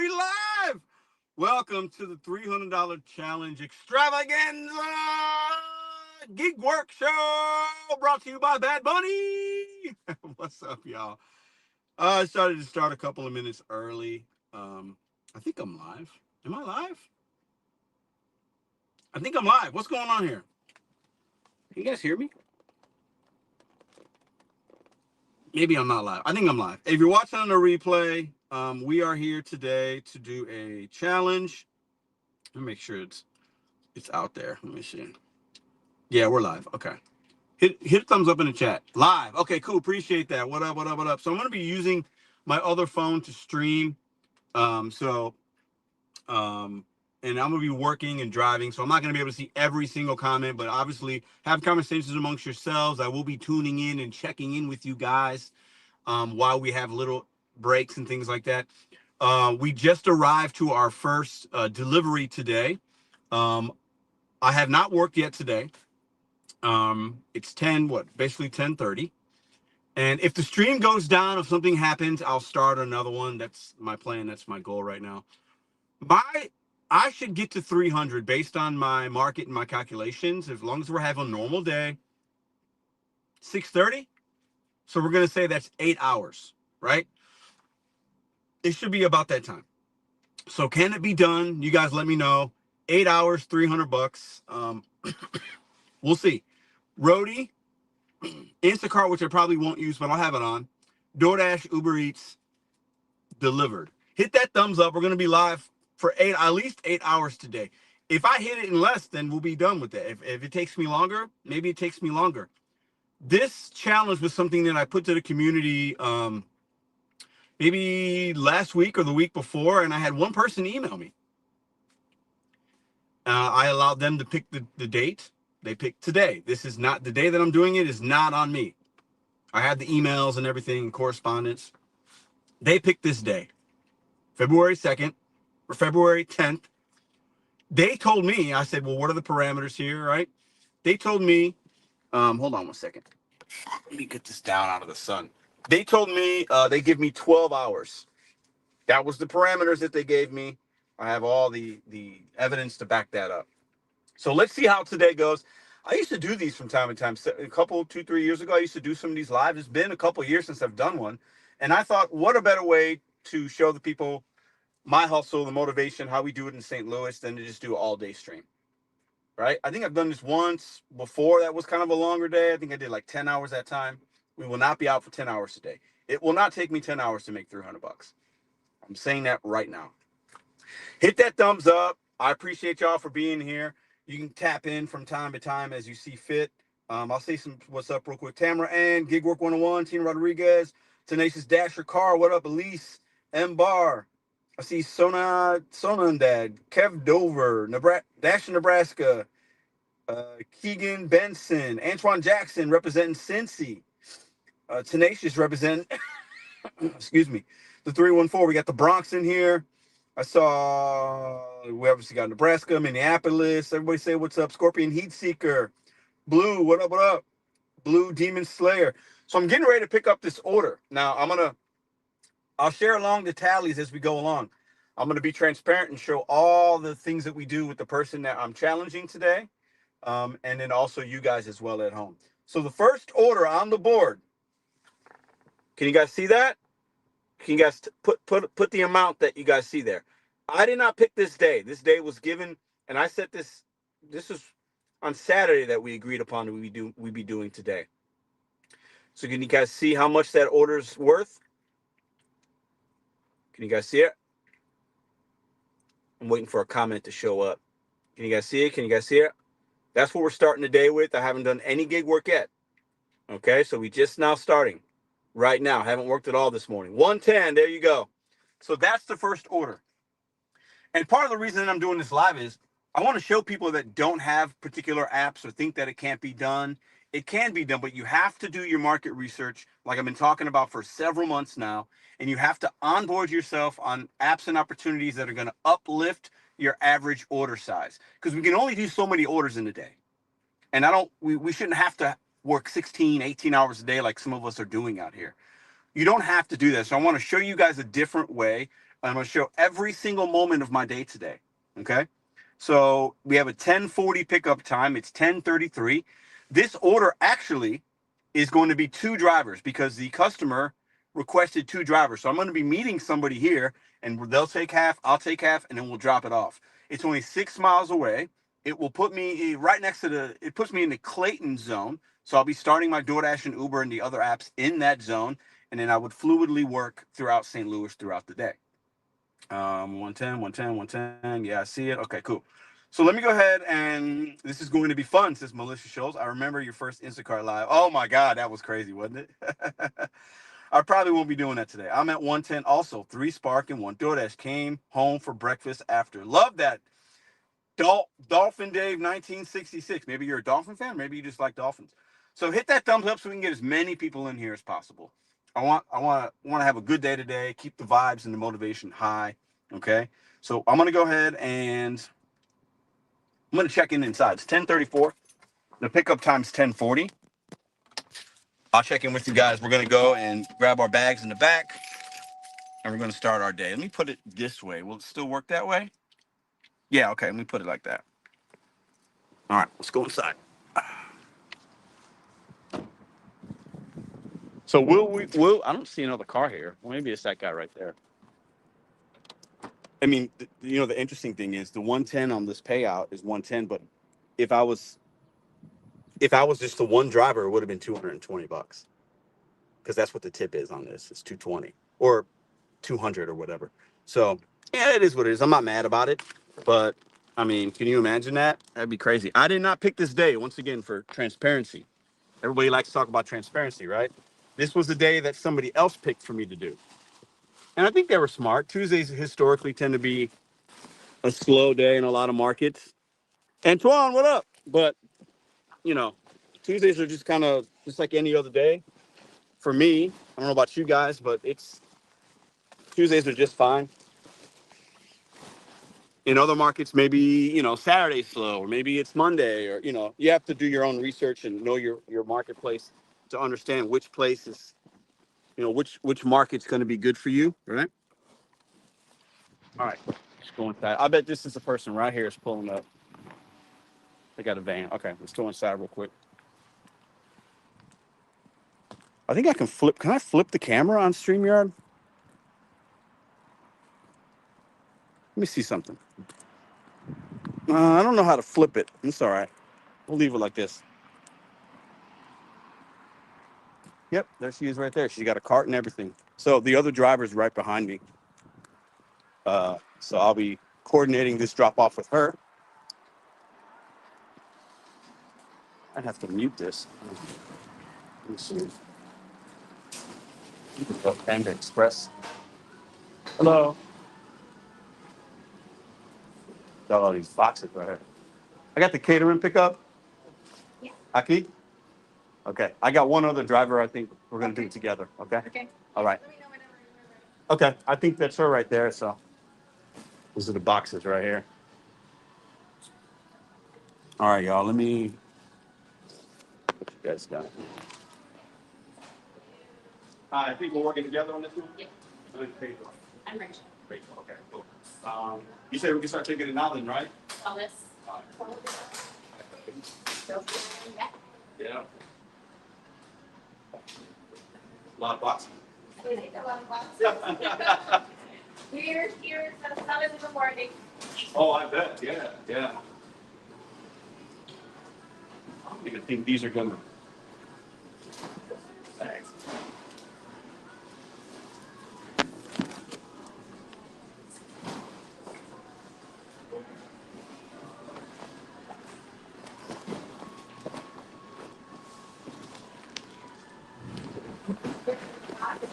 We live. Welcome to the $300 challenge extravaganza gig work show brought to you by Bad Bunny. What's up, y'all? I started to start a couple of minutes early. I think I'm live. Am I live? I think I'm live. What's going on here? Can you guys hear me? Maybe I'm not live. I think I'm live. If you're watching on the replay, we are here today to do a challenge. Let me make sure it's out there. Let me see. Yeah, we're live. Okay. Hit thumbs up in the chat. Live. Okay, cool. Appreciate that. What up, what up, what up? So I'm going to be using my other phone to stream. And I'm going to be working and driving, so I'm not going to be able to see every single comment, but obviously have conversations amongst yourselves. I will be tuning in and checking in with you guys while we have little breaks and things like that. We just arrived to our first delivery today. I have not worked yet today. It's basically 10:30. And if the stream goes down, if something happens, I'll start another one. That's my plan. That's my goal right now. I should get to 300 based on my market and my calculations. As long as we're having a normal day, 6:30. So we're going to say that's 8 hours, right? It should be about that time. So can it be done? You guys let me know. 8 hours, $300. We'll see. Roadie, Instacart, which I probably won't use, but I'll have it on. DoorDash, Uber Eats, delivered. Hit that thumbs up. We're going to be live for at least 8 hours today. If I hit it in less, then we'll be done with it. If it takes me longer, maybe it takes me longer. This challenge was something that I put to the community maybe last week or the week before, and I had one person email me. I allowed them to pick the date. They picked today. This is not the day that I'm doing it. Is not on me. I had the emails and everything, correspondence. They picked this day, February 2nd or February 10th. They told me, I said, well, what are the parameters here, right? They told me, hold on one second. Let me get this down out of the sun. They told me they give me 12 hours. That was the parameters that they gave me. I have all the evidence to back that up. So let's see how today goes. I used to do these from time to time. A couple, 2-3 years ago, I used to do some of these lives. It's been a couple of years since I've done one. And I thought, what a better way to show the people my hustle, the motivation, how we do it in St. Louis, than to just do an all-day stream, right? I think I've done this once before. That was kind of a longer day. I think I did like 10 hours that time. We will not be out for 10 hours today. It will not take me 10 hours to make $300. I'm saying that right now. Hit that thumbs up. I appreciate y'all for being here. You can tap in from time to time as you see fit. I'll say some what's up real quick. Tamara Ann, Gig Work 101, Tina Rodriguez, Tenacious Dasher Car, what up, Elise, M Bar. I see Sonandad, Kev Dover, Dash Nebraska, Keegan Benson, Antoine Jackson representing Cincy, Tenacious representing, excuse me, the 314. We got the Bronx in here. I saw, we obviously got Nebraska, Minneapolis. Everybody say what's up. Scorpion Heat Seeker, Blue, what up, what up? Blue Demon Slayer. So I'm getting ready to pick up this order. Now I'll share along the tallies as we go along. I'm going to be transparent and show all the things that we do with the person that I'm challenging today. And then also you guys as well at home. So the first order on the board, can you guys see that? Can you guys put the amount that you guys see there? I did not pick this day. This day was given, and I set this. This is on Saturday that we agreed upon that we be doing today. So can you guys see how much that order's worth? Can you guys see it? I'm waiting for a comment to show up. Can you guys see it? Can you guys see it? That's what we're starting the day with. I haven't done any gig work yet. Okay, so we just now starting right now. Haven't worked at all this morning. 110, there you go. So that's the first order. And part of the reason that I'm doing this live is I want to show people that don't have particular apps or think that it can't be done. It can be done, but you have to do your market research like I've been talking about for several months now. And you have to onboard yourself on apps and opportunities that are going to uplift your average order size. Because we can only do so many orders in a day. And we shouldn't have to work 16, 18 hours a day like some of us are doing out here. You don't have to do that. So I want to show you guys a different way I'm going to show every single moment of my day today. Okay. So we have a 10:40 pickup time. It's 10:33. This order actually is going to be two drivers because the customer requested two drivers. So I'm going to be meeting somebody here, and they'll take half, I'll take half, and then we'll drop it off. It's only 6 miles away. It will put me right next to it puts me in the Clayton zone. So I'll be starting my DoorDash and Uber and the other apps in that zone. And then I would fluidly work throughout St. Louis throughout the day. 110, 110, 110. Yeah, I see it. Okay, cool. So let me go ahead, and this is going to be fun, says Melissa Scholes. I remember your first Instacart live. Oh my God, that was crazy, wasn't it? I probably won't be doing that today. I'm at 110 also. 3 Spark and 1 DoorDash. Came home for breakfast after. Love that. Dolphin Dave 1966. Maybe you're a Dolphin fan. Maybe you just like Dolphins. So hit that thumbs up so we can get as many people in here as possible. I want to have a good day today. Keep the vibes and the motivation high. Okay. So I'm gonna go ahead and I'm gonna check in inside. It's 10:34. The pickup time's 10:40. I'll check in with you guys. We're gonna go and grab our bags in the back, and we're gonna start our day. Let me put it this way. Will it still work that way? Yeah. Okay. Let me put it like that. All right. Let's go inside. So will I don't see another car here. Well, maybe it's that guy right there. I mean, the interesting thing is the 110 on this payout is 110, but if I was if I was just the one driver, it would have been $220 because that's what the tip is on this. It's 220 or 200 or whatever. So yeah, it is what it is. I'm not mad about it, but I mean, can you imagine that? That'd be crazy. I did not pick this day once again for transparency. Everybody likes to talk about transparency, right? This was the day that somebody else picked for me to do. And I think they were smart. Tuesdays historically tend to be a slow day in a lot of markets. Antoine, what up? But, you know, Tuesdays are just kind of just like any other day. For me, I don't know about you guys, but Tuesdays are just fine. In other markets, maybe, Saturday's slow, or maybe it's Monday, or, you have to do your own research and know your marketplace to understand which place is, which market's going to be good for you, right? All right, let's go inside. I bet this is the person right here is pulling up. They got a van. Okay, let's go inside real quick. I think I can flip. Can I flip the camera on StreamYard? Let me see something. I don't know how to flip it. It's all right. We'll leave it like this. Yep, there she is right there. She's got a cart and everything. So the other driver's right behind me. So I'll be coordinating this drop off with her. I'd have to mute this. Let me see. Panda Express. Hello. Got all these boxes right here. I got the catering pickup. Yeah. Aki? Okay. I got one other driver. I think we're going to do it together. Okay? Okay. All right. Let me know whenever you're ready. Okay. I think that's her right there. So those are the boxes right here. All right, y'all. Let me. What you guys got? I think we're working together on this one? Yeah. I'm ready. Great. Okay, cool. You said we can start taking it now then, right? All this. Yeah. A lot of boxes. A lot of boxes. We're here at 7 in the morning. Oh, I bet. Yeah, yeah. I don't even think these are gonna. Thanks.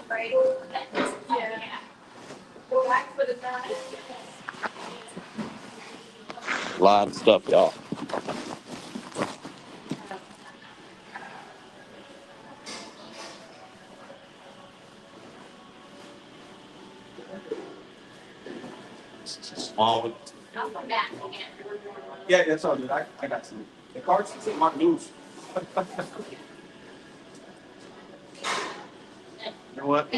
Right? Yeah. A lot of stuff, y'all. Small. Yeah, that's all good. I got some. The cards might move. You know what?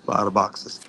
A lot of boxes.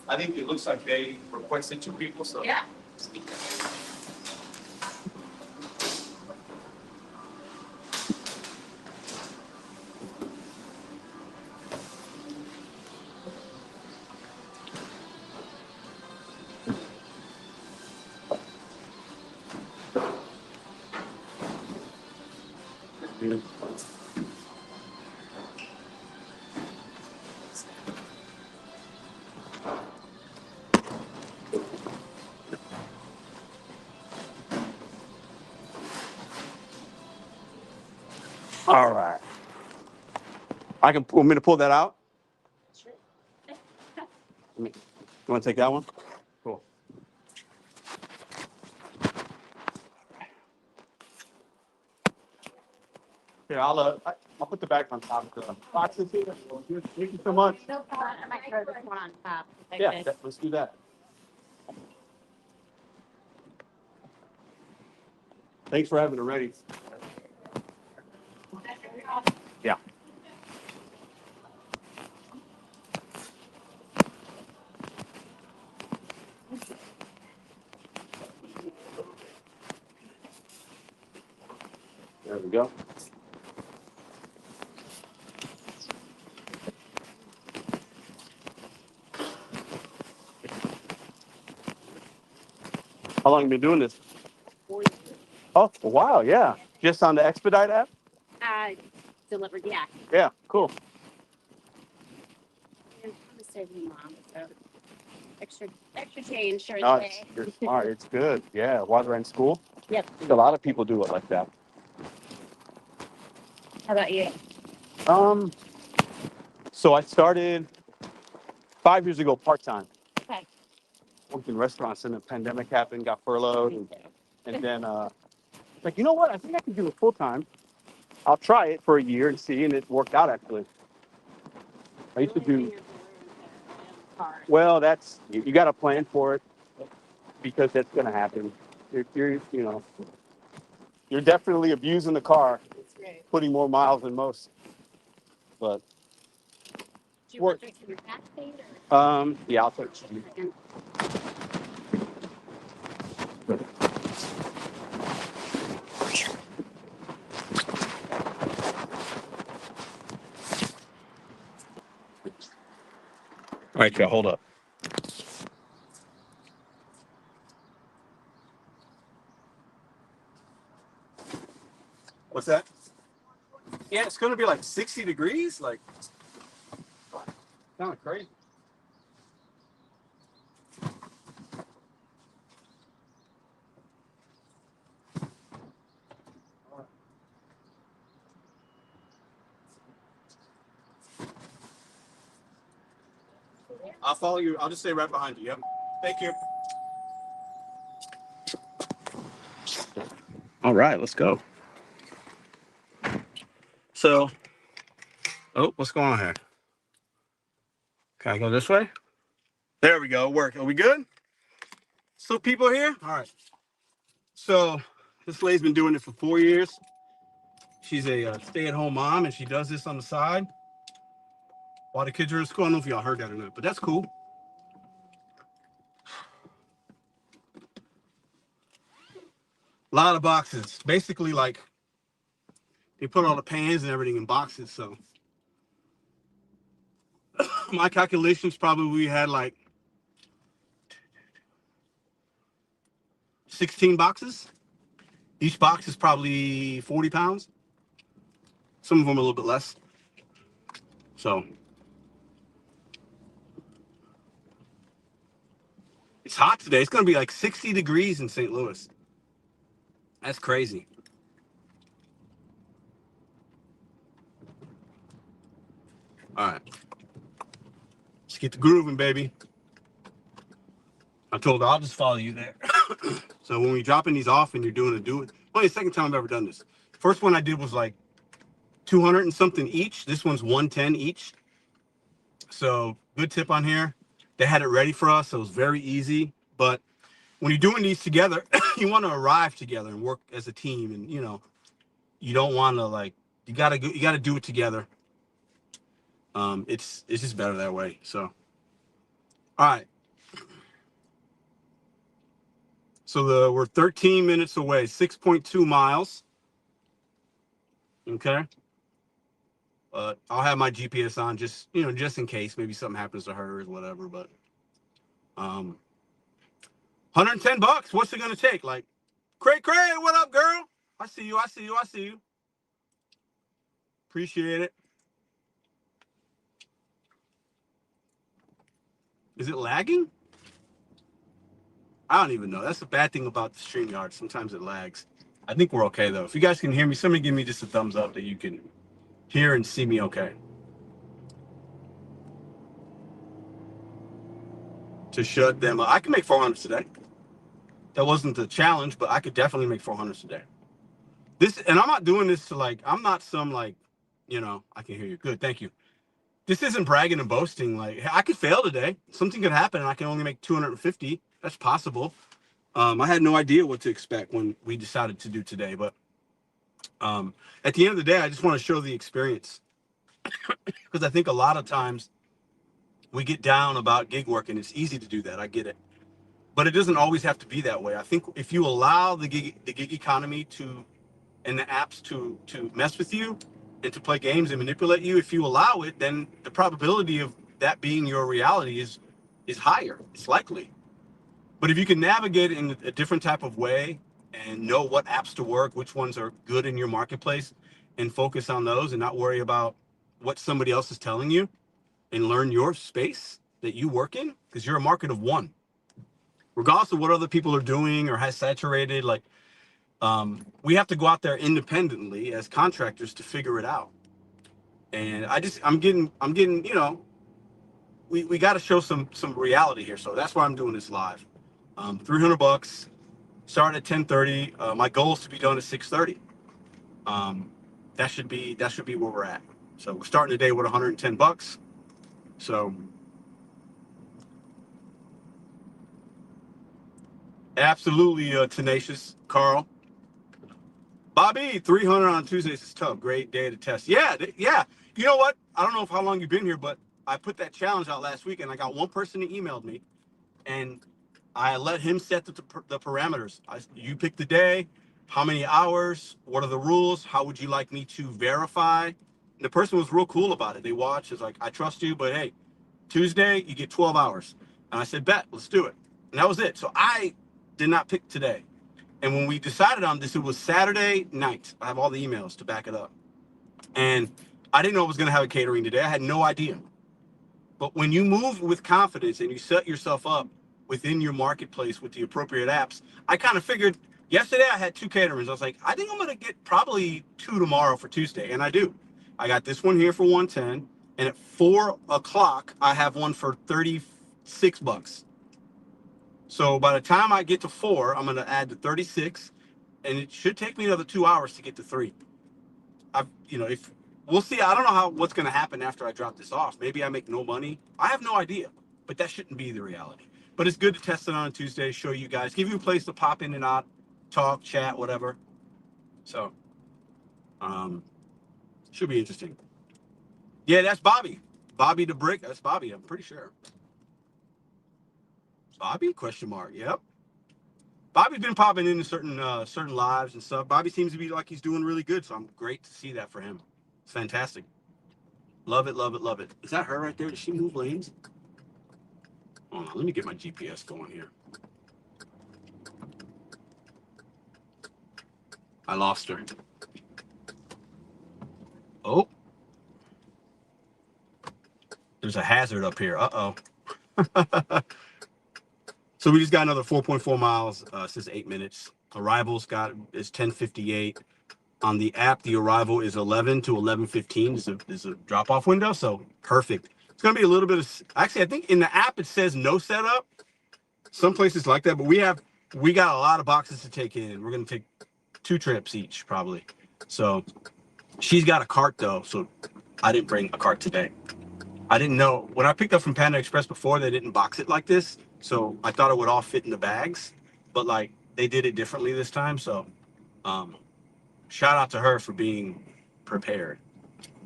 I think it looks like they requested 2 people, so. Yeah. All right. Want me to pull that out? Sure. You want to take that one? Cool. Here, I'll put the bag on top of the boxes here. Thank you so much. No problem. I might throw this one on top. Yeah, let's do that. Thanks for having it ready. Yeah. There we go. How long have you been doing this? 4 years. Oh, wow, yeah. Just on the Expedite app? Delivered, yeah. Yeah, cool. I'm a saving mom, so extra change for No, the day. you're smart. It's good. Yeah, while they're in school. Yep. I think a lot of people do it like that. How about you? So I started 5 years ago part-time. Okay. Worked in restaurants and the pandemic happened, got furloughed. And then, like, you know what? I think I can do it full-time. I'll try it for a year and see, and it worked out actually. I used to do. car. Well, that's you got to plan for it because that's going to happen. You're definitely abusing the car, That's right. putting more miles than most. But Do you want to your back thing yeah, I'll take it. or? All right, y'all, hold up. What's that? Yeah, it's going to be like 60 degrees. Like, kind of crazy. I'll follow you. I'll just stay right behind you. Yep. Thank you. All right, let's go. So, oh, what's going on here? Can I go this way? There we go. Work. Are we good? Still people here? All right. So, this lady's been doing it for 4 years. She's a stay-at-home mom, and she does this on the side while the kids are in school. I don't know if y'all heard that or not, but that's cool. A lot of boxes. Basically, like, they put all the pans and everything in boxes. So, my calculations probably we had like 16 boxes. Each box is probably 40 pounds. Some of them a little bit less. So, it's hot today. It's going to be like 60 degrees in St. Louis. That's crazy. All right. Let's get the grooving, baby. I told her I'll just follow you there. So when we dropping these off and you're doing a do it, only the second time I've ever done this. First one I did was like 200 and something each. This one's 110 each. So good tip on here. They had it ready for us, so it was very easy. But when you're doing these together, you want to arrive together and work as a team. And you don't want to like you gotta do it together. It's just better that way. So all right. So we're 13 minutes away, 6.2 miles. Okay. I'll have my GPS on just in case maybe something happens to her or whatever. But 110 bucks. What's it gonna take? Like, Cray, what up, girl? I see you. Appreciate it. Is it lagging? I don't even know. That's the bad thing about the StreamYard. Sometimes it lags. I think we're okay though. If you guys can hear me, somebody give me just a thumbs up that you can hear and see me okay. To shut them up. I can make 400 today. That wasn't the challenge, but I could definitely make 400 today. And I'm not doing this to like, I'm not some like, I can hear you. Good, thank you. This isn't bragging and boasting. Like, I could fail today. Something could happen and I can only make 250. That's possible. I had no idea what to expect when we decided to do today, but at the end of the day, I just want to show the experience because I think a lot of times we get down about gig work and it's easy to do that. I get it. But it doesn't always have to be that way. I think if you allow the gig economy and the apps to mess with you and to play games and manipulate you, if you allow it, then the probability of that being your reality is higher. It's likely. But if you can navigate it in a different type of way and know what apps to work, which ones are good in your marketplace, and focus on those and not worry about what somebody else is telling you and learn your space that you work in, because you're a market of one. Regardless of what other people are doing or has saturated, like we have to go out there independently as contractors to figure it out. And I'm getting, we got to show some reality here. So that's why I'm doing this live. 300 bucks, start at 10:30. My goal is to be done at 6:30. That should be where we're at. So we're starting the day with 110 bucks. So Absolutely tenacious, Carl. Bobby, 300 on Tuesdays is tough. Great day to test. Yeah, yeah. You know what? I don't know how long you've been here, but I put that challenge out last week, and I got one person that emailed me, and I let him set the parameters. You pick the day, how many hours, what are the rules, how would you like me to verify? And the person was real cool about it. They watched, it's like, I trust you, but hey, Tuesday, you get 12 hours. And I said, bet, let's do it. And that was it. So I did not pick today. And when we decided on this, it was Saturday night. I have all the emails to back it up. And I didn't know I was going to have a catering today. I had no idea. But when you move with confidence and you set yourself up within your marketplace with the appropriate apps, I kind of figured yesterday I had 2 caterers. I was like, I think I'm going to get probably 2 tomorrow for Tuesday. And I do. I got this one here for 110. And at 4 o'clock, I have one for 36 bucks. So by the time I get to 4, I'm going to add the 36. And it should take me another 2 hours to get to 3. If we'll see. I don't know what's going to happen after I drop this off. Maybe I make no money. I have no idea, but that shouldn't be the reality. But it's good to test it on a Tuesday, show you guys, give you a place to pop in and out, talk, chat, whatever. So, should be interesting. Yeah, that's Bobby. Bobby the Brick. That's Bobby. I'm pretty sure. Bobby? Question mark. Yep. Bobby's been popping into certain lives and stuff. Bobby seems to be like he's doing really good. So I'm great to see that for him. It's fantastic. Love it, love it, love it. Is that her right there? Did she move lanes? Hold on, let me get my GPS going here. I lost her. Oh, there's a hazard up here. Uh-oh. So we just got another 4.4 miles. Says 8 minutes. Arrivals is 10:58. On the app, the arrival is 11 to 11:15. There's a drop-off window, so perfect. It's gonna be a little bit of. Actually, I think in the app it says no setup. Some places like that, but we got a lot of boxes to take in. We're gonna take 2 trips each probably. So she's got a cart though, so I didn't bring a cart today. I didn't know when I picked up from Panda Express before, they didn't box it like this, so I thought it would all fit in the bags, but like they did it differently this time. So shout out to her for being prepared,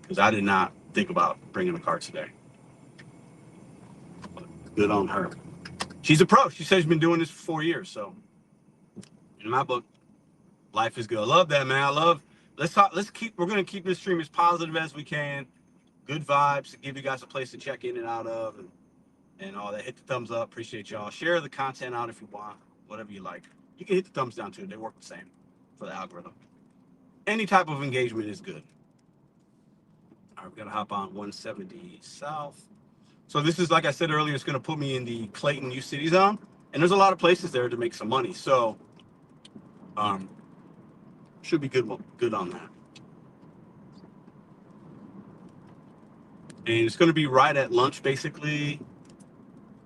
because I did not think about bringing a cart today. Good on her. She's a pro. She says she's been doing this for 4 years, so in my book, life is good. I love that, man. We're gonna keep this stream as positive as we can. Good vibes to give you guys a place to check in and out of, and all that. Hit the thumbs up. Appreciate y'all. Share the content out if you want, whatever you like. You can hit the thumbs down too. They work the same for the algorithm. Any type of engagement is good. All right, we gotta hop on 170 South. So this is, like I said earlier, it's gonna put me in the Clayton U City zone, and there's a lot of places there to make some money. So, should be good on that. And it's going to be right at lunch, basically.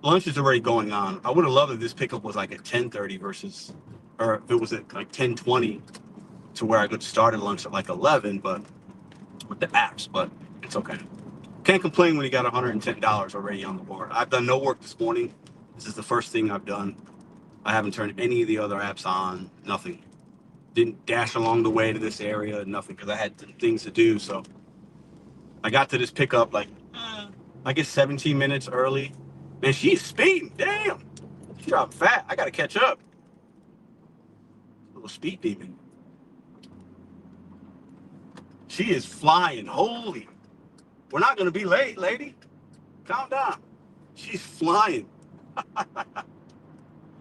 Lunch is already going on. I would have loved if this pickup was like at 10:30 or if it was at like 10:20 to where I could start at lunch at like 11, but with the apps, but it's okay. Can't complain when you got $110 already on the board. I've done no work this morning. This is the first thing I've done. I haven't turned any of the other apps on, nothing. Didn't dash along the way to this area, nothing, because I had things to do. So I got to this pickup like, I guess 17 minutes early. Man, she's speeding. Damn. She's dropping fat. I got to catch up. A little speed demon. She is flying. Holy. We're not going to be late, lady. Calm down. She's flying.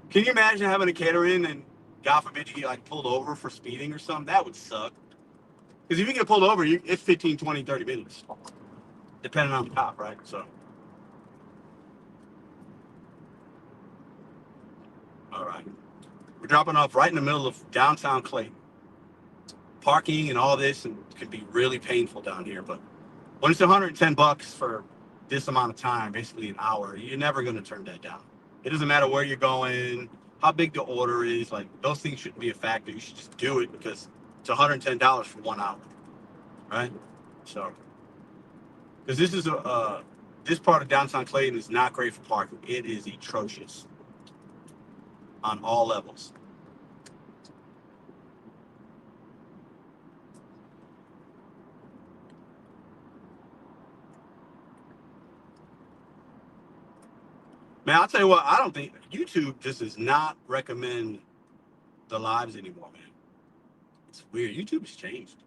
Can you imagine having a catering and God forbid you get like pulled over for speeding or something? That would suck. Because if you get pulled over, it's 15, 20, 30 minutes. Depending on the cop, right? So. All right. We're dropping off right in the middle of downtown Clayton. Parking and all this and can be really painful down here, but when it's 110 bucks for this amount of time, basically an hour, you're never going to turn that down. It doesn't matter where you're going, how big the order is, like those things shouldn't be a factor. You should just do it because it's $110 for 1 hour, right? So, because this part of downtown Clayton is not great for parking. It is atrocious. on all levels. Man, I'll tell you what, I don't think YouTube just does not recommend the lives anymore, man. It's weird. YouTube has changed.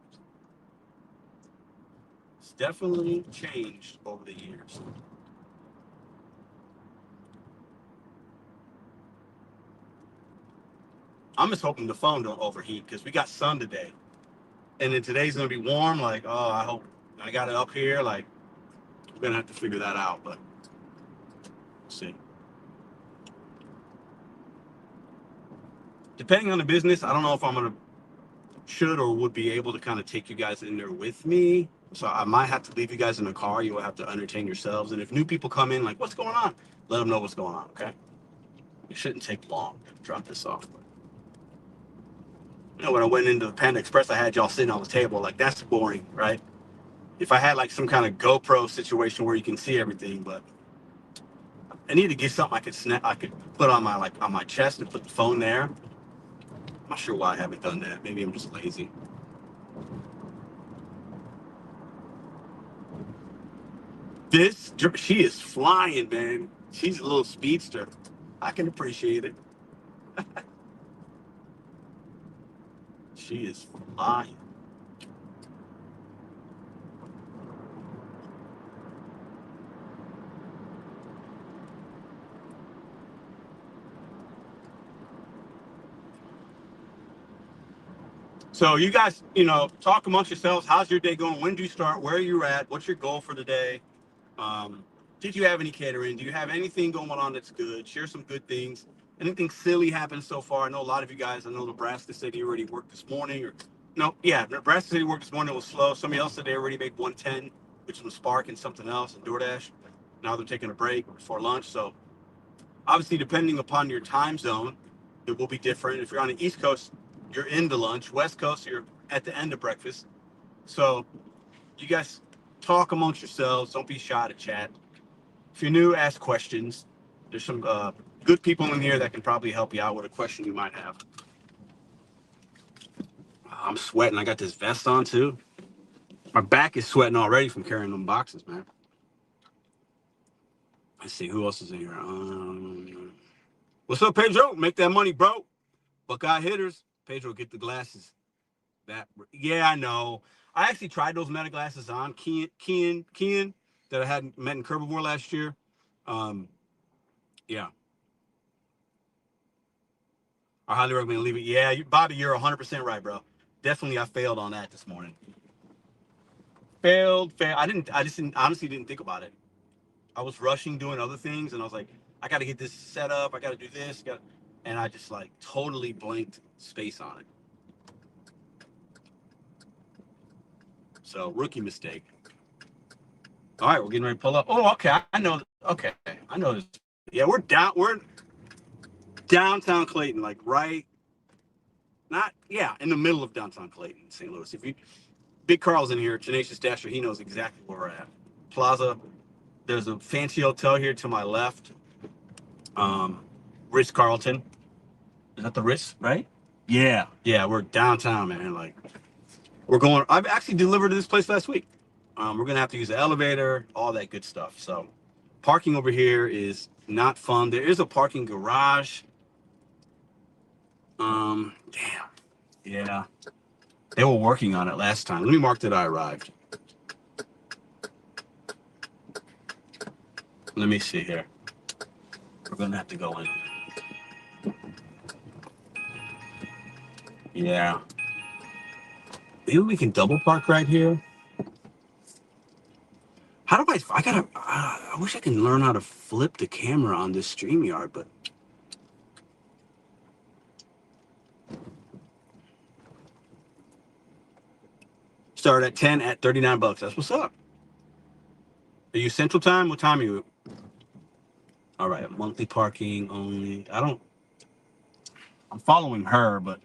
It's definitely changed over the years. I'm just hoping the phone don't overheat because we got sun today. And then today's gonna be warm. Like, oh, I hope I got it up here. Like, we're gonna have to figure that out, but we'll see. Depending on the business, I don't know if I'm gonna should or would be able to kind of take you guys in there with me. So I might have to leave you guys in the car. You will have to entertain yourselves. And if new people come in, like, what's going on? Let them know what's going on, okay? It shouldn't take long to drop this off. You know, when I went into the Panda Express, I had y'all sitting on the table. Like, that's boring, right? If I had like some kind of GoPro situation where you can see everything, but I need to get something I could snap, I could put on my on my chest and put the phone there. I'm not sure why I haven't done that. Maybe I'm just lazy. She is flying, man. She's a little speedster. I can appreciate it. She is flying. So you guys, talk amongst yourselves. How's your day going? When do you start? Where are you at? What's your goal for the day? Um, did you have any catering? Do you have anything going on that's good? Share some good things. Anything silly happened so far? I know a lot of you guys. I know Nebraska said he already worked this morning, or no, yeah, Nebraska said he worked this morning. It was slow. Somebody else said they already made 110, which was Spark and something else, and DoorDash. Now they're taking a break before lunch. So obviously, depending upon your time zone, it will be different. If you're on the East Coast, you're into lunch. West Coast, you're at the end of breakfast. So you guys talk amongst yourselves. Don't be shy to chat. If you're new, ask questions. There's some good people in here that can probably help you out with a question you might have. I'm sweating. I got this vest on too. My back is sweating already from carrying them boxes, man. Let's see who else is in here. What's up, Pedro? Make that money, bro. Buckeye hitters. Pedro, get the glasses. Yeah, I know. I actually tried those Meta glasses on. Kian, that I had met in Kerbivore last year. Um, yeah, I highly recommend leaving. Yeah, Bobby, you're 100% right, bro. Definitely, I failed on that this morning. Failed. I just didn't, honestly didn't think about it. I was rushing doing other things, and I was like, I got to get this set up. I got to do this. And I just like totally blanked space on it. So rookie mistake. All right, we're getting ready to pull up. Oh, okay. I know. Okay, I know this. Yeah, we're down. We're downtown Clayton, like right, not yeah, in the middle of downtown Clayton, St. Louis. If you Big Carl's in here, Tenacious Dasher, he knows exactly where we're at. Plaza. There's a fancy hotel here to my left. Um, Ritz Carlton. Is that the Ritz, right? Yeah, we're downtown, man. Like we're going. I've actually delivered to this place last week. We're gonna have to use the elevator, all that good stuff. So, parking over here is not fun. There is a parking garage. Damn. Yeah, they were working on it last time. Let me mark that I arrived. Let me see here. We're gonna have to go in. Yeah. Maybe we can double park right here. How do I gotta, I wish I can learn how to flip the camera on this StreamYard, but. Start at 10 at $39. That's what's up. Are you Central Time? What time are you? All right, monthly parking only. I'm following her, but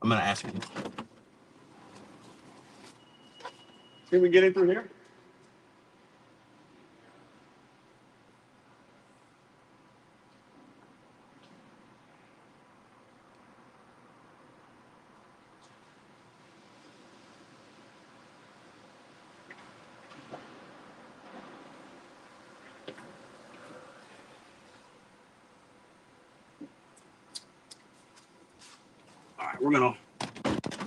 I'm gonna ask her. Can we get in through here? we're gonna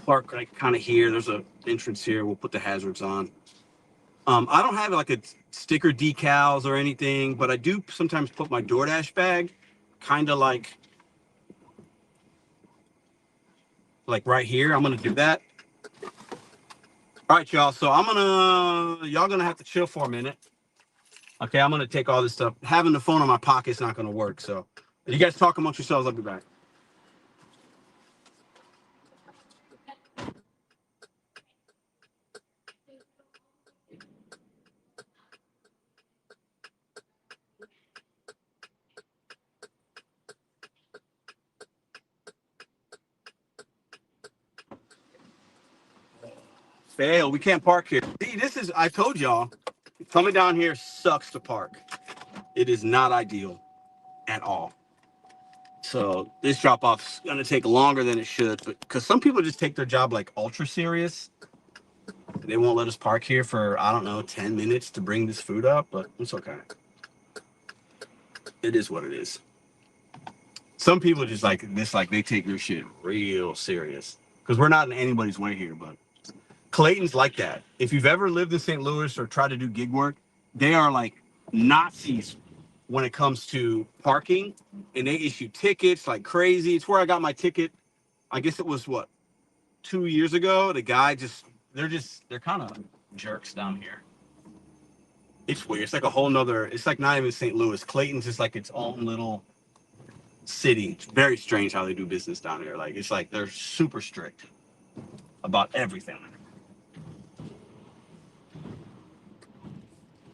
park like kind of here. There's a entrance here. We'll put the hazards on. I don't have like a sticker decals or anything, but I do sometimes put my DoorDash bag kind of like right here. I'm gonna do that. All right, y'all. So y'all gonna have to chill for a minute. Okay, I'm gonna take all this stuff. Having the phone in my pocket is not gonna work. So you guys talk amongst yourselves. I'll be back. Fail. We can't park here. See, I told y'all, coming down here sucks to park. It is not ideal at all. So this drop off's gonna take longer than it should, but because some people just take their job like ultra serious, they won't let us park here for I don't know 10 minutes to bring this food up, but it's okay. It is what it is. Some people just like this, like they take their shit real serious because we're not in anybody's way here, but Clayton's like that. If you've ever lived in St. Louis or tried to do gig work, they are like Nazis when it comes to parking, and they issue tickets like crazy. It's where I got my ticket. I guess it was what 2 years ago. The guy they're kind of jerks down here. It's weird. It's like a whole nother. It's like not even St. Louis. Clayton's just like its own little city. It's very strange how they do business down here. Like it's like they're super strict about everything.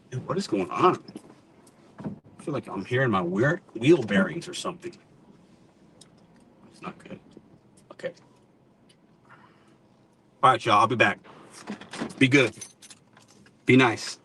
Dude, what is going on? I feel like I'm hearing my weird wheel bearings or something. It's not good. Okay. All right, y'all. I'll be back. Be good. Be nice.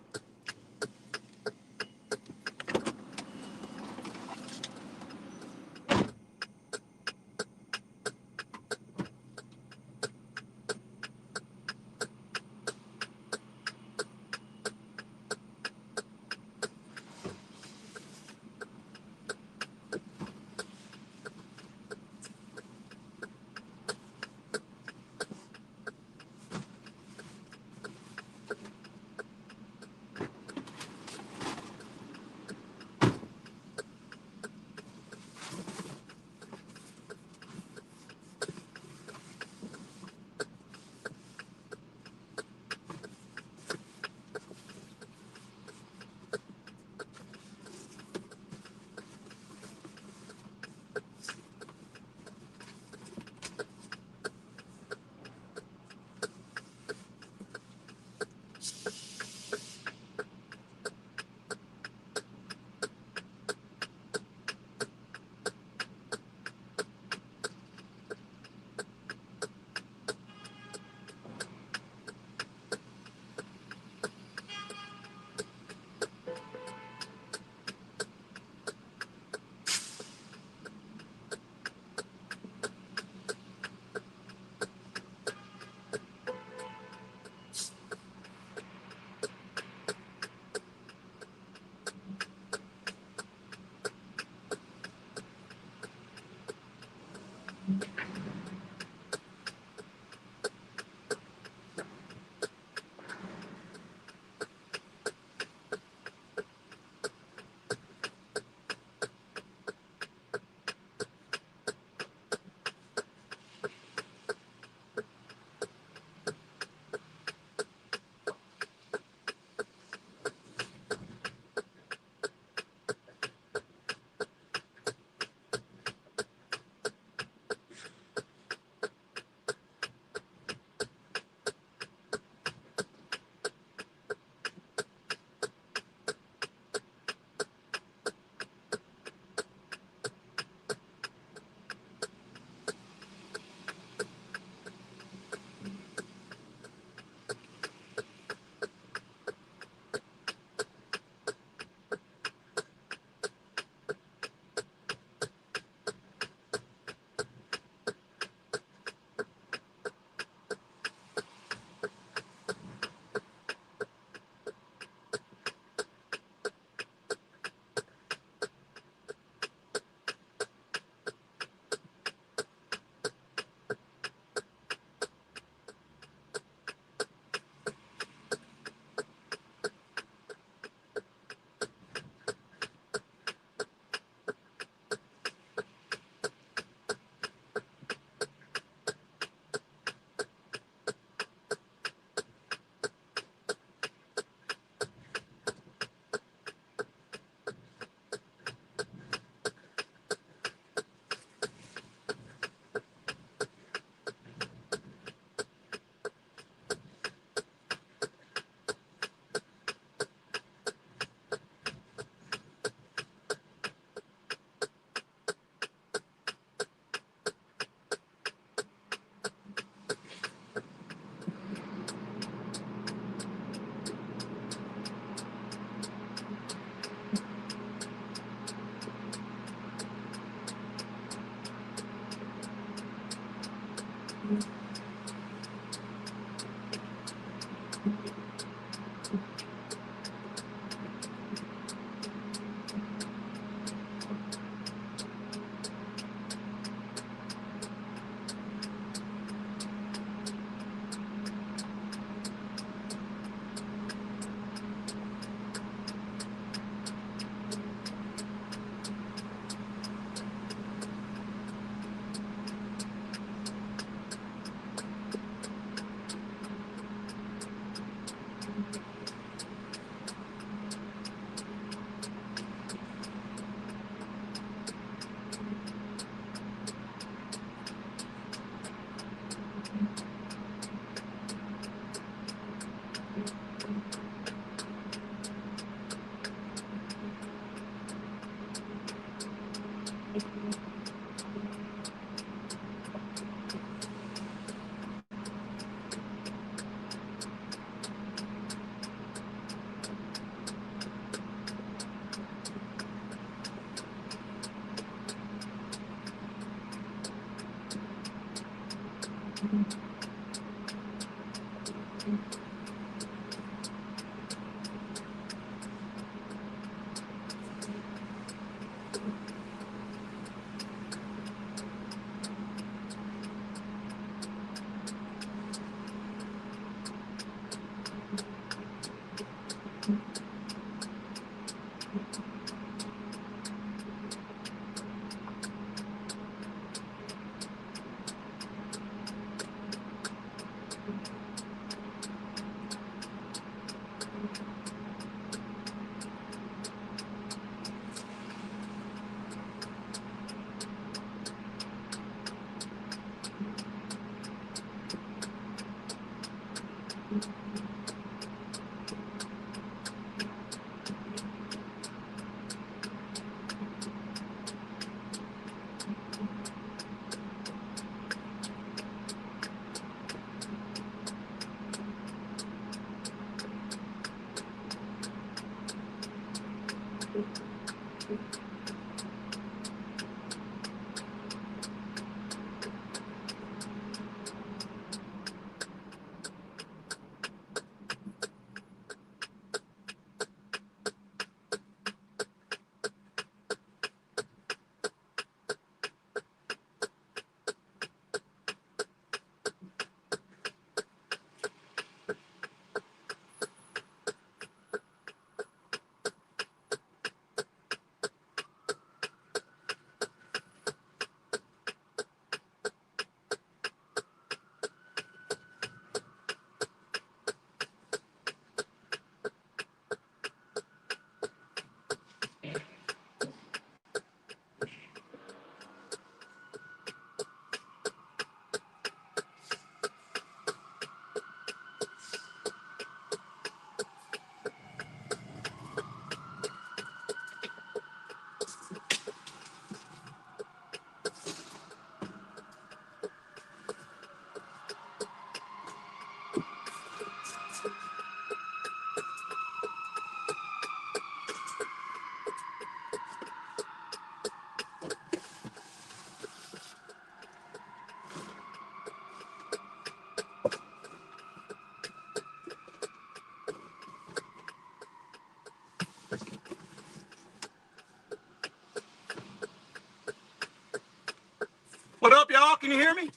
What up, y'all? Can you hear me?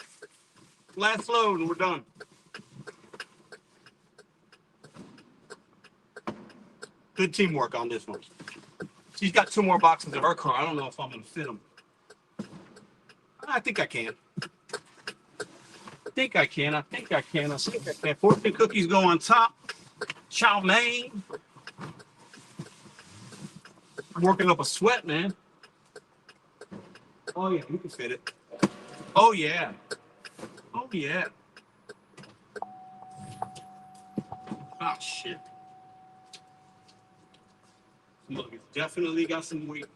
Last load and we're done. Good teamwork on this one. She's got 2 more boxes in her car. I don't know if I'm going to fit them. I think I can. I think I can. I think I can. Fortune cookies go on top. Chow mein. I'm working up a sweat, man. Oh, yeah. We can fit it. Oh, yeah. Oh, yeah. Oh, shit. Look, it's definitely got some weight.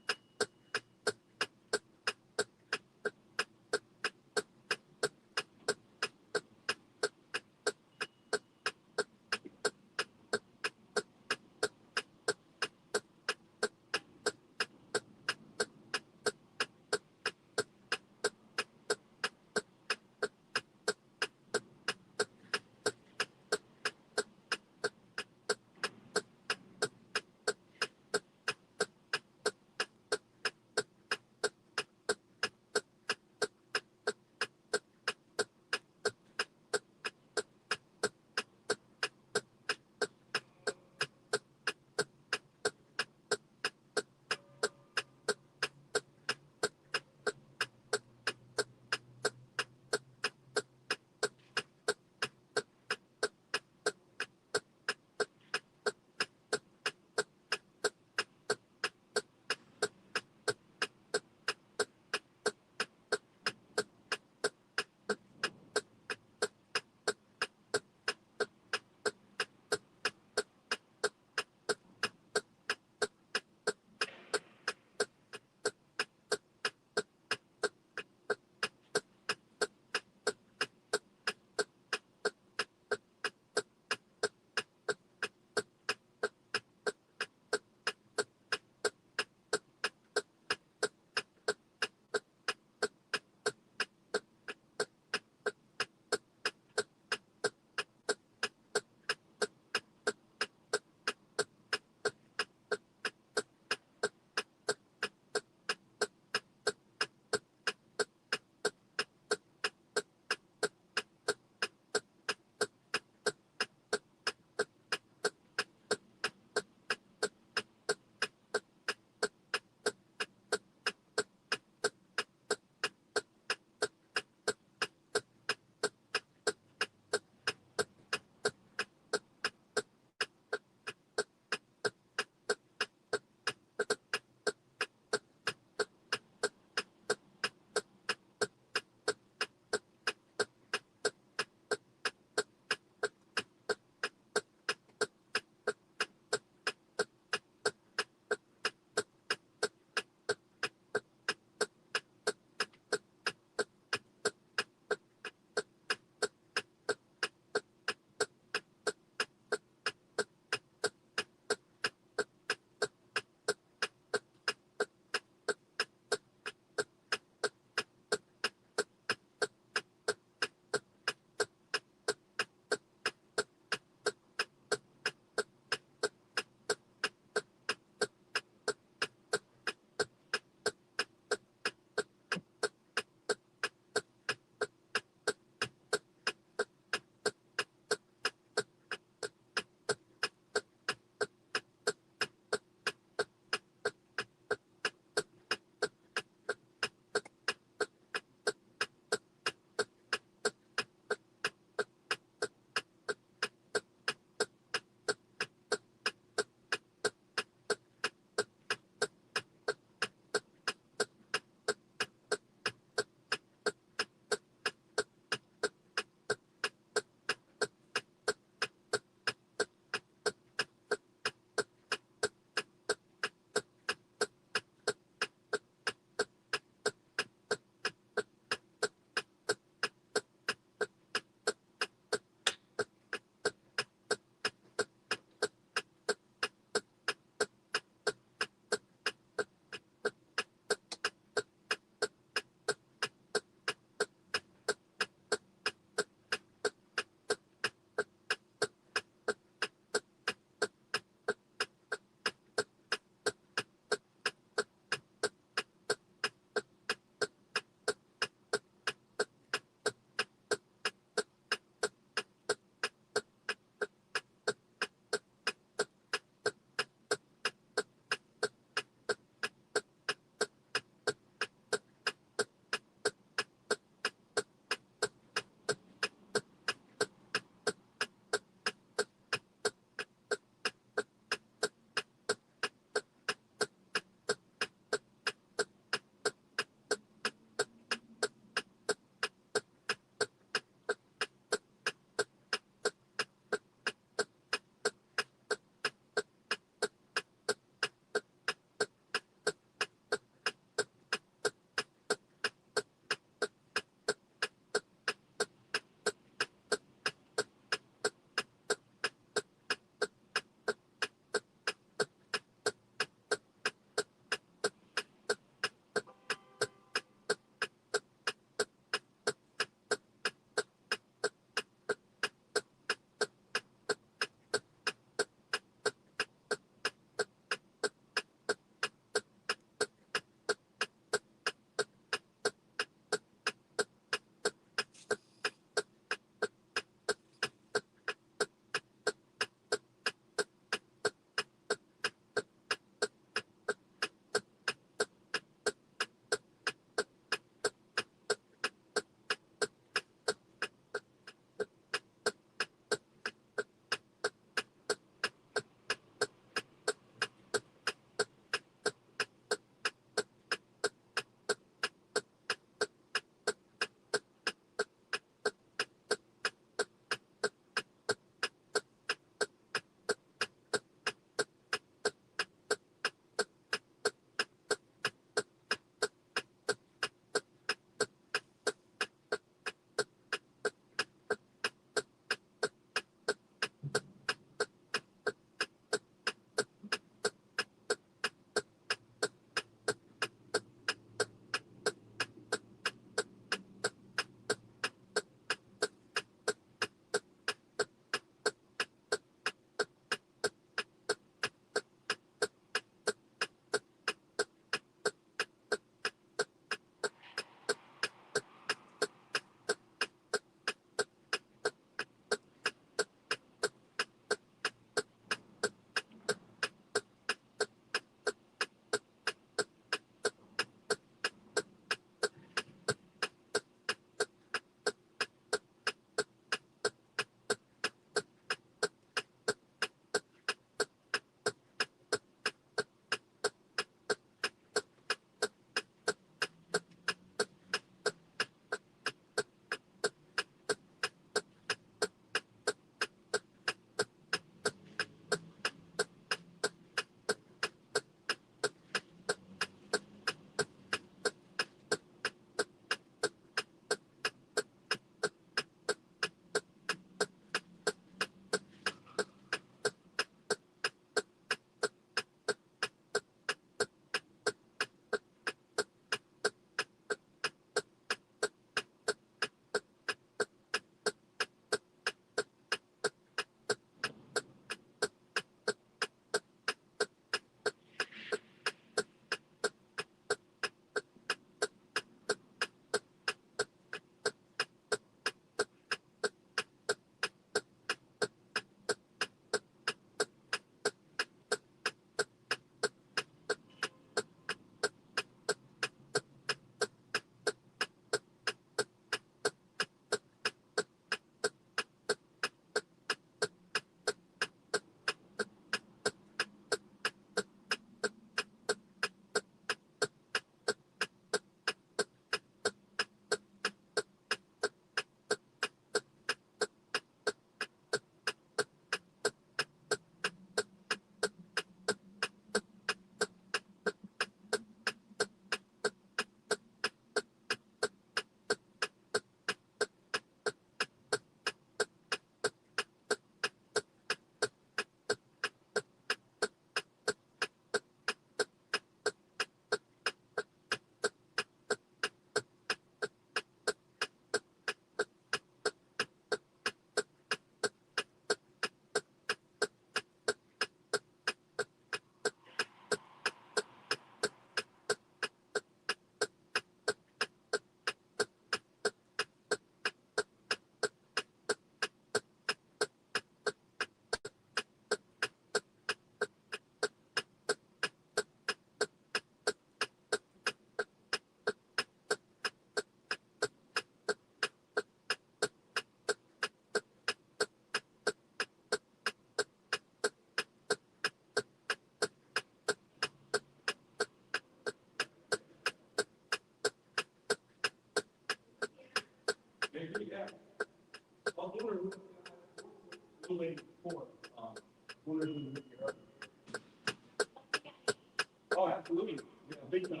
Oh, absolutely. Yeah, big time.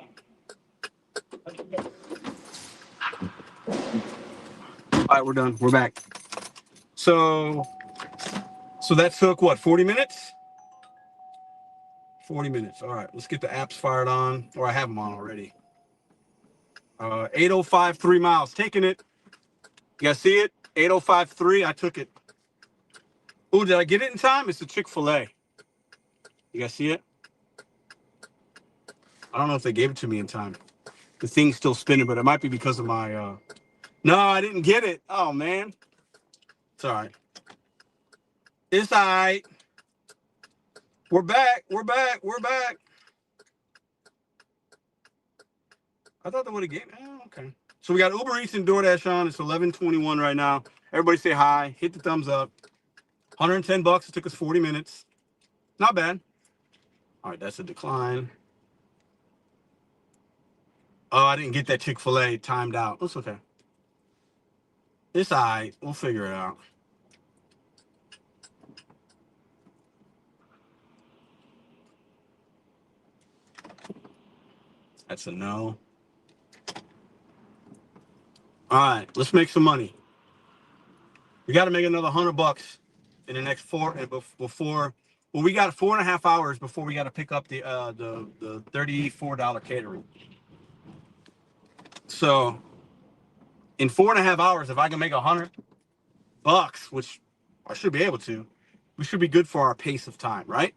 All right, we're done. We're back. So that took what, 40 minutes? 40 minutes. All right, let's get the apps fired on, or I have them on already. 8:05, 3 miles. Taking it. You guys see it? 8:05.3. I took it. Oh, did I get it in time? It's a Chick-fil-A. You guys see it? I don't know if they gave it to me in time. The thing's still spinning, but it might be because of my. No, I didn't get it. Oh man, it's all right. It's all right. We're back. We're back. We're back. I thought they would have gave. Oh, okay. So we got Uber Eats and DoorDash on. It's 11:21 right now. Everybody say hi. Hit the thumbs up. $110. It took us 40 minutes. Not bad. All right, that's a decline. Oh, I didn't get that Chick-fil-A timed out. It's okay. It's all right. We'll figure it out. That's a no. All right, let's make some money. We got to make another $100 in the next four and before. Well, we got 4.5 hours before we got to pick up the $34 catering. So in 4.5 hours, if I can make $100, which I should be able to, we should be good for our pace of time, right?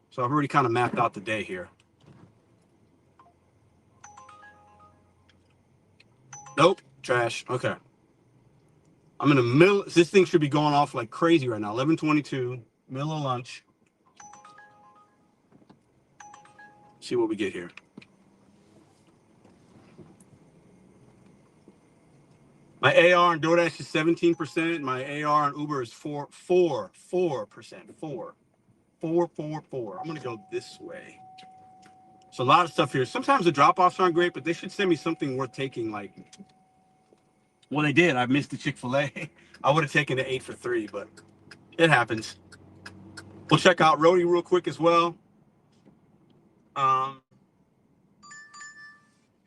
So I've already kind of mapped out the day here. Nope, trash. Okay. I'm in the middle. This thing should be going off like crazy right now. 11:22, middle of lunch. See what we get here. My AR on DoorDash is 17%. My AR on Uber is 4%. 4. I'm gonna go this way. So a lot of stuff here. Sometimes the drop-offs aren't great, but they should send me something worth taking. Like, well, they did. I missed the Chick-fil-A. I would have taken the 8 for 3, but it happens. We'll check out Rody real quick as well. Um,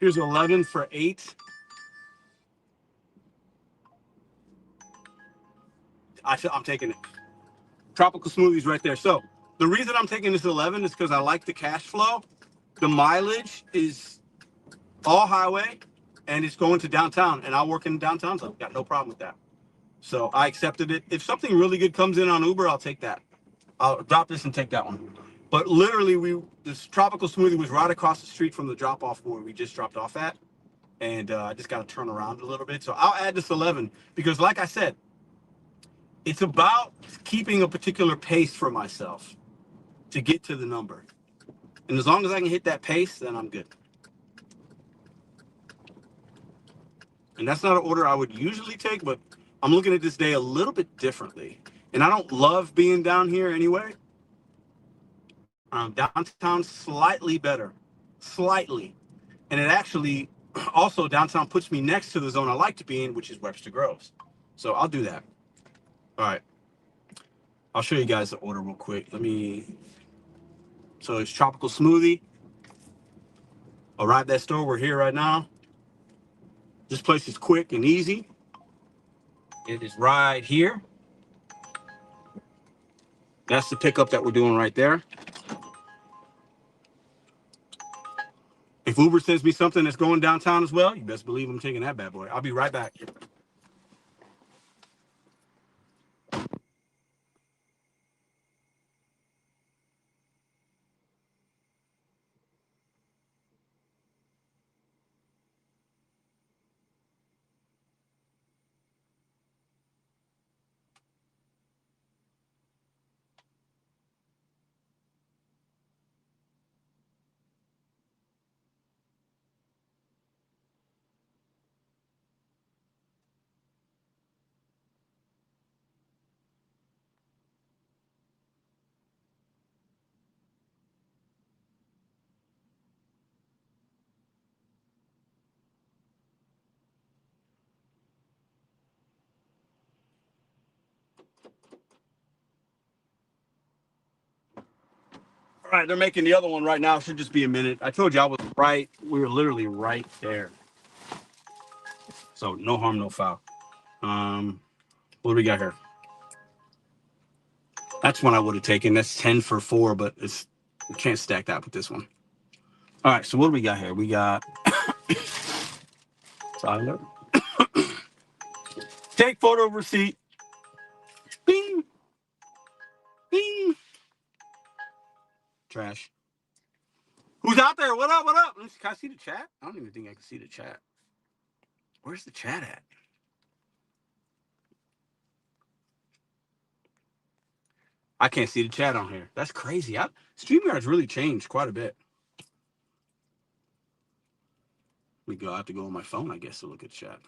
here's 11 for 8. I'm taking it. Tropical smoothies right there. So the reason I'm taking this 11 is because I like the cash flow. The mileage is all highway, and it's going to downtown, and I work in downtown, so I've got no problem with that. So I accepted it. If something really good comes in on Uber, I'll take that. I'll drop this and take that one. But literally, this tropical smoothie was right across the street from the drop-off where we just dropped off at, and I just got to turn around a little bit. So I'll add this 11 because, like I said, it's about keeping a particular pace for myself to get to the number. And as long as I can hit that pace, then I'm good. And that's not an order I would usually take, but I'm looking at this day a little bit differently. And I don't love being down here anyway. Downtown slightly better, slightly. And it actually also downtown puts me next to the zone I like to be in, which is Webster Groves. So I'll do that. All right. I'll show you guys the order real quick. So it's tropical smoothie. Arrived at store. We're here right now. This place is quick and easy. It is right here. That's the pickup that we're doing right there. If Uber sends me something that's going downtown as well, you best believe I'm taking that bad boy. I'll be right back. All right, they're making the other one right now. Should just be a minute. I told you I was right. We were literally right there. So no harm, no foul. What do we got here? That's one I would have taken. That's 10 for 4, but we can't stack that with this one. All right, so what do we got here? We got Tyler. Take photo of receipt. Bing, bing. Trash. Who's out there? What up? What up? Can I see the chat? I don't even think I can see the chat. Where's the chat at? I can't see the chat on here. That's crazy. StreamYard's really changed quite a bit. I have to go on my phone, I guess, to look at chat.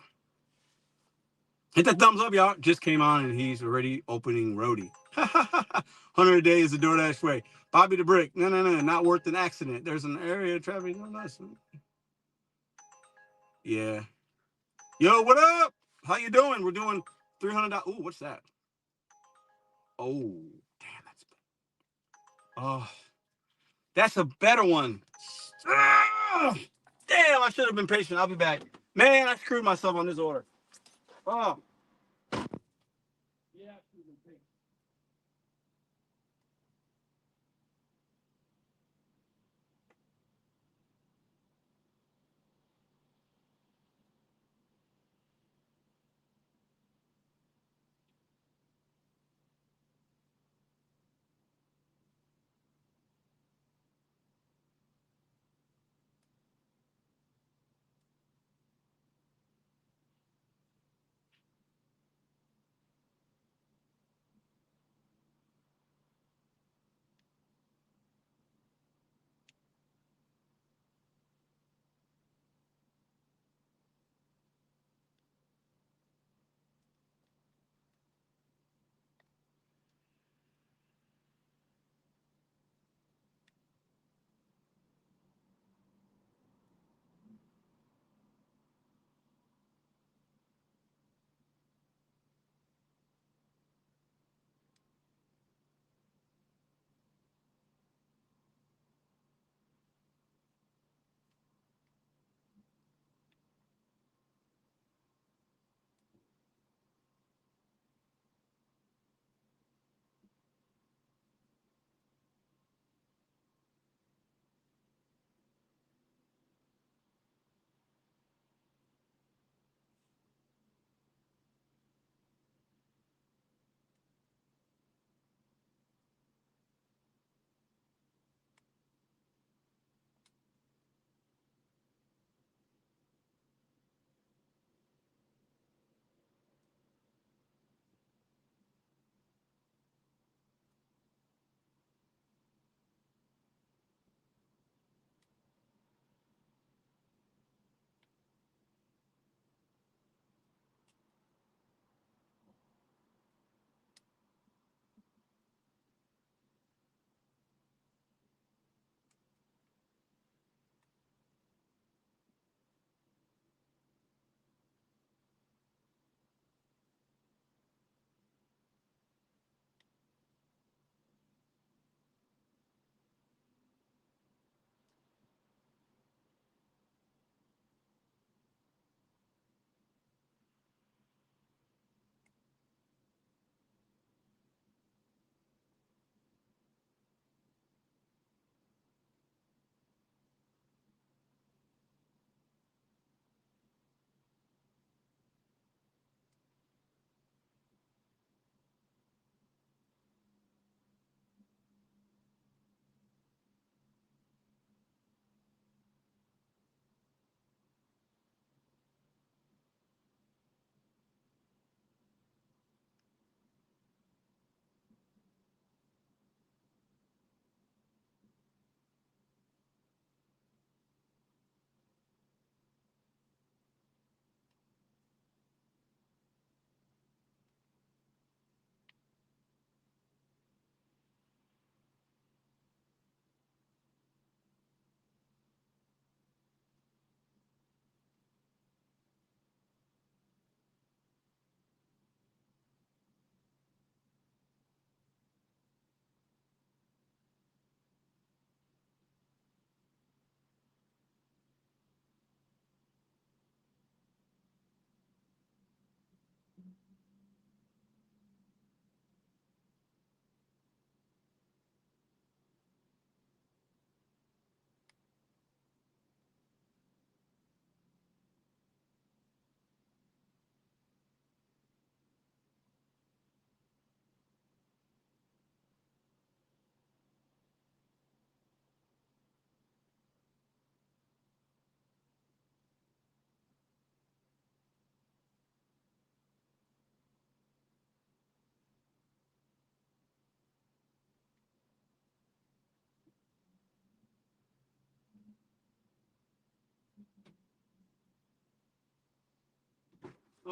Hit that thumbs up, y'all. Just came on and he's already opening roadie. 100 a day is the DoorDash way. Bobby the Brick. No, not worth an accident. There's an area of traffic. No, nice. Yeah. Yo, what up? How you doing? We're doing $300. Ooh, what's that? Oh, damn, that's a better one. Ah, damn, I should have been patient. I'll be back. Man, I screwed myself on this order. Oh. Yeah, I should have been patient.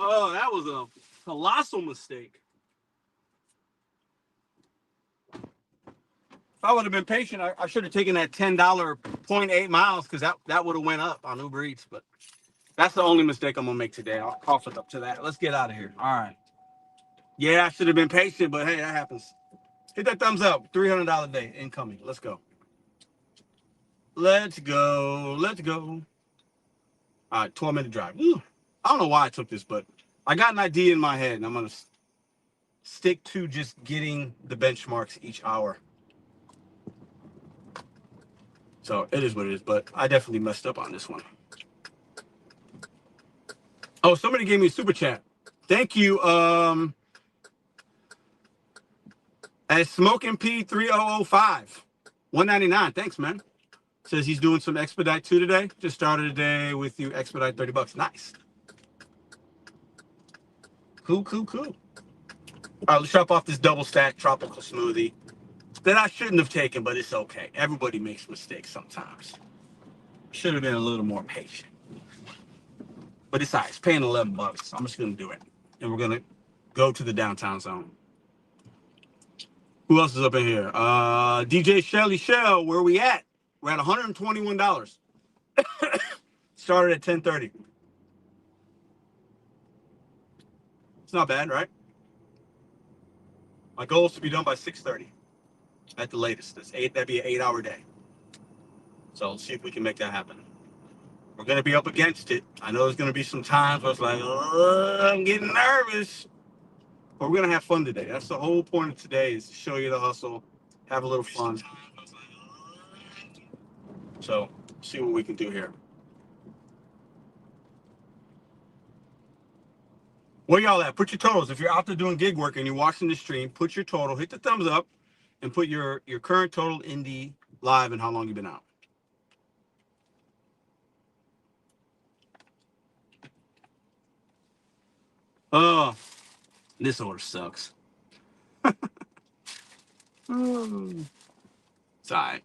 Oh, that was a colossal mistake. If I would have been patient, I should have taken that $10 0.8 miles because that would have went up on Uber Eats. But that's the only mistake I'm gonna make today. I'll cough it up to that. Let's get out of here. All right. Yeah, I should have been patient, but hey, that happens. Hit that thumbs up. $300 day incoming. Let's go. Let's go. Let's go. All right, 12-minute drive. Ooh, I don't know why I took this, but I got an idea in my head, and I'm gonna stick to just getting the benchmarks each hour. So it is what it is, but I definitely messed up on this one. Oh, somebody gave me a super chat. Thank you. At Smoking P3005, 199. Thanks, man. Says he's doing some expedite too today. Just started a day with you. Expedite $30. Nice. Cool, cool, cool. All right, let's drop off this double stack tropical smoothie that I shouldn't have taken, but it's okay. Everybody makes mistakes sometimes. Should have been a little more patient. But it's all right. It's paying $11. I'm just gonna do it, and we're gonna go to the downtown zone. Who else is up in here? DJ Shelly Shell. Where we at? We're at $121. Started at 10:30. It's not bad, right? My goal is to be done by 6:30 at the latest. That'd be an 8-hour day. So let's see if we can make that happen. We're gonna be up against it. I know there's gonna be some times where it's like, oh, I'm getting nervous. But we're gonna have fun today. That's the whole point of today, is to show you the hustle, have a little fun. So see what we can do here. Where y'all at? Put your totals. If you're out there doing gig work and you're watching the stream, put your total, hit the thumbs up, and put your current total in the live and how long you've been out. Oh, this order sucks. It's all right.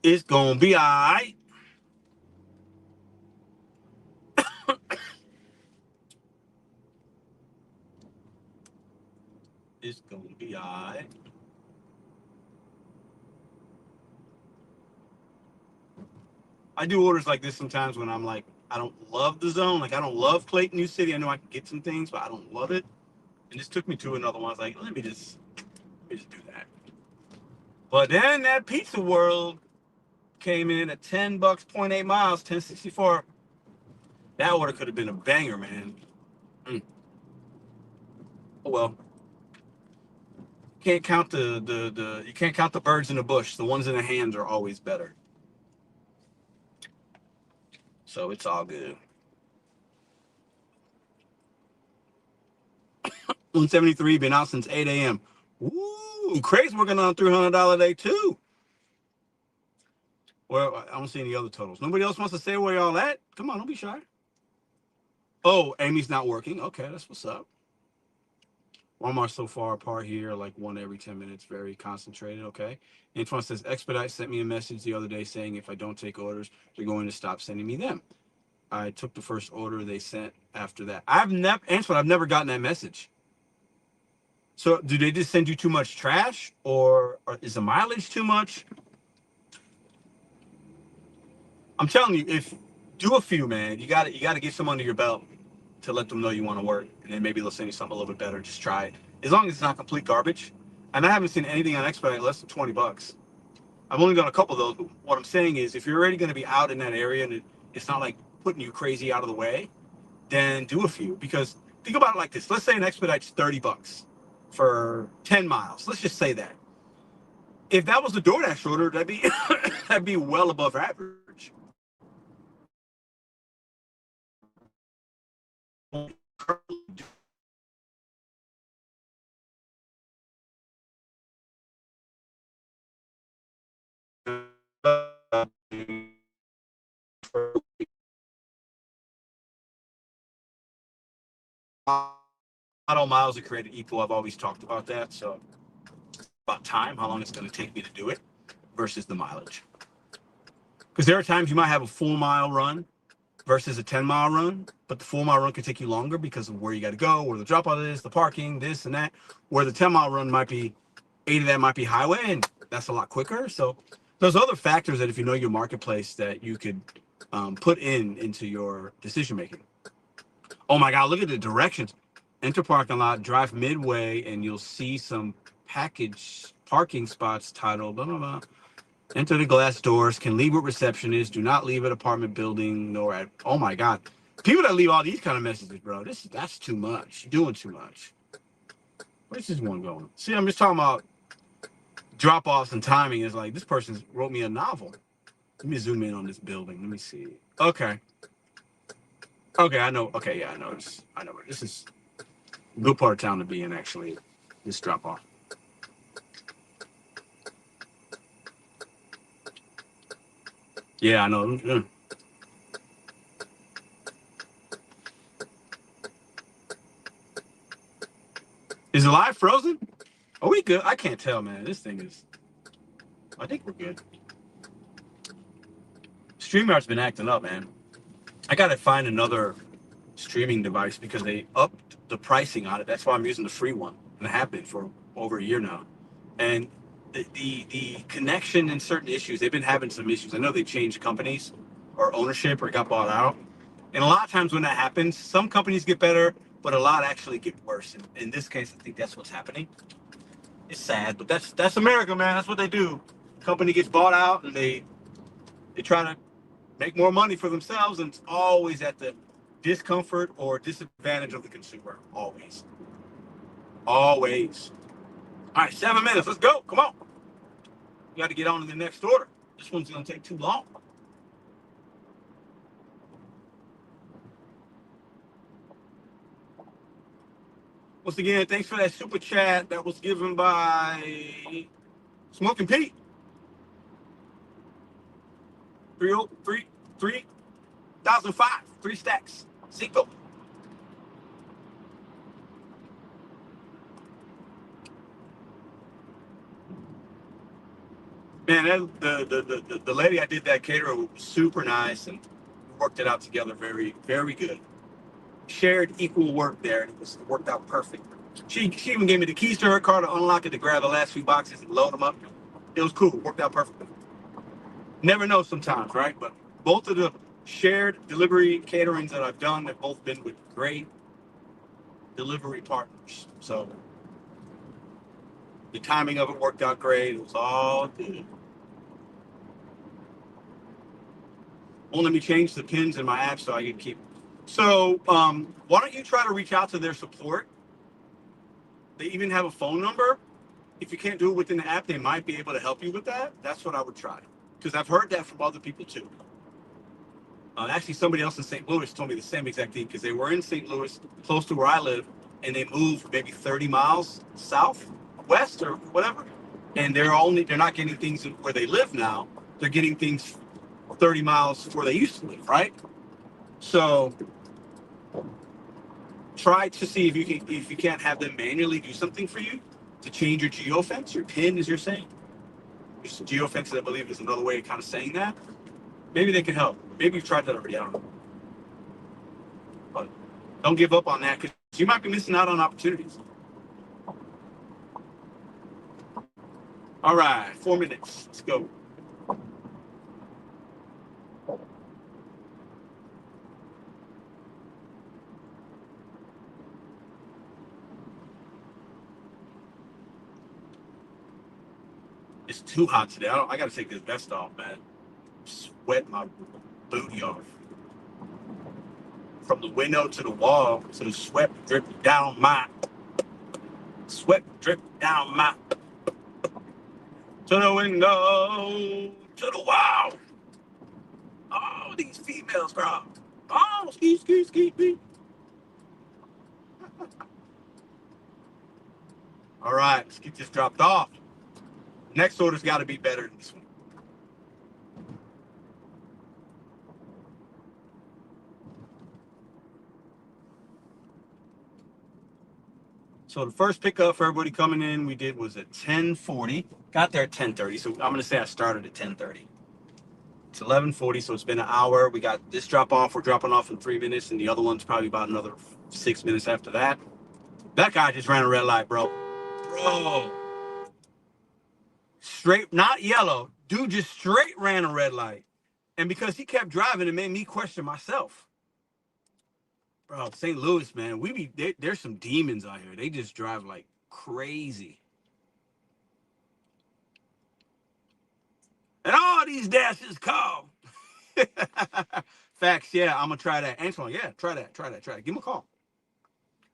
It's gonna be all right. It's gonna be all right. I do orders like this sometimes when I'm like, I don't love the zone. Like, I don't love Clayton, New City. I know I can get some things, but I don't love it. And this took me to another one. I was like, let me just do that. But then that Pizza World came in at $10, 0.8 miles, 1064. That order could have been a banger, man. Oh well. Can't count you can't count the birds in the bush. The ones in the hands are always better. So it's all good. 173 been out since 8 a.m. Ooh, Craig's working on a $300 day too. Well, I don't see any other totals. Nobody else wants to say where y'all at? Come on, don't be shy. Oh, Amy's not working. Okay, that's what's up. Walmart so far apart here, like one every 10 minutes, very concentrated. Okay. Antoine says, Expedite sent me a message the other day saying if I don't take orders, they're going to stop sending me them. I took the first order they sent after that. Antoine, I've never gotten that message. So do they just send you too much trash, or is the mileage too much? I'm telling you, if do a few, man, you got to get some under your belt to let them know you want to work, and then maybe they'll send you something a little bit better. Just try it, as long as it's not complete garbage. And I haven't seen anything on Expedite less than $20. I've only done a couple of those. But what I'm saying is, if you're already going to be out in that area and it's not like putting you crazy out of the way, then do a few. Because think about it like this: let's say an Expedite's $30 for 10 miles. Let's just say that. If that was the DoorDash order, that'd be that'd be well above average. Not all miles are created equal. I've always talked about that. So about time, how long it's going to take me to do it versus the mileage. Because there are times you might have a 4-mile run versus a 10-mile run. But the 4-mile run could take you longer because of where you got to go, where the drop off is, the parking, this and that. Where the 10-mile run might be 8 of that might be highway, and that's a lot quicker. So there's other factors that if you know your marketplace that you could put into your decision making. Oh my God, look at the directions. Enter parking lot, drive midway, and you'll see some package parking spots titled blah, blah, blah. Enter the glass doors, can leave with receptionist, do not leave at apartment building, nor at, oh my God. People that leave all these kind of messages, bro, that's too much. You're doing too much. Where's this one going? See, I'm just talking about drop-offs and timing. Is like, this person wrote me a novel. Let me zoom in on this building. Let me see. Okay. Okay, I know. Okay, yeah, I know this. I know where this is. A good part of town to be in, actually. This drop-off. Yeah, I know. Is the live frozen? Are we good? I can't tell, man. This thing is. I think we're good. StreamYard's been acting up, man. I gotta find another streaming device because they upped the pricing on it. That's why I'm using the free one, and I have been for over a year now. And the connection and certain issues, they've been having some issues. I know they changed companies or ownership or got bought out. And a lot of times when that happens, some companies get better, but a lot actually get worse. And in this case, I think that's what's happening. It's sad, but that's America, man. That's what they do. Company gets bought out, and they try to make more money for themselves, and it's always at the discomfort or disadvantage of the consumer. Always. Always. All right, 7 minutes. Let's go. Come on. You got to get on to the next order. This one's going to take too long. Once again, thanks for that super chat that was given by Smoking Pete. 3005. 3 stacks. Seatbelt. Man, the lady I did that caterer was super nice, and we worked it out together very, very good. Shared equal work there, and it worked out perfect. She even gave me the keys to her car to unlock it, to grab the last few boxes and load them up. It was cool. Worked out perfectly. Never know sometimes, right? But both of the shared delivery caterings that I've done have both been with great delivery partners. So the timing of it worked out great. It was all good. Won't let me change the pins in my app, so I can keep. So why don't you try to reach out to their support? They even have a phone number. If you can't do it within the app, they might be able to help you with that. That's what I would try. Because I've heard that from other people too. Actually, somebody else in St. Louis told me the same exact thing, because they were in St. Louis, close to where I live, and they moved maybe 30 miles south, west, or whatever. And they're not getting things where they live now. They're getting things 30 miles where they used to live, right? So try to see if you can't have them manually do something for you to change your geofence, your pin, as you're saying. Geofence, I believe, is another way of kind of saying that. Maybe they can help. Maybe you've tried that already. I don't know. But don't give up on that, because you might be missing out on opportunities. All right, 4 minutes. Let's go. It's too hot today. I got to take this vest off, man. Sweat my booty off. From the window to the wall, so the sweat dripping down my. Sweat dripping down my. To the window, to the wall. Oh, these females, bro. Oh, ski, ski, ski, ski. All right, let's get this dropped off. Next order's got to be better than this one. So the first pickup for everybody coming in we did was at 10:40. Got there at 10:30, so I'm going to say I started at 10:30. It's 11:40, so it's been an hour. We got this drop off. We're dropping off in 3 minutes, and the other one's probably about another 6 minutes after that. That guy just ran a red light, bro. Bro. Straight, not yellow. Dude just straight ran a red light. And because he kept driving, it made me question myself. Bro, St. Louis, man, there's some demons out here. They just drive like crazy. And all these dashes call. Facts, yeah, I'm gonna try that. Antoine, yeah, try that. Give him a call.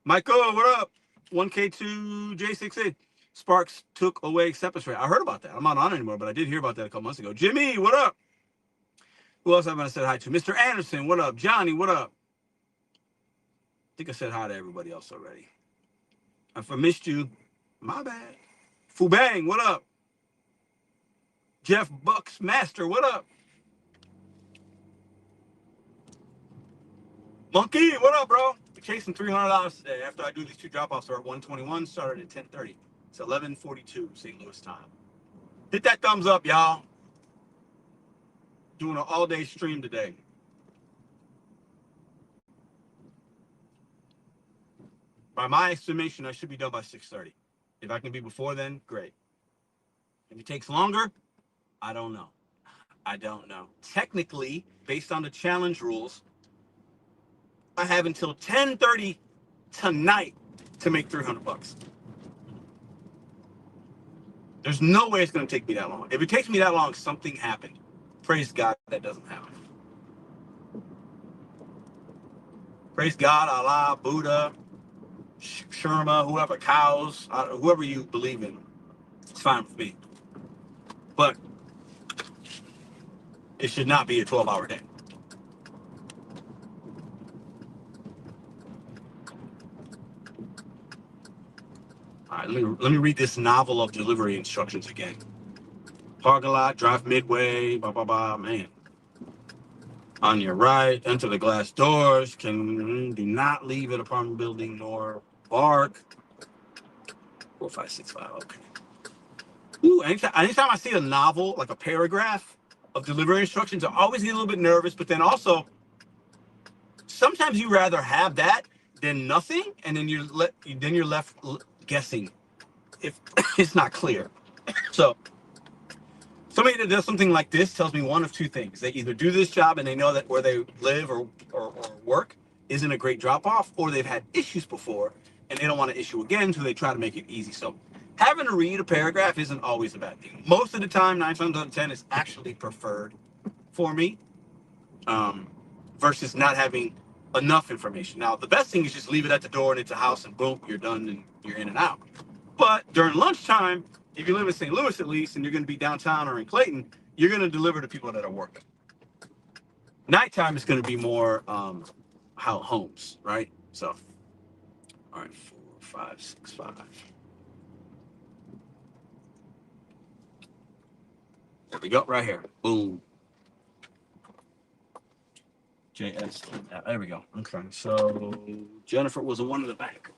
Michael, what up? 1K2J68. Sparks took away acceptance rate. I heard about that. I'm not on anymore, but I did hear about that a couple months ago. Jimmy, what up? Who else am I gonna say hi to? Mr. Anderson, what up? Johnny, what up? I think I said hi to everybody else already. If I missed you, my bad. Fubang, what up? Jeff Bucks Master, what up? Monkey, what up, bro? We're chasing $300 today after I do these two drop-offs. Are at 121, started at 10:30. It's 11:42 St. Louis time. Hit that thumbs up, y'all. Doing an all-day stream today. By my estimation, I should be done by 6:30. If I can be before then, great. If it takes longer, I don't know. Technically, based on the challenge rules, I have until 10:30 tonight to make $300. There's no way it's going to take me that long. If it takes me that long, something happened. Praise God that doesn't happen. Praise God, Allah, Buddha, Sherma, whoever, cows, whoever you believe in. It's fine with me. But it should not be a 12-hour day. All right, let me read this novel of delivery instructions again. Parking lot, drive midway, blah, blah, blah, man. On your right, enter the glass doors. Do not leave an apartment building nor bark. 4565, okay. Ooh, anytime I see a novel, like a paragraph of delivery instructions, I always get a little bit nervous, but then also, sometimes you rather have that than nothing, and then you're left guessing if it's not clear. So somebody that does something like this tells me one of two things. They either do this job and they know that where they live or work isn't a great drop-off, or they've had issues before and they don't want to issue again, so they try to make it easy. So having to read a paragraph isn't always a bad thing. Most of the time, 9 times out of 10, it's actually preferred for me, versus not having enough information. Now, the best thing is just leave it at the door and it's a house and boom, you're done and you're in and out. But during lunchtime, if you live in St. Louis at least, and you're going to be downtown or in Clayton, you're going to deliver to people that are working. Nighttime is going to be more homes, right? So, all right, 4, 5, 6, 5. There we go, right here. Boom. JS. There we go. Okay, so Jennifer was the one in the back.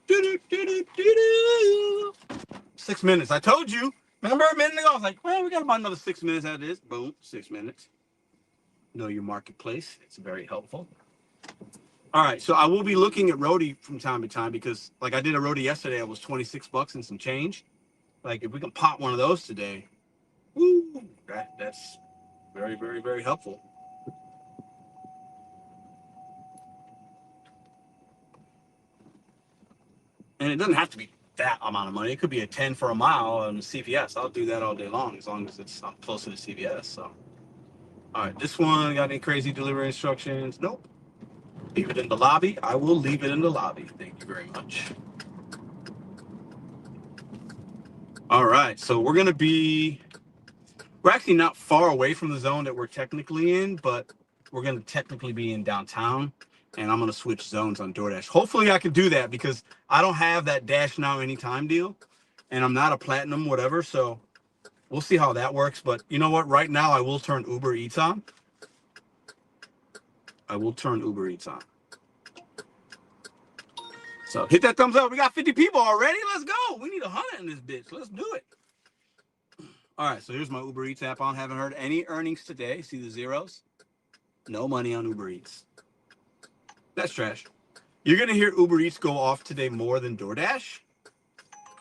Do-do-do-do-do-do. 6 minutes. I told you. Remember a minute ago? I was like, well, we got about another 6 minutes out of this. Boom, 6 minutes. Know your marketplace. It's very helpful. All right, so I will be looking at roadie from time to time because, like, I did a roadie yesterday. It was $26 and some change. Like, if we can pop one of those today, woo, that's very, very, very helpful. it doesn't have to be that amount of money. It could be a 10 for a mile on CVS. I'll do that all day long as long as I'm closer to CVS. So, all right, this one got any crazy delivery instructions? Nope. Leave it in the lobby. I will leave it in the lobby. Thank you very much. All right, so we're actually not far away from the zone that we're technically in, but we're going to technically be in downtown, and I'm going to switch zones on DoorDash. Hopefully I can do that because I don't have that Dash Now Anytime deal, and I'm not a platinum whatever, so we'll see how that works. But you know what? Right now I will turn Uber Eats on. I will turn Uber Eats on. So hit that thumbs up. We got 50 people already. Let's go. We need 100 in this bitch. Let's do it. All right, so here's my Uber Eats app on. Haven't heard any earnings today. See the zeros? No money on Uber Eats. That's trash. You're going to hear Uber Eats go off today more than DoorDash.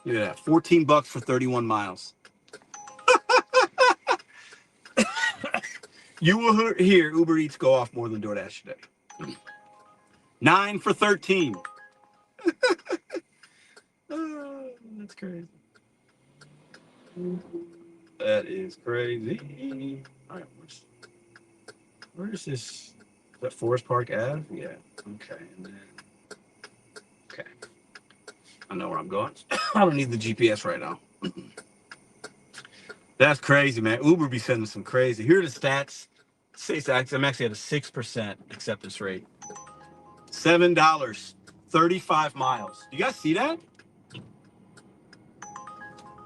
Look at that. 14 bucks for 31 miles. You will hear Uber Eats go off more than DoorDash today. 9 for 13. Oh, that's crazy. That is crazy. All right, where's this? Is that Forest Park Ave? Yeah. Okay. And then, okay. I know where I'm going. I don't need the GPS right now. That's crazy, man. Uber be sending some crazy. Here are the stats. I'm actually at a 6% acceptance rate. $7, 35 miles. You guys see that?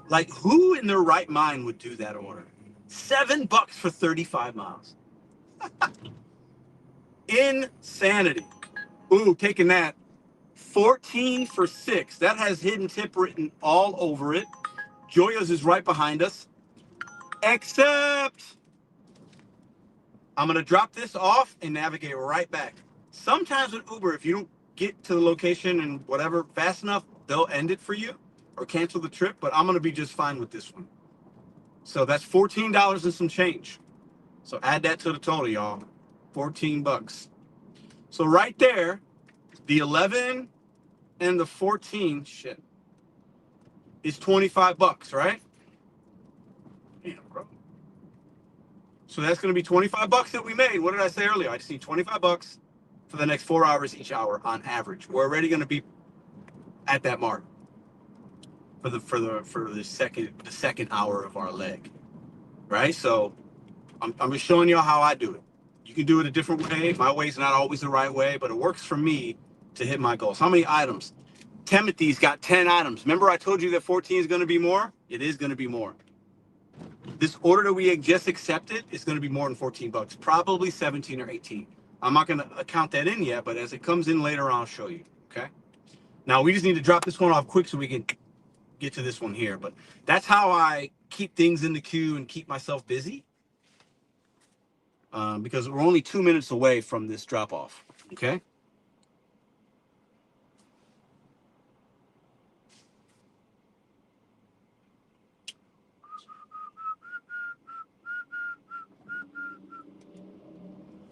Like, who in their right mind would do that order? $7 for 35 miles. Insanity. Ooh, taking that. 14 for 6. That has hidden tip written all over it. Joya's is right behind us. Except I'm going to drop this off and navigate right back. Sometimes with Uber, if you don't get to the location and whatever fast enough, they'll end it for you or cancel the trip, but I'm going to be just fine with this one. So that's $14 and some change. So add that to the total, y'all. 14 bucks. So right there, the 11 and the 14, shit, is 25 bucks, right? Damn, bro. So that's going to be 25 bucks that we made. What did I say earlier? I just need 25 bucks for the next 4 hours each hour on average. We're already going to be at that mark for the second hour of our leg, right? So I'm just showing y'all how I do it. You can do it a different way. My way's not always the right way, but it works for me to hit my goals. How many items? Timothy's got 10 items. Remember I told you that 14 is going to be more? It is going to be more. This order that we just accepted is going to be more than 14 bucks, probably 17 or 18. I'm not going to count that in yet, but as it comes in later, I'll show you, okay? Now, we just need to drop this one off quick so we can get to this one here, but that's how I keep things in the queue and keep myself busy, because we're only 2 minutes away from this drop-off, okay?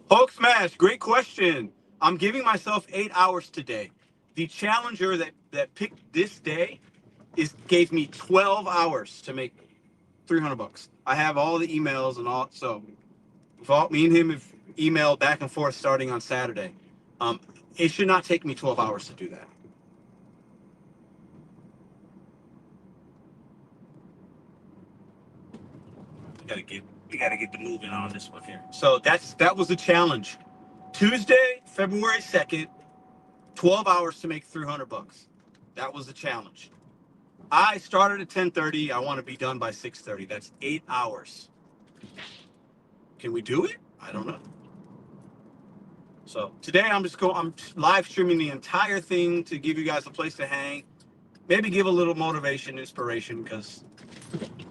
Hulk Smash, great question. I'm giving myself 8 hours today. The challenger that picked this day gave me 12 hours to make 300 bucks. I have all the emails and all, so me and him have emailed back and forth starting on Saturday. It should not take me 12 hours to do that. We gotta get the moving on this one here. So that was the challenge. Tuesday, February 2nd, 12 hours to make 300 bucks. That was the challenge. I started at 10:30. I want to be done by 6:30. That's 8 hours. Can we do it? I don't know. So today I'm live streaming the entire thing to give you guys a place to hang. Maybe give a little motivation, inspiration, because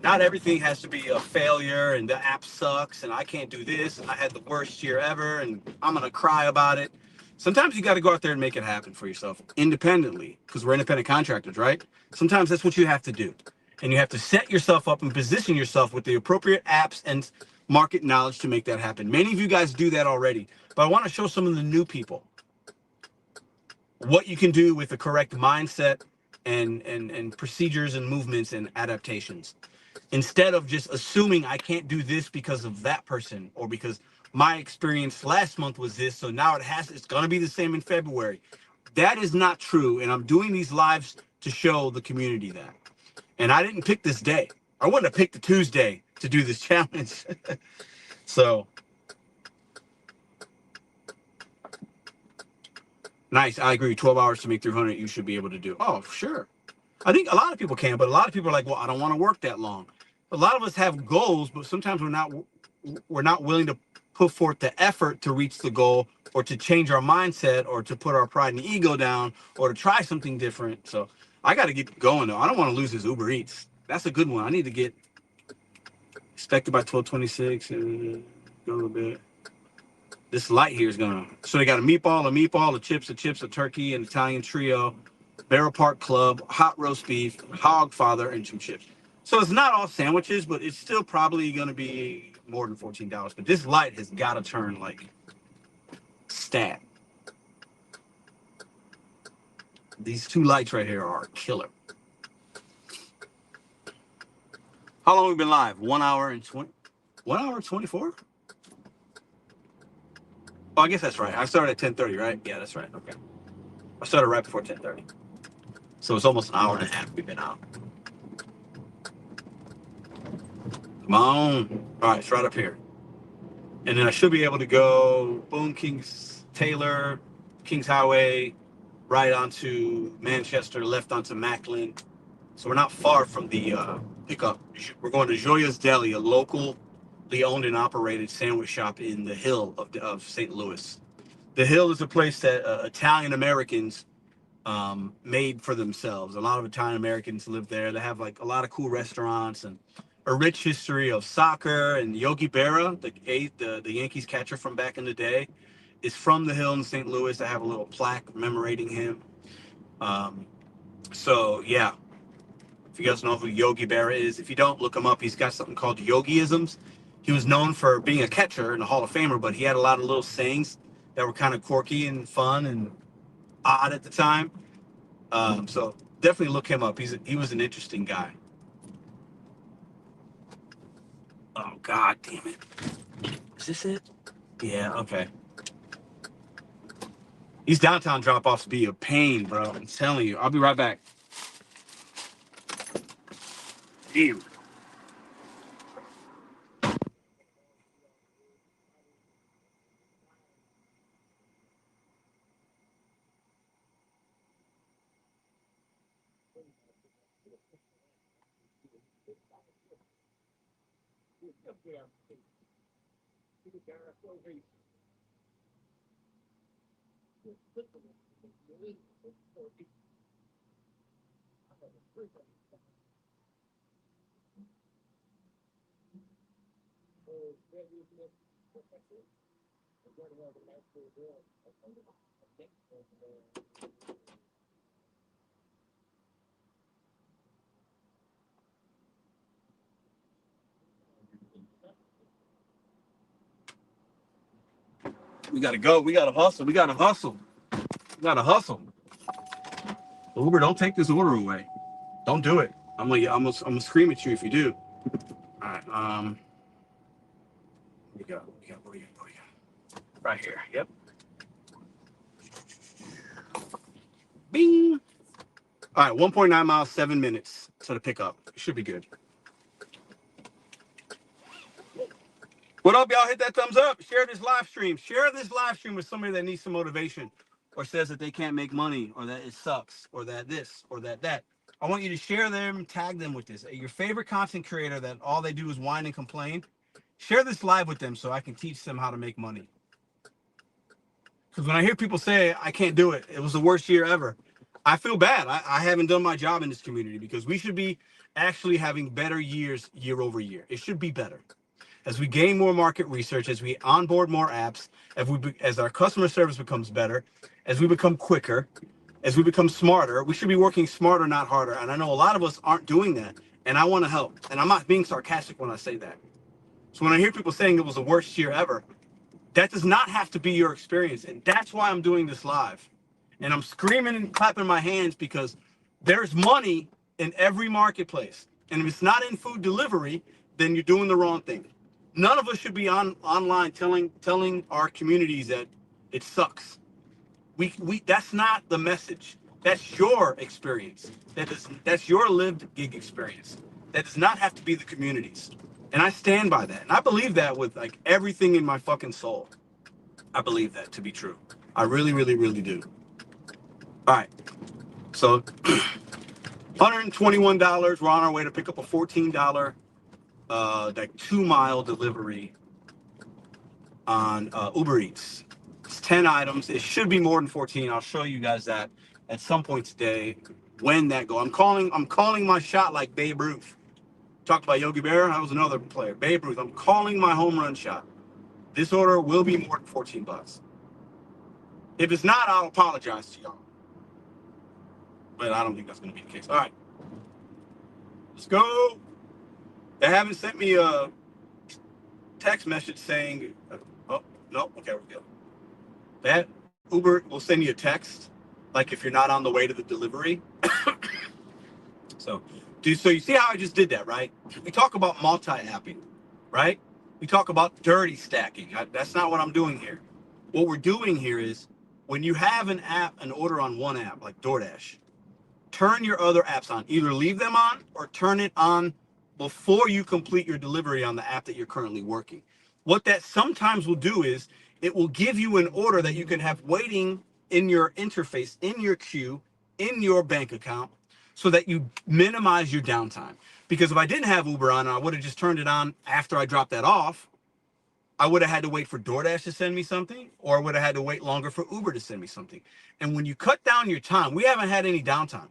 not everything has to be a failure and the app sucks and I can't do this and I had the worst year ever and I'm going to cry about it. Sometimes you got to go out there and make it happen for yourself independently, because we're independent contractors, right? Sometimes that's what you have to do. And you have to set yourself up and position yourself with the appropriate apps and market knowledge to make that happen. Many of you guys do that already, but I want to show some of the new people what you can do with the correct mindset and procedures and movements and adaptations, instead of just assuming I can't do this because of that person, or because my experience last month was this, so now it's going to be the same in February. That is not true, and I'm doing these lives to show the community that. And I didn't pick this day. I wouldn't have picked a Tuesday to do this challenge. So nice. I agree. 12 hours to make 300, you should be able to do. Oh, sure. I think a lot of people can, but a lot of people are like, well, I don't want to work that long. A lot of us have goals, but sometimes we're not willing to put forth the effort to reach the goal, or to change our mindset, or to put our pride and ego down, or to try something different. So I got to get going though. I don't want to lose this Uber Eats. That's a good one. I need to get expected by 12:26 and go a little bit. This light here is gonna. So they got a meatball, a chips, a turkey, an Italian trio, Barrel Park Club, hot roast beef, hog father, and some chips. So it's not all sandwiches, but it's still probably gonna be more than $14. But this light has got to turn like stat. These two lights right here are killer. How long have we been live? 1 hour and 20. 1 hour and 24. Oh, I guess that's right. I started at 10:30, right? Yeah, that's right. Okay. I started right before 10:30. So it's almost an hour and a half we've been out. Come on. All right, it's right up here. And then I should be able to go boom, Kings Taylor, Kings Highway, right onto Manchester, left onto Macklin. So we're not far from the pickup. We're going to Joya's Deli, a locally owned and operated sandwich shop in the Hill of St. Louis. The Hill is a place that Italian Americans made for themselves. A lot of Italian Americans live there. They have like a lot of cool restaurants and a rich history of soccer. And Yogi Berra, the Yankees catcher from back in the day, is from the Hill in St. Louis. I have a little plaque commemorating him. Um, so yeah, if you guys know who Yogi Berra is, if you don't, look him up. He's got something called Yogiisms. He was known for being a catcher and a Hall of Famer, but he had a lot of little sayings that were kind of quirky and fun and odd at the time. So definitely look him up. He was an interesting guy. Oh God damn it! Is this it? Yeah. Okay. These downtown drop-offs be a pain, bro. I'm telling you. I'll be right back. Damn. We gotta go. We gotta hustle. We gotta hustle. We gotta hustle. Uber, don't take this order away. Don't do it. I'm gonna scream at you if you do. All right. What we got? What we got? Right here. Yep. Bing. All right. 1.9 miles, 7 minutes to the pickup. Should be good. What up, y'all? Hit that thumbs up. Share this live stream. Share this live stream with somebody that needs some motivation, or says that they can't make money, or that it sucks, or that this, or that. I want you to share them, tag them with this. Your favorite content creator that all they do is whine and complain. Share this live with them so I can teach them how to make money. Because when I hear people say, I can't do it, it was the worst year ever, I feel bad. I haven't done my job in this community, because we should be actually having better years year over year. It should be better. As we gain more market research, as we onboard more apps, as our customer service becomes better, as we become quicker, as we become smarter, we should be working smarter, not harder. And I know a lot of us aren't doing that. And I want to help. And I'm not being sarcastic when I say that. So when I hear people saying it was the worst year ever, that does not have to be your experience. And that's why I'm doing this live. And I'm screaming and clapping my hands, because There's money in every marketplace. And if it's not in food delivery, then you're doing the wrong thing. None of us should be online telling our communities that it sucks. We that's not the message. That's your experience. That's your lived gig experience. That does not have to be the communities. And I stand by that. And I believe that with like everything in my fucking soul. I believe that to be true. I really, really, really do. All right. So $121. We're on our way to pick up a $14 like 2-mile delivery on Uber Eats. It's 10 items. It should be more than 14. I'll show you guys that at some point today when that go. I'm calling my shot like Babe Ruth. Talked about Yogi Berra. I was another player. Babe Ruth. I'm calling my home run shot. This order will be more than 14 bucks. If it's not, I'll apologize to y'all. But I don't think that's going to be the case. All right. Let's go. They haven't sent me a text message saying, oh, no, okay, we're good. That Uber will send you a text, like if you're not on the way to the delivery. So you see how I just did that, right? We talk about multi-apping, right? We talk about dirty stacking. That's not what I'm doing here. What we're doing here is when you have an order on one app, like DoorDash, turn your other apps on. Either leave them on or turn it on before you complete your delivery on the app that you're currently working. What that sometimes will do is it will give you an order that you can have waiting in your interface, in your queue, in your bank account, so that you minimize your downtime. Because if I didn't have Uber on and I would have just turned it on after I dropped that off, I would have had to wait for DoorDash to send me something, or I would have had to wait longer for Uber to send me something. And when you cut down your time, we haven't had any downtime.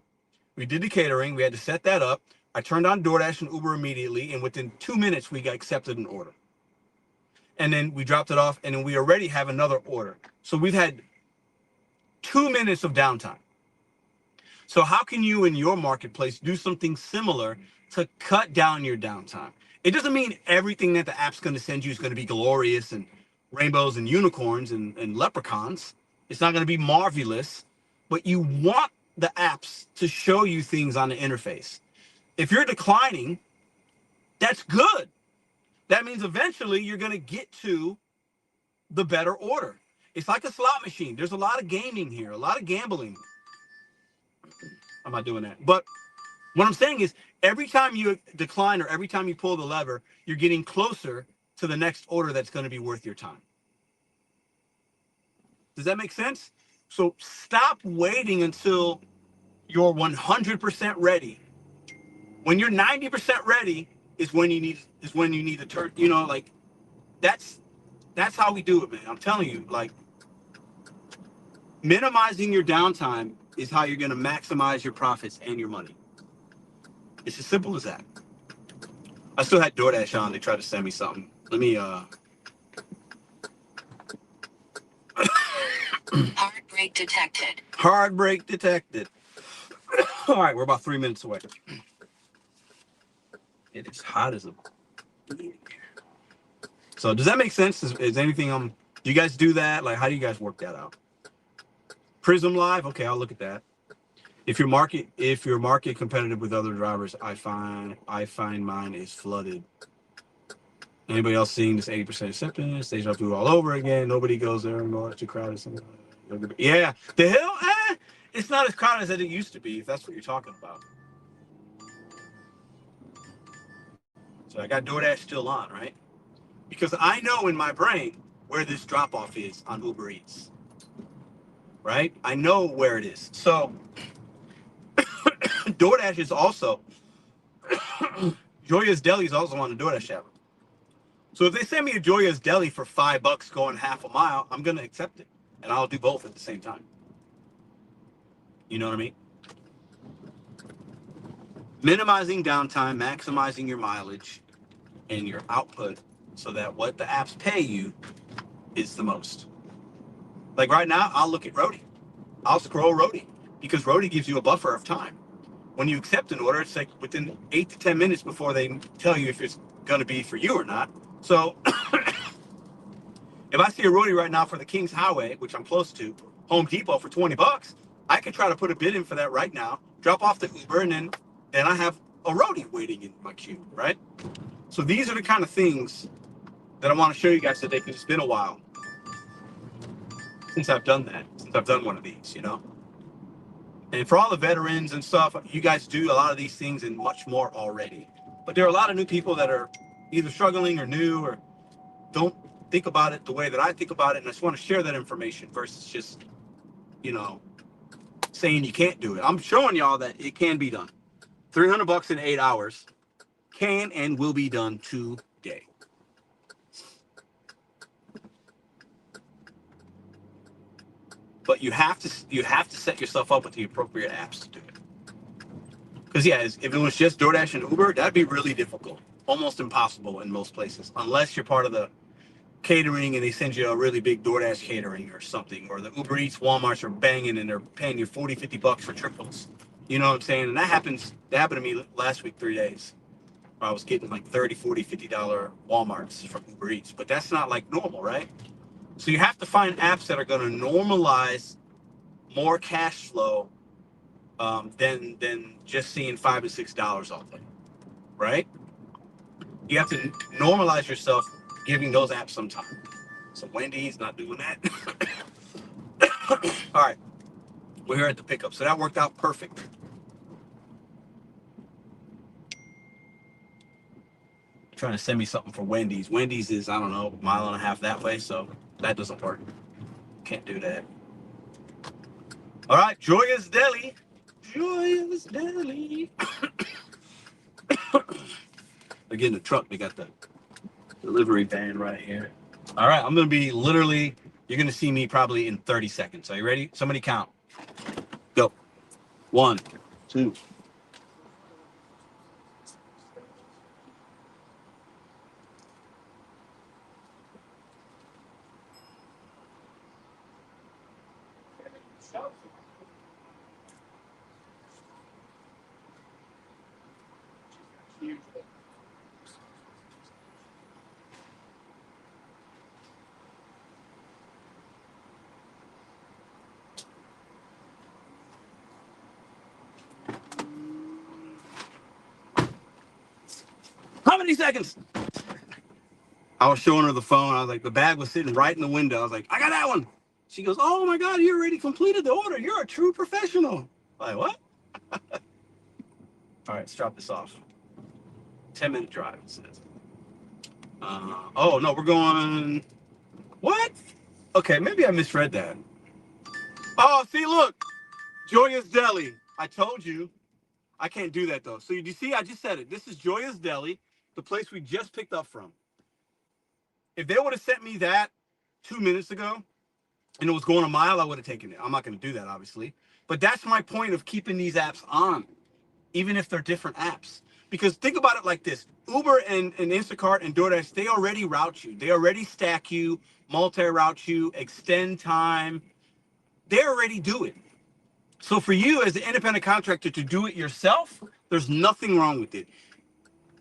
We did the catering. We had to set that up. I turned on DoorDash and Uber immediately, and within 2 minutes, we got accepted an order. And then we dropped it off, and then we already have another order. So we've had 2 minutes of downtime. So how can you in your marketplace do something similar to cut down your downtime? It doesn't mean everything that the app's going to send you is going to be glorious and rainbows and unicorns and leprechauns. It's not going to be marvelous, but you want the apps to show you things on the interface. If you're declining, that's good. That means eventually you're going to get to the better order. It's like a slot machine. There's a lot of gaming here, a lot of gambling. I'm not doing that. But what I'm saying is every time you decline or every time you pull the lever, you're getting closer to the next order that's going to be worth your time. Does that make sense? So stop waiting until you're 100% ready. When you're 90% ready is when you need to turn, like that's how we do it, man. I'm telling you, like minimizing your downtime is how you're going to maximize your profits and your money. It's as simple as that. I still had DoorDash on. They tried to send me something. Let me Hard break detected. Hard break detected. All right, we're about 3 minutes away. It is hot as a. So does that make sense? Is anything do you guys do that? Like, how do you guys work that out? Prism Live. Okay, I'll look at that. If your market competitive with other drivers, I find mine is flooded. Anybody else seeing this 80% acceptance? They jump through all over again. Nobody goes there anymore. It's too crowded. Yeah, the hill. It's not as crowded as it used to be. If that's what you're talking about. So I got DoorDash still on, right? Because I know in my brain where this drop off is on Uber Eats. Right? I know where it is. So DoorDash is also Joya's Deli is also on the DoorDash app. So if they send me a Joya's Deli for $5 going half a mile, I'm gonna accept it, and I'll do both at the same time. You know what I mean? Minimizing downtime, maximizing your mileage and your output, so that what the apps pay you is the most. Like right now, I'll look at Roadie. I'll scroll Roadie because Roadie gives you a buffer of time. When you accept an order, it's like within 8 to 10 minutes before they tell you if it's going to be for you or not. So if I see a Roadie right now for the Kings Highway, which I'm close to, Home Depot for $20, I could try to put a bid in for that right now, drop off the Uber, and then I have a roadie waiting in my queue, right? So these are the kind of things that I want to show you guys today, because it's been a while since I've done that, since I've done one of these, you know? And for all the veterans and stuff, you guys do a lot of these things and much more already. But there are a lot of new people that are either struggling or new or don't think about it the way that I think about it. And I just want to share that information versus just, you know, saying you can't do it. I'm showing y'all that it can be done. $300 in 8 hours can and will be done today. But you have to set yourself up with the appropriate apps to do it. Because yeah, if it was just DoorDash and Uber, that'd be really difficult, almost impossible in most places, unless you're part of the catering and they send you a really big DoorDash catering or something, or the Uber Eats Walmarts are banging and they're paying you 40, $50 for triples. You know what I'm saying? And that happened to me last week, 3 days. I was getting like 30, 40, $50 Walmarts from Uber Eats, but that's not like normal, right? So you have to find apps that are going to normalize more cash flow than just seeing $5 and $6 all day, right? You have to normalize yourself giving those apps some time. So Wendy's not doing that. All right, we're here at the pickup, so that worked out perfect. Trying to send me something for Wendy's. Wendy's is, I don't know, a mile and a half that way, so that doesn't work. Can't do that. All right, Joya's Deli. Joya's Deli. Again, the truck, they got the delivery van right here. All right, I'm going to be literally, you're going to see me probably in 30 seconds. Are you ready? Somebody count. Go. 1, 2. How many seconds? I was showing her the phone. I was like, the bag was sitting right in the window. I was like, I got that one. She goes, oh my God, you already completed the order. You're a true professional. I'm like, what? All right, let's drop this off. 10-minute drive, it says. Oh, no, we're going. What? Okay, maybe I misread that. Oh, see, look. Joya's Deli. I told you. I can't do that, though. So you see, I just said it. This is Joya's Deli, the place we just picked up from. If they would have sent me that 2 minutes ago and it was going a mile, I would have taken it. I'm not going to do that, obviously. But that's my point of keeping these apps on, even if they're different apps. Because think about it like this. Uber and Instacart and DoorDash, they already route you. They already stack you, multi-route you, extend time. They already do it. So for you as an independent contractor to do it yourself, there's nothing wrong with it.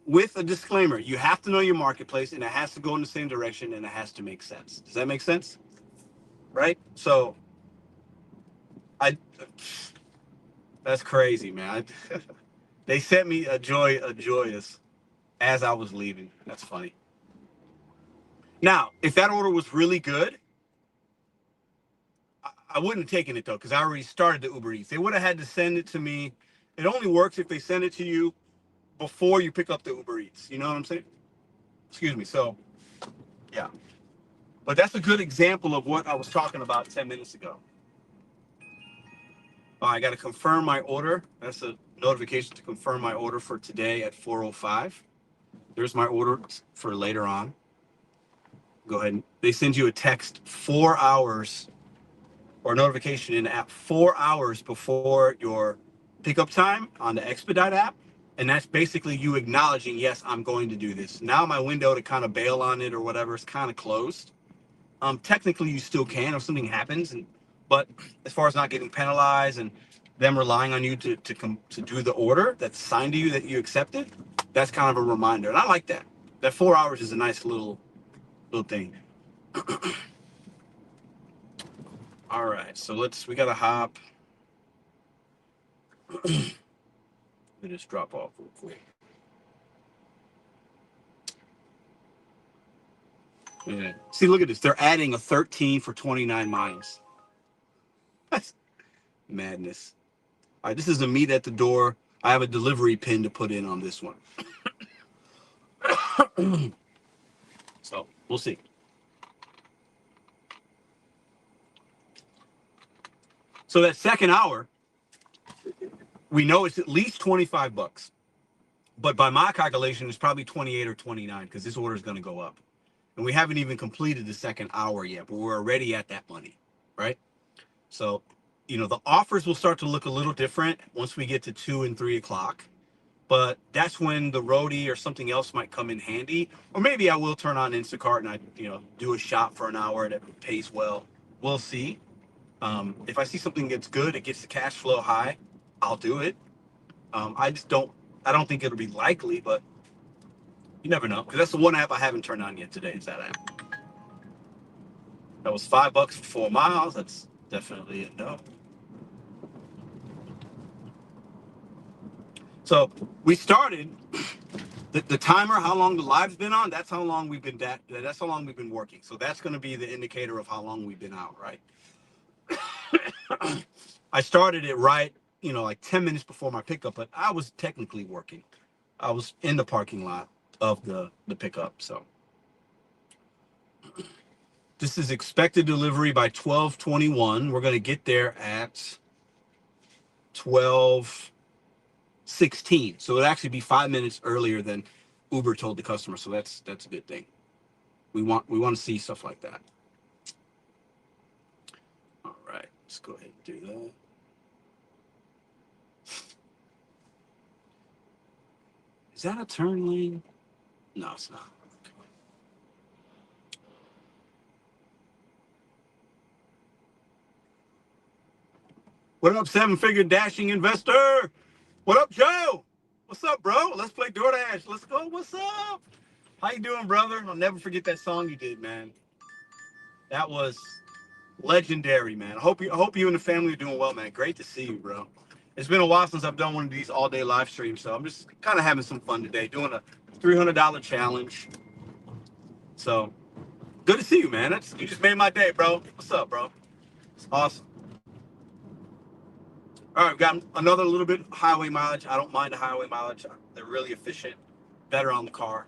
With a disclaimer, you have to know your marketplace and it has to go in the same direction and it has to make sense. Does that make sense? Right? So I that's crazy, man. They sent me a joyous as I was leaving. That's funny. Now, if that order was really good, I wouldn't have taken it though, because I already started the Uber Eats. They would have had to send it to me. It only works if they send it to you before you pick up the Uber Eats. You know what I'm saying? Excuse me. So, yeah. But that's a good example of what I was talking about 10 minutes ago. I got to confirm my order. That's a notification to confirm my order for today at 4:05. There's my order for later on. Go ahead. They send you a text 4 hours or notification in the app 4 hours before your pickup time on the Expedite app. And that's basically you acknowledging, yes, I'm going to do this. Now my window to kind of bail on it or whatever is kind of closed. Technically, you still can if something happens, but as far as not getting penalized and them relying on you to do the order that's signed to you that you accepted, that's kind of a reminder, and I like that. That 4 hours is a nice little thing. All right, so we gotta hop. Let me just drop off real quick. Yeah. See, look at this. They're adding a 13 for 29 miles. That's madness. All right, this is a meet at the door. I have a delivery pin to put in on this one. So we'll see. So that second hour, we know it's at least 25 bucks. But by my calculation, it's probably 28 or 29 because this order is going to go up. And we haven't even completed the second hour yet, but we're already at that money, right? So, the offers will start to look a little different once we get to 2 and 3 o'clock. But that's when the roadie or something else might come in handy. Or maybe I will turn on Instacart and do a shop for an hour that pays well. We'll see. If I see something that's good, it gets the cash flow high, I'll do it. I don't think it'll be likely, but you never know. Because that's the one app I haven't turned on yet today is that app. That was $5 for 4 miles. That's definitely a no. So we started the timer, how long the live's been on. That's how long we've been that's how long we've been working. So that's going to be the indicator of how long we've been out, right? I started it right, like 10 minutes before my pickup, but I was technically working. I was in the parking lot of the pickup. So this is expected delivery by 12:21. We're going to get there at 12:16. So it'll actually be 5 minutes earlier than Uber told the customer. So that's a good thing. We want to see stuff like that. All right, let's go ahead and do that. Is that a turn lane? No, it's not. What up, seven-figure dashing investor? What up, Joe? What's up, bro? Let's play DoorDash. Let's go. What's up? How you doing, brother? I'll never forget that song you did, man. That was legendary, man. I hope you and the family are doing well, man. Great to see you, bro. It's been a while since I've done one of these all-day live streams, so I'm just kind of having some fun today, doing a $300 challenge. So good to see you, man. You just made my day, bro. What's up, bro? It's awesome. All right, we got another little bit highway mileage. I don't mind the highway mileage. They're really efficient, better on the car.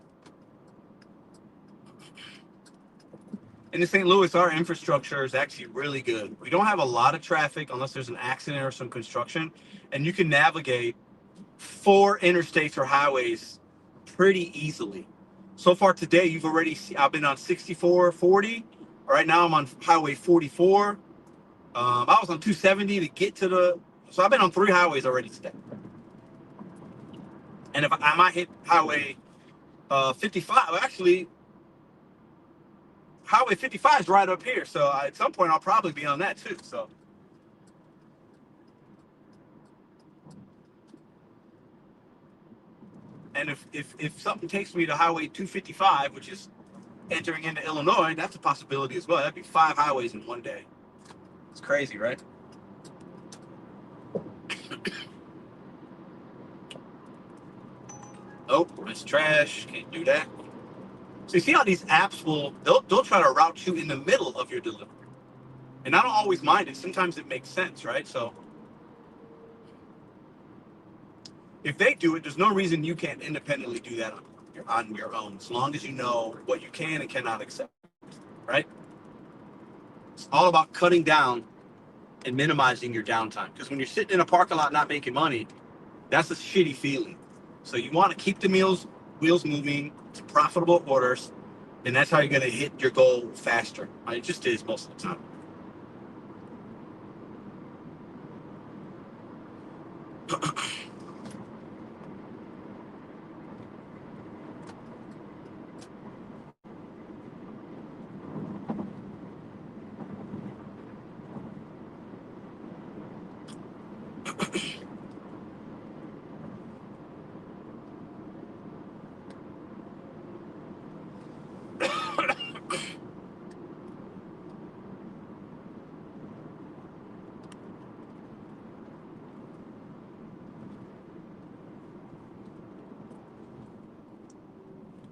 In St. Louis, our infrastructure is actually really good. We don't have a lot of traffic unless there's an accident or some construction, and you can navigate 4 interstates or highways pretty easily. So far today, I've been on 6440. Right now, I'm on Highway 44. I was on 270 to get to so I've been on 3 highways already today. And if I might hit Highway 55, actually, Highway 55 is right up here. So at some point, I'll probably be on that too. So. And if something takes me to Highway 255, which is entering into Illinois, that's a possibility as well. That'd be 5 highways in one day. It's crazy, right? Oh, it's trash. Can't do that. So you see how these apps they'll try to route you in the middle of your delivery. And I don't always mind it. Sometimes it makes sense, right? So if they do it, there's no reason you can't independently do that on your own, as long as you know what you can and cannot accept, right? It's all about cutting down and minimizing your downtime. Because when you're sitting in a parking lot not making money, that's a shitty feeling. So you want to keep the wheels moving to profitable orders, and that's how you're going to hit your goal faster. It just is most of the time.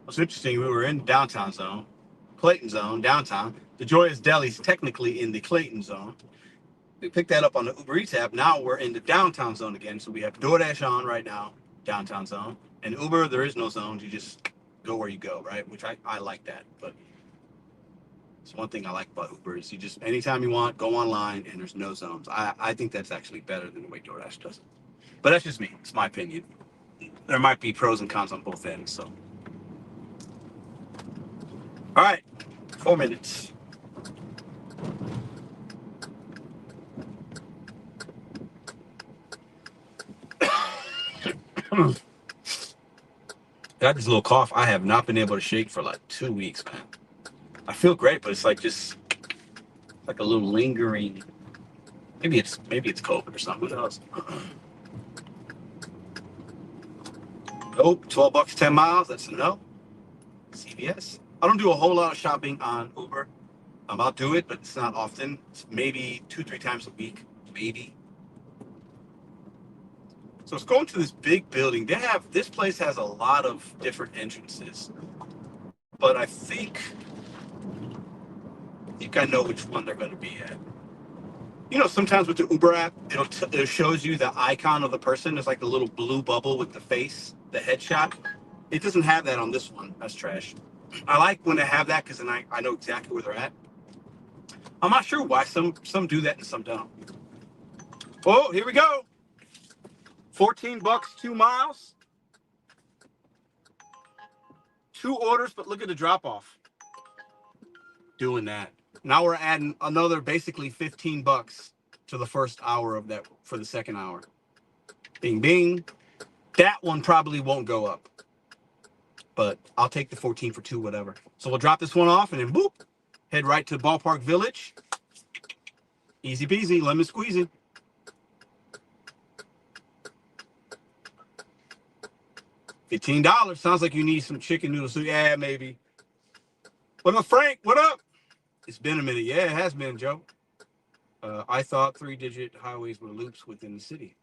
What's interesting, we were in downtown zone, Clayton zone, downtown. The Joyous Deli's technically in the Clayton zone. We picked that up on the Uber Eats app. Now we're in the downtown zone again. So we have DoorDash on right now, downtown zone. And Uber, there is no zones. You just go where you go, right? Which I like that. But it's one thing I like about Uber is you just, anytime you want, go online and there's no zones. I think that's actually better than the way DoorDash does it. But that's just me. It's my opinion. There might be pros and cons on both ends. So, all right, 4 minutes. Got this little cough I have not been able to shake for like 2 weeks, man. I feel great, but it's like just like a little lingering. Maybe it's COVID or something. Who knows? Nope, 12 bucks, 10 miles. That's a no. CVS. I don't do a whole lot of shopping on Uber. I'll do it, but it's not often. It's maybe 2-3 times a week, maybe. So it's going to this big building. This place has a lot of different entrances, but I think I know which one they're going to be at. You know, sometimes with the Uber app, it shows you the icon of the person. It's like the little blue bubble with the face, the headshot. It doesn't have that on this one. That's trash. I like when they have that because then I know exactly where they're at. I'm not sure why some do that and some don't. Oh, here we go. 14 bucks, 2 miles. 2 orders, but look at the drop off. Doing that. Now we're adding another basically 15 bucks to the first hour of that for the second hour. Bing, bing. That one probably won't go up, but I'll take the 14 for 2, whatever. So we'll drop this one off and then boop, head right to Ballpark Village. Easy peasy, lemon squeezy. $15. Sounds like you need some chicken noodle soup. Yeah, maybe. What up, Frank? What up? It's been a minute. Yeah, it has been, Joe. I thought 3-digit highways were loops within the city.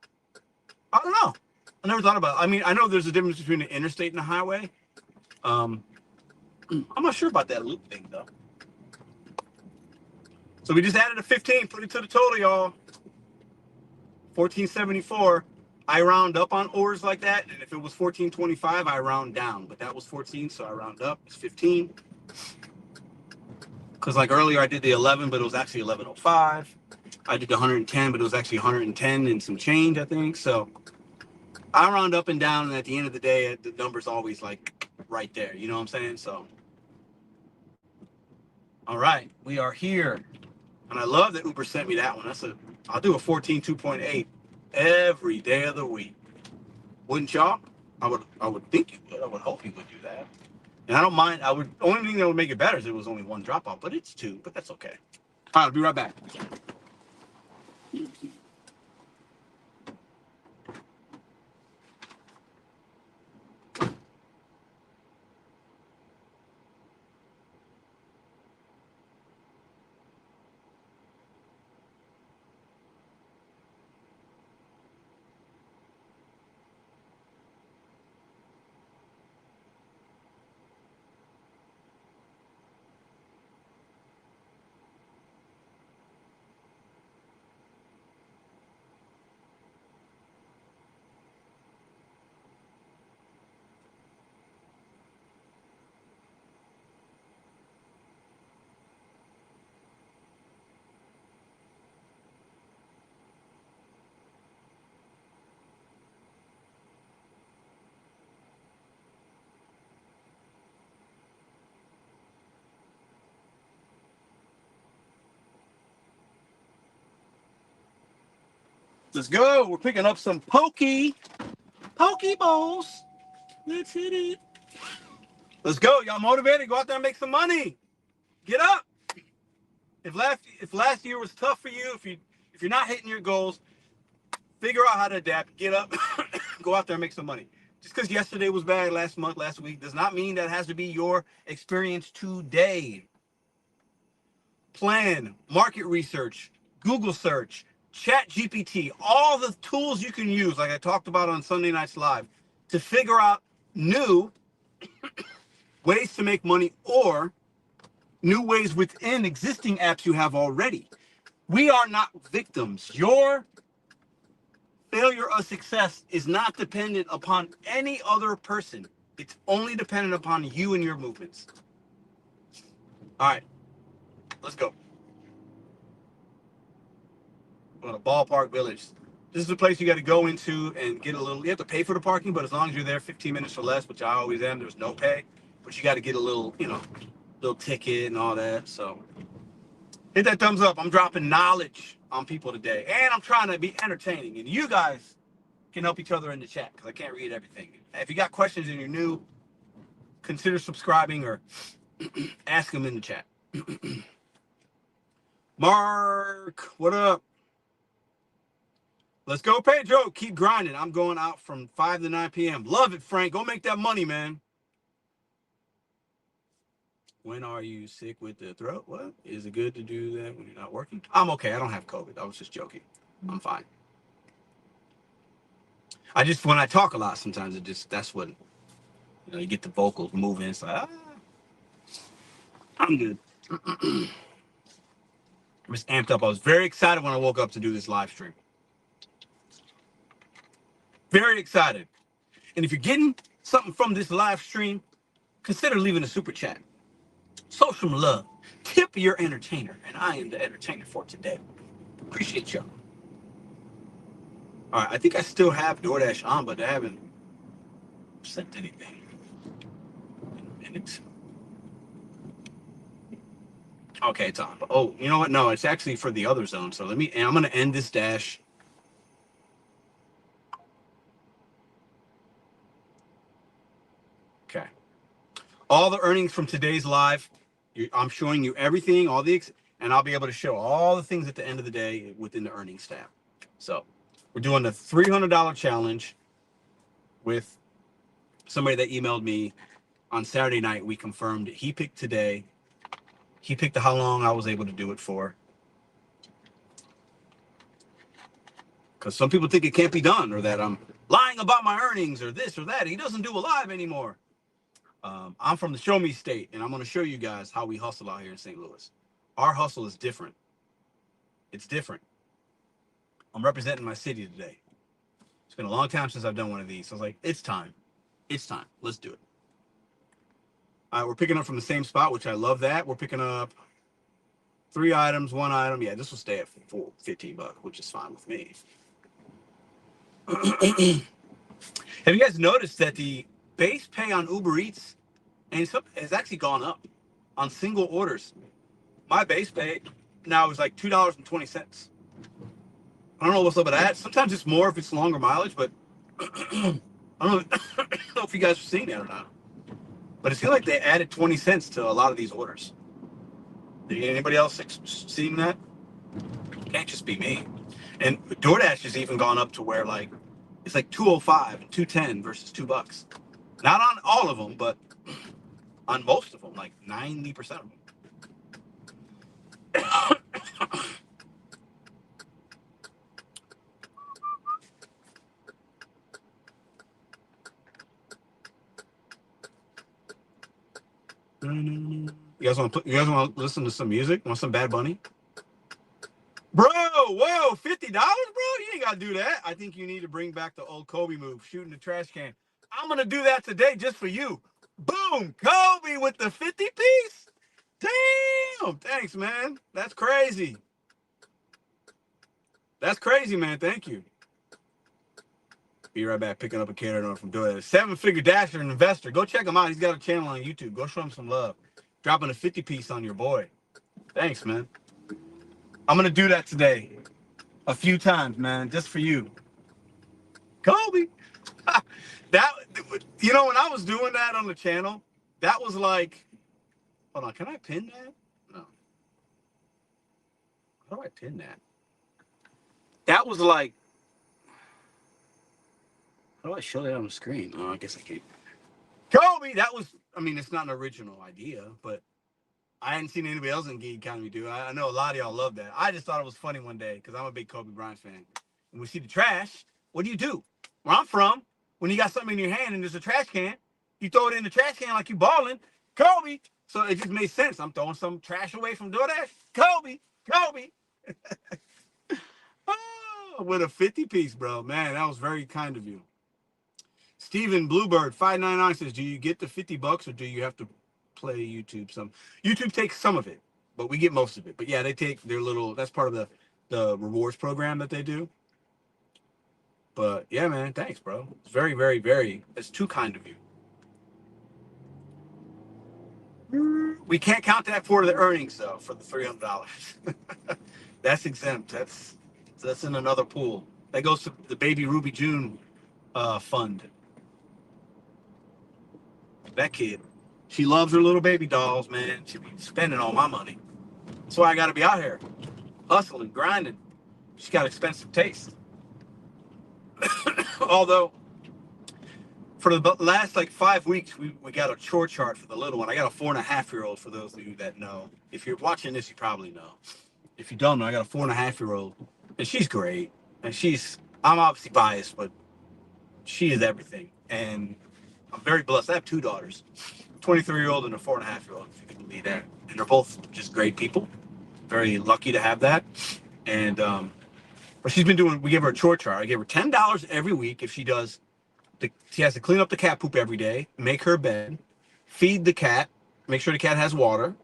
I don't know. I never thought about it. I mean, I know there's a difference between an interstate and a highway. I'm not sure about that loop thing, though. So we just added a 15, put it to the total, y'all. 1474. I round up on orders like that, and if it was 1425, I round down. But that was 14, so I round up. It's 15. Because like earlier, I did the 11, but it was actually 1105. I did the 110, but it was actually 110 and some change, I think. So I round up and down, and at the end of the day, the number's always like right there. You know what I'm saying? So, all right, we are here. And I love that Uber sent me that one. I'll do a 14 2.8 every day of the week. Wouldn't y'all? I would think you would. I would hope you would do that. And I don't mind. Only thing that would make it better is it was only 1 drop off, but it's 2, but that's okay. All right, I'll be right back. Let's go. We're picking up some poke bowls. Let's hit it. Let's go. Y'all motivated? Go out there and make some money. Get up. If last year was tough for you, if you're not hitting your goals, figure out how to adapt. Get up. Go out there and make some money. Just because yesterday was bad, last month, last week, does not mean that has to be your experience today. Plan, market research, Google search, Chat GPT, all the tools you can use, like I talked about on Sunday Nights Live, to figure out new ways to make money, or new ways within existing apps you have already. We are not victims. Your failure or success is not dependent upon any other person. It's only dependent upon you and your movements. All right, let's go. We're going to Ballpark Village. This is a place you got to go into and get a little. You have to pay for the parking, but as long as you're there 15 minutes or less, which I always am, there's no pay. But you got to get a little, little ticket and all that. So hit that thumbs up. I'm dropping knowledge on people today, and I'm trying to be entertaining. And you guys can help each other in the chat because I can't read everything. If you got questions and you're new, consider subscribing or ask them in the chat. Mark, what up? Let's go, Pedro. Keep grinding. I'm going out from 5 to 9 p.m. Love it, Frank. Go make that money, man. When are you sick with the throat? What? Is it good to do that when you're not working? I'm okay. I don't have COVID. I was just joking. I'm fine. When I talk a lot, sometimes that's what, you get the vocals moving. It's like, I'm good. I'm just amped up. I was very excited when I woke up to do this live stream. Very excited. And if you're getting something from this live stream, consider leaving a super chat. Show some love. Tip your entertainer. And I am the entertainer for today. Appreciate y'all. All right, I think I still have DoorDash on, but I haven't sent anything in a minute. Okay, it's on. Oh, you know what? No, it's actually for the other zone. So I'm going to end this dash. Okay. All the earnings from today's live, I'm showing you everything, and I'll be able to show all the things at the end of the day within the earnings tab. So we're doing the $300 challenge with somebody that emailed me on Saturday night. We confirmed it. He picked today. He picked how long I was able to do it for. Because some people think it can't be done, or that I'm lying about my earnings, or this or that. He doesn't do a live anymore. I'm from the Show Me State, and I'm going to show you guys how we hustle out here in St. Louis. Our hustle is different. It's different. I'm representing my city today. It's been a long time since I've done one of these. So I was like, it's time. It's time. Let's do it. All right, we're picking up from the same spot, which I love that. We're picking up 3 items, 1 item. Yeah, this will stay at $15, which is fine with me. Have you guys noticed that the base pay on Uber Eats has actually gone up on single orders? My base pay now is like $2.20. I don't know what's up with that. Sometimes it's more if it's longer mileage, but I don't know if you guys are seeing that or not. But it feels like they added 20 cents to a lot of these orders. Anybody else seeing that? It can't just be me. And DoorDash has even gone up to where it's like $2.05 and $2.10 versus $2. Not on all of them, but on most of them, like 90% of them. You guys want to listen to some music? Want some Bad Bunny? Bro, whoa, $50, bro? You ain't got to do that. I think you need to bring back the old Kobe move, shooting the trash can. I'm going to do that today just for you. Boom, Kobe with the 50-piece. Damn, thanks, man. That's crazy. That's crazy, man. Thank you. Be right back, picking up a carrot from DoorDash. 7-figure dasher and investor. Go check him out. He's got a channel on YouTube. Go show him some love. Dropping a 50-piece on your boy. Thanks, man. I'm going to do that today. A few times, man, just for you. Kobe. When I was doing that on the channel, that was like, hold on, can I pin that? No. How do I pin that? That was like, how do I show that on the screen? Oh, I guess I can't. Kobe, it's not an original idea, but I hadn't seen anybody else in the gig economy do it. I know a lot of y'all love that. I just thought it was funny one day because I'm a big Kobe Bryant fan. When we see the trash, what do you do? Where I'm from, when you got something in your hand and there's a trash can, You throw it in the trash can like you balling. Kobe. So it just made sense. I'm throwing some trash away from DoorDash. Kobe. Kobe. Oh, with a 50 piece, bro. Man, that was very kind of you. Steven Bluebird 599 says, "Do you get the $50 or do you have to play YouTube some? YouTube takes some of it, but we get most of it. But yeah, they take their little. That's part of the rewards program that they do. But yeah, man, thanks, bro. It's very, very, very. It's too kind of you. We can't count that for the earnings though for the $300. That's exempt. That's in another pool. That goes to the Baby Ruby June fund. That kid, she loves her little baby dolls, man. She be spending all my money. That's why I got to be out here hustling, grinding. She's got expensive taste. Although for the last like 5 weeks, we got a chore chart for the little one. I got a 4.5-year-old. For those of you that know, if you're watching this, you probably know. If you don't know, I got a 4.5-year-old, and she's great. And I'm obviously biased, but she is everything. And I'm very blessed. I have two daughters, 23-year-old and a 4.5-year-old, if you can believe that. And they're both just great people. Very lucky to have that. And but she's been doing. We give her a chore chart. I give her $10 every week if she does. She has to clean up the cat poop every day, make her bed, feed the cat, make sure the cat has water,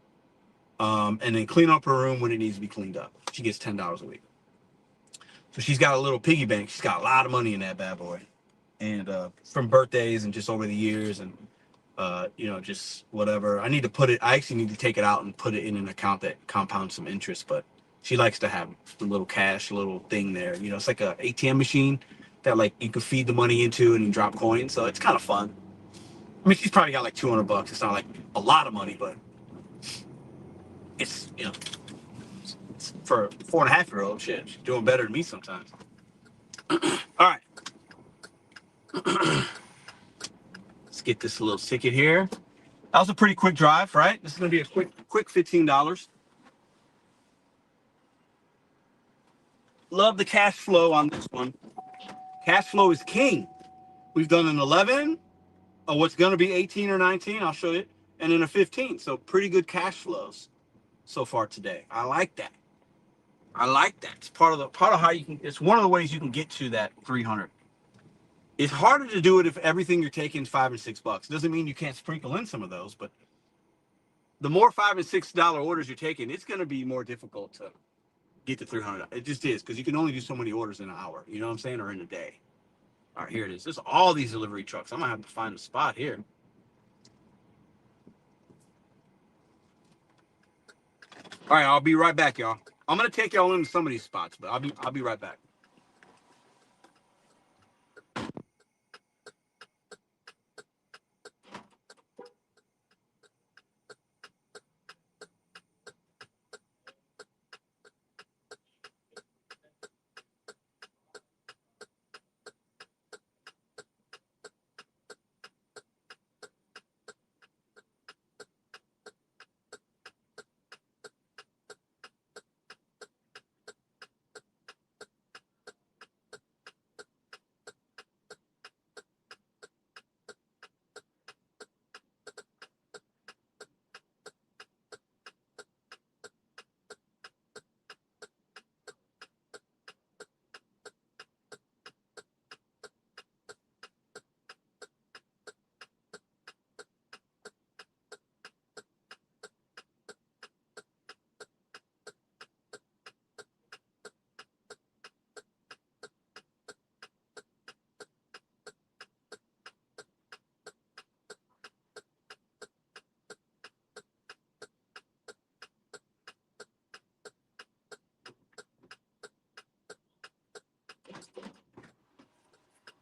and then clean up her room when it needs to be cleaned up. She gets $10 a week. So she's got a little piggy bank. She's got a lot of money in that bad boy, and from birthdays and just over the years, and just whatever. I need to put it. I actually need to take it out and put it in an account that compounds some interest. But she likes to have the little cash, little thing there. It's like a ATM machine that like you can feed the money into and you drop coins. So it's kind of fun. I mean, she's probably got like $200. It's not like a lot of money, but it's it's for a 4.5-year-old. Shit, she's doing better than me sometimes. All right, let's get this little ticket here. That was a pretty quick drive, right? This is gonna be a quick $15. Love the cash flow on this one. Cash flow is king. We've done an 11, what's going to be 18 or 19, I'll show you, and then a 15. So pretty good cash flows so far today. I like that. I like that. It's part of how you can. It's one of the ways you can get to that 300. It's harder to do it if everything you're taking is $5 and $6. It doesn't mean you can't sprinkle in some of those, but the more $5 and $6 orders you're taking, it's going to be more difficult to get to 300. It just is because you can only do so many orders in an hour. You know what I'm saying, or in a day. All right, here it is. There's all these delivery trucks. I'm gonna have to find a spot here. All right, I'll be right back, y'all. I'm gonna take y'all into some of these spots, but I'll be right back.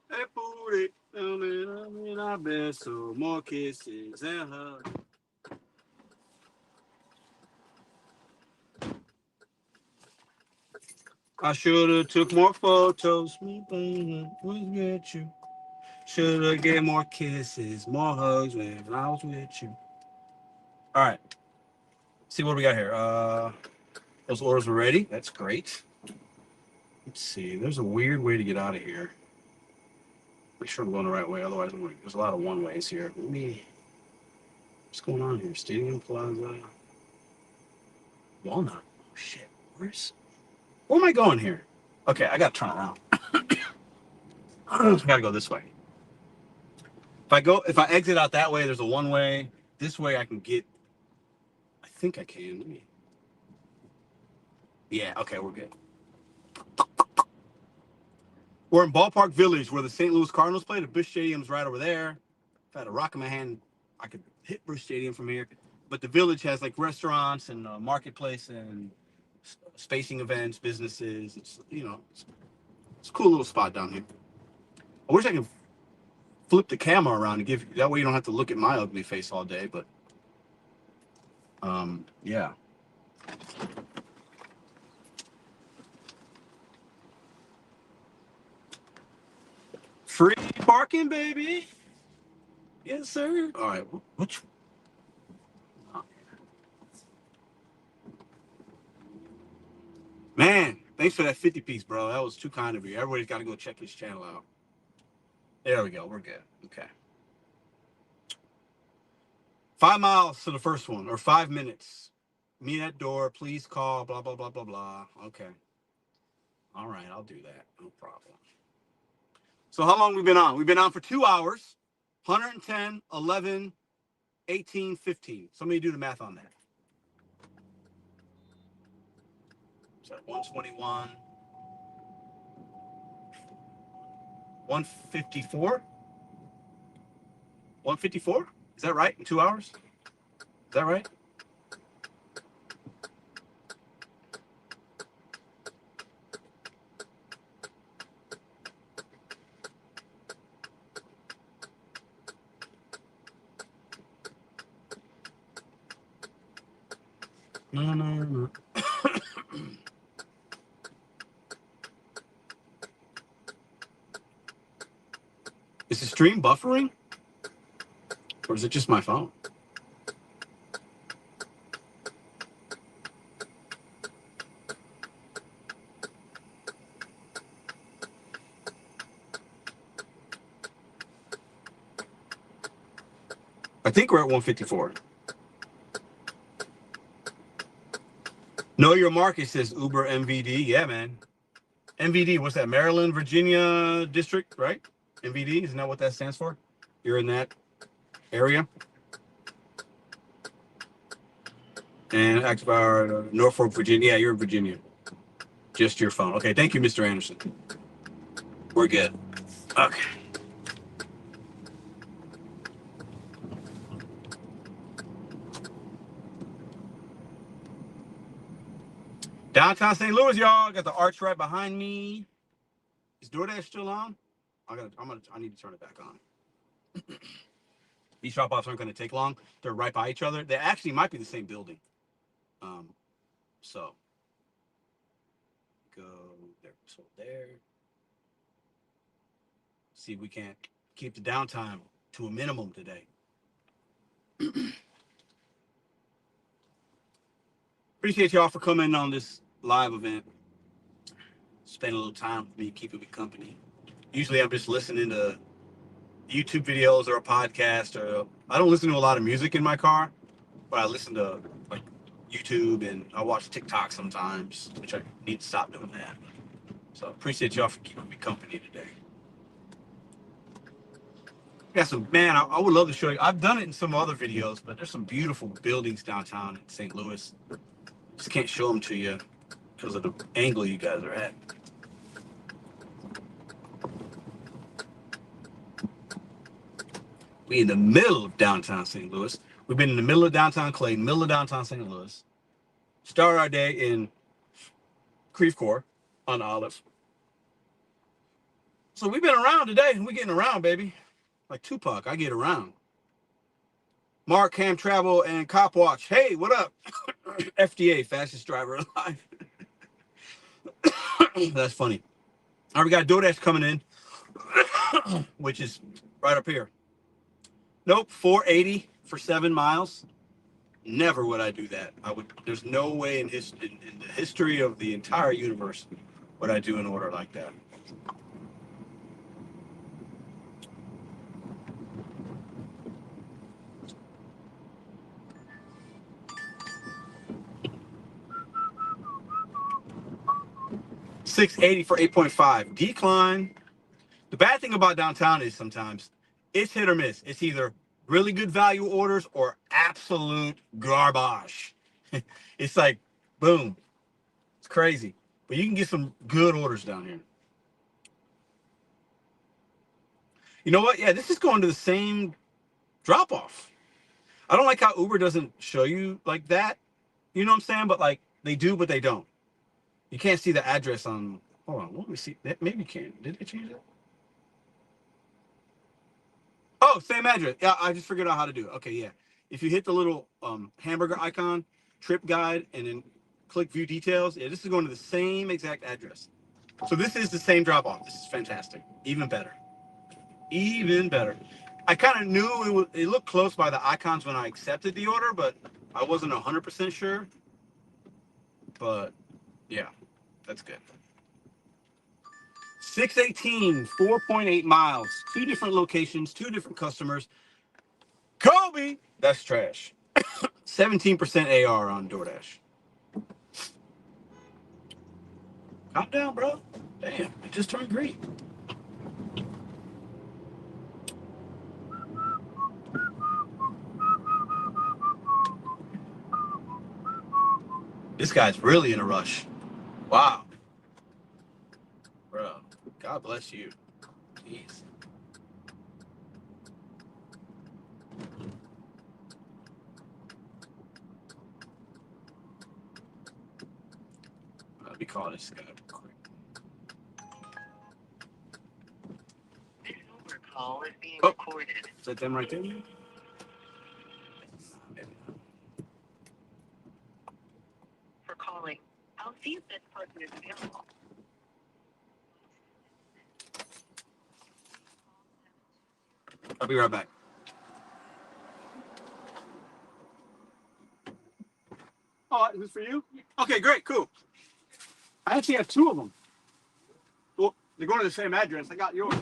Hey, booty, I bet so more kisses and hugs. I shoulda took more photos. Was with you. Shoulda get more kisses, more hugs when I was with you. All right. See what we got here. Those orders were ready. That's great. Let's see. There's a weird way to get out of here. Make sure I'm going the right way. Otherwise, there's a lot of one ways here. What's going on here? Stadium Plaza, Walnut. Oh shit. Where am I going here? Okay, I gotta turn around. I gotta go this way. If I exit out that way, there's a one way. This way I can get. I think I can. Yeah. Okay, we're good. We're in Ballpark Village, where the St. Louis Cardinals play. The Busch Stadium's right over there. If I had a rock in my hand, I could hit Busch Stadium from here. But the Village has like restaurants and marketplace and spacing events, businesses. It's a cool little spot down here. I wish I could flip the camera around and give that way you don't have to look at my ugly face all day. But yeah. Free parking, baby. Yes, sir. All right. Which? Man, thanks for that 50 piece, bro. That was too kind of you. Everybody's got to go check his channel out. There we go. We're good. Okay. 5 miles to the first one, or 5 minutes. Meet at door. Please call. Blah blah blah blah blah. Okay. All right, I'll do that. No problem. So how long we been on? We've been on for 2 hours. 110, 11, 18, 15. Somebody do the math on that. So 121, 154, 154. Is that right? In 2 hours? Is that right? No. Is the stream buffering? Or is it just my phone? I think we're at 154. Know your market, says Uber MVD. Yeah, man. MVD, what's that? Maryland, Virginia District, right? MVD, isn't that what that stands for? You're in that area? And active hour, Norfolk, Virginia. Yeah, you're in Virginia. Just your phone. Okay, thank you, Mr. Anderson. We're good. Okay. Downtown St. Louis, y'all. Got the arch right behind me. Is DoorDash still on? I need to turn it back on. These drop-offs aren't going to take long. They're right by each other. They actually might be the same building. So go there. So there. See if we can't keep the downtime to a minimum today. Appreciate y'all for coming on this live event. Spend a little time with me, keeping me company. Usually I'm just listening to YouTube videos or a podcast, or I don't listen to a lot of music in my car, but I listen to like YouTube and I watch TikTok sometimes, which I need to stop doing that. So appreciate y'all for keeping me company today. Got some, man, I would love to show you. I've done it in some other videos, but there's some beautiful buildings downtown in St. Louis. Just can't show them to you because of the angle you guys are at. We in the middle of downtown St. Louis. We've been in the middle of downtown Clayton, middle of downtown St. Louis. Started our day in Creve Coeur on Olive. So we've been around today. We're getting around, baby. Like Tupac, I get around. Mark, Ham Travel, and Cop Watch. Hey, what up? FDA, fastest driver alive. That's funny. All right, we got DoorDash coming in, which is right up here. Nope, 480 for 7 miles. Never would I do that. There's no way in the history of the entire universe would I do an order like that. 680 for 8.5. Decline. The bad thing about downtown is sometimes it's hit or miss. It's either really good value orders or absolute garbage. It's like, boom. It's crazy. But you can get some good orders down here. You know what? Yeah, this is going to the same drop off. I don't like how Uber doesn't show you like that. You know what I'm saying? But like they do, but they don't. You can't see the address on. Hold on, let me see. Maybe you can. Did they change it? Oh, same address. Yeah, I just figured out how to do it. Okay, yeah. If you hit the little hamburger icon, trip guide, and then click view details, yeah, this is going to the same exact address. So this is the same drop off. This is fantastic. Even better. Even better. I kind of knew it looked close by the icons when I accepted the order, but I wasn't 100% sure. But yeah, that's good. 618, 4.8 miles, two different locations, two different customers. Kobe, that's trash. 17% AR on DoorDash. Calm down, bro. Damn, it just turned green. This guy's really in a rush. Wow, bro. God bless you. Jeez. Let me call this guy real quick. This call is being recorded. Is that them right there? Maybe not. For calling. I'll see if this person is available. I'll be right back. Oh, is this for you? Okay, great, cool. I actually have two of them. Well, they're going to the same address. I got yours.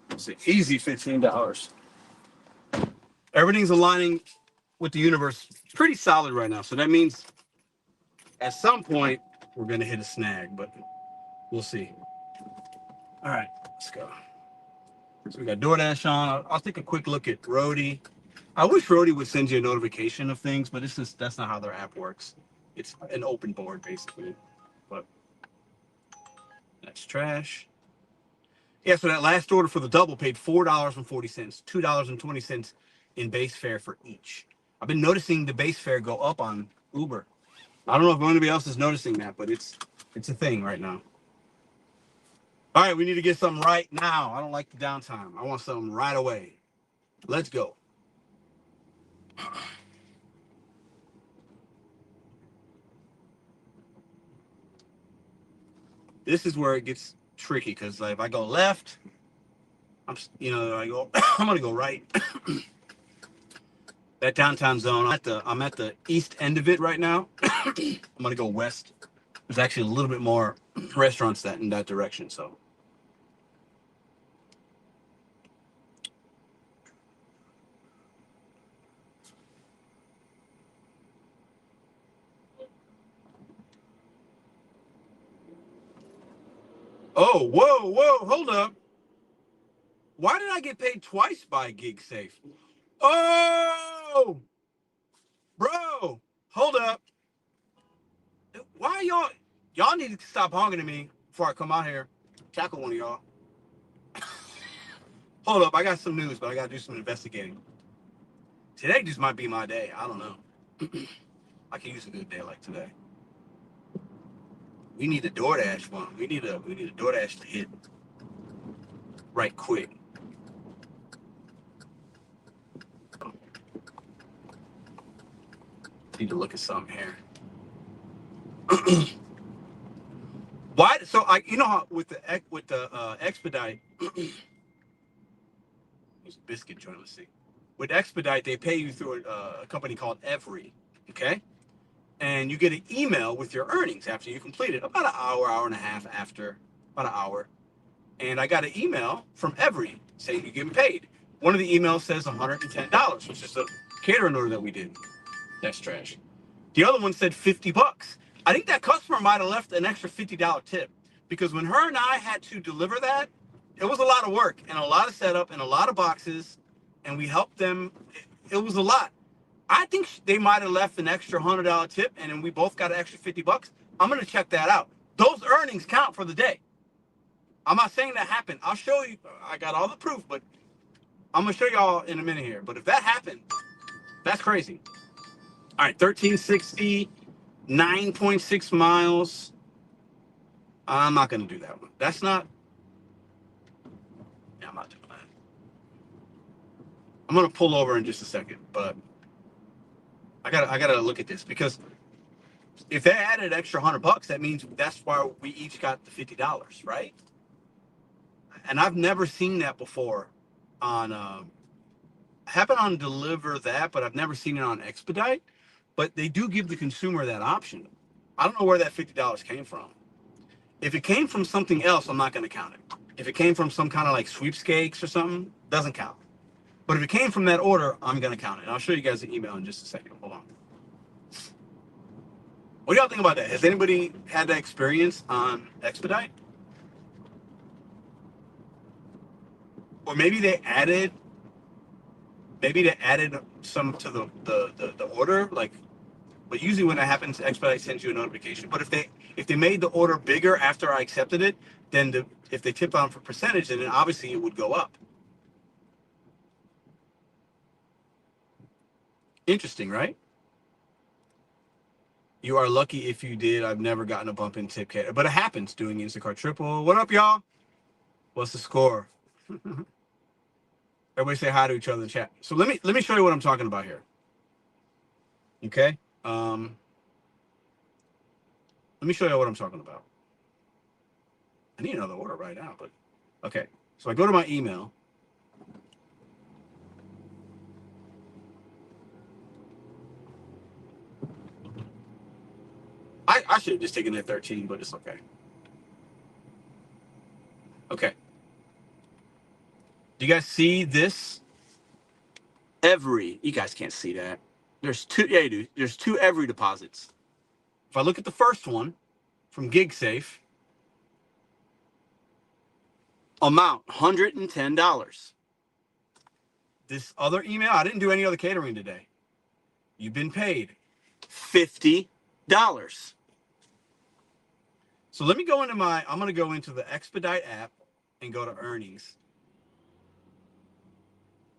It's an easy $15. Everything's aligning with the universe pretty solid right now. So that means at some point we're going to hit a snag, but we'll see. All right, let's go. So we got DoorDash on. I'll take a quick look at Roadie. I wish Roadie would send you a notification of things, but that's not how their app works. It's an open board basically. But that's trash. Yeah, so that last order for the double paid $4.40, $2.20 in base fare for each. I've been noticing the base fare go up on Uber. I don't know if anybody else is noticing that, but it's a thing right now. All right, we need to get something right now. I don't like the downtime. I want something right away. Let's go. This is where it gets tricky because like if I go left, I'm gonna go right. That downtown zone. I'm at the east end of it right now. I'm gonna go west. There's actually a little bit more restaurants in that direction. So. Oh, whoa, hold up. Why did I get paid twice by GigSafe? Oh, bro, hold up. Why y'all need to stop honking at me before I come out here, tackle one of y'all. Hold up, I got some news, but I gotta do some investigating. Today just might be my day. I don't know. I can use a good day like today. We need a DoorDash one. We need a DoorDash to hit right quick. Need to look at something here. Why? So you know how with the expedite, there's a biscuit joint. Let's see. With expedite, they pay you through a company called Every. Okay, and you get an email with your earnings after you complete it. About an hour and a half after, about an hour. And I got an email from Every saying you're getting paid. One of the emails says $110, which is the catering order that we did. That's trash. The other one said $50. I think that customer might have left an extra $50 tip because when her and I had to deliver that, it was a lot of work and a lot of setup and a lot of boxes, and we helped them. It was a lot. I think they might have left an extra $100 tip, and then we both got an extra $50. I'm gonna check that out. Those earnings count for the day. I'm not saying that happened. I'll show you. I got all the proof, but I'm gonna show y'all in a minute here. But if that happened, that's crazy. All right, 1360, 9.6 miles. I'm not gonna do that one. That's not. Yeah, I'm not doing that. I'm gonna pull over in just a second, but I gotta look at this because if they added an extra $100, that means that's why we each got the $50, right? And I've never seen that before on. Happened on Deliver that, but I've never seen it on Expedite. But they do give the consumer that option. I don't know where that $50 came from. If it came from something else, I'm not going to count it. If it came from some kind of like sweepstakes or something, doesn't count. But if it came from that order, I'm going to count it. And I'll show you guys the email in just a second. Hold on. What do y'all think about that? Has anybody had that experience on Expedite? Or maybe they added some to the order, like. But usually when that happens, Expedite sends you a notification. But if they made the order bigger after I accepted it, then if they tip on for percentage, then obviously it would go up. Interesting, right? You are lucky if you did. I've never gotten a bump in tip cat, but it happens doing Instacart triple. What up, y'all? What's the score? Everybody say hi to each other in the chat. So let me show you what I'm talking about here. Okay. Let me show you what I'm talking about. I need another order right now, but okay. So I go to my email. I should have just taken that 13, but it's okay. Okay. Do you guys see this? Every. You guys can't see that. There's two. Yeah, you do. There's two Every deposits. If I look at the first one from GigSafe, amount $110. This other email, I didn't do any other catering today. You've been paid $50. So let me go into I'm going to go into the Expedite app and go to earnings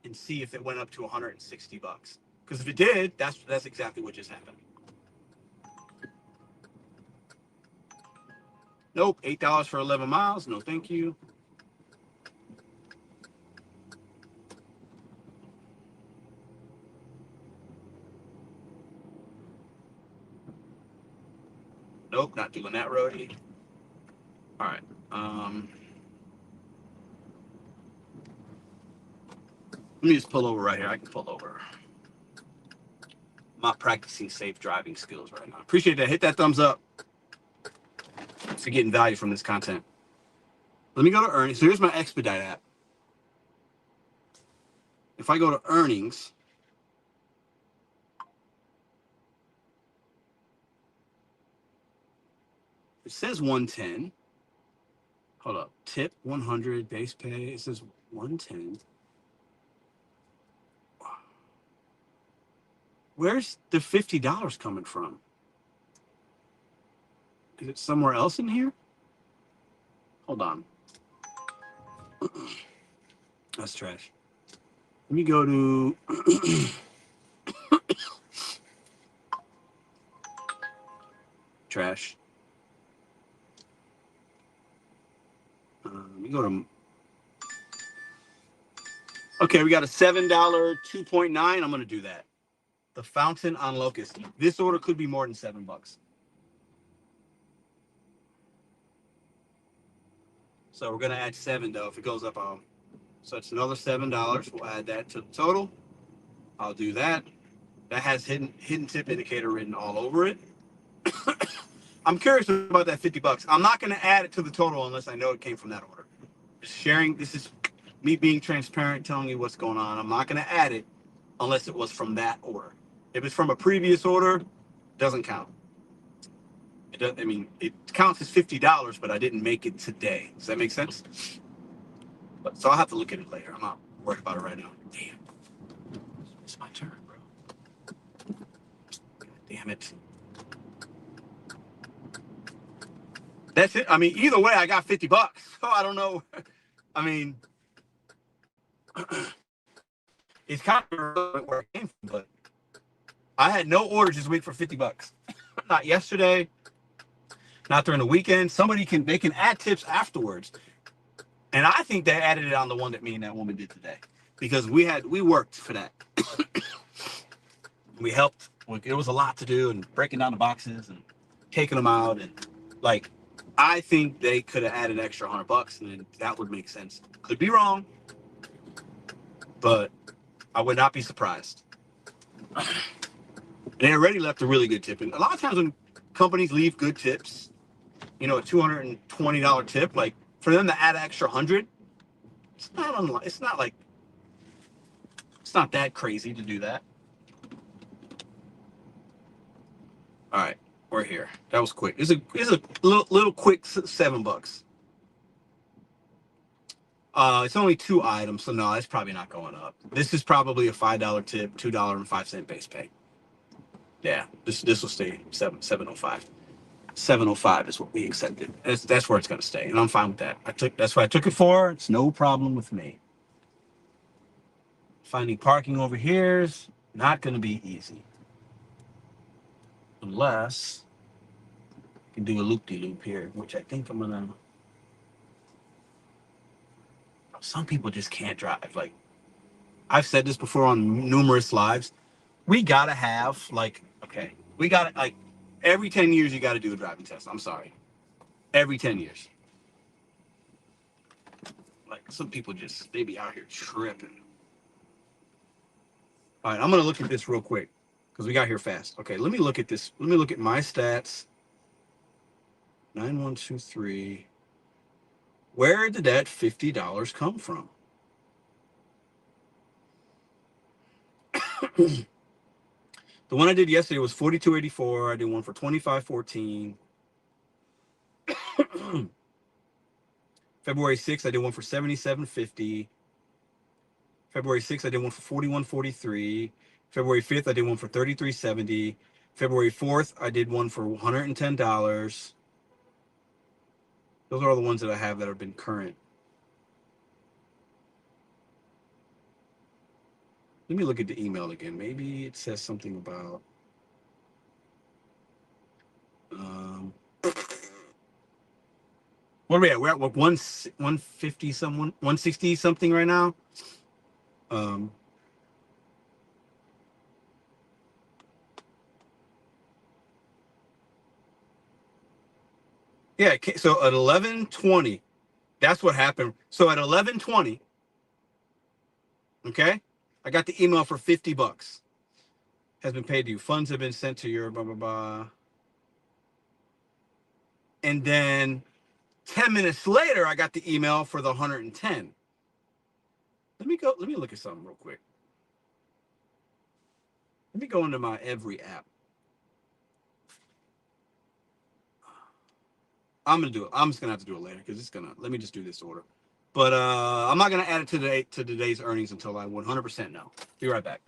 and see if it went up to $160. Because if it did, that's exactly what just happened. Nope, $8 for 11 miles. No, thank you. Nope, not doing that roadie. All right. Let me just pull over right here. I can pull over. I'm not practicing safe driving skills right now. Appreciate that. Hit that thumbs up if you're getting value from this content. Let me go to earnings. So here's my Expedite app. If I go to earnings, it says 110. Hold up. Tip 100, base pay. It says 110. Where's the $50 coming from? Is it somewhere else in here? Hold on. That's trash. Let me go to trash. Let me go to. Okay, we got a $7 2.9. I'm gonna do that. The fountain on Locust. This order could be more than $7. So we're gonna add 7 though. If it goes up, so it's another $7. We'll add that to the total. I'll do that. That has hidden tip indicator written all over it. I'm curious about that $50. I'm not gonna add it to the total unless I know it came from that order. Just sharing. This is me being transparent, telling you what's going on. I'm not gonna add it unless it was from that order. If it's from a previous order, it doesn't count. It does, I mean, it counts as $50, but I didn't make it today. Does that make sense? So I'll have to look at it later. I'm not worried about it right now. Damn, it's my turn, bro. God damn it. That's it. I mean, either way, I got $50. So I don't know. I mean, it's kind of irrelevant where it came from, but I had no orders this week for $50. Not yesterday, not during the weekend. They can add tips afterwards. And I think they added it on the one that me and that woman did today. Because we worked for that. We helped. It was a lot to do, and breaking down the boxes and taking them out, and like, I think they could have added extra $100, and then that would make sense. Could be wrong, but I would not be surprised. And they already left a really good tip. And a lot of times when companies leave good tips, a $220 tip, like for them to add an extra 100, it's not that crazy to do that. All right, we're here. That was quick. It's a little quick $7. It's only 2 items, so no, it's probably not going up. This is probably a $5 tip, $2.05 base pay. Yeah, this will stay 705. 705 is what we accepted. That's where it's gonna stay, and I'm fine with that. That's what I took it for. It's no problem with me. Finding parking over here is not gonna be easy, unless I can do a loop-de-loop here, which I think I'm gonna. Some people just can't drive. Like, I've said this before on numerous lives. We gotta have we gotta every 10 years you gotta do a driving test. I'm sorry, every 10 years. Like, some people they be out here tripping. All right, I'm gonna look at this real quick because we got here fast. Okay, let me look at this. Let me look at my stats. 9123. Where did that $50 come from? The one I did yesterday was 42.84. I did one for 25.14. February 6th, I did one for 77.50. February 6th, I did one for 41.43. February 5th, I did one for 33.70. February 4th, I did one for $110. Those are all the ones that I have that have been current. Let me look at the email again. Maybe it says something about what are we at? We're at what, 150 someone 160 something right now. Yeah, so at 11:20, that's what happened. So at 11:20, okay, I got the email for $50 has been paid to you. Funds have been sent to your blah blah blah. And then 10 minutes later, I got the email for the 110. Let me look at something real quick. Let me go into my every app. I'm gonna do it. I'm just gonna have to do it later because let me just do this order. But I'm not gonna add it to today's earnings until I 100% know. Be right back.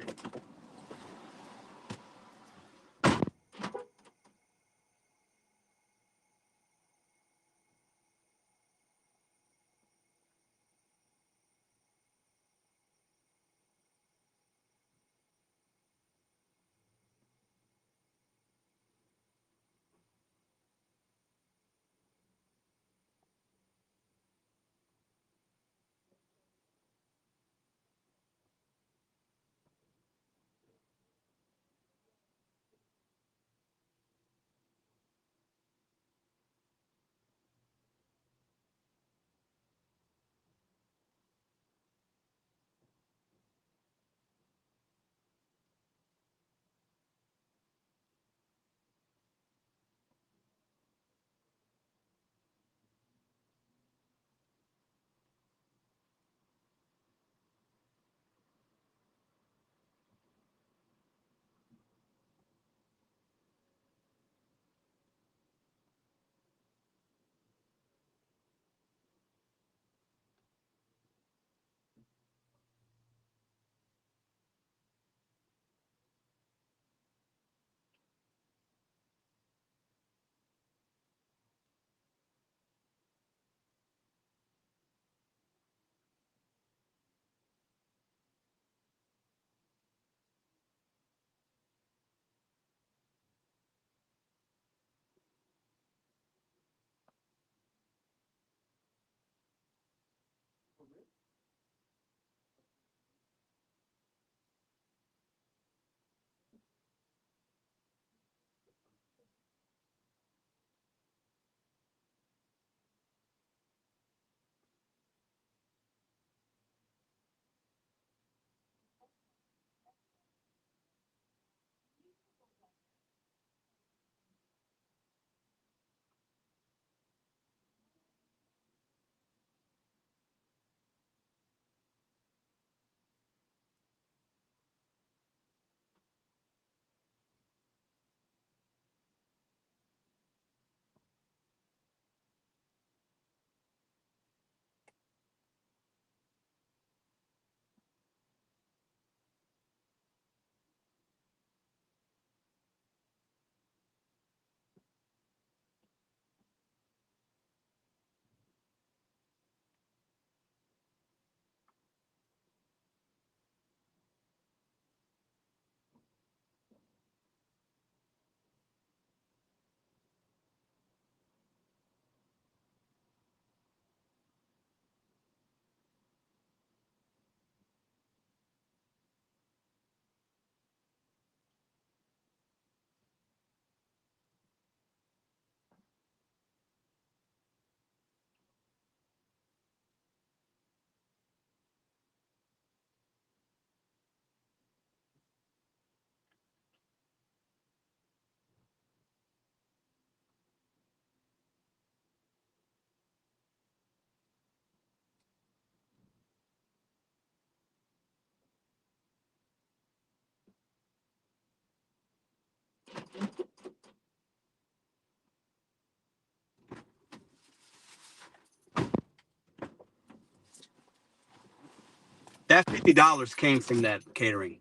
that $50 came from that catering,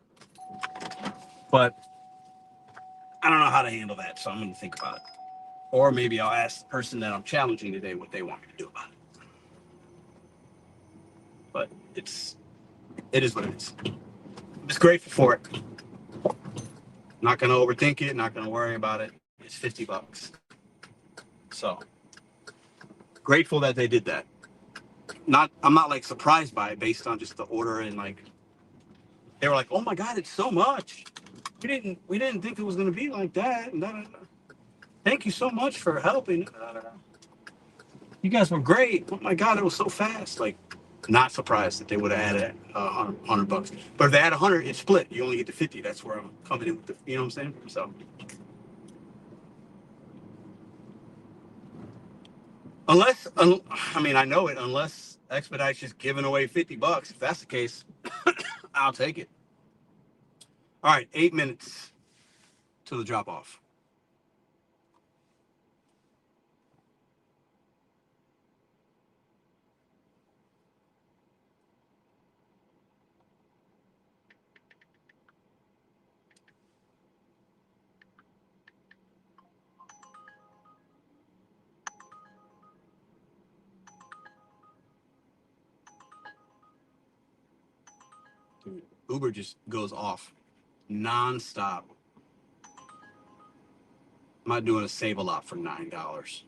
but I don't know how to handle that, so I'm going to think about it. Or maybe I'll ask the person that I'm challenging today what they want me to do about it. But it is what it is. I'm just grateful for it. Not going to overthink it. Not going to worry about it. It's $50. So grateful that they did that. I'm not like surprised by it based on just the order, and like they were like, oh my God, it's so much. We didn't think it was going to be like that. And thank you so much for helping. You guys were great. Oh my God, it was so fast. Like, not surprised that they would have added $100. But if they add 100, it's split. You only get the 50. That's where I'm coming in with the, you know what I'm saying? So, I mean, I know it. Unless Expedite's just giving away $50, if that's the case, I'll take it. All right, 8 minutes to the drop off. Dude, Uber just goes off nonstop. I'm not doing a save a lot for $9.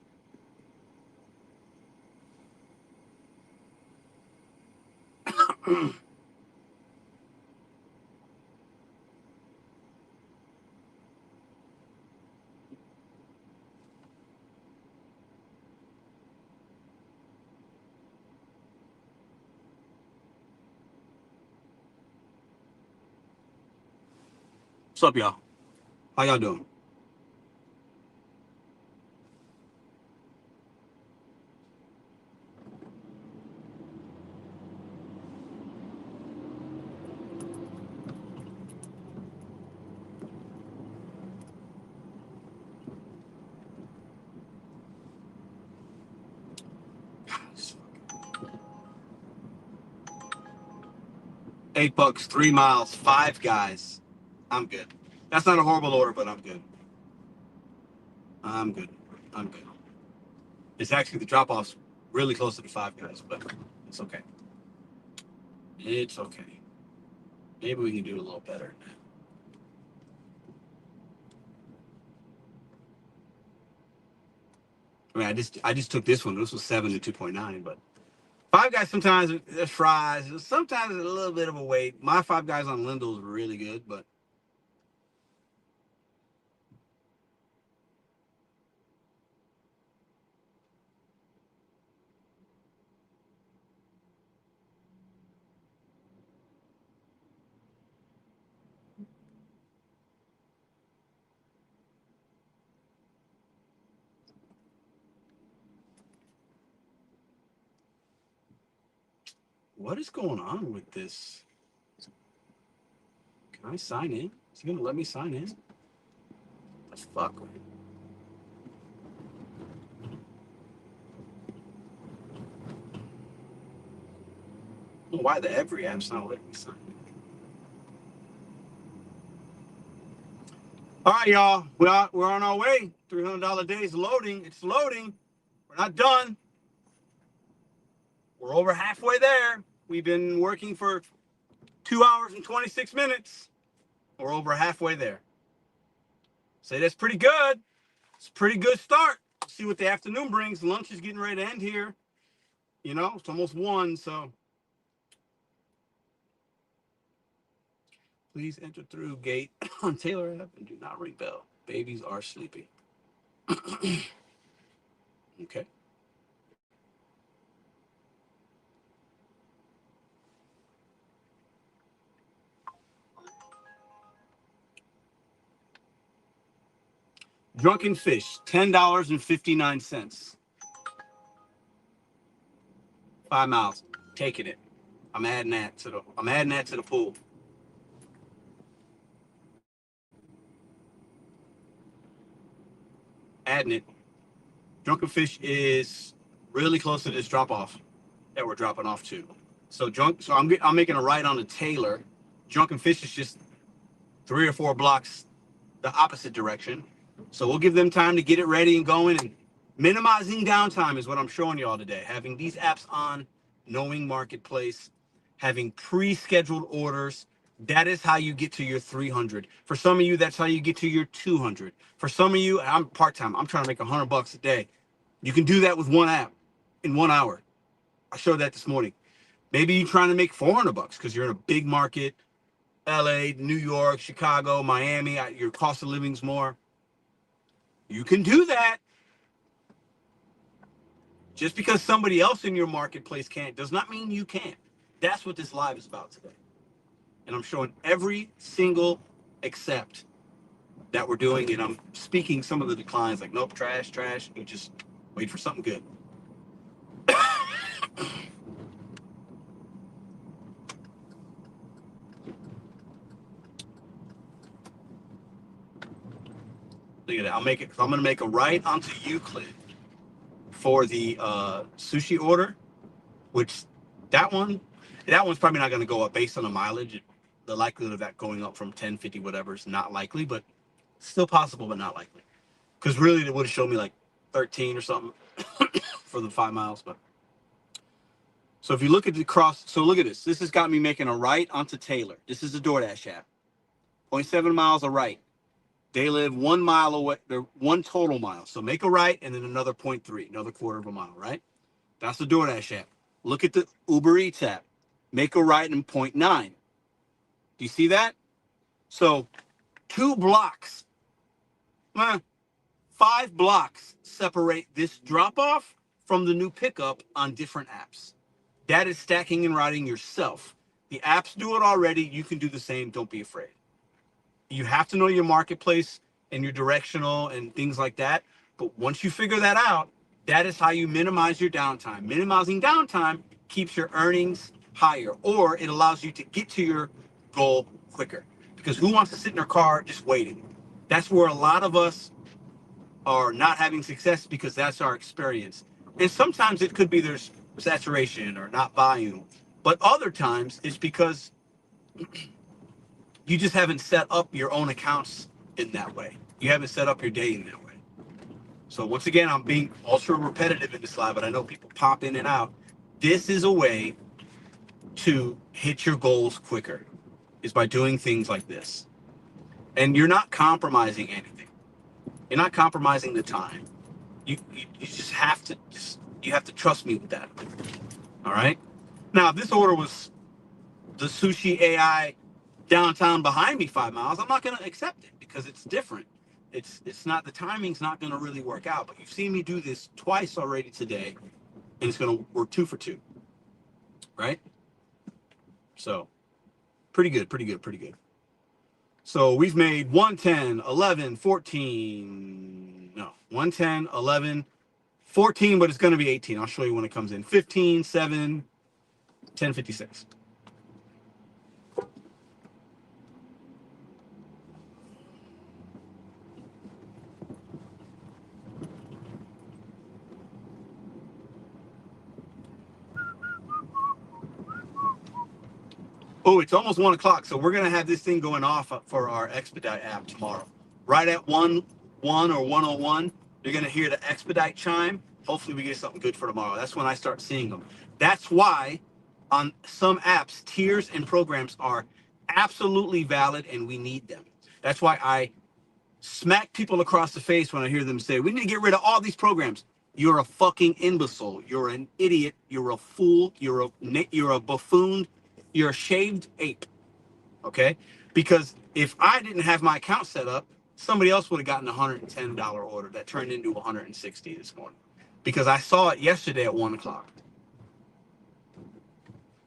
What's up, y'all? How y'all doing? $8, 3 miles, 5 guys. I'm good. That's not a horrible order, but I'm good. I'm good. I'm good. It's actually the drop off's really close to the 5 guys, but it's okay. It's okay. Maybe we can do a little better. I mean, I just took this one. This was 7 to 2.9, but 5 guys sometimes there's fries. Sometimes it's a little bit of a wait. My 5 guys on Lindell is really good, but what is going on with this? Can I sign in? Is he gonna let me sign in? The fuck? Why the every app's not letting me sign in? All right, y'all. We're on our way. $300 days loading. It's loading. We're not done. We're over halfway there. We've been working for 2 hours and 26 minutes. We're over halfway there. Say that's pretty good. It's a pretty good start. See what the afternoon brings. Lunch is getting ready to end here. You know, it's almost 1, so please enter through gate on Taylor app and do not ring bell. Babies are sleeping. Okay. Drunken Fish, $10.59. 5 miles. Taking it. I'm adding that to the pool. Adding it. Drunken Fish is really close to this drop off that we're dropping off to. So I'm making a right on the Taylor. Drunken Fish is just 3 or 4 blocks the opposite direction. So we'll give them time to get it ready and going, and minimizing downtime is what I'm showing y'all today. Having these apps on, knowing marketplace, having pre-scheduled orders. That is how you get to your 300. For some of you, that's how you get to your 200. For some of you, I'm part-time. I'm trying to make $100 a day. You can do that with one app in 1 hour. I showed that this morning. Maybe you're trying to make $400 because you're in a big market, LA, New York, Chicago, Miami, your cost of living's more. You can do that. Just because somebody else in your marketplace can't does not mean you can't. That's what this live is about today. And I'm showing every single accept that we're doing, and I'm speaking some of the declines like, nope, trash, trash. You just wait for something good. Look at that. I'll make it. I'm going to make a right onto Euclid for the sushi order, which that one's probably not going to go up based on the mileage. The likelihood of that going up from 1050 whatever is not likely, but still possible, but not likely. Because really, it would have shown me like 13 or something for the 5 miles. But so if you look at the cross, so look at this. This has got me making a right onto Taylor. This is the DoorDash app. 0.7 miles a right. They live 1 mile away. They're one total mile. So make a right and then another 0.3, another quarter of a mile, right? That's the DoorDash app. Look at the Uber Eats app. Make a right in 0.9. Do you see that? So 2 blocks, 5 blocks separate this drop off from the new pickup on different apps. That is stacking and routing yourself. The apps do it already. You can do the same. Don't be afraid. You have to know your marketplace and your directional and things like that. But once you figure that out, that is how you minimize your downtime. Minimizing downtime keeps your earnings higher, or it allows you to get to your goal quicker. Because who wants to sit in their car just waiting? That's where a lot of us are not having success, because that's our experience. And sometimes it could be there's saturation or not volume, but other times it's because you just haven't set up your own accounts in that way. You haven't set up your day in that way. So once again, I'm being ultra repetitive in this slide, but I know people pop in and out. This is a way to hit your goals quicker, is by doing things like this. And you're not compromising anything. You're not compromising the time. You just have to you have to trust me with that. All right. Now, if this order was the sushi AI downtown behind me 5 miles, I'm not going to accept it because it's different. It's not, the timing's not going to really work out. But you've seen me do this twice already today, and it's going to work 2 for 2, right? So pretty good, pretty good, pretty good. So we've made 110, 11, 14. No, 110, 11, 14, but it's going to be 18. I'll show you when it comes in. 15, 7, 10:56. Oh, it's almost 1 o'clock. So we're going to have this thing going off for our Expedite app tomorrow. Right at 1 or 101, you're going to hear the Expedite chime. Hopefully we get something good for tomorrow. That's when I start seeing them. That's why on some apps, tiers and programs are absolutely valid, and we need them. That's why I smack people across the face when I hear them say, we need to get rid of all these programs. You're a fucking imbecile. You're an idiot. You're a fool. You're a buffoon. You're a shaved ape. Okay? Because if I didn't have my account set up, somebody else would have gotten a $110 order that turned into 160 this morning. Because I saw it yesterday at 1 o'clock.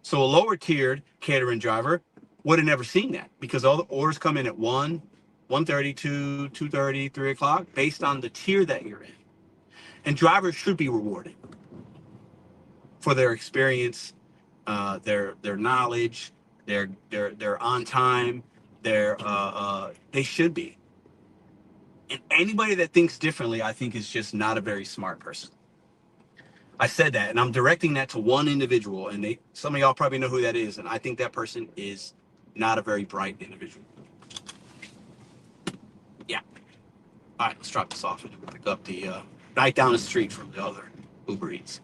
So a lower tiered catering driver would have never seen that, because all the orders come in at 1, 1:30, 2, 2:30, 3 o'clock, based on the tier that you're in. And drivers should be rewarded for their experience, their knowledge, their on time, they should be. And anybody that thinks differently, I think, is just not a very smart person. I said that, and I'm directing that to one individual, and some of y'all probably know who that is, and I think that person is not a very bright individual. Yeah. All right, let's drop this off and pick up the right down the street from the other Uber Eats.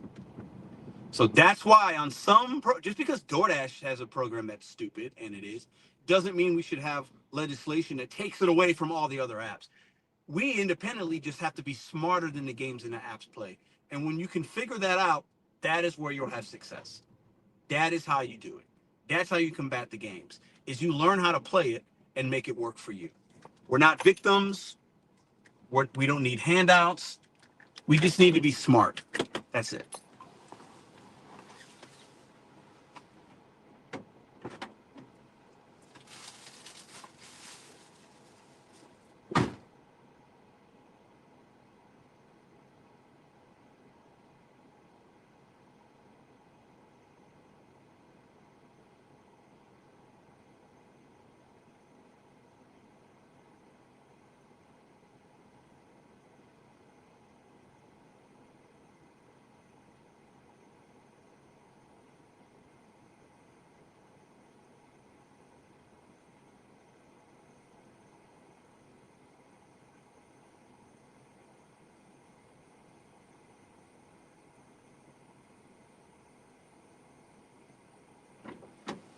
So that's why on just because DoorDash has a program that's stupid, and it is, doesn't mean we should have legislation that takes it away from all the other apps. We independently just have to be smarter than the games and the apps play. And when you can figure that out, that is where you'll have success. That is how you do it. That's how you combat the games, is you learn how to play it and make it work for you. We're not victims. We don't need handouts. We just need to be smart. That's it.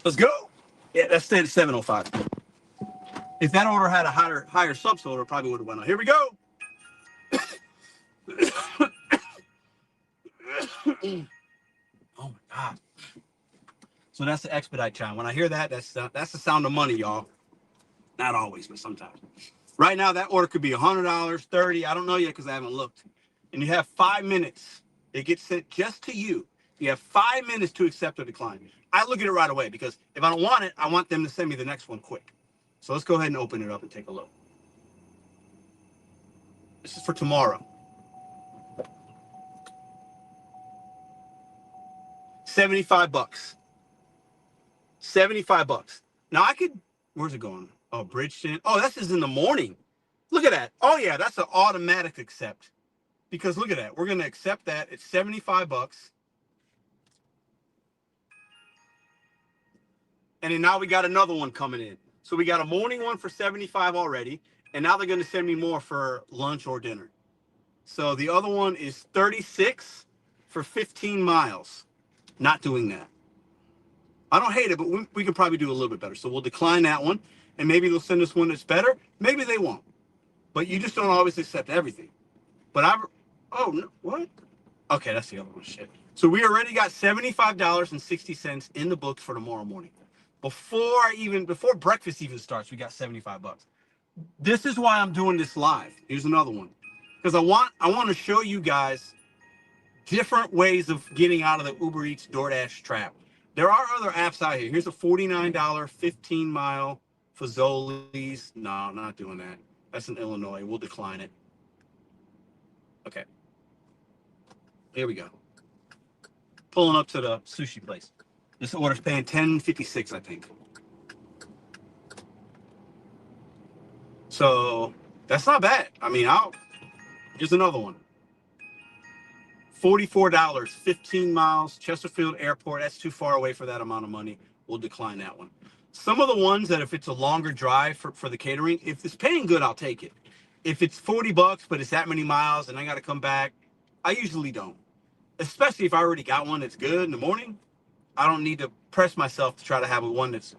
Let's go. Yeah, that's stayed at 7:05. If that order had a higher subs order, probably would have went on. Here we go. Oh my God. So that's the expedite chime. When I hear that, that's the sound of money, y'all. Not always, but sometimes. Right now, that order could be $100, $30. I don't know yet because I haven't looked. And you have 5 minutes. It gets sent just to you. You have 5 minutes to accept or decline. I look at it right away because if I don't want it, I want them to send me the next one quick. So let's go ahead and open it up and take a look. This is for tomorrow. 75 bucks. 75 bucks. Now I could, where's it going? Oh, Bridgeton. Oh, this is in the morning. Look at that. Oh yeah, that's an automatic accept. Because look at that. We're going to accept that. It's 75 bucks. And then now we got another one coming in. So we got a morning one for 75 already. And now they're going to send me more for lunch or dinner. So the other one is 36 for 15 miles. Not doing that. I don't hate it, but we could probably do a little bit better. So we'll decline that one. And maybe they'll send us one that's better. Maybe they won't. But you just don't always accept everything. But oh, no, what? Okay, that's the other one. Shit. So we already got $75.60 in the books for tomorrow morning. Before breakfast even starts, we got 75 bucks. This is why I'm doing this live. Here's another one. Because I want to show you guys different ways of getting out of the Uber Eats DoorDash trap. There are other apps out here. Here's a $49 15-mile Fazoli's. No, not doing that. That's in Illinois. We'll decline it. Okay. Here we go. Pulling up to the sushi place. This order's paying $10.56, I think. So that's not bad. I mean, here's another one. $44, 15 miles, Chesterfield Airport. That's too far away for that amount of money. We'll decline that one. Some of the ones that if it's a longer drive for the catering, if it's paying good, I'll take it. If it's 40 bucks, but it's that many miles and I got to come back, I usually don't. Especially if I already got one that's good in the morning. I don't need to press myself to try to have one that's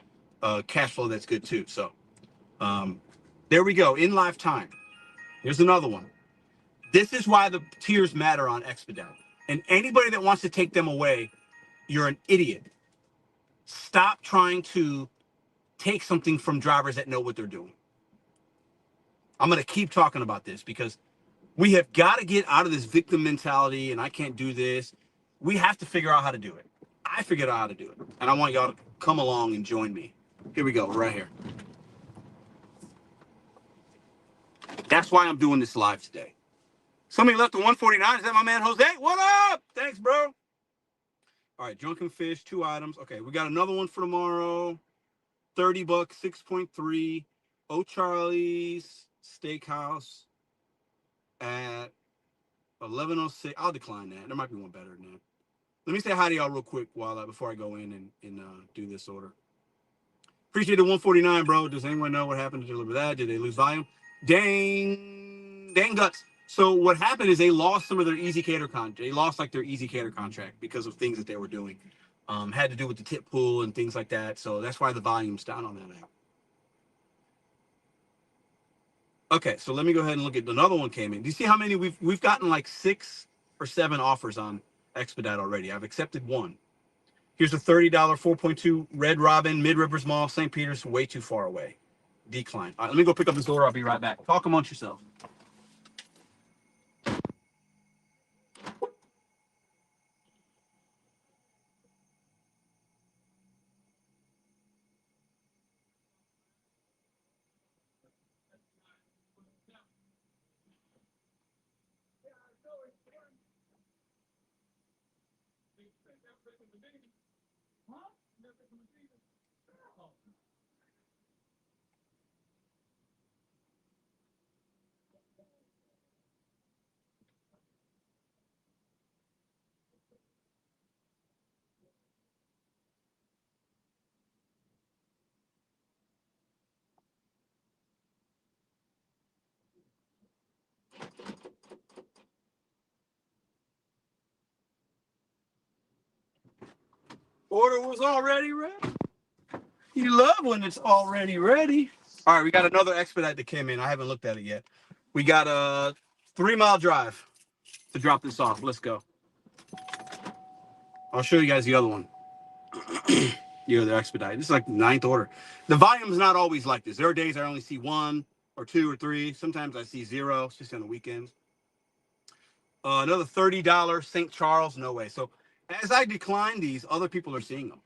cash flow that's good too. So there we go. In live time. Here's another one. This is why the tiers matter on Expedite. And anybody that wants to take them away, you're an idiot. Stop trying to take something from drivers that know what they're doing. I'm going to keep talking about this because we have got to get out of this victim mentality and I can't do this. We have to figure out how to do it. I figured out how to do it. And I want y'all to come along and join me. Here we go, right here. That's why I'm doing this live today. Somebody left the 149. Is that my man Jose? What up? Thanks, bro. All right, Drunken Fish, 2 items. Okay, we got another one for tomorrow. 30 bucks, 6.3. O'Charlie's Steakhouse at 11:06. I'll decline that. There might be one better than that. Let me say hi to y'all real quick before I go in and do this order. Appreciate the 149, bro. Does anyone know what happened to deliver that? Did they lose volume? Dang guts. So what happened is they lost some of their Easy Cater contract. They lost like their Easy Cater contract because of things that they were doing. Had to do with the tip pool and things like that. So that's why the volume's down on that app. Okay, so let me go ahead and look at another one came in. Do you see how many we've gotten like 6 or 7 offers on Expedite already? I've accepted one. Here's a $30 4.2 Red Robin, Mid Rivers Mall, St. Peter's, way too far away. Decline. All right, let me go pick up this order. I'll be right back. Talk amongst yourself. Order was already ready. You love when it's already ready. All right, we got another Expedite that came in. I haven't looked at it yet. We got a 3-mile drive to drop this off. Let's go. I'll show you guys the other one. The Expedite. This is like the 9th order. The volume's not always like this. There are days I only see 1 or 2 or 3. Sometimes I see 0. It's just on the weekends. Another $30 St. Charles. No way. So as I decline these, other people are seeing them.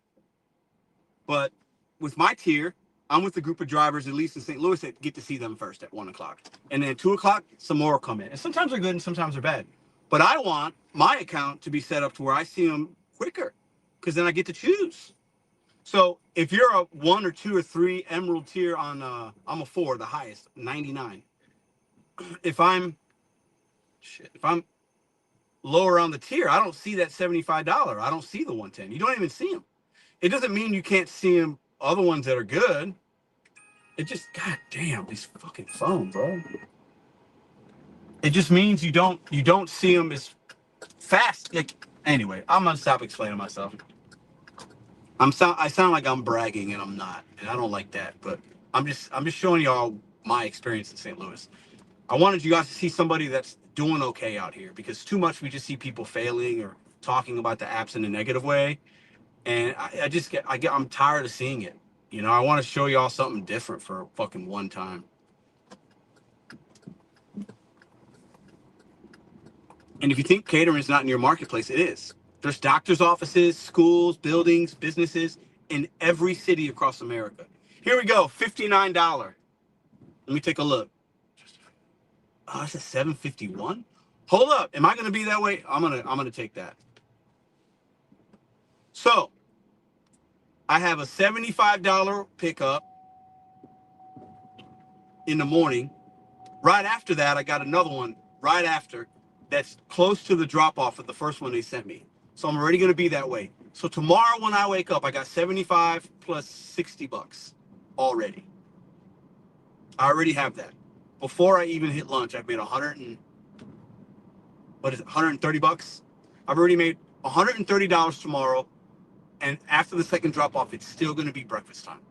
But with my tier, I'm with a group of drivers, at least in St. Louis, that get to see them first at 1 o'clock. And then at 2 o'clock, some more will come in. And sometimes they're good and sometimes they're bad. But I want my account to be set up to where I see them quicker, because then I get to choose. So if you're a 1 or 2 or 3 emerald tier on, I'm a 4, the highest, 99. If I'm lower on the tier, I don't see that $75. I don't see the 110. You don't even see them. It doesn't mean you can't see them, other ones that are good. It just, god damn, these fucking phones, bro. It just means you don't see them as fast. Like, anyway, I'm gonna stop explaining myself. I sound like I'm bragging and I'm not, and I don't like that. But I'm just showing y'all my experience in St. Louis. I wanted you guys to see somebody that's doing okay out here, because too much we just see people failing or talking about the apps in a negative way, and I'm tired of seeing it. I want to show y'all something different for fucking one time. And if you think catering is not in your marketplace, it is. There's doctors' offices, schools, buildings, businesses in every city across America. Here we go, $59. Let me take a look. Oh, it's a $7.51. Hold up, am I gonna be that way? I'm gonna take that. So I have a $75 pickup in the morning. Right after that, I got another one right after that's close to the drop off of the first one they sent me. So I'm already going to be that way. So tomorrow when I wake up, I got 75 plus $60 already. I already have that. Before I even hit lunch, I've made 130 bucks. I've already made $130 tomorrow. And after the second drop off, it's still going to be breakfast time.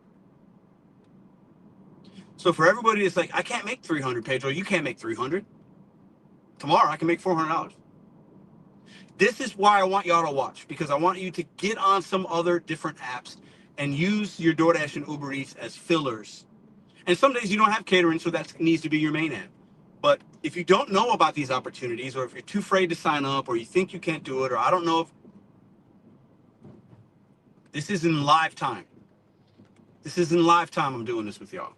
So for everybody that's like, I can't make 300, Pedro, you can't make 300. Tomorrow I can make $400. This is why I want y'all to watch, because I want you to get on some other different apps and use your DoorDash and Uber Eats as fillers. And some days you don't have catering, so that needs to be your main app. But if you don't know about these opportunities, or if you're too afraid to sign up, or you think you can't do it, or I don't know if this is in live time. This is in live time I'm doing this with y'all.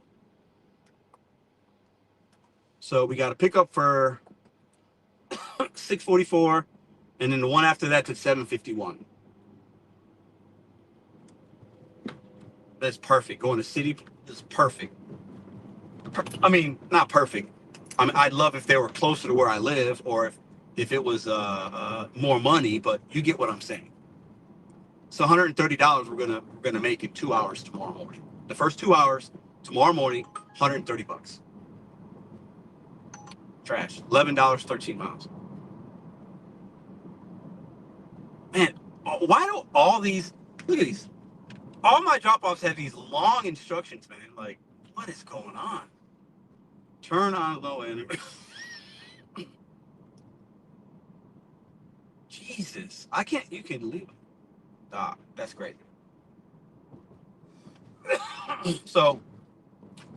So we got a pickup for $6.44, and then the one after that's at $7.51. That's perfect. Going to city is perfect. I mean, not perfect. I mean, I'd love if they were closer to where I live, or if it was more money, but you get what I'm saying. So $130 we're gonna make in 2 hours tomorrow morning. The first 2 hours tomorrow morning, $130. Trash. $11, 13 miles. Man, why do all these? Look at these. All my drop-offs have these long instructions, man. Like, what is going on? Turn on low end. Jesus, I can't. You can leave. Ah, that's great. So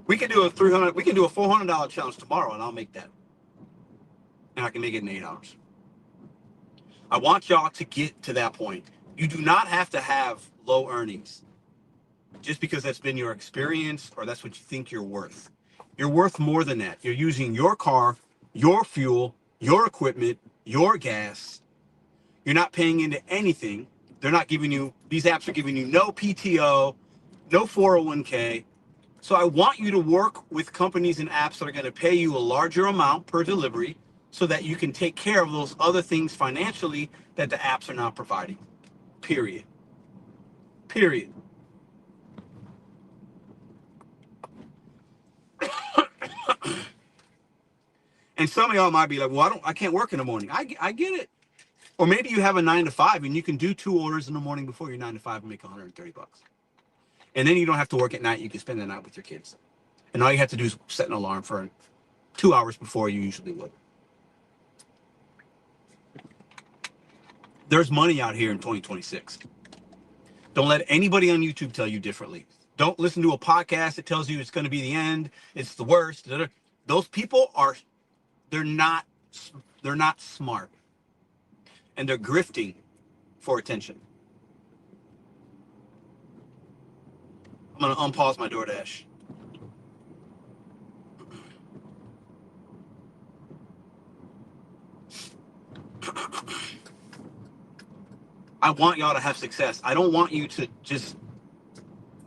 we can do a 300. We can do a $400 challenge tomorrow, and I'll make that, and I can make it in 8 hours. I want y'all to get to that point. You do not have to have low earnings just because that's been your experience or that's what you think you're worth. You're worth more than that. You're using your car, your fuel, your equipment, your gas. You're not paying into anything. They're not giving you, these apps are giving you no PTO, no 401k. So I want you to work with companies and apps that are going to pay you a larger amount per delivery so that you can take care of those other things financially that the apps are not providing. Period. Period. And some of y'all might be like, well, I can't work in the morning. I get it. Or maybe you have a 9 to 5 and you can do 2 orders in the morning before your 9 to 5 and make $130. And then you don't have to work at night. You can spend the night with your kids. And all you have to do is set an alarm for 2 hours before you usually would. There's money out here in 2026. Don't let anybody on YouTube tell you differently. Don't listen to a podcast that tells you it's going to be the end. It's the worst. Those people are, they're not smart. And they're grifting for attention. I'm going to unpause my DoorDash. I want y'all to have success. I don't want you to just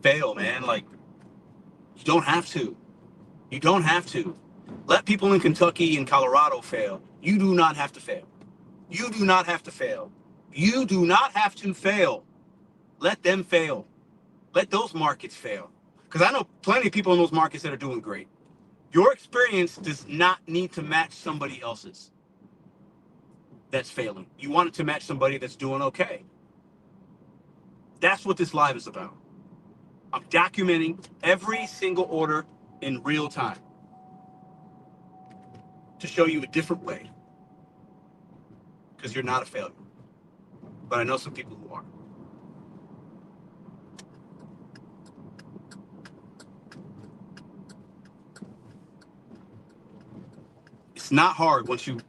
fail, man. Like, you don't have to. You don't have to. Let people in Kentucky and Colorado fail. You do not have to fail. You do not have to fail. You do not have to fail. Let them fail. Let those markets fail. Because I know plenty of people in those markets that are doing great. Your experience does not need to match somebody else's that's failing. You want it to match somebody that's doing okay. That's what this live is about. I'm documenting every single order in real time to show you a different way. Because you're not a failure. But I know some people who are. It's not hard once you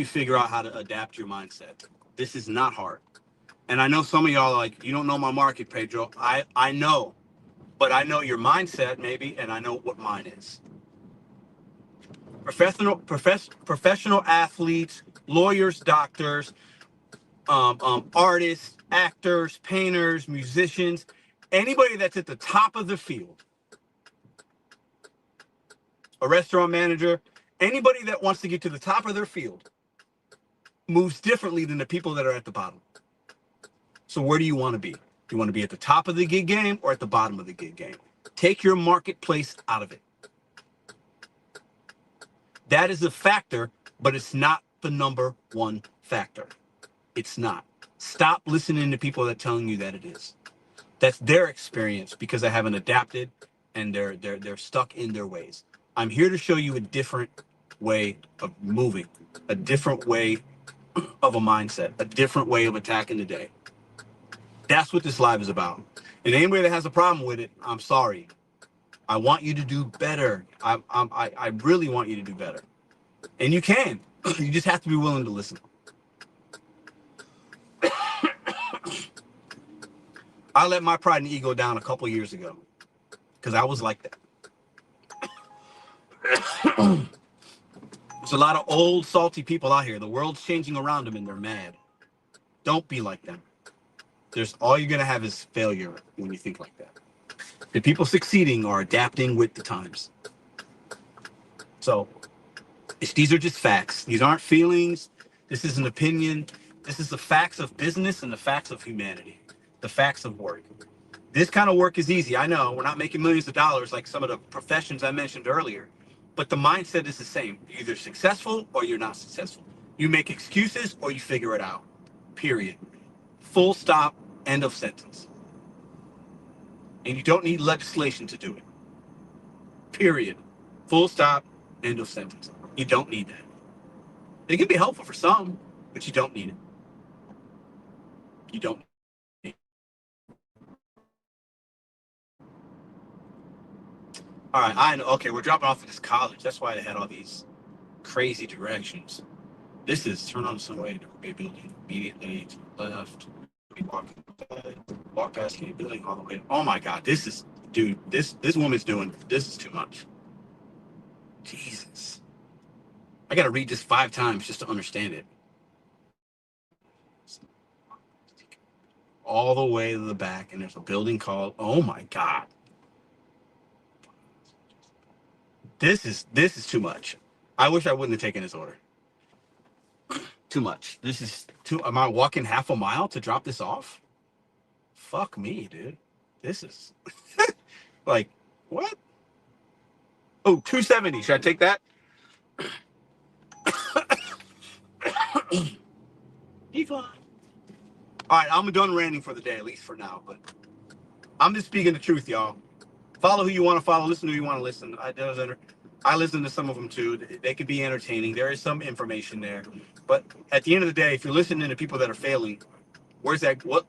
figure out how to adapt your mindset. This is not hard. And I know some of y'all are like, you don't know my market, Pedro. I know. But I know your mindset maybe, and I know what mine is. Professional athletes, lawyers, doctors, artists, actors, painters, musicians, anybody that's at the top of the field, a restaurant manager, anybody that wants to get to the top of their field moves differently than the people that are at the bottom. So where do you want to be? Do you want to be at the top of the gig game or at the bottom of the gig game? Take your marketplace out of it. That is a factor, but it's not the number one factor. It's not. Stop listening to people that are telling you that it is. That's their experience because they haven't adapted and they're stuck in their ways. I'm here to show you a different way of moving, a different way of a mindset, a different way of attacking the day. That's what this live is about. And anybody that has a problem with it, I'm sorry. I want you to do better. I really want you to do better. And you can. You just have to be willing to listen. I let my pride and ego down a couple years ago because I was like that. There's a lot of old, salty people out here. The world's changing around them and they're mad. Don't be like them. All you're going to have is failure when you think like that. The people succeeding are adapting with the times. So these are just facts. These aren't feelings. This is an opinion. This is the facts of business and the facts of humanity, the facts of work. This kind of work is easy. I know we're not making millions of dollars like some of the professions I mentioned earlier, but the mindset is the same. You're either successful or you're not successful. You make excuses or you figure it out. Period. Full stop. End of sentence. And you don't need legislation to do it. Period. Full stop. End of sentence. You don't need that. It can be helpful for some, but you don't need it. You don't. All right, I know. Okay, we're dropping off at this college. That's why they had all these crazy directions. This is turn on the subway to a building immediately to the left. Walk past the building all the way. Oh my God, this is, dude. This woman's doing. This is too much. Jesus, I gotta read this 5 times just to understand it. All the way to the back, and there's a building called. Oh my God. This is too much. I wish I wouldn't have taken this order. Too much. This is too. Am I walking half a mile to drop this off? Fuck me, dude. This is like what? Oh, 270. Should I take that? Decline. All right, I'm done ranting for the day, at least for now. But I'm just speaking the truth, y'all. Follow who you want to follow. Listen to who you want to listen. I listen to some of them too. They could be entertaining. There is some information there, but at the end of the day, if you're listening to people that are failing, where's that? What?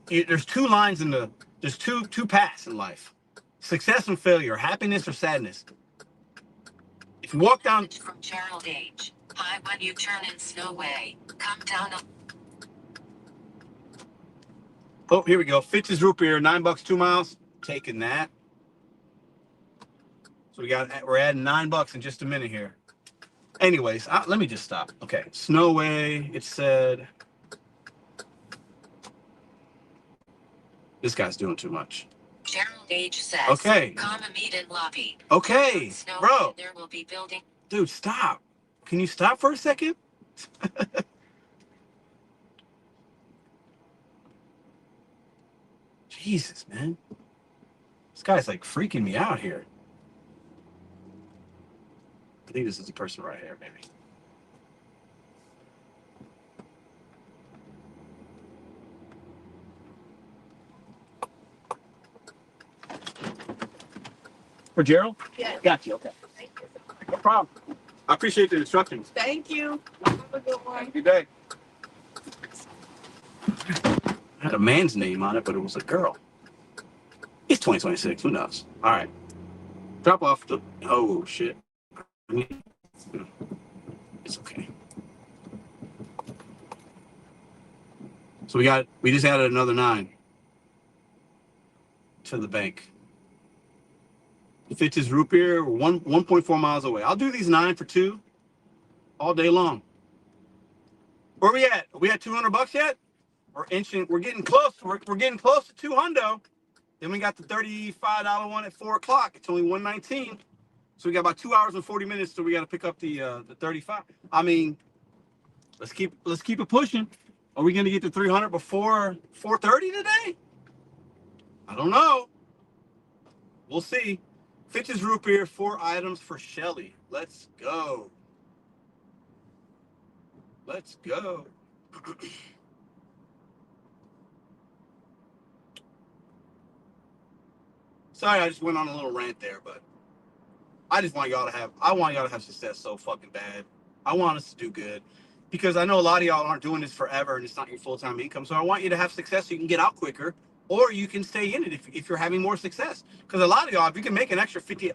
There's 2 lines in the. There's two paths in life: success and failure, happiness or sadness. If you walk down from Gerald H. Hi, when you turn in Snow Way, come down. Oh, here we go. Fitz's root beer, $9, 2 miles. Taking that. So we're adding $9 in just a minute here. Anyways, let me just stop. Okay, Snow Way. It said this guy's doing too much. Gerald H. says, okay. Come meet in lobby. Okay, bro. There will be building. Dude, stop. Can you stop for a second? Jesus, man. This guy's like freaking me out here. I think this is the person right here, maybe. For Gerald? Yeah. Got you, okay. Thank you. No problem. I appreciate the instructions. Thank you. Have a good one. Have a good day. I had a man's name on it, but it was a girl. It's 2026. Who knows? All right. Drop off the. Oh, shit. I mean, it's okay. So we just added another 9 to the bank. Fitz's root beer, 1.4 miles away. I'll do these 9 for 2 all day long. Where we at? Are we at $200 yet? We're inching. We're getting close. We're getting close to 200. Then we got the $35 one at 4 o'clock. It's only 119. So we got about 2 hours and 40 minutes. So we got to pick up the 35. I mean, let's keep it pushing. Are we gonna get to 300 before 4:30 today? I don't know. We'll see. Fitch's root beer, 4 items for Shelly. Let's go. Let's go. Sorry, I just went on a little rant there, but I want y'all to have success so fucking bad. I want us to do good because I know a lot of y'all aren't doing this forever and it's not your full-time income. So I want you to have success so you can get out quicker or you can stay in it if you're having more success. Because a lot of y'all, if you can make an extra 50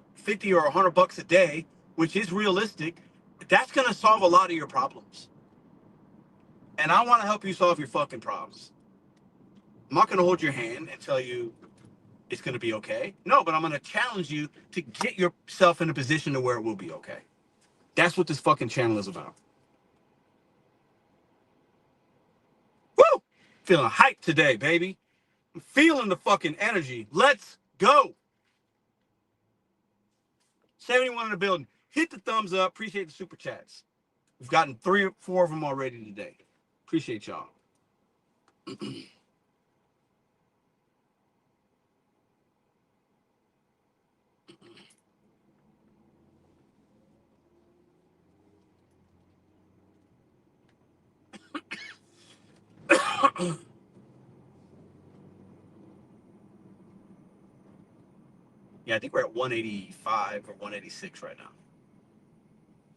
or $100 a day, which is realistic, that's going to solve a lot of your problems. And I want to help you solve your fucking problems. I'm not going to hold your hand and tell you it's going to be okay. No, but I'm going to challenge you to get yourself in a position to where it will be okay. That's what this fucking channel is about. Woo! Feeling hyped today, baby. I'm feeling the fucking energy. Let's go. 71 in the building. Hit the thumbs up. Appreciate the super chats. We've gotten 3 or 4 of them already today. Appreciate y'all. Yeah, I think we're at 185 or 186 right now.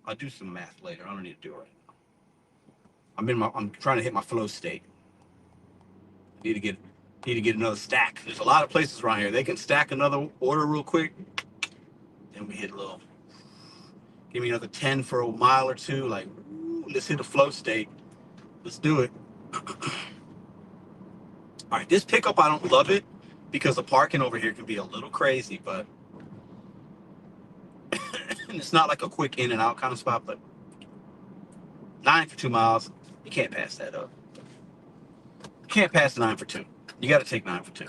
I'll do some math later. I don't need to do it right now. I'm trying to hit my flow state. Need to get another stack. There's a lot of places around here. They can stack another order real quick. Then we hit a little. Give me another 10 for a mile or two. Like, ooh, let's hit a flow state. Let's do it. All right, this pickup, I don't love it because the parking over here can be a little crazy, but it's not like a quick in and out kind of spot. But 9 for 2 miles, you can't pass that up. You can't pass 9 for 2. You got to take 9 for 2.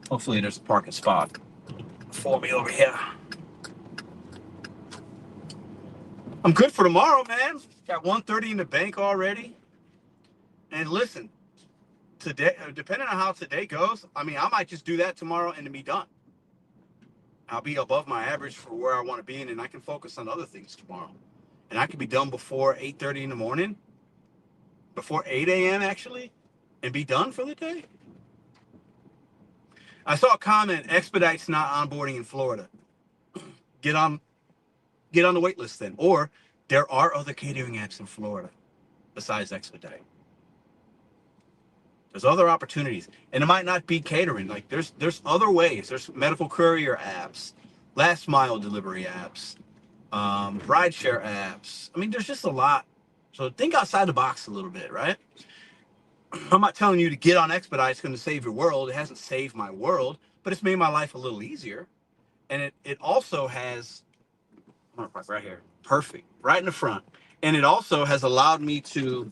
Hopefully, there's a parking spot for me over here. I'm good for tomorrow, man. Got 130 in the bank already. And listen, today, depending on how today goes, I mean, I might just do that tomorrow and then be done. I'll be above my average for where I want to be, and then I can focus on other things tomorrow. And I can be done before 8:30 in the morning, before 8 a.m. actually, and be done for the day. I saw a comment: Expedite's not onboarding in Florida. Get on, get on the wait list then. Or there are other catering apps in Florida besides Expedite. There's other opportunities, and it might not be catering. Like there's other ways. There's medical courier apps, last mile delivery apps, rideshare apps. I mean, there's just a lot. So think outside the box a little bit, right? I'm not telling you to get on Expedite. It's going to save your world. It hasn't saved my world, but it's made my life a little easier. And it also has, right here, perfect, right in the front. And it also has allowed me to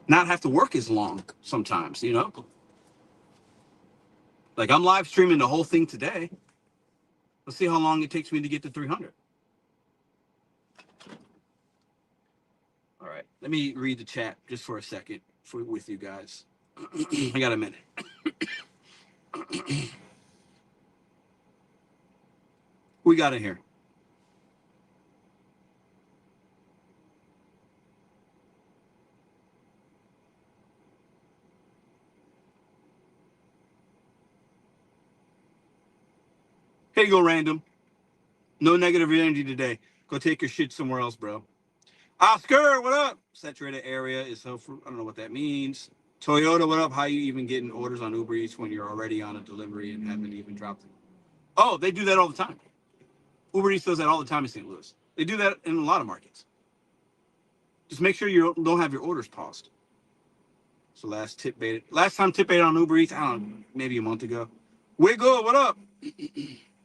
not have to work as long sometimes, you know? Like I'm live streaming the whole thing today. Let's see how long it takes me to get to 300. All right, let me read the chat just for a second with you guys. I got a minute. We got in here. Here you go, random. No negative energy today. Go take your shit somewhere else, bro. Oscar, what up? Saturated area is helpful. I don't know what that means. Toyota, what up? How you even getting orders on Uber Eats when you're already on a delivery and haven't even dropped it? Oh, they do that all the time. Uber Eats does that all the time in St. Louis. They do that in a lot of markets. Just make sure you don't have your orders paused. So last time tip baited on Uber Eats, I don't know, maybe a month ago. Wiggle, what up?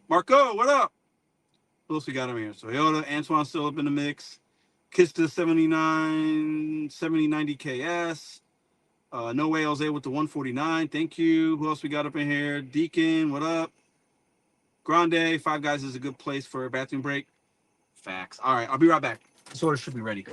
Marco, what up? Who else we got over here? Toyota, Antoine still up in the mix. Kista 79, 7090 KS. No way Jose with the 149. Thank you. Who else we got up in here? Deacon, what up? Grande, Five Guys is a good place for a bathroom break. Facts. All right, I'll be right back. This order should be ready.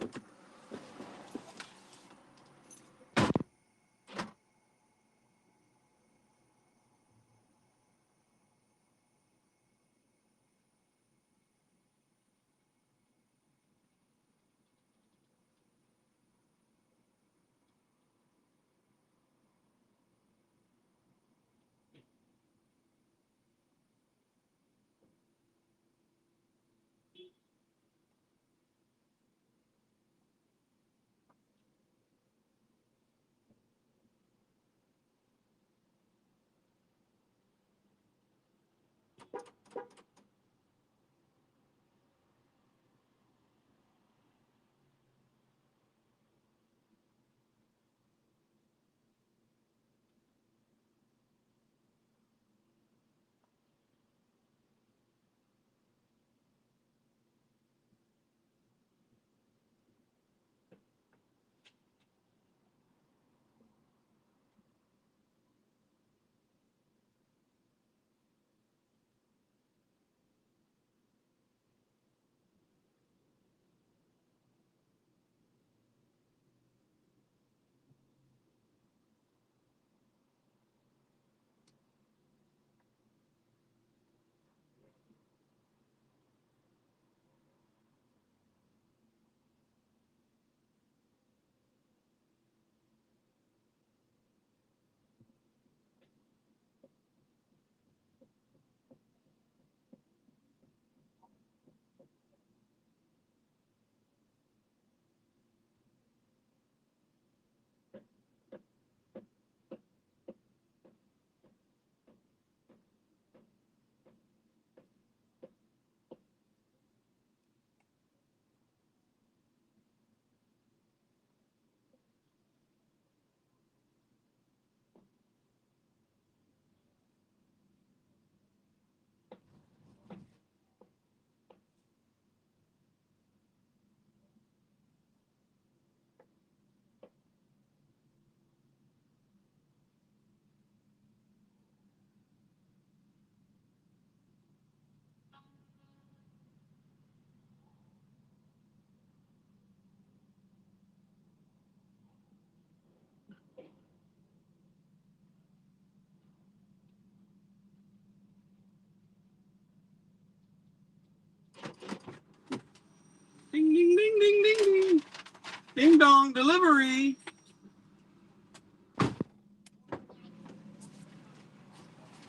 Ding dong, delivery.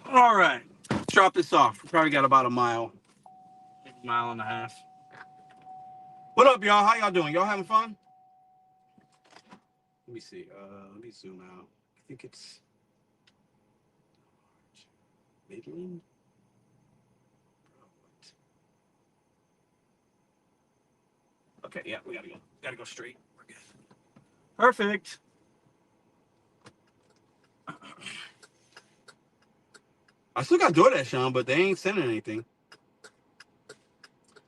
All right, let's drop this off. We probably got about a mile and a half. What up, y'all? How y'all doing? Y'all having fun? Let me see. Let me zoom out. I think it's Midland. Okay, yeah, we gotta go. Gotta go straight. We're good. Perfect. I still got DoorDash on, but they ain't sending anything.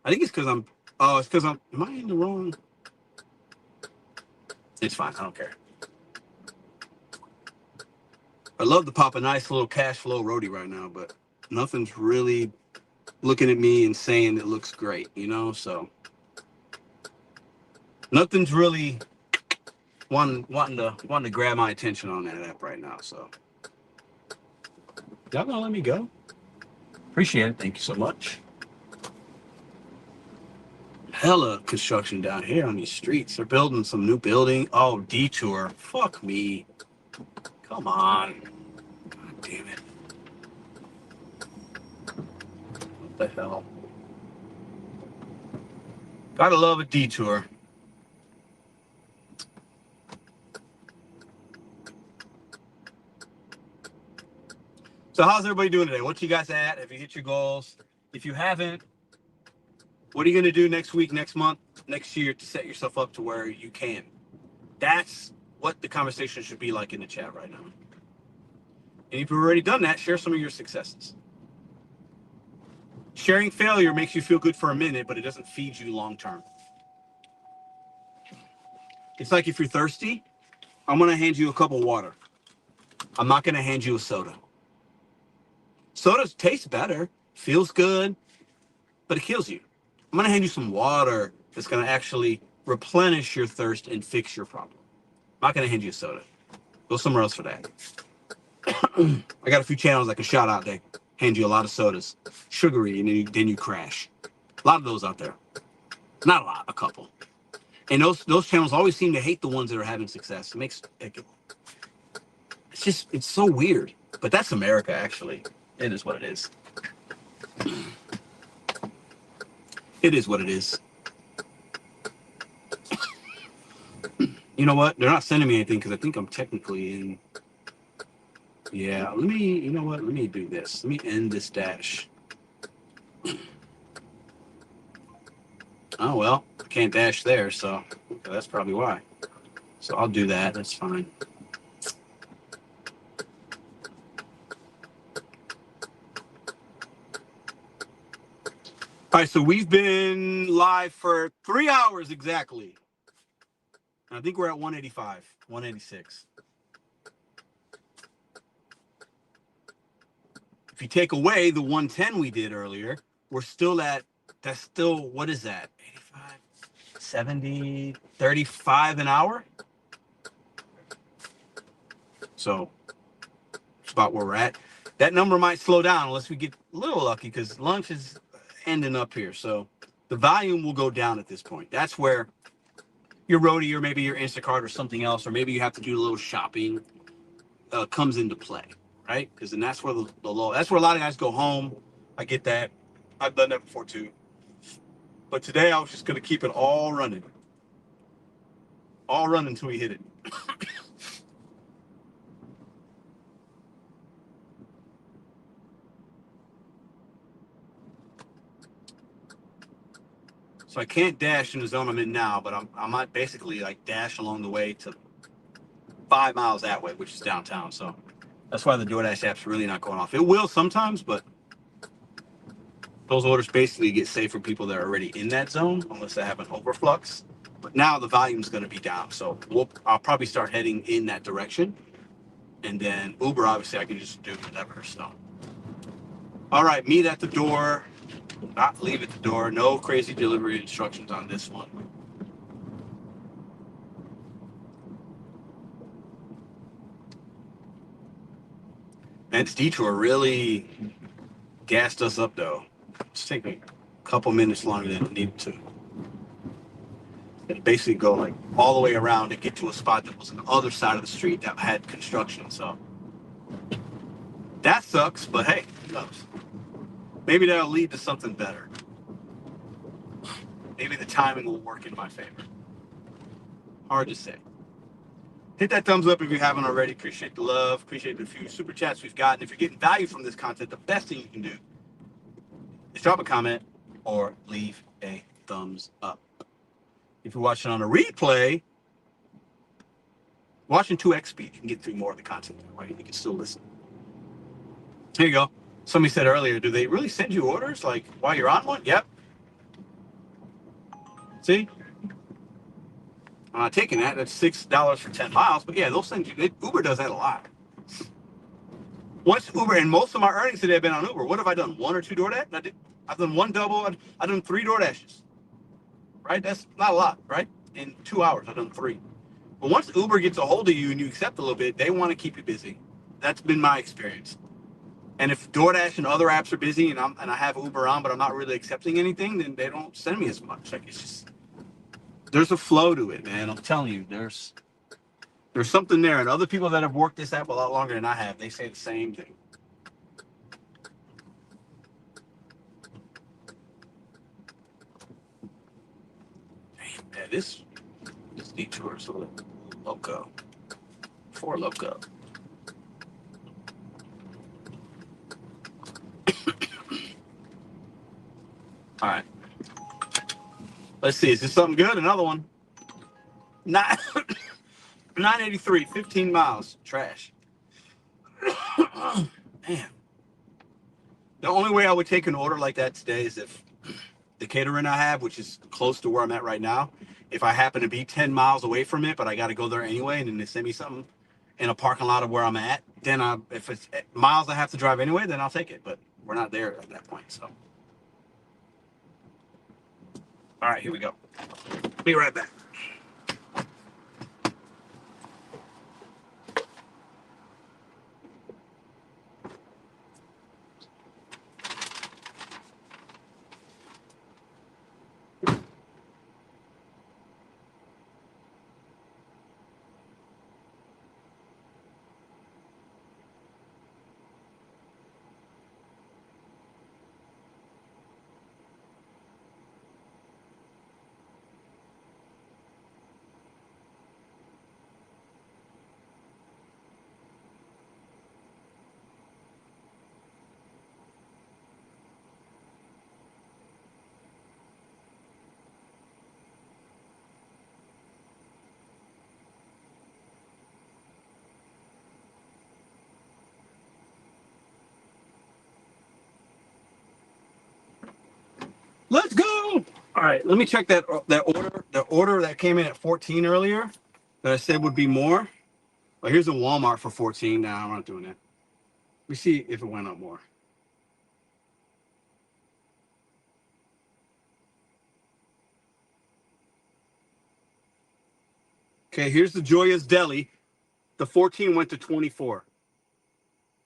I think it's because I'm. Oh, it's because I'm. Am I in the wrong? It's fine. I don't care. I love to pop a nice little cash flow roadie right now, but nothing's really looking at me and saying it looks great, you know? So nothing's really wanting to grab my attention on that app right now. So y'all gonna let me go? Appreciate it. Thank you so much. Hella construction down here on these streets. They're building some new building. Oh, detour. Fuck me. Come on. God damn it. What the hell? Gotta love a detour. So how's everybody doing today? What you guys at? Have you hit your goals? If you haven't, what are you gonna do next week, next month, next year to set yourself up to where you can? That's what the conversation should be like in the chat right now. And if you've already done that, share some of your successes. Sharing failure makes you feel good for a minute, but it doesn't feed you long term. It's like if you're thirsty, I'm gonna hand you a cup of water. I'm not gonna hand you a soda. Soda tastes better, feels good, but it kills you. I'm gonna hand you some water that's gonna actually replenish your thirst and fix your problem. I'm not gonna hand you a soda. Go somewhere else for that. I got a few channels I can shout out. They hand you a lot of sodas, sugary, and then you crash. A lot of those out there. Not a lot, a couple. And those channels always seem to hate the ones that are having success. It makes it's so weird. But that's America, actually. It is what it is. It is what it is. You know what? They're not sending me anything because I think I'm technically in. Yeah, you know what? Let me do this. Let me end this dash. Oh, well, I can't dash there, so okay, that's probably why. So I'll do that. That's fine. All right, so we've been live for 3 hours exactly. I think we're at 185, 186. If you take away the 110 we did earlier, we're still at, that's still, what is that? 85, 70, 35 an hour? So it's about where we're at. That number might slow down unless we get a little lucky because lunch is ending up here. So the volume will go down at this point. That's where your roadie or maybe your Instacart or something else, or maybe you have to do a little shopping, comes into play, right? Because then that's where the low, that's where a lot of guys go home. I get that. I've done that before too. But today I was just going to keep it all running until we hit it. So I can't dash in the zone I'm in now, but I might basically like dash along the way to 5 miles that way, which is downtown. So that's why the DoorDash app's really not going off. It will sometimes, but those orders basically get saved for people that are already in that zone, unless they have an overflux. But now the volume's going to be down, so I'll probably start heading in that direction. And then Uber, obviously, I can just do whatever. So, all right, meet at the door. Not leave at the door. No crazy delivery instructions on this one. And this detour really gassed us up, though. It's taking a couple minutes longer than it needed to. And basically go like all the way around to get to a spot that was on the other side of the street that had construction. So that sucks, but hey, who knows? Maybe that'll lead to something better. Maybe the timing will work in my favor. Hard to say. Hit that thumbs up if you haven't already. Appreciate the love. Appreciate the few super chats we've gotten. If you're getting value from this content, the best thing you can do is drop a comment or leave a thumbs up. If you're watching on a replay, watching 2x speed, you can get through more of the content that way. You can still listen. Here you go. Somebody said earlier, do they really send you orders like while you're on one? Yep. See? I'm not taking that. That's $6 for 10 miles. But yeah, they'll send you. Uber does that a lot. Once Uber, and most of my earnings today have been on Uber. What have I done? 1 or 2 DoorDash? I've done 1 double. I've done 3 DoorDashes. Right? That's not a lot, right? In 2 hours, I've done 3. But once Uber gets a hold of you and you accept a little bit, they want to keep you busy. That's been my experience. And if DoorDash and other apps are busy and I have Uber on, but I'm not really accepting anything, then they don't send me as much. Like it's just there's a flow to it, man. I'm telling you, there's something there. And other people that have worked this app a lot longer than I have, they say the same thing. Damn, man, this detour is a little loco. For loco. All right. Let's see. Is this something good? Another one. 983, 15 miles. Trash. Man. The only way I would take an order like that today is if the catering I have, which is close to where I'm at right now, if I happen to be 10 miles away from it, but I got to go there anyway, and then they send me something in a parking lot of where I'm at, then if it's miles I have to drive anyway, then I'll take it. But we're not there at that point, so. All right, here we go. Be right back. Let's go. All right, let me check that order. The order that came in at 14 earlier that I said would be more. Well, here's a Walmart for 14. Nah, I'm not doing that. Let me see if it went up more. Okay, here's the Joya's Deli. The 14 went to 24.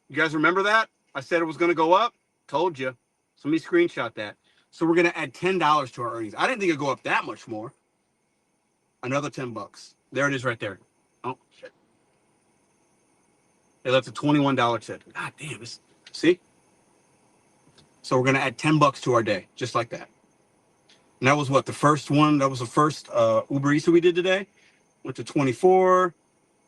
You guys remember that? I said it was going to go up. Told you. So let me screenshot that. So we're going to add $10 to our earnings. I didn't think it'd go up that much more. Another 10 bucks. There it is right there. Oh, shit. They left a $21 tip. God damn. See? So we're going to add 10 bucks to our day, just like that. And that was what? The first one? That was the first Uber Eats we did today. Went to 24.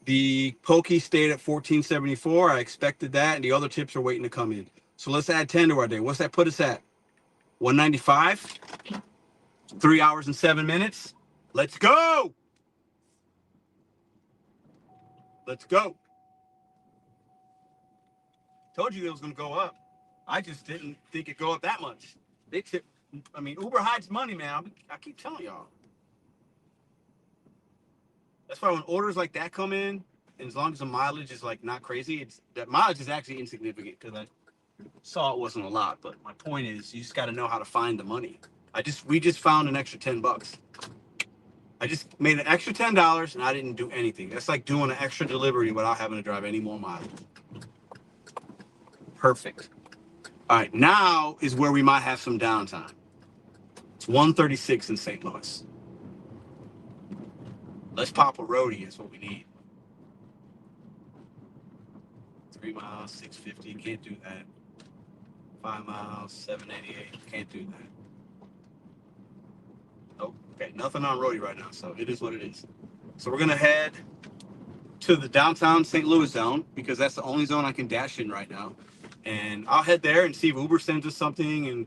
The Pokey stayed at 14.74. I expected that, and the other tips are waiting to come in. So let's add 10 to our day. What's that put us at? 195. 3 hours and 7 minutes. Let's go. Let's go. Told you it was going to go up. I just didn't think it'd go up that much. They tip. I mean, Uber hides money, man. I keep telling y'all. That's why when orders like that come in, and as long as the mileage is like not crazy, that mileage is actually insignificant because I saw it wasn't a lot. But my point is, you just got to know how to find the money. We just found an extra 10 bucks. I just made an extra $10 and I didn't do anything. That's like doing an extra delivery without having to drive any more miles. Perfect. All right, now is where we might have some downtime. It's 1:36 in St. Louis. Let's pop a roadie. Is what we need. 3 miles, 650. Can't do that. 5 miles, 788. Can't do that. Nope. Okay, nothing on roadie right now, so it is what it is. So we're gonna head to the downtown St. Louis zone because that's the only zone I can dash in right now, and I'll head there and see if Uber sends us something, and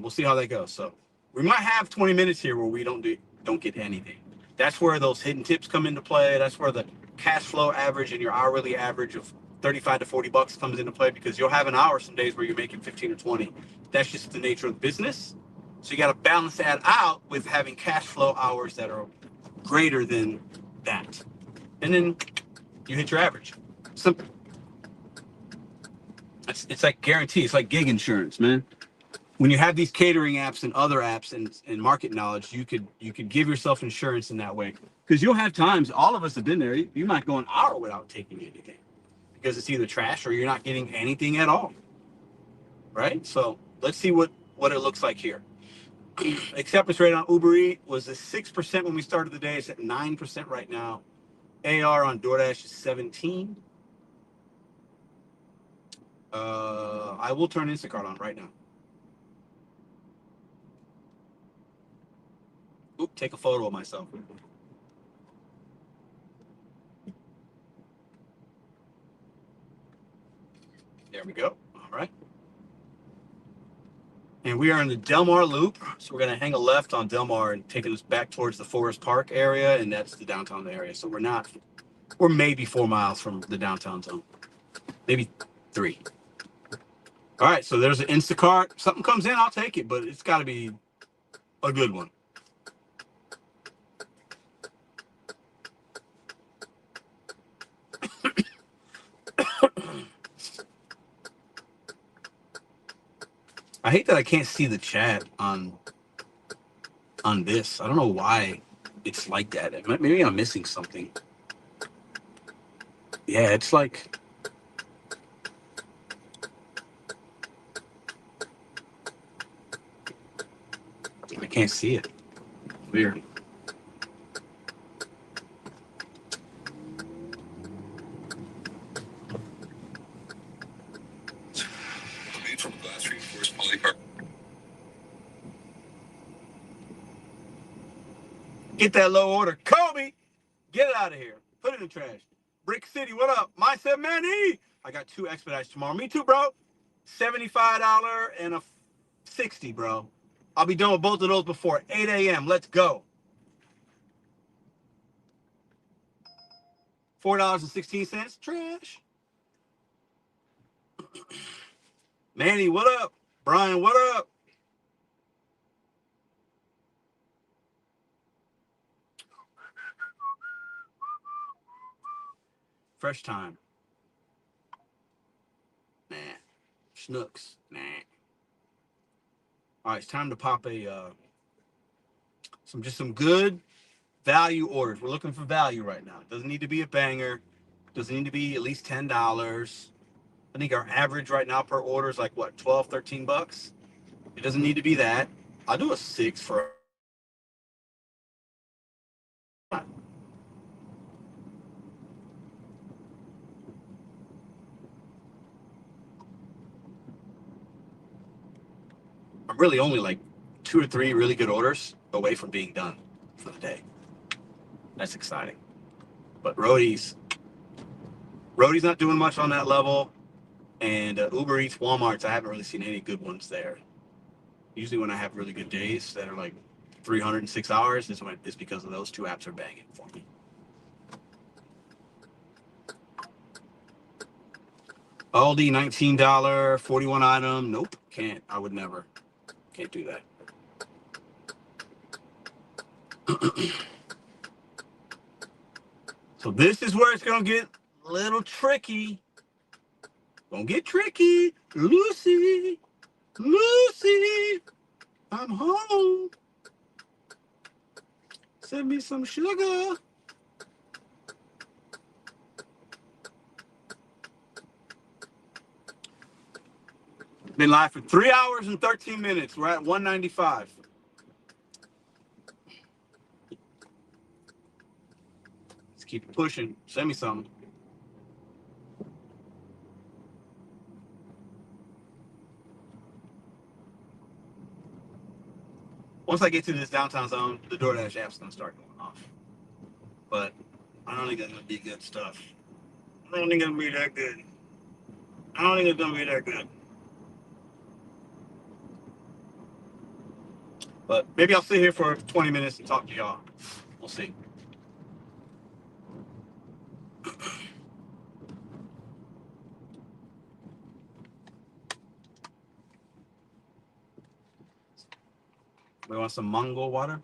we'll see how that goes. So we might have 20 minutes here where we don't get anything. That's where those hidden tips come into play. That's where the cash flow average and your hourly average of 35 to 40 bucks comes into play, because you'll have an hour some days where you're making 15 or 20. That's just the nature of the business. So you got to balance that out with having cash flow hours that are greater than that. And then you hit your average. Simple. It's like guarantee. It's like gig insurance, man. When you have these catering apps and other apps and market knowledge, you could give yourself insurance in that way. Because you'll have times, all of us have been there, you might go an hour without taking anything because it's either trash or you're not getting anything at all. Right? So let's see what it looks like here. Acceptance rate on Uber Eats was at 6% when we started the day. It's at 9% right now. AR on DoorDash is 17. I will turn Instacart on right now. Oop, take a photo of myself. There we go. All right. And we are in the Delmar Loop. So we're going to hang a left on Delmar and take us back towards the Forest Park area. And that's the downtown area. So we're maybe 4 miles from the downtown zone. Maybe 3. All right. So there's an Instacart. Something comes in, I'll take it, but it's got to be a good one. I hate that I can't see the chat on this. I don't know why it's like that. Maybe I'm missing something. Yeah, it's like I can't see it. Weird. Made from glass reinforced polycarbonate. Get that low order. Kobe, get it out of here. Put it in the trash. Brick City, what up? Mindset Manny. I got 2 expedites tomorrow. Me too, bro. $75 and a 60, bro. I'll be done with both of those before 8 a.m. Let's go. $4.16. Trash. Manny, what up? Brian, what up? Fresh time. Nah. Schnooks. Nah. All right, it's time to pop some good value orders. We're looking for value right now. It doesn't need to be a banger. It doesn't need to be at least $10. I think our average right now per order is like what, 12, 13 bucks. It doesn't need to be that. I'll do a 6 for. I'm really only like 2 or 3 really good orders away from being done for the day. That's exciting. But Roadie's not doing much on that level. And Uber Eats, Walmart's, I haven't really seen any good ones there. Usually when I have really good days that are like 306 hours, it's because of those 2 apps are banging for me. Aldi, $19, 41 item. Nope, can't. I would never. Can't do that. So this is where it's going to get a little tricky. Gonna get tricky. Lucy, I'm home. Send me some sugar. Been live for 3 hours and 13 minutes. We're at 195. Keep it pushing. Send me something. Once I get to this downtown zone, the DoorDash app's gonna start going off. But I don't think it's gonna be good stuff. I don't think it's gonna be that good. I don't think it's gonna be that good. But maybe I'll sit here for 20 minutes and talk to y'all. We'll see. We want some mango water?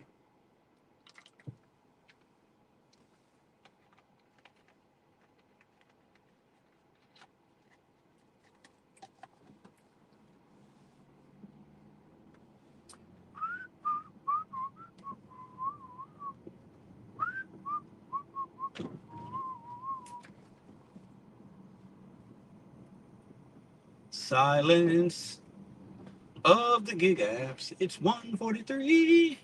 Silence of the gig apps. It's 1:43.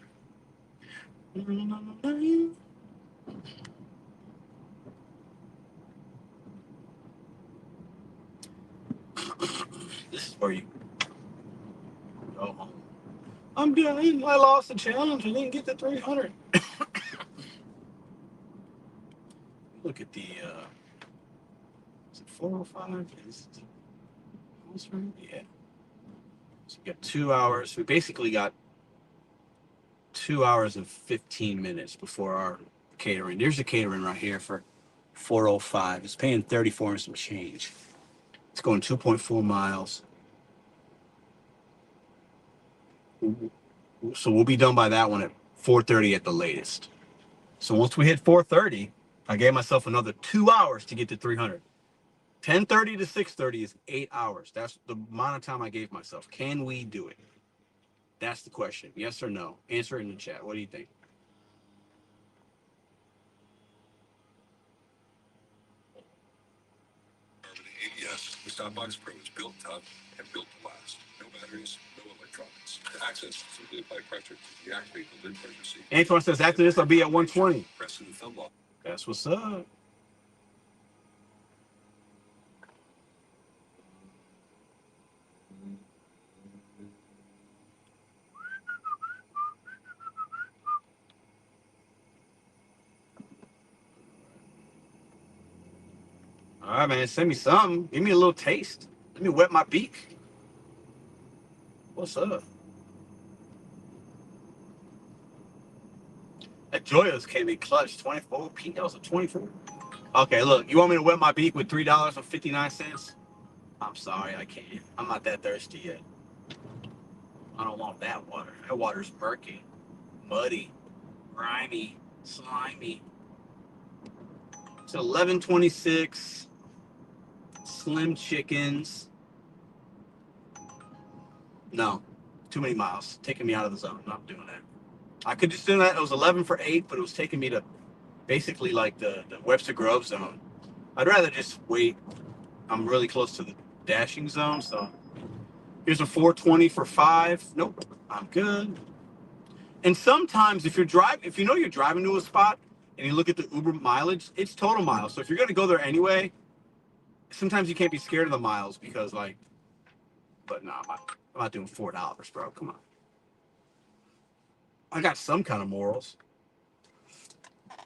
This is where you go home. I'm done. I lost the challenge. I didn't get the 300. Look at the, is it 405? Is it almost right? Yeah. So we got 2 hours. We basically got 2 hours and 15 minutes before our catering. There's the catering right here for 405. It's paying 34 and some change. It's going 2.4 miles. So we'll be done by that one at 4:30 at the latest. So once we hit 4:30, I gave myself another 2 hours to get to 300. 10:30 to 6:30 is 8 hours. That's the amount of time I gave myself. Can we do it? That's the question. Yes or no? Answer it in the chat. What do you think? Yes, the Starbucks Pro is built tough and built to last. No batteries, no electronics. Access simply apply pressure to deactivate the lid pressure seat. Antoine says after this I'll be at 120. Pressing the thumb lock. That's what's up. All right, man. Send me something. Give me a little taste. Let me wet my beak. What's up? That Joya's came in clutch. 24 P. That was a 24. Okay, look. You want me to wet my beak with $3.59? I'm sorry, I can't. I'm not that thirsty yet. I don't want that water. That water's murky, muddy, grimy, slimy. It's 11:26. Slim chickens. No, too many miles. Taking me out of the zone. Not doing that. I could just do that. It was 11 for 8, but it was taking me to basically like the Webster Grove zone. I'd rather just wait. I'm really close to the dashing zone, so here's a 420 for 5. Nope, I'm good. And sometimes if you know you're driving to a spot and you look at the Uber mileage, it's total miles. So if you're gonna go there anyway, sometimes you can't be scared of the miles because but nah, I'm not doing $4, bro. Come on. I got some kind of morals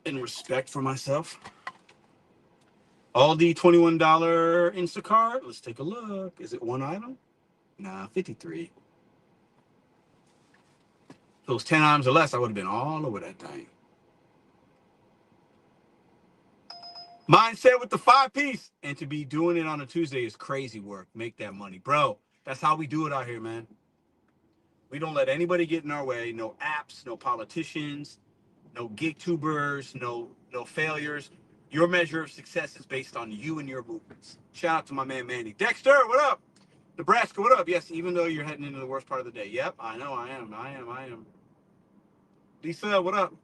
and respect for myself. Aldi $21 Instacart. Let's take a look. Is it one item? Nah, 53. If it was 10 items or less, I would have been all over that thing. Mindset with the 5-piece. And to be doing it on a Tuesday is crazy work. Make that money. Bro, that's how we do it out here, man. We don't let anybody get in our way. No apps, no politicians, no gig tubers, no failures. Your measure of success is based on you and your movements. Shout out to my man Manny. Dexter, what up? Nebraska, what up? Yes, even though you're heading into the worst part of the day. Yep, I know I am. Lisa, what up?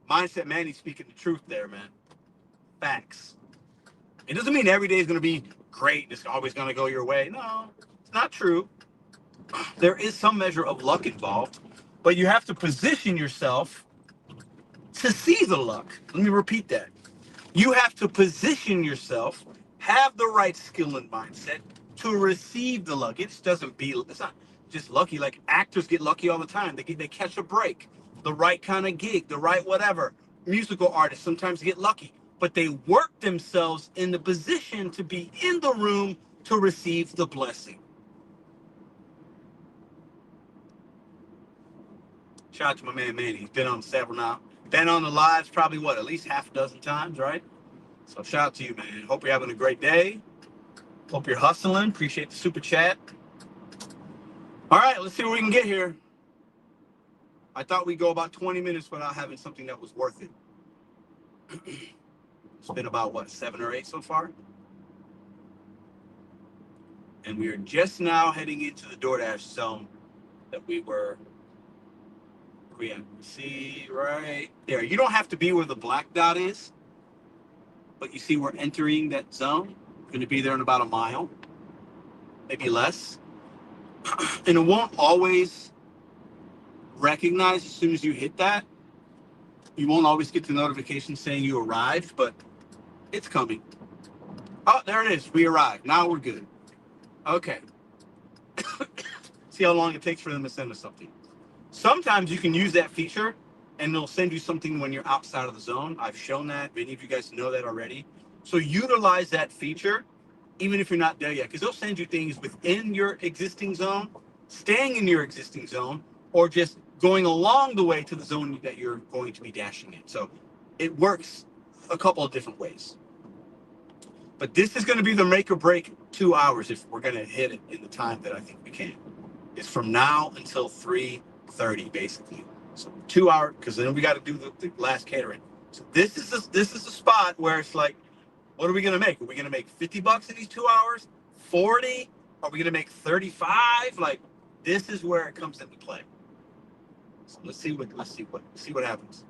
Mindset Manny speaking the truth there, man. Facts. It doesn't mean every day is going to be great. It's always going to go your way. No, it's not true. There is some measure of luck involved, but you have to position yourself to see the luck. Let me repeat that. You have to position yourself, have the right skill and mindset to receive the luck. It's not just lucky. Like actors get lucky all the time. They catch a break, the right kind of gig, the right whatever. Musical artists sometimes get lucky, but they work themselves in the position to be in the room to receive the blessing. Shout out to my man Manny. He's been on several now. Been on the lives probably what, at least half a dozen times, right? So shout out to you, man. Hope you're having a great day. Hope you're hustling. Appreciate the super chat. All right, let's see what we can get here. I thought we'd go about 20 minutes without having something that was worth it. It's been about, what, 7 or 8 so far? And we are just now heading into the DoorDash zone that we were. See right there. You don't have to be where the black dot is, but you see we're entering that zone. We're going to be there in about a mile, maybe less. And it won't always recognize as soon as you hit that. You won't always get the notification saying you arrived, but it's coming. Oh, there it is. We arrived. Now we're good. Okay. See how long it takes for them to send us something. Sometimes you can use that feature and it'll send you something when you're outside of the zone. I've shown that. Many of you guys know that already. So utilize that feature even if you're not there yet, because they'll send you things within your existing zone, staying in your existing zone, or just going along the way to the zone that you're going to be dashing in. So it works a couple of different ways. But this is going to be the make or break 2 hours if we're going to hit it in the time that I think we can. It's from now until 3:30 basically. So 2 hours, because then we got to do the last catering. So this is a spot where it's like, what are we gonna make? Are we gonna make $50 in these 2 hours? 40? Are we gonna make 35? Like, this is where it comes into play. So let's see what happens.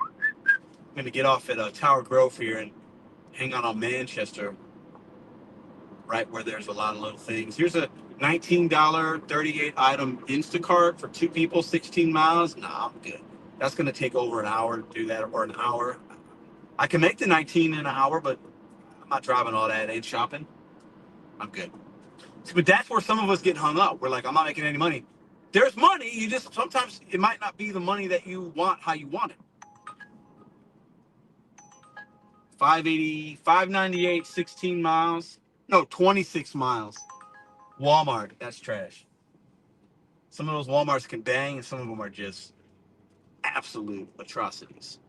I'm gonna get off at Tower Grove here and hang out on Manchester, right where there's a lot of little things. Here's a $19 38 item Instacart for 2 people, 16 miles. Nah, I'm good. That's gonna take over an hour to do that, or an hour. I can make the 19 in an hour, but I'm not driving all that. Ain't shopping. I'm good. But that's where some of us get hung up. We're like, I'm not making any money. There's money. You just, sometimes it might not be the money that you want how you want it. 580, 598, 16 miles. No, 26 miles. Walmart. That's trash. Some of those Walmarts can bang, and some of them are just absolute atrocities.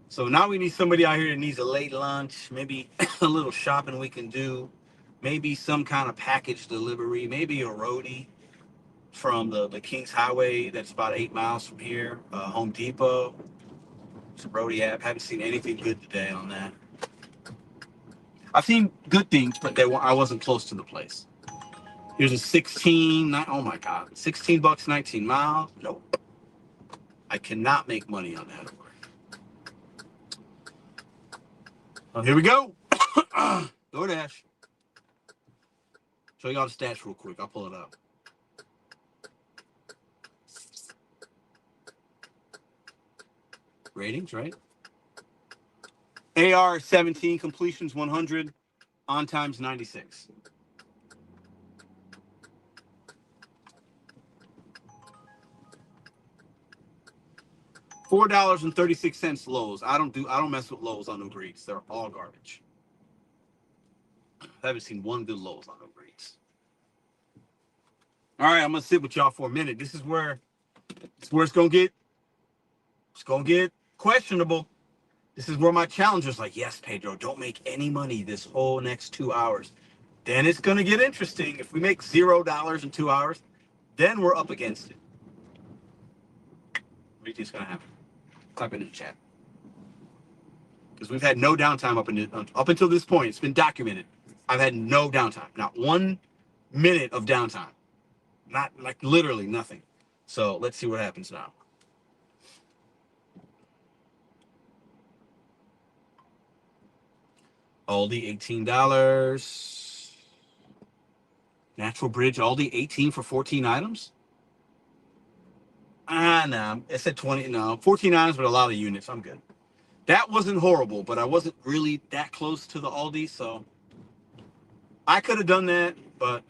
So now we need somebody out here that needs a late lunch, maybe a little shopping we can do, maybe some kind of package delivery, maybe a roadie from the Kings Highway that's about 8 miles from here. Home Depot. It's a roadie app. Haven't seen anything good today on that. I've seen good things, but I wasn't close to the place. Here's a 16. Oh my God, $16, 19 miles. Nope. I cannot make money on that. Oh, here we go. DoorDash. Show you all the stats real quick. I'll pull it up. Ratings, right? AR 17, completions 100, on times 96. $4.36 Lowe's. I don't mess with Lowe's on Uber Eats. They're all garbage. I haven't seen one good Lowe's on Uber Eats. All right, I'm gonna sit with y'all for a minute. This is where it's gonna get questionable. This is where my challenger's like, yes, Pedro, don't make any money this whole next 2 hours. Then it's gonna get interesting. If we make $0 in 2 hours, then we're up against it. What do you think's gonna happen? Type it in the chat. Because we've had no downtime up until this point. It's been documented. I've had no downtime, not 1 minute of downtime, not like literally nothing. So let's see what happens now. Aldi, $18. Natural Bridge, Aldi, 18 for 14 items. No, it said 20. No, 14 items, but a lot of units. I'm good. That wasn't horrible, but I wasn't really that close to the Aldi, so I could have done that, but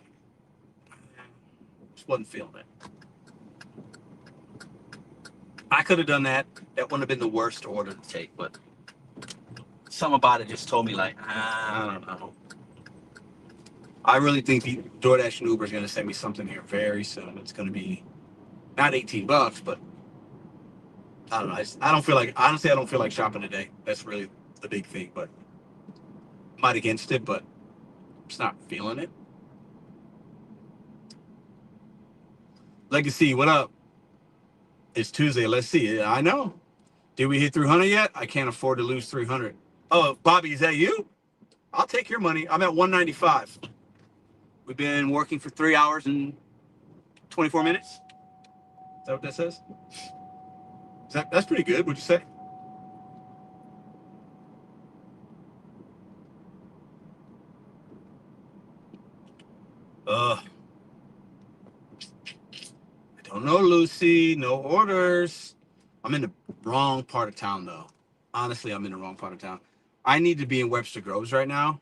just wasn't feeling it. I could have done that. That wouldn't have been the worst order to take, but something about it just told me, like, I don't know. I really think the DoorDash and Uber is going to send me something here very soon. It's going to be not $18, but I don't know. I don't feel like, honestly, I don't feel like shopping today. That's really the big thing, but I'm not against it, but I'm just not feeling it. Legacy, what up? It's Tuesday. Let's see. I know. Did we hit 300 yet? I can't afford to lose 300. Oh, Bobby, is that you? I'll take your money. I'm at 195. We've been working for 3 hours and 24 minutes. Is that what that says? That's pretty good, would you say? I don't know, Lucy. No orders. I'm in the wrong part of town, though. Honestly, I'm in the wrong part of town. I need to be in Webster Groves right now,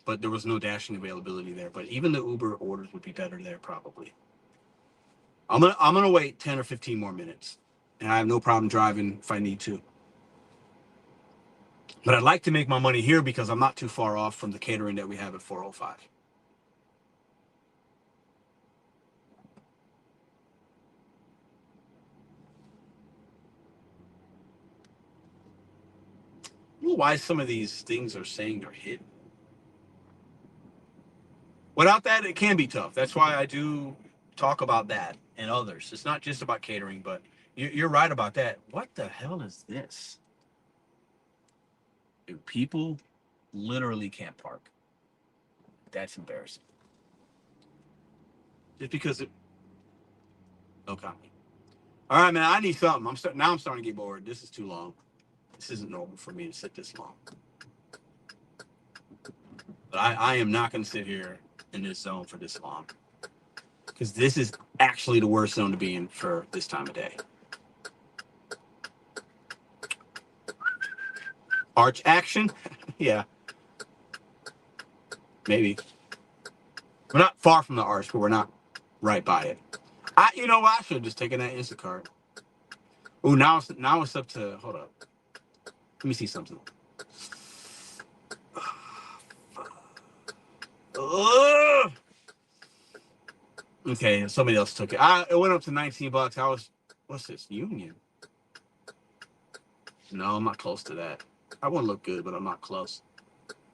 but there was no dashing availability there. But even the Uber orders would be better there, probably. I'm gonna wait 10 or 15 more minutes, and I have no problem driving if I need to. But I'd like to make my money here because I'm not too far off from the catering that we have at 405. I don't know why some of these things are saying they're hidden. Without that, it can be tough. That's why I do talk about that and others. It's not just about catering, but you're right about that. What the hell is this? Dude, people literally can't park. That's embarrassing. Just because it. Okay. All right, man. I need something. Now I'm starting to get bored. This is too long. This isn't normal for me to sit this long. But I am not going to sit here in this zone for this long. Because this is actually the worst zone to be in for this time of day. Arch action? Yeah. Maybe. We're not far from the arch, but we're not right by it. You know what? I should have just taken that Instacart. Oh, now it's up to, hold up. Let me see something. Ugh. Okay, somebody else took it. It went up to $19. What's this? Union? No, I'm not close to that. I wouldn't look good, but I'm not close.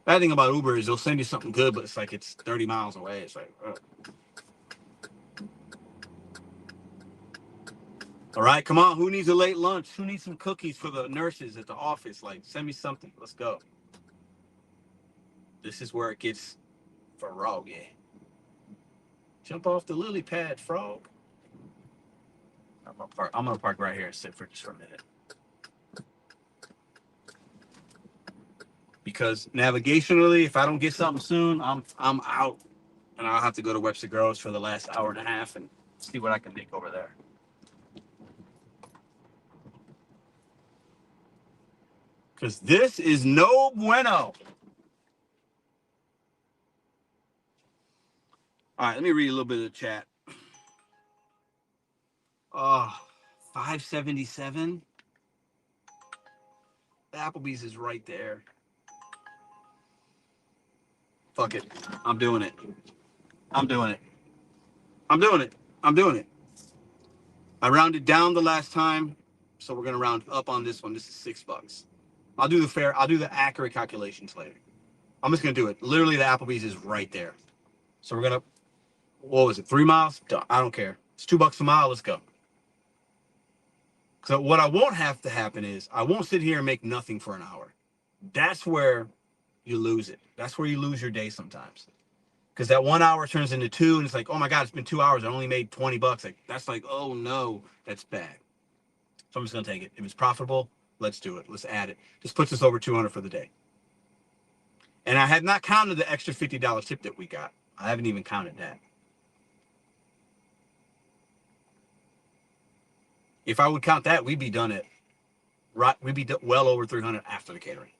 Bad thing about Uber is they'll send you something good, but it's like it's 30 miles away. It's like, all right, come on. Who needs a late lunch? Who needs some cookies for the nurses at the office? Like, send me something. Let's go. This is where it gets froggy. Jump off the lily pad, frog. I'm gonna park right here and sit for just for a minute. Because navigationally, if I don't get something soon, I'm out, and I'll have to go to Webster Groves for the last hour and a half and see what I can make over there. Because this is no bueno. All right, let me read a little bit of the chat. Oh, 577. The Applebee's is right there. Fuck it. I'm doing it. I'm doing it. I'm doing it. I'm doing it. I rounded down the last time, so we're gonna round up on this one. This is $6. I'll do the accurate calculations later. I'm just gonna do it. Literally, the Applebee's is right there. So we're gonna, what was it, 3 miles? I don't care. It's $2 a mile. Let's go. So what I won't have to happen is I won't sit here and make nothing for an hour. That's where you lose it. That's where you lose your day sometimes. Because that 1 hour turns into two, and it's like, oh my God, it's been 2 hours. I only made $20. Like, that's like, oh no, that's bad. So I'm just gonna take it. If it's profitable, let's do it. Let's add it. This puts us over 200 for the day. And I had not counted the extra $50 tip that we got. I haven't even counted that. If I would count that, we'd be done at we'd be well over 300 after the catering.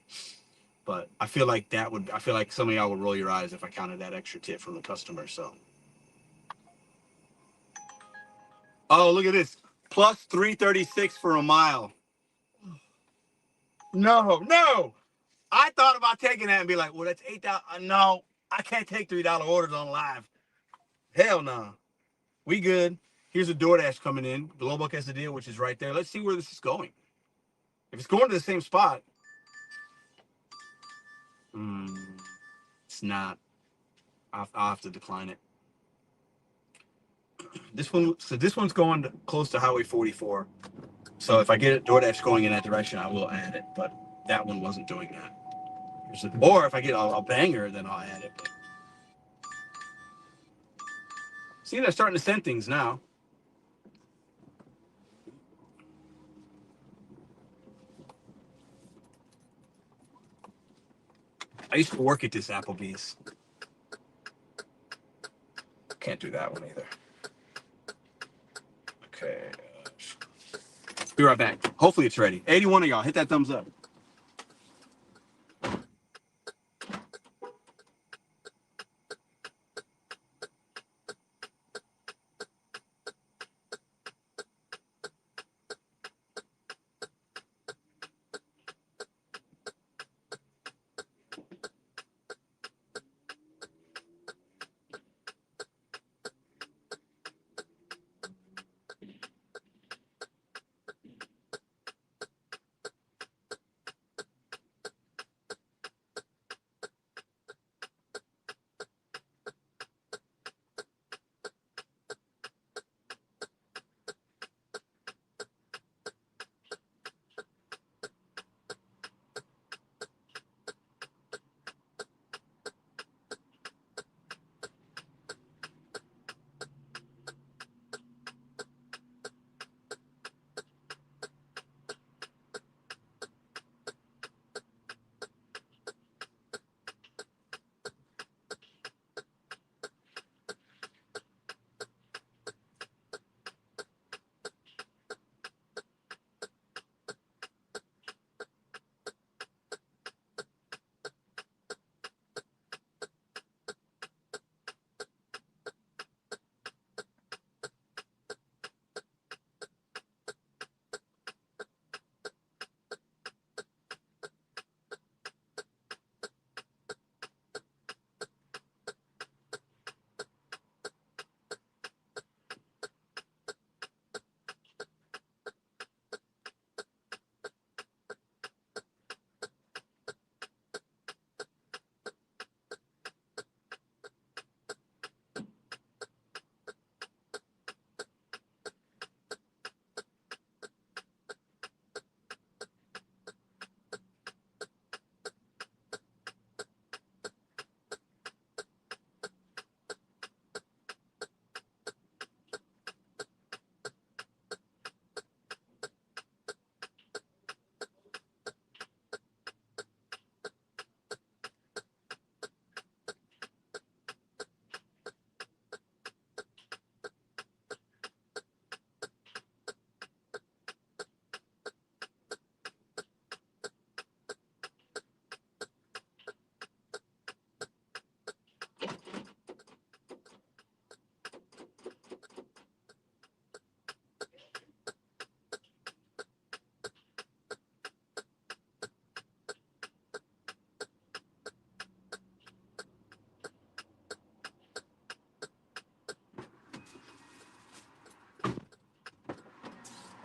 But I feel like I feel like some of y'all would roll your eyes if I counted that extra tip from the customer. So, oh, look at this, plus 336 for a mile. No. I thought about taking that and be like, well, that's $8. No, I can't take $3 orders on live. Hell no. We good. Here's a DoorDash coming in. Global Quesadilla, which is right there. Let's see where this is going. If it's going to the same spot, it's not. I'll have to decline it. This one's going close to Highway 44. So if I get it DoorDash going in that direction, I will add it. But that one wasn't doing that. Or if I get a banger, then I'll add it. See, they're starting to send things now. I used to work at this Applebee's. Can't do that one either. Okay. Be right back. Hopefully it's ready. 81 of y'all, hit that thumbs up.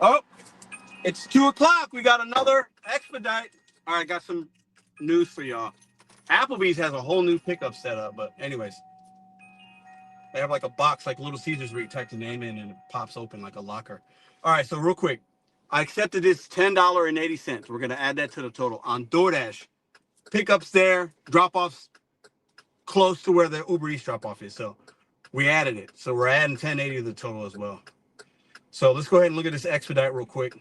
Oh, it's 2 o'clock. We got another expedite. All right, got some news for y'all. Applebee's has a whole new pickup setup, but anyways, they have like a box like Little Caesars where you type the name in and it pops open like a locker. All right, so real quick, I accepted this $10.80. We're gonna add that to the total on DoorDash. Pickups there, drop-offs close to where the Uber Eats drop-off is. So we added it. So we're adding 1080 to the total as well. So let's go ahead and look at this expedite real quick.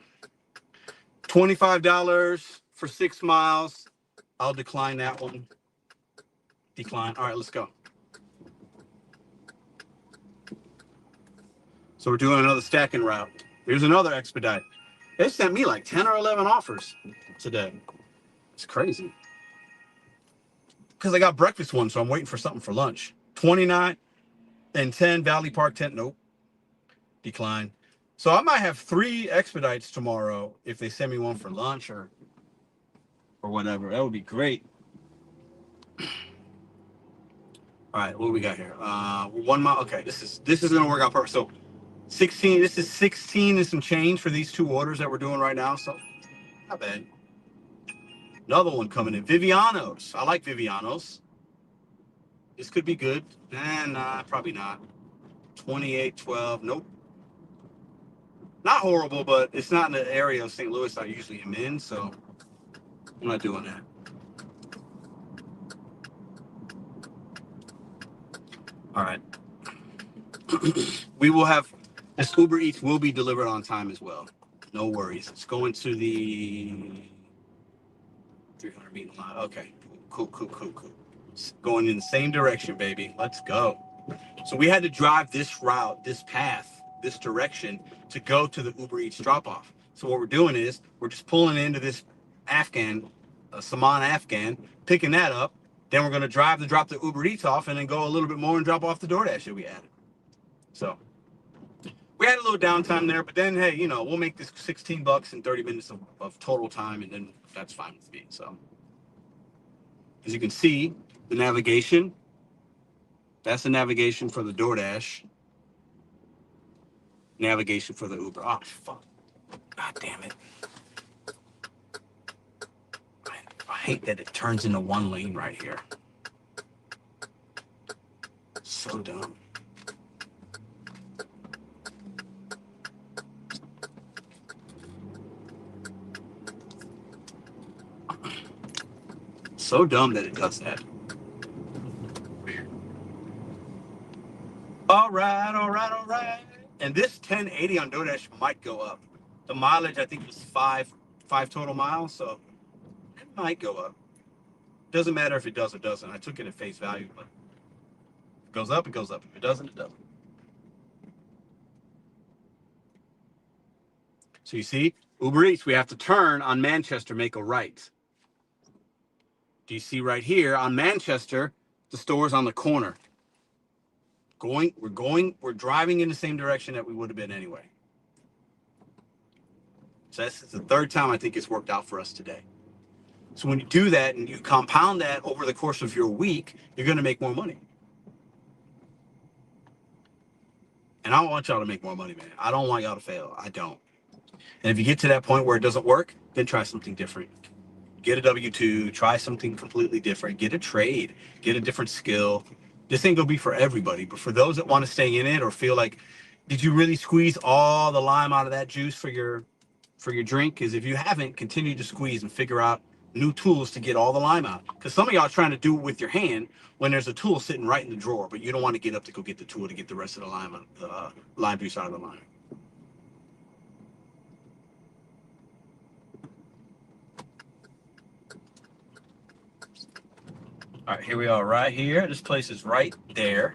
$25 for 6 miles. I'll decline that one. Decline. All right, let's go. So we're doing another stacking route. Here's another expedite. They sent me like 10 or 11 offers today. It's crazy. Because I got breakfast one, so I'm waiting for something for lunch. 29 and 10 Valley Park tent. Nope. Decline. So I might have 3 expedites tomorrow if they send me one for lunch or whatever. That would be great. All right, what do we got here? 1 mile. Okay, this is gonna work out perfect. So 16. This is 16 and some change for these 2 orders that we're doing right now. So not bad. Another one coming in. Vivianos. I like Vivianos. This could be good. Nah, probably not. 2812. Nope. Not horrible, but it's not in the area of St. Louis I usually am in, so I'm not doing that. All right. We will have this Uber Eats will be delivered on time as well. No worries. It's going to the 300 meter line. Okay. Cool. It's going in the same direction, baby. Let's go. So we had to drive this route, this path, this direction to go to the Uber Eats drop off. So what we're doing is we're just pulling into this Afghan, Saman Afghan, picking that up. Then we're going to drive to drop the Uber Eats off and then go a little bit more and drop off the DoorDash that we added. So we had a little downtime there, but then, hey, we'll make this $16 and 30 minutes of total time, and then that's fine with me. So as you can see, the navigation, that's the navigation for the DoorDash. Navigation for the Uber. Oh, fuck. God damn it. I hate that it turns into 1 lane right here. So dumb. So dumb that it does that. Weird. All right. And this 1080 on DoorDash might go up. The mileage, I think, was five total miles, so it might go up. Doesn't matter if it does or doesn't. I took it at face value, but if it goes up, it goes up. If it doesn't, it doesn't. So you see, Uber Eats, we have to turn on Manchester, make a right. Do you see right here on Manchester, the store's on the corner. We're driving in the same direction that we would have been anyway. So that's the 3rd time I think it's worked out for us today. So when you do that and you compound that over the course of your week, you're going to make more money. And I want y'all to make more money, man. I don't want y'all to fail. I don't. And if you get to that point where it doesn't work, then try something different. Get a W-2, try something completely different, get a trade, get a different skill. This ain't gonna be for everybody, but for those that want to stay in it or feel like, did you really squeeze all the lime out of that juice for your drink? Because if you haven't, continue to squeeze and figure out new tools to get all the lime out. Because some of y'all are trying to do it with your hand when there's a tool sitting right in the drawer, but you don't want to get up to go get the tool to get the rest of the lime juice out of the lime. All right, here we are right here. This place is right there.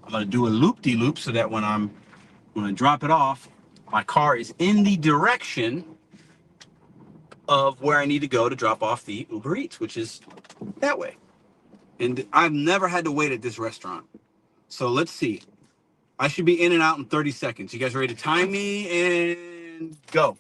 I'm gonna do a loop-de-loop so that when I drop it off, my car is in the direction of where I need to go to drop off the Uber Eats, which is that way. And I've never had to wait at this restaurant. So let's see. I should be in and out in 30 seconds. You guys ready to time me and go?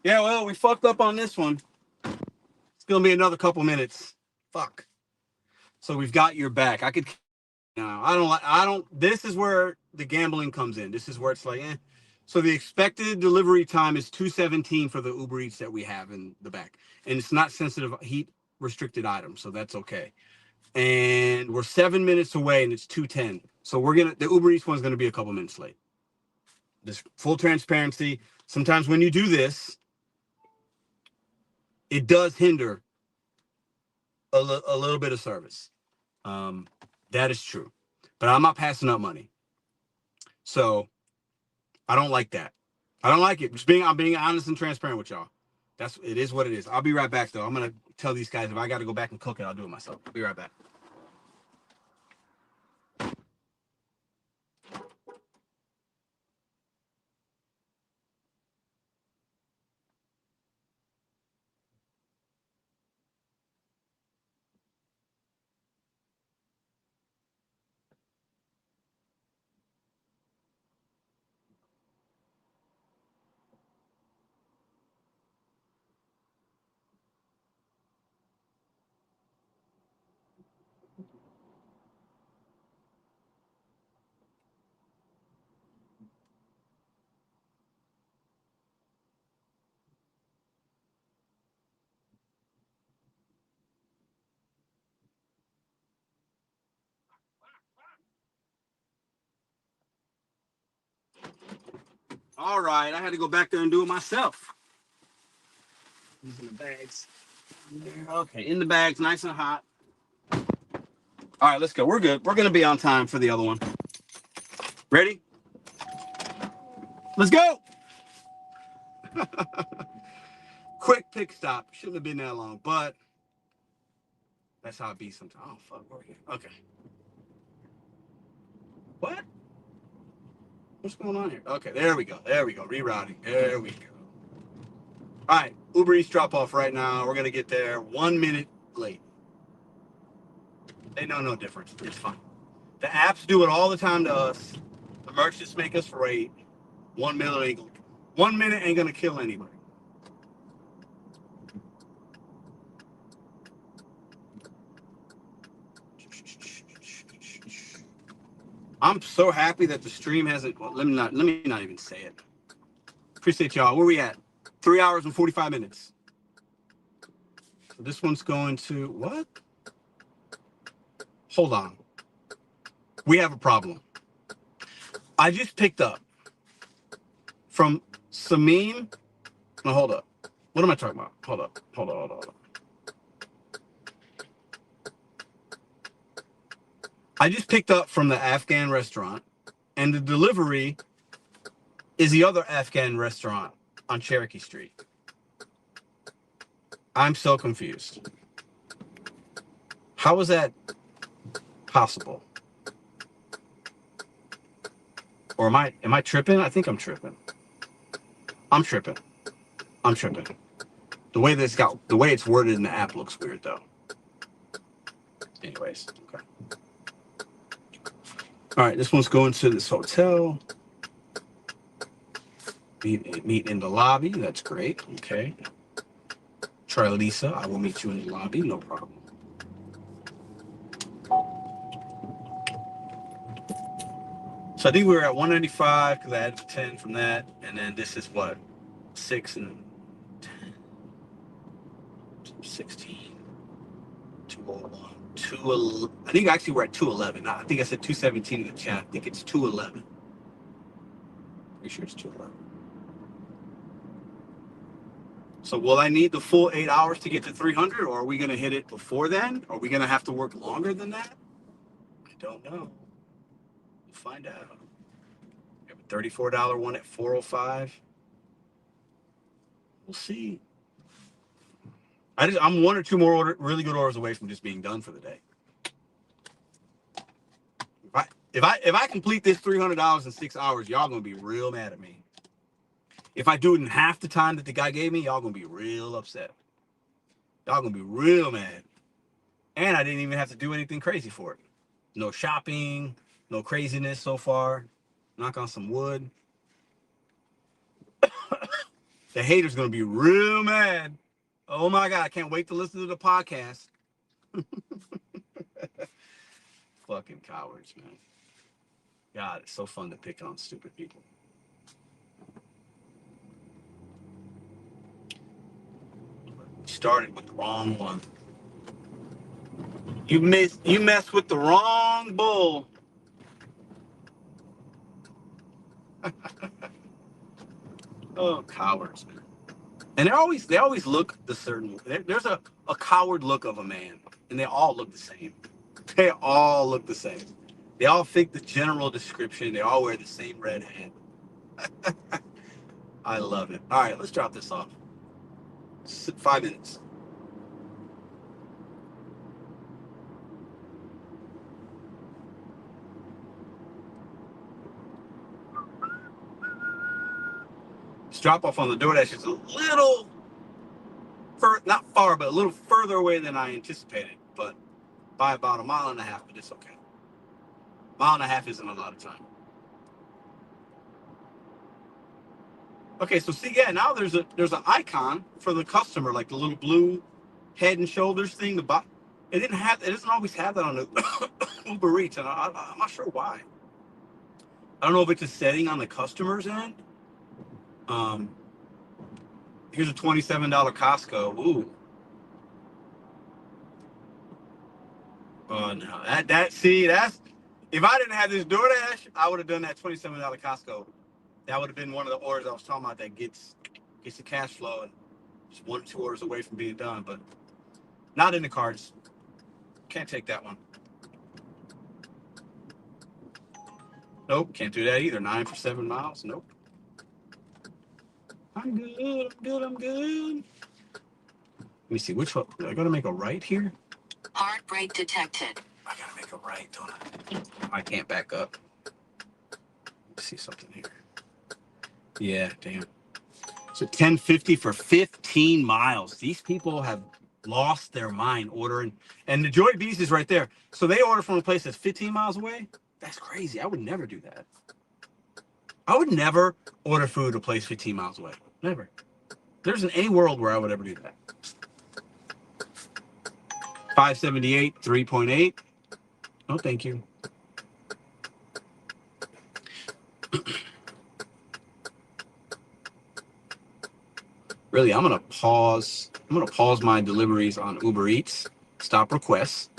Yeah, well, we fucked up on this one. It's gonna be another couple minutes. Fuck. So we've got your back. I could. No, I don't like. I don't. This is where the gambling comes in. This is where it's like, eh. So the expected delivery time is 2:17 for the Uber Eats that we have in the back, and it's not sensitive heat restricted items, so that's okay. And we're 7 minutes away, and it's 2:10. So the Uber Eats one's gonna be a couple minutes late. Just full transparency. Sometimes when you do this, it does hinder a little bit of service. Um, that is true, but I'm not passing up money, so I don't like that. I don't like it. I'm being honest and transparent with y'all. It is what it is. I'll be right back though. I'm gonna tell these guys if I got to go back and cook it, I'll do it myself. I'll be right back. All right, I had to go back there and do it myself. These in the bags. Okay, in the bags, nice and hot. All right, let's go. We're good. We're gonna be on time for the other one. Ready? Let's go. Quick pick stop. Shouldn't have been that long, but that's how it be sometimes. Oh fuck, we're here. Okay. What? What's going on here? Okay, there we go. There we go. Rerouting. There we go. All right, Uber Eats drop off right now. We're gonna get there 1 minute late. They know no difference. It's fine. The apps do it all the time to us. The merchants make us rate. 1 minute ain't gonna, 1 minute ain't gonna kill anybody. I'm so happy that the stream hasn't. Well, let me not even say it. Appreciate y'all. Where we at? 3 hours and 45 minutes. So this one's going to what? Hold on. We have a problem. I just picked up from Samim. No, hold up. What am I talking about? Hold up. Hold up. I just picked up from the Afghan restaurant, and the delivery is the other Afghan restaurant on Cherokee Street. I'm so confused. How is that possible? Or am I tripping? I think I'm tripping. I'm tripping. I'm tripping. The way it's worded in the app looks weird though. Anyways, okay. All right, this one's going to this hotel. Meet in the lobby. That's great. Okay. Try Lisa. I will meet you in the lobby. No problem. So I think we were at 195 because I had 10 from that, and then this is what 6 and 10, 16, 201, 211. I think actually we're at 211. I think I said 217 in the chat. I think it's 211. Pretty sure it's 211. So will I need the full 8 hours to get to 300, or are we going to hit it before then? Are we going to have to work longer than that? I don't know. We'll find out. We have a $34 one at 405. We'll see. I'm one or two more really good orders away from just being done for the day. If I complete this $300 in 6 hours, y'all gonna be real mad at me. If I do it in half the time that the guy gave me, y'all gonna be real upset. Y'all gonna be real mad. And I didn't even have to do anything crazy for it. No shopping, no craziness so far. Knock on some wood. The haters gonna be real mad. Oh my God, I can't wait to listen to the podcast. Fucking cowards, man. God, it's so fun to pick on stupid people. Started with the wrong one. You messed with the wrong bull. Oh, cowards, man. And they always look the certain. There's a coward look of a man, and they all look the same. They all look the same. They all fit the general description. They all wear the same red hat. I love it. All right, let's drop this off. 5 minutes. This drop off on the DoorDash is a little, not far, but a little further away than I anticipated. But by about a mile and a half, but it's okay. Mile and a half isn't a lot of time. Okay, so see, yeah, now there's an icon for the customer, like the little blue head and shoulders thing. It doesn't always have that on the Uber Eats, and I'm not sure why. I don't know if it's a setting on the customer's end. Here's a $27 Costco. Ooh. Oh no, that's if I didn't have this DoorDash, I would have done that $27 Costco. That would have been one of the orders I was talking about that gets the cash flow and just 1 or 2 orders away from being done, but not in the cards. Can't take that one. Nope, can't do that either. 9 for 7 miles. Nope. I'm good. Let me see, which one? I gotta make a right here? Heartbreak detected. I gotta make a right, don't I? I can't back up. Let's see something here. Yeah, damn. So 10.50 for 15 miles. These people have lost their mind ordering. And the Joy Bees is right there. So they order from a place that's 15 miles away? That's crazy. I would never do that. I would never order food at a place 15 miles away. Never. There isn't any world where I would ever do that. 578, 3.8. No, thank you. Really, I'm gonna pause my deliveries on Uber Eats, stop requests.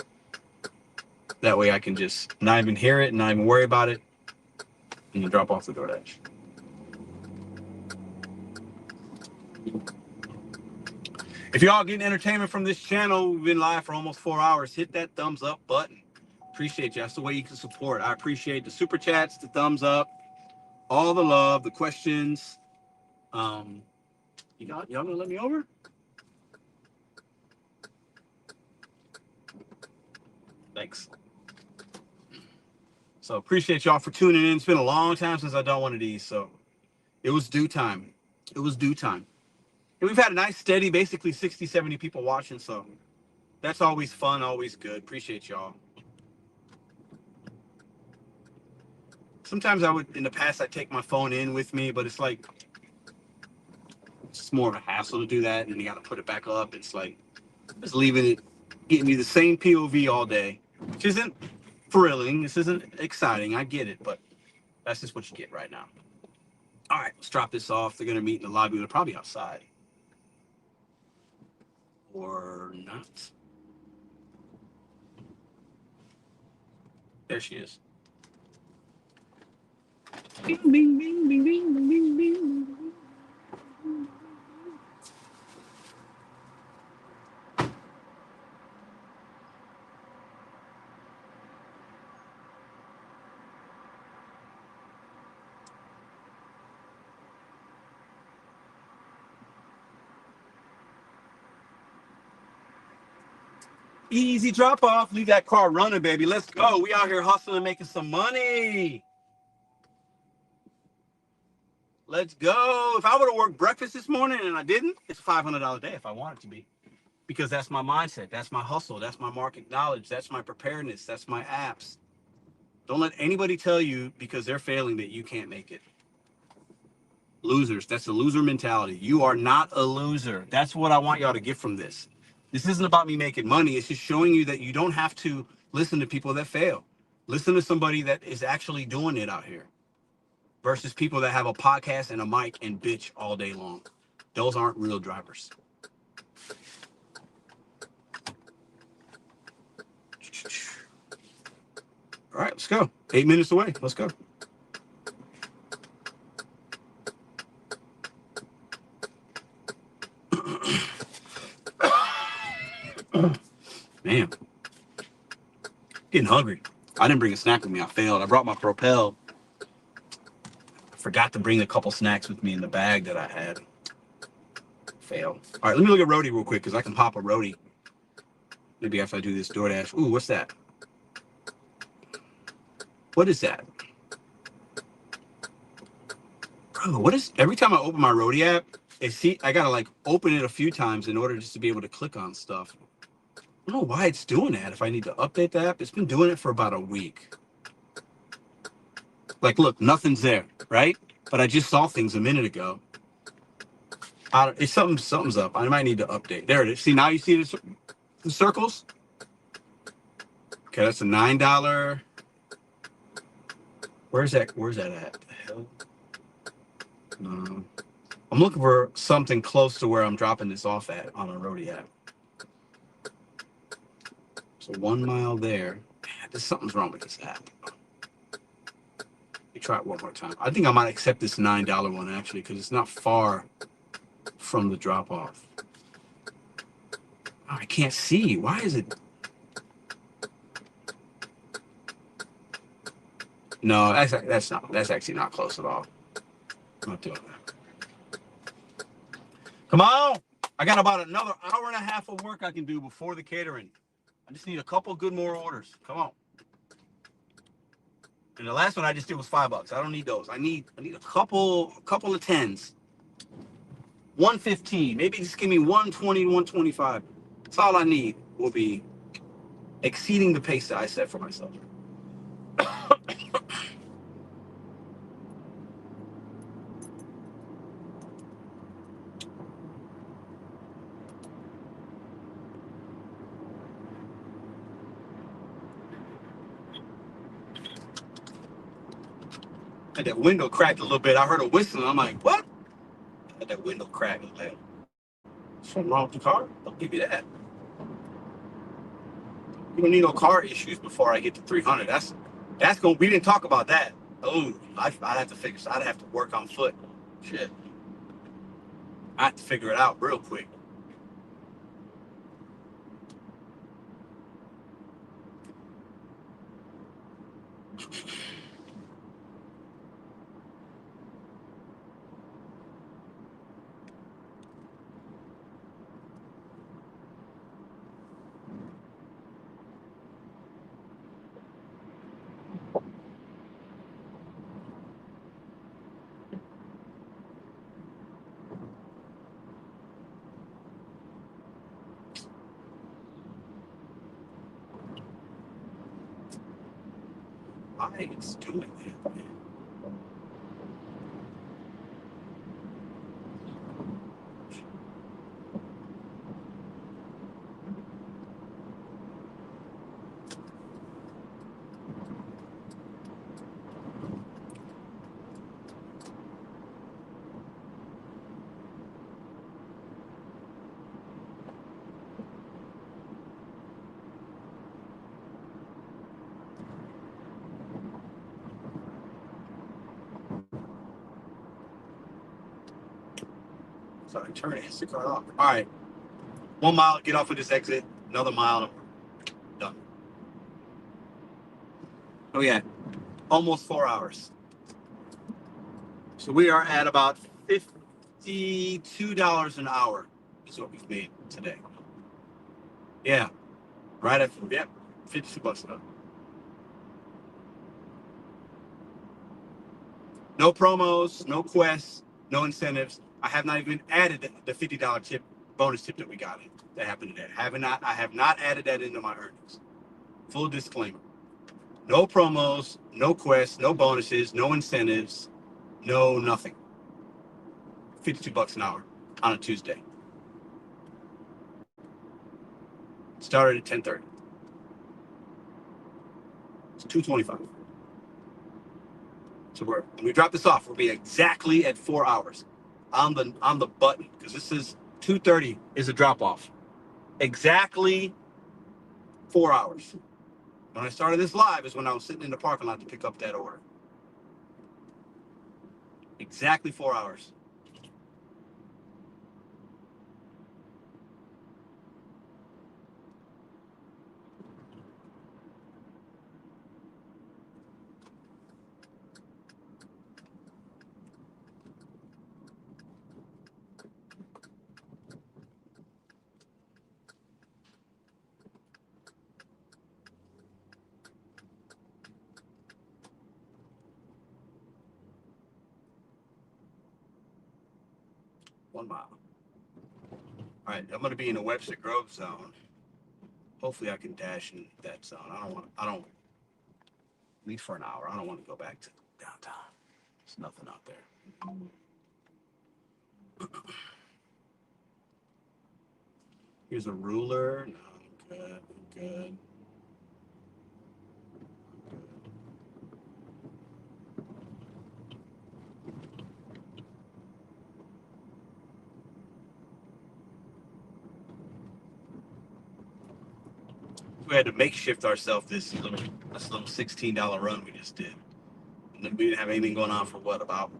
That way I can just not even hear it, not even worry about it, and then drop off the DoorDash. If y'all getting entertainment from this channel, we've been live for almost 4 hours. Hit that thumbs up button. Appreciate you. That's the way you can support. I appreciate the super chats, the thumbs up, all the love, the questions. Y'all gonna let me over? Thanks. So appreciate y'all for tuning in. It's been a long time since I've done one of these, so it was due time. It was due time. And we've had a nice, steady, basically 60, 70 people watching, so that's always fun, always good. Appreciate y'all. Sometimes in the past, I'd take my phone in with me, but it's like, it's more of a hassle to do that, and you got to put it back up. It's like, just leaving it, getting me the same POV all day, which isn't thrilling. This isn't exciting. I get it, but that's just what you get right now. All right, let's drop this off. They're going to meet in the lobby. They're probably outside. Or not. There she is. Bing, bing, bing, bing, bing, bing, bing. Easy drop off. Leave that car running, baby. Let's go. We out here hustling, making some money. Let's go. If I would have worked breakfast this morning and I didn't, it's a $500 day if I want it to be. Because that's my mindset. That's my hustle. That's my market knowledge. That's my preparedness. That's my apps. Don't let anybody tell you because they're failing that you can't make it. Losers. That's a loser mentality. You are not a loser. That's what I want y'all to get from this. This isn't about me making money. It's just showing you that you don't have to listen to people that fail. Listen to somebody that is actually doing it out here versus people that have a podcast and a mic and bitch all day long. Those aren't real drivers. All right, let's go. 8 minutes away. Let's go. Man, getting hungry. I didn't bring a snack with me. I failed. I brought my Propel. Forgot to bring a couple snacks with me in the bag that I had. Fail. All right, let me look at Roadie real quick because I can pop a Roadie. Maybe after I do this DoorDash. Ooh, what's that? What is that? Bro, what is... Every time I open my Roadie app, I gotta like open it a few times in order just to be able to click on stuff. I don't know why it's doing that. If I need to update the app, it's been doing it for about a week. Like, look, nothing's there, right? But I just saw things a minute ago. It's something's up. I might need to update. There it is. See, now you see the circles? Okay, that's a $9. Where's that at? The hell? I'm looking for something close to where I'm dropping this off at on a Roadie app. So 1 mile there. Man, something's wrong with this app. Let me try it one more time. I think I might accept this $9 one actually because it's not far from the drop off. Oh, I can't see. Why is it? No, that's actually not close at all. I'm not doing that. Come on! I got about another hour and a half of work I can do before the catering. I just need a couple good more orders. Come on. And the last one I just did was $5. I don't need those. I need a couple of tens. 115. Maybe just give me 120, 125. That's all I need. Will be exceeding the pace that I set for myself. And that window cracked a little bit. I heard a whistle. And I'm like, what? And that window cracked. Like, something wrong with the car? Don't give me that. You don't need no car issues before I get to 300. That's going. We didn't talk about that. Oh, I'd have to figure. I'd have to work on foot. Shit. I have to figure it out real quick. Why it's doing that, man? Sorry, turn it. Hits the car off. All right. 1 mile. Get off of this exit. Another mile. Done. Oh yeah. Almost 4 hours. So we are at about $52 an hour is what we've made today. Yeah. Right at, yep, 52 bucks an hour. No promos, no quests, no incentives. I have not even added the $50 tip, bonus tip that we got in. That happened today. I have not added that into my earnings. Full disclaimer. No promos, no quests, no bonuses, no incentives, no nothing. $52 an hour on a Tuesday. Started at 10:30. It's 2:25. So when we drop this off, we'll be exactly at 4 hours on the button, because this is 2:30 is a drop off. Exactly 4 hours. When I started this live is when I was sitting in the parking lot to pick up that order. Exactly 4 hours. One mile. All right, I'm gonna be in the Webster Grove zone. Hopefully I can dash in that zone. I don't leave for an hour. I don't want to go back to downtown. There's nothing out there. Here's a ruler. No, I'm good. I'm good. We had to makeshift ourselves this little $16 run we just did. And we didn't have anything going on for what, about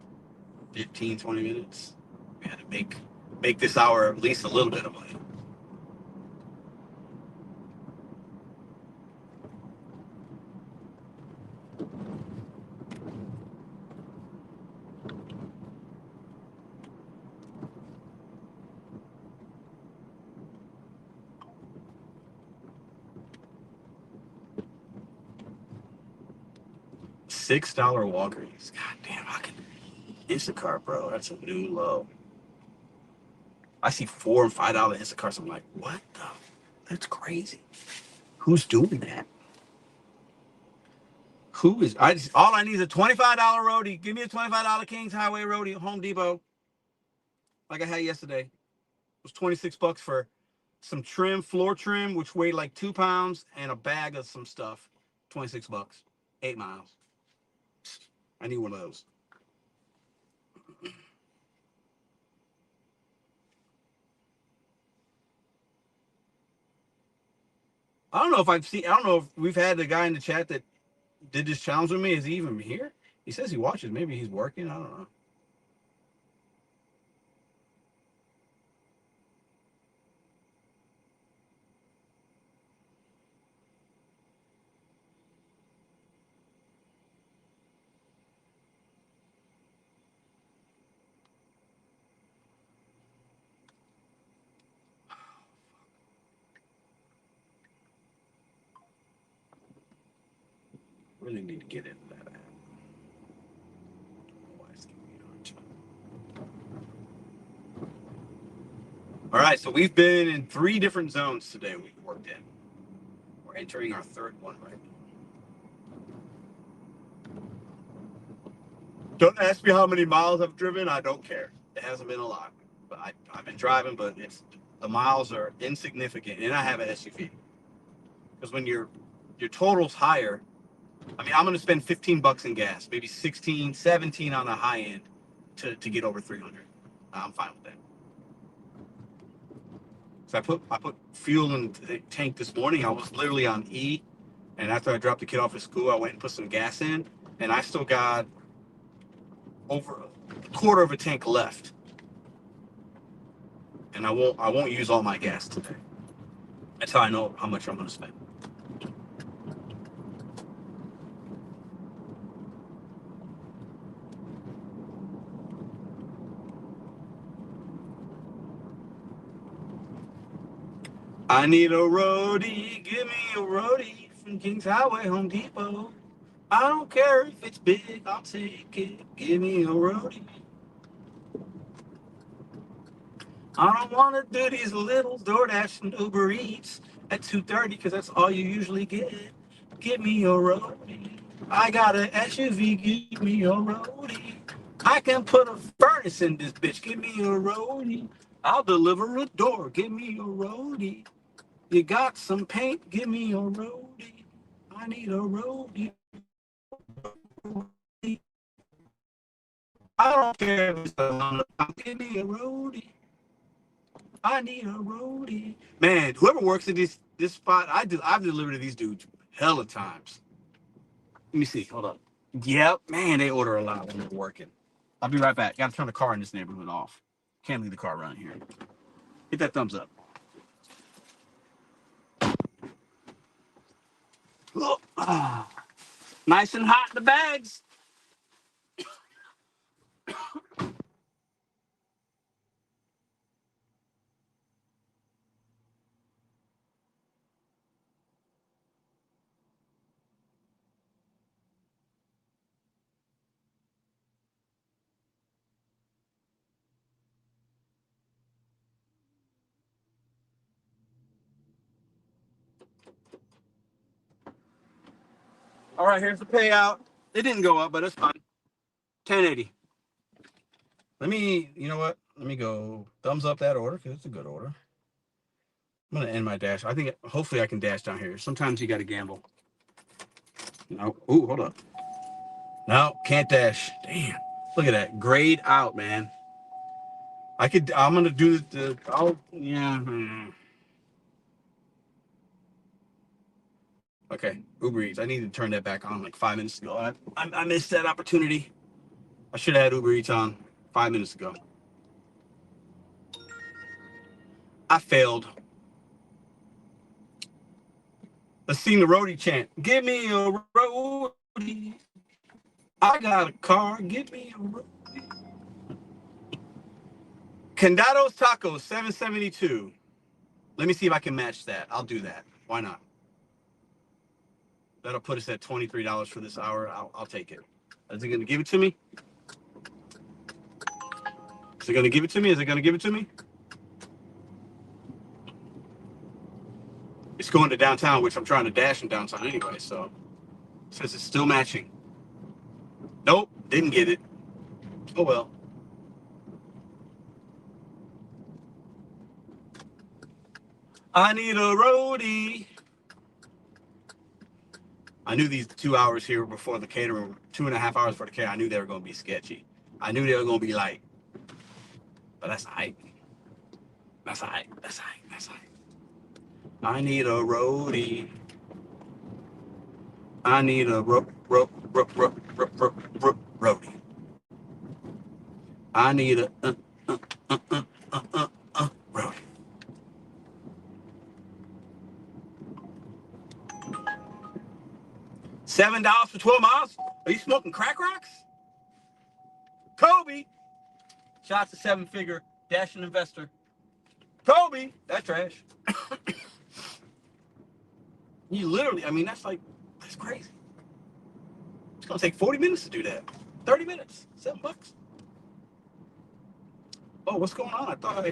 15, 20 minutes? We had to make this hour at least a little bit of money. $6 Walgreens. God damn, how can Instacart, bro? That's a new low. I see $4 and $5 Instacarts. I'm like, what the? That's crazy. Who's doing that? Who is? All I need is a $25 roadie. Give me a $25 Kings Highway roadie at Home Depot, like I had yesterday. It was $26 for some trim, floor trim, which weighed like 2 pounds, and a bag of some stuff. $26. 8 miles. I need one of those. I don't know if we've had the guy in the chat that did this challenge with me. Is he even here? He says he watches. Maybe he's working. I don't know. Really need to get into that app. Why it's giving me a hard time. All right, so we've been in 3 different zones today we've worked in. We're entering our 3rd one right now. Don't ask me how many miles I've driven. I don't care. It hasn't been a lot. But I've been driving, but the miles are insignificant, and I have an SUV. Because when your total's higher, I mean, I'm going to spend $15 in gas, maybe 16, 17 on the high end to get over 300. I'm fine with that. So I put fuel in the tank this morning. I was literally on E, and after I dropped the kid off at school, I went and put some gas in, and I still got over a quarter of a tank left. And I won't use all my gas today. That's how I know how much I'm going to spend. I need a roadie, give me a roadie from Kings Highway, Home Depot. I don't care if it's big, I'll take it. Give me a roadie. I don't want to do these little DoorDash and Uber Eats at 2:30 because that's all you usually get. Give me a roadie. I got an SUV, give me a roadie. I can put a furnace in this bitch. Give me a roadie. I'll deliver a door. Give me a roadie. You got some paint? Give me a roadie. I need a roadie. I don't care if it's a give me a roadie. I need a roadie. Man, whoever works at this spot, I've delivered to these dudes hella times. Let me see. Hold up. Yep, man, they order a lot when they're working. I'll be right back. Got to turn the car in this neighborhood off. Can't leave the car running here. Hit that thumbs up. Oh, nice and hot in the bags. All right, here's the payout. It didn't go up, but it's fine. 1080. Let me, you know what? Let me go thumbs up that order because it's a good order. I'm gonna end my dash. I think hopefully I can dash down here. Sometimes you got to gamble. No, ooh, hold up. No, can't dash. Damn. Look at that. Grayed out, man. I'm gonna do the. Oh, yeah. Okay, Uber Eats. I need to turn that back on like 5 minutes ago. I missed that opportunity. I should have had Uber Eats on 5 minutes ago. I failed. Let's sing the roadie chant. Give me a roadie. I got a car. Give me a roadie. Condados Tacos, 772. Let me see if I can match that. I'll do that. Why not? That'll put us at $23 for this hour. I'll take it. Is it going to give it to me? Is it going to give it to me? Is it going to give it to me? It's going to downtown, which I'm trying to dash in downtown anyway, so it says it's still matching. Nope, didn't get it. Oh well. I need a roadie. I knew these 2 hours here before the catering, 2.5 hours for the catering, I knew they were going to be sketchy. I knew they were going to be light. But that's all right. That's all right. That's all right. That's all right. I need a roadie. I need a roadie. I need a roadie. $7 for 12 miles? Are you smoking crack rocks? Kobe. Shots a seven-figure dashing investor. Kobe. That trash. You literally, I mean, that's crazy. It's going to take 40 minutes to do that. 30 minutes. $7. Oh, what's going on? I thought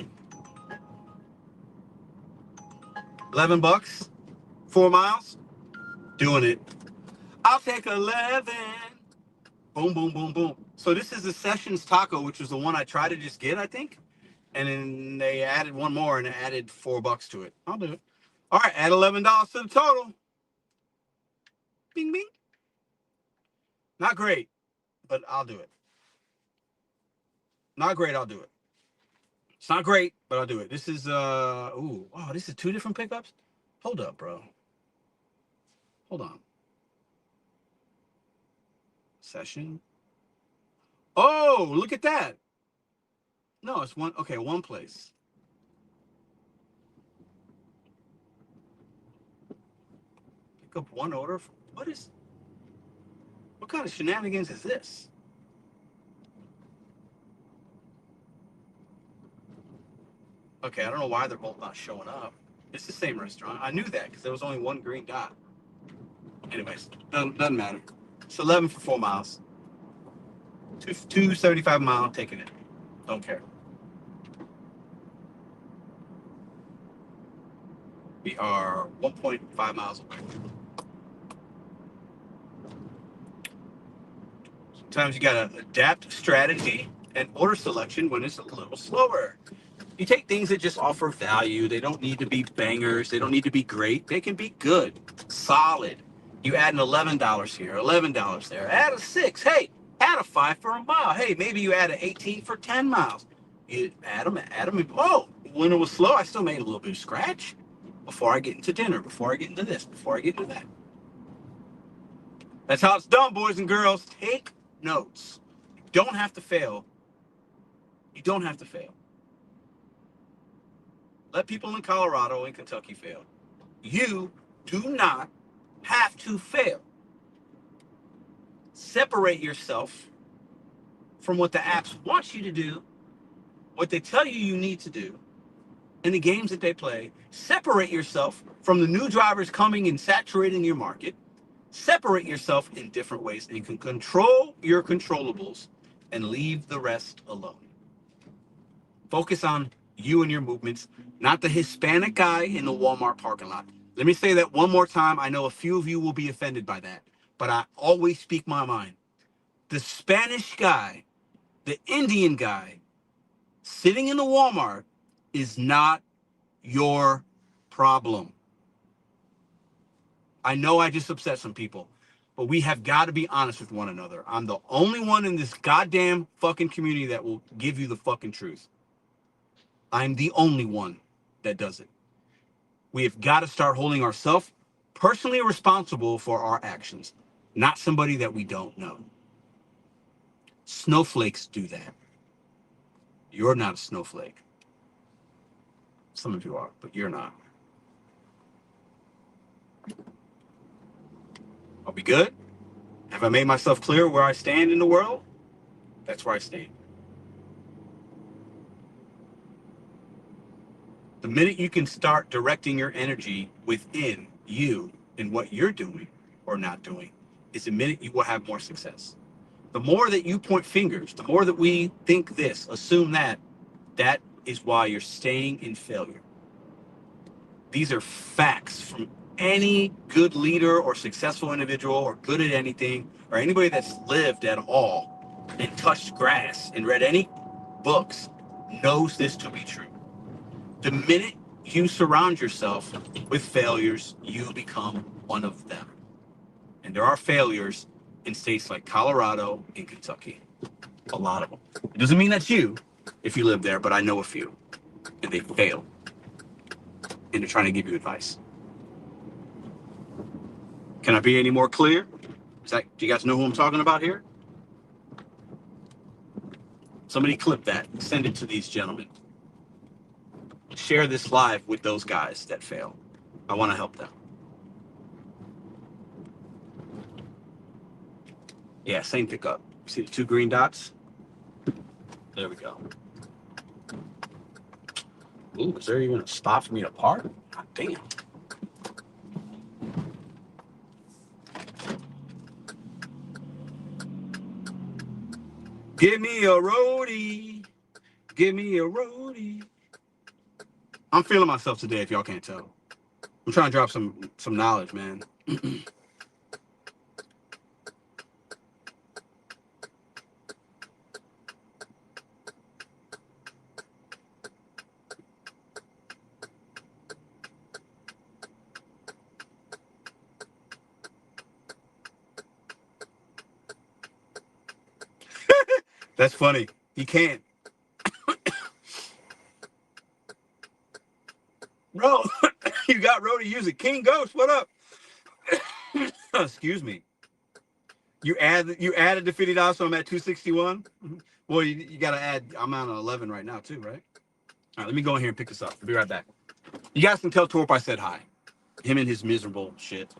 11 bucks. 4 miles. Doing it. I'll take 11. Boom, boom, boom, boom. So this is the Sessions Taco, which was the one I tried to just get, I think. And then they added one more and added $4 to it. I'll do it. All right, add $11 to the total. Bing, bing. Not great, but I'll do it. Not great, I'll do it. It's not great, but I'll do it. This is ooh, wow, this is 2 different pickups. Hold up, bro. Hold on. Session. Oh, look at that. No, it's one. Okay, one place. Pick up one order. What kind of shenanigans is this? Okay, I don't know why they're both not showing up. It's the same restaurant. I knew that because there was only one green dot. Anyways, doesn't matter. It's 11 for 4 miles. 275 a mile, taking it. Don't care. We are 1.5 miles away. Sometimes you got to adapt strategy and order selection when it's a little slower. You take things that just offer value. They don't need to be bangers. They don't need to be great. They can be good, solid. You add an $11 here, $11 there. Add a 6. Hey, add a 5 for a mile. Hey, maybe you add an 18 for 10 miles. You add them. Oh, when it was slow, I still made a little bit of scratch before I get into dinner, before I get into this, before I get into that. That's how it's done, boys and girls. Take notes. You don't have to fail. You don't have to fail. Let people in Colorado and Kentucky fail. You do not have to fail. Separate yourself from what the apps want you to do, what they tell you need to do, and the games that they play. Separate yourself from the new drivers coming and saturating your market. Separate yourself in different ways, and you can control your controllables and leave the rest alone. Focus on you and your movements, not the Hispanic guy in the Walmart parking lot. Let me say that one more time. I know a few of you will be offended by that, but I always speak my mind. The Spanish guy, the Indian guy sitting in the Walmart is not your problem. I know I just upset some people, but we have got to be honest with one another. I'm the only one in this goddamn fucking community that will give you the fucking truth. I'm the only one that does it. We have got to start holding ourselves personally responsible for our actions, not somebody that we don't know. Snowflakes do that. You're not a snowflake. Some of you are, but you're not. Are we good? Have I made myself clear where I stand in the world? That's where I stand. The minute you can start directing your energy within you and what you're doing or not doing is the minute you will have more success. The more that you point fingers, the more that we think this, assume that, that is why you're staying in failure. These are facts from any good leader or successful individual or good at anything or anybody that's lived at all and touched grass and read any books knows this to be true. The minute you surround yourself with failures, you become one of them. And there are failures in states like Colorado and Kentucky. A lot of them. It doesn't mean that's you if you live there, but I know a few. And they fail. And they're trying to give you advice. Can I be any more clear? Do you guys know who I'm talking about here? Somebody clip that. Send it to these gentlemen. Share this live with those guys that fail. I want to help them. Yeah, same pickup. See the 2 green dots? There we go. Ooh, is there even a spot for me to park? God damn. Give me a roadie. Give me a roadie. I'm feeling myself today, if y'all can't tell. I'm trying to drop some knowledge, man. That's funny. You can't. Bro, you got roadie music. King Ghost, what up? Excuse me. You added the $50, so I'm at 261. Well, you gotta add. I'm on 11 right now too, right? All right, let me go in here and pick this up. I'll be right back. You guys can tell Torp I said hi. Him and his miserable shit.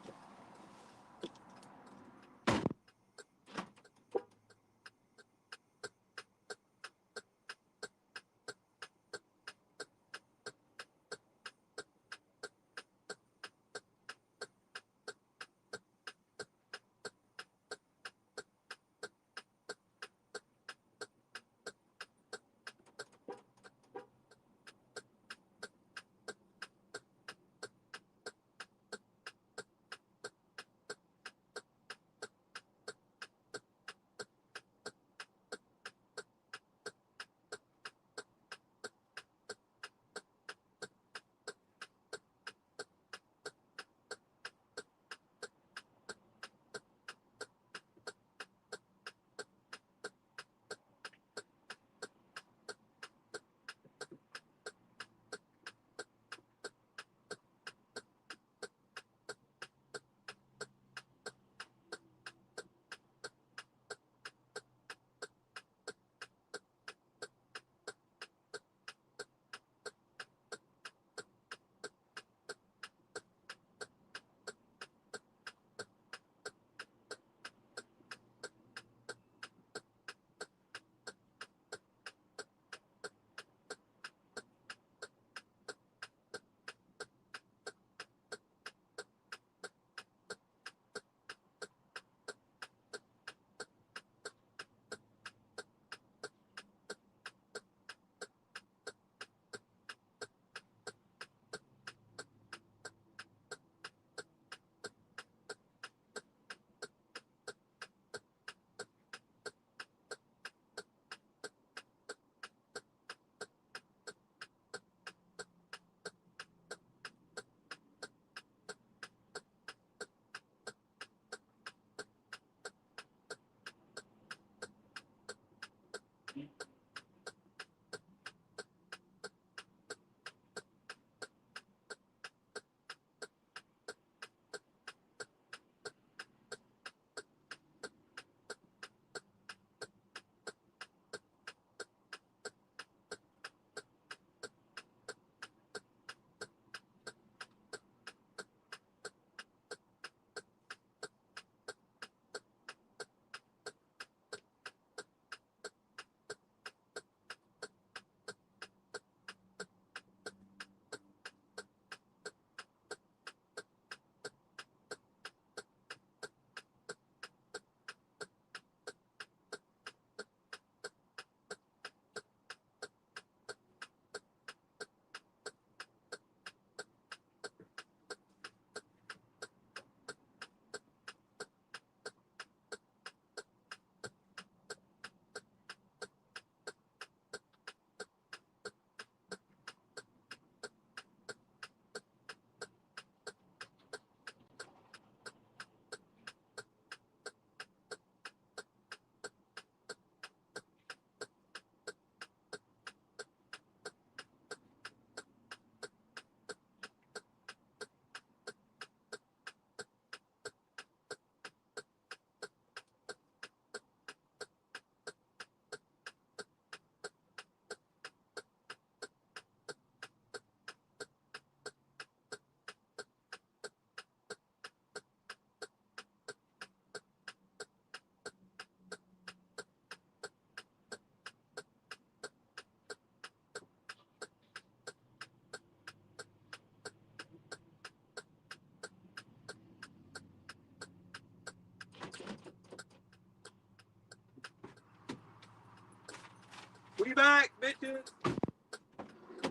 We back, bitches.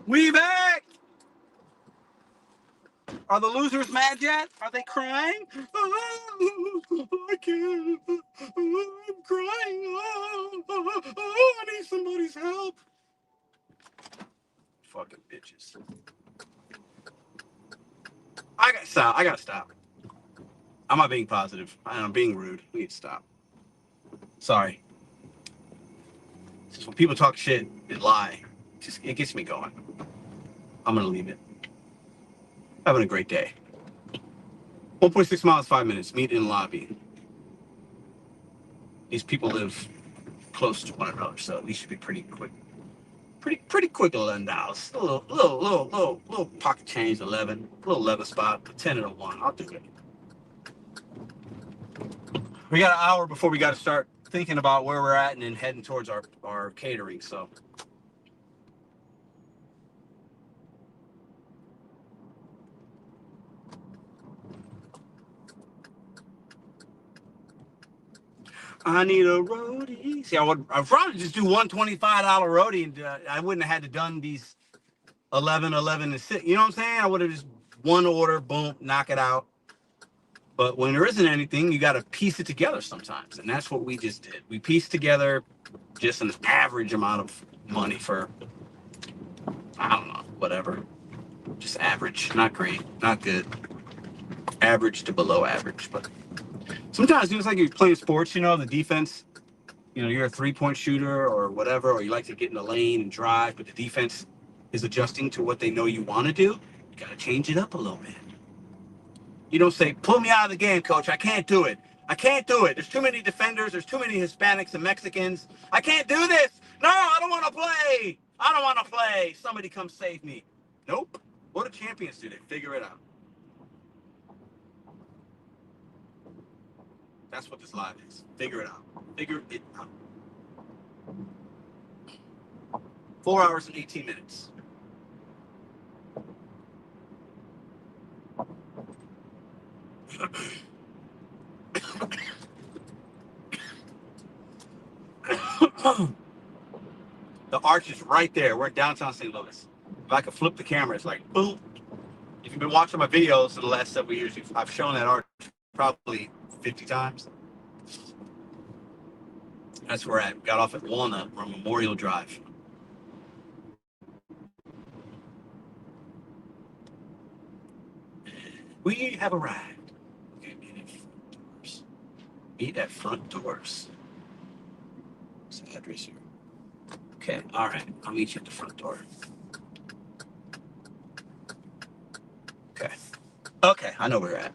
We back. Are the losers mad yet? Are they crying? I can't. I'm crying. I need somebody's help. Fucking bitches. I gotta stop. I gotta stop. I'm not being positive. I'm being rude. We need to stop. Sorry. Just when people talk shit and lie, it gets me going. I'm gonna leave it. Having a great day. 1.6 miles, 5 minutes. Meet in lobby. These people live close to one another, so these should be pretty quick. Pretty quick $11. A little pocket change, 11. A little leather spot, 10 and a 1. I'll do it. We got an hour before we got to start thinking about where we're at and then heading towards our catering, so. I need a roadie. See, I'd probably just do $125 roadie, and I wouldn't have had to done these 11, and 6. You know what I'm saying? I would have just one order, boom, knock it out. But when there isn't anything, you got to piece it together sometimes, and that's what we just did. We pieced together just an average amount of money for, I don't know, whatever. Just average, not great, not good. Average to below average, but sometimes it's like you're playing sports. The defense. You're a three-point shooter or whatever, or you like to get in the lane and drive, but the defense is adjusting to what they know you want to do. You got to change it up a little bit. You don't say, pull me out of the game, coach. I can't do it. I can't do it. There's too many defenders. There's too many Hispanics and Mexicans. I can't do this. No, I don't want to play. I don't want to play. Somebody come save me. Nope. What do champions do? They figure it out. That's what this live is. Figure it out. Figure it out. 4 hours and 18 minutes. The arch is right there. We're in downtown St. Louis. If I could flip the camera, it's like boom. If you've been watching my videos in the last several years, I've shown that arch probably 50 times. That's where I got off at Walnut on Memorial Drive. We have arrived. Okay, meet at front doors. Meet at front doors. What's the address here? Okay, all right. I'll meet you at the front door. Okay. Okay, I know where we're at.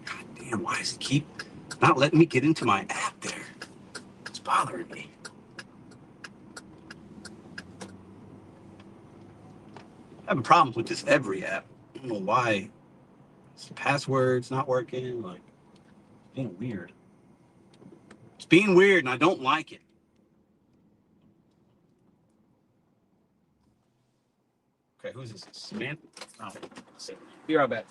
God damn, why does it keep not letting me get into my app there? It's bothering me. I'm having problems with this every app. I don't know why. It's passwords not working. Like, being weird. It's being weird, and I don't like it. Okay, who's this? Samantha? Oh, be right back.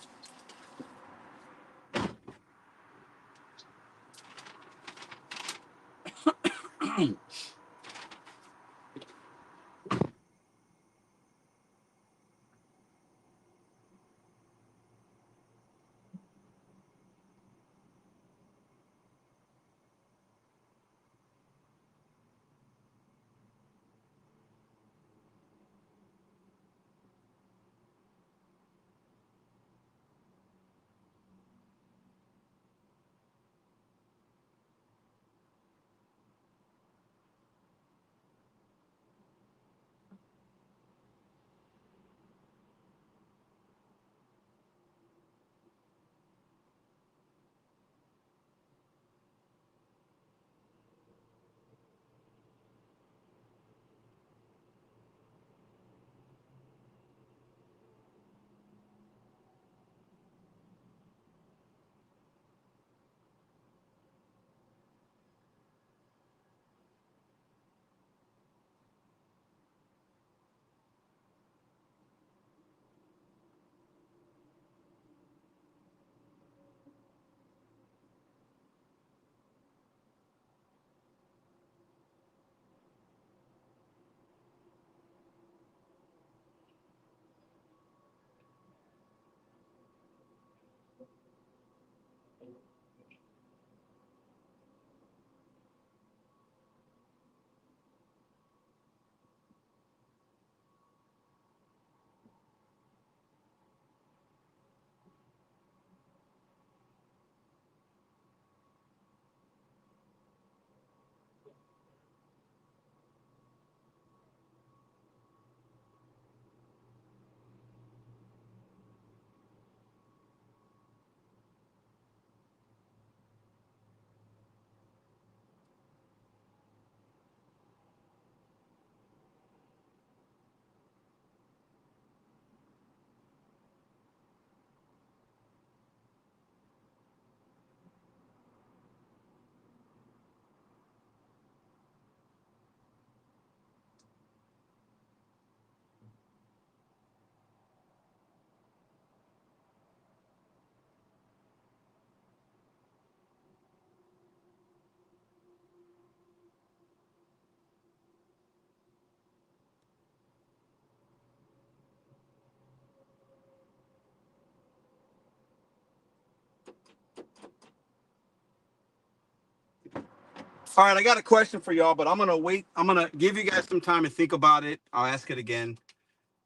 All right, I got a question for y'all, but I'm gonna wait. I'm gonna give you guys some time to think about it. I'll ask it again.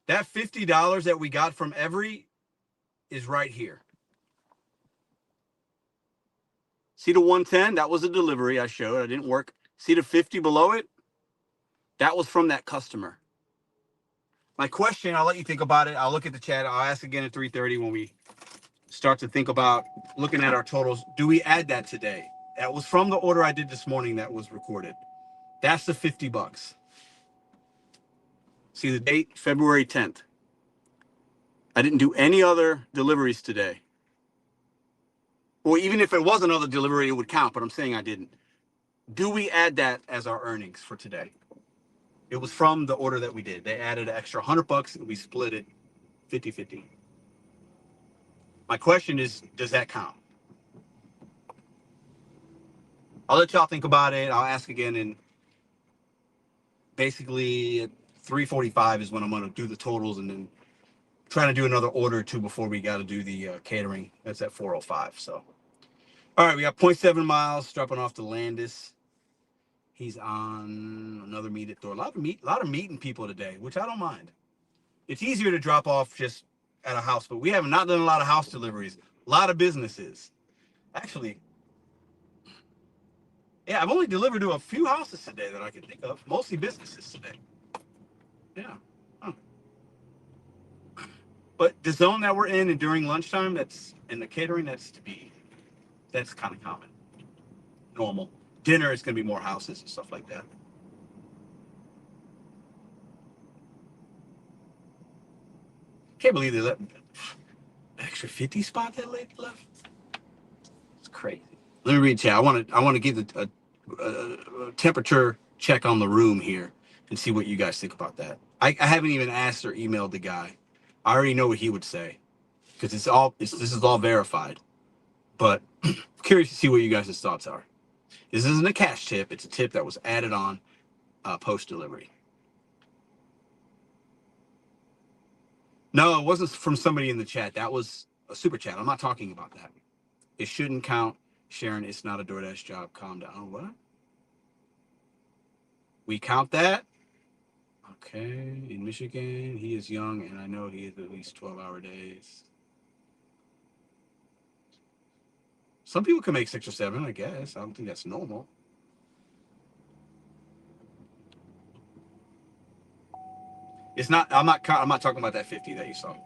That $50 that we got from Every is right here. See the 110? That was a delivery I showed. I didn't work. See the 50 below it? That was from that customer. My question, I'll let you think about it. I'll look at the chat. I'll ask again at 3:30 when we start to think about looking at our totals. Do we add that today? That was from the order I did this morning that was recorded. That's the $50. See the date? February 10th. I didn't do any other deliveries today. Well, even if it was another delivery, it would count, but I'm saying I didn't. Do we add that as our earnings for today? It was from the order that we did. They added an extra $100 and we split it 50-50. My question is, does that count? I'll let y'all think about it. I'll ask again, and basically at 3:45 is when I'm going to do the totals, and then trying to do another order or two before we got to do the catering. That's at 4:05. So, all right, we got 0.7 miles dropping off to Landis. He's on another meet at door. A lot of meeting people today, which I don't mind. It's easier to drop off just at a house, but we have not done a lot of house deliveries. A lot of businesses. Actually, yeah, I've only delivered to a few houses today that I can think of. Mostly businesses today. Yeah. Huh. But the zone that we're in and during lunchtime, that's in the catering, that's kind of common. Normal. Dinner is going to be more houses and stuff like that. Can't believe they let an extra 50 spot that lady left. It's crazy. Let me read chat. I want to give a temperature check on the room here and see what you guys think about that. I haven't even asked or emailed the guy. I already know what he would say because this is all verified. But curious to see what you guys' thoughts are. This isn't a cash tip. It's a tip that was added on post delivery. No, it wasn't from somebody in the chat. That was a super chat. I'm not talking about that. It shouldn't count. Sharon, it's not a DoorDash job. Calm down. What? We count that? Okay. In Michigan, he is young, and I know he is at least 12-hour days. Some people can make 6 or 7, I guess. I don't think that's normal. It's not. I'm not talking about that 50 that you saw.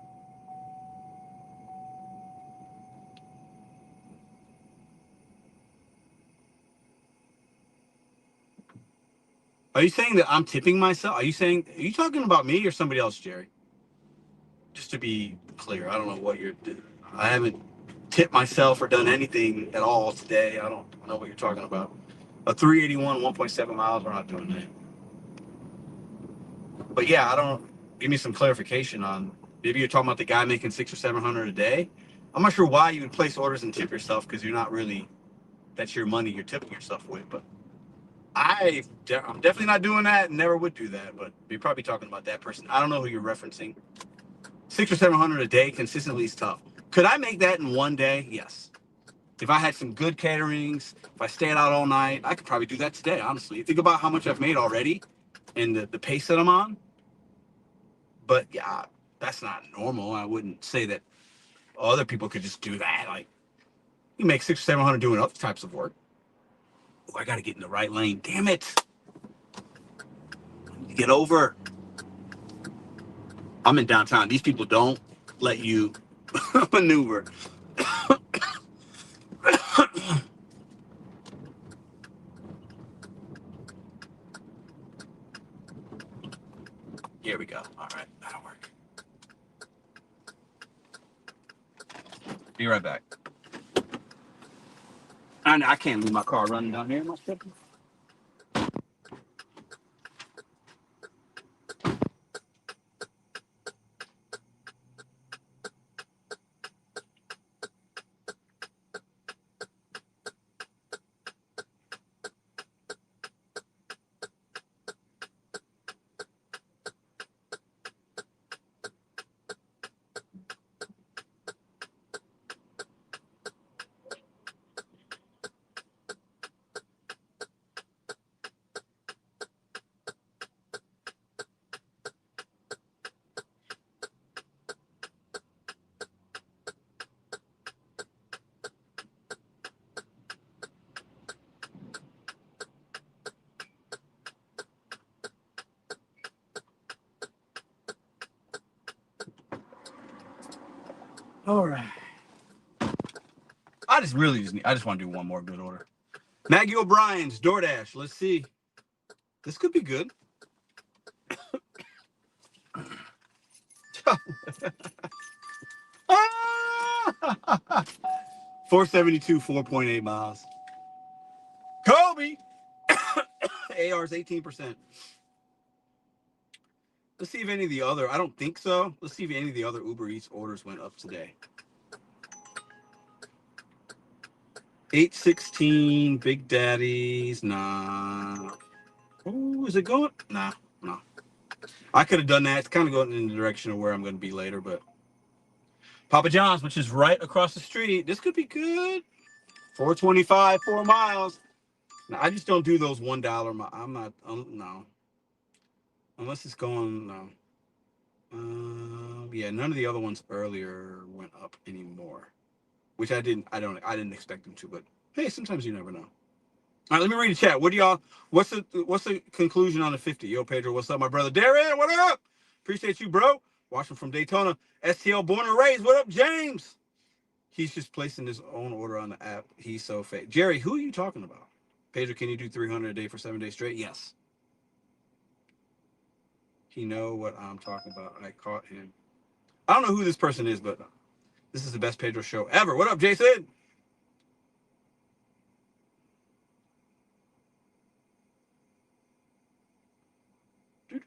Are you saying that I'm tipping myself? Are you talking about me or somebody else, Jerry? Just to be clear, I don't know what I haven't tipped myself or done anything at all today. I don't know what you're talking about. A 381, 1.7 miles, we're not doing that. But yeah, I don't. Give me some clarification on. Maybe you're talking about the guy making 600 or 700 a day. I'm not sure why you would place orders and tip yourself because you're not really. That's your money you're tipping yourself with. But I'm definitely not doing that and never would do that. But you're probably talking about that person. I don't know who you're referencing. 600 or 700 a day consistently is tough. Could I make that in one day? Yes. If I had some good caterings, if I stayed out all night, I could probably do that today, honestly. Think about how much I've made already and the pace that I'm on. But yeah, that's not normal. I wouldn't say that other people could just do that. Like, you make 600 or 700 doing other types of work. Oh, I got to get in the right lane. Damn it. I need to get over. I'm in downtown. These people don't let you maneuver. Here we go. All right, that'll work. Be right back. I can't leave my car running down here. Am I tripping? All right. I just want to do one more good order. Maggie O'Brien's DoorDash. Let's see. This could be good. Ah! 472, 4.8 miles. Kobe! AR's 18%. Let's see if any of the other, I don't think so. Let's see if any of the other Uber Eats orders went up today. 816, Big Daddy's, nah. Oh, is it going? Nah, no. I could have done that. It's kind of going in the direction of where I'm going to be later, but Papa John's, which is right across the street, this could be good. 425, 4 miles. Now, I just don't do those $1. I'm not, no. Unless it's going, no. Yeah, none of the other ones earlier went up anymore, which I didn't expect them to, but hey, sometimes you never know. All right, let me read the chat. What do y'all? What's the conclusion on the 50? Yo, Pedro, what's up, my brother? Darren, what up? Appreciate you, bro. Watching from Daytona. STL, born and raised. What up, James? He's just placing his own order on the app. He's so fake. Jerry, who are you talking about? Pedro, can you do 300 a day for 7 days straight? Yes. He know what I'm talking about. I caught him. I don't know who this person is, but this is the best Pedro show ever. What up, Jason?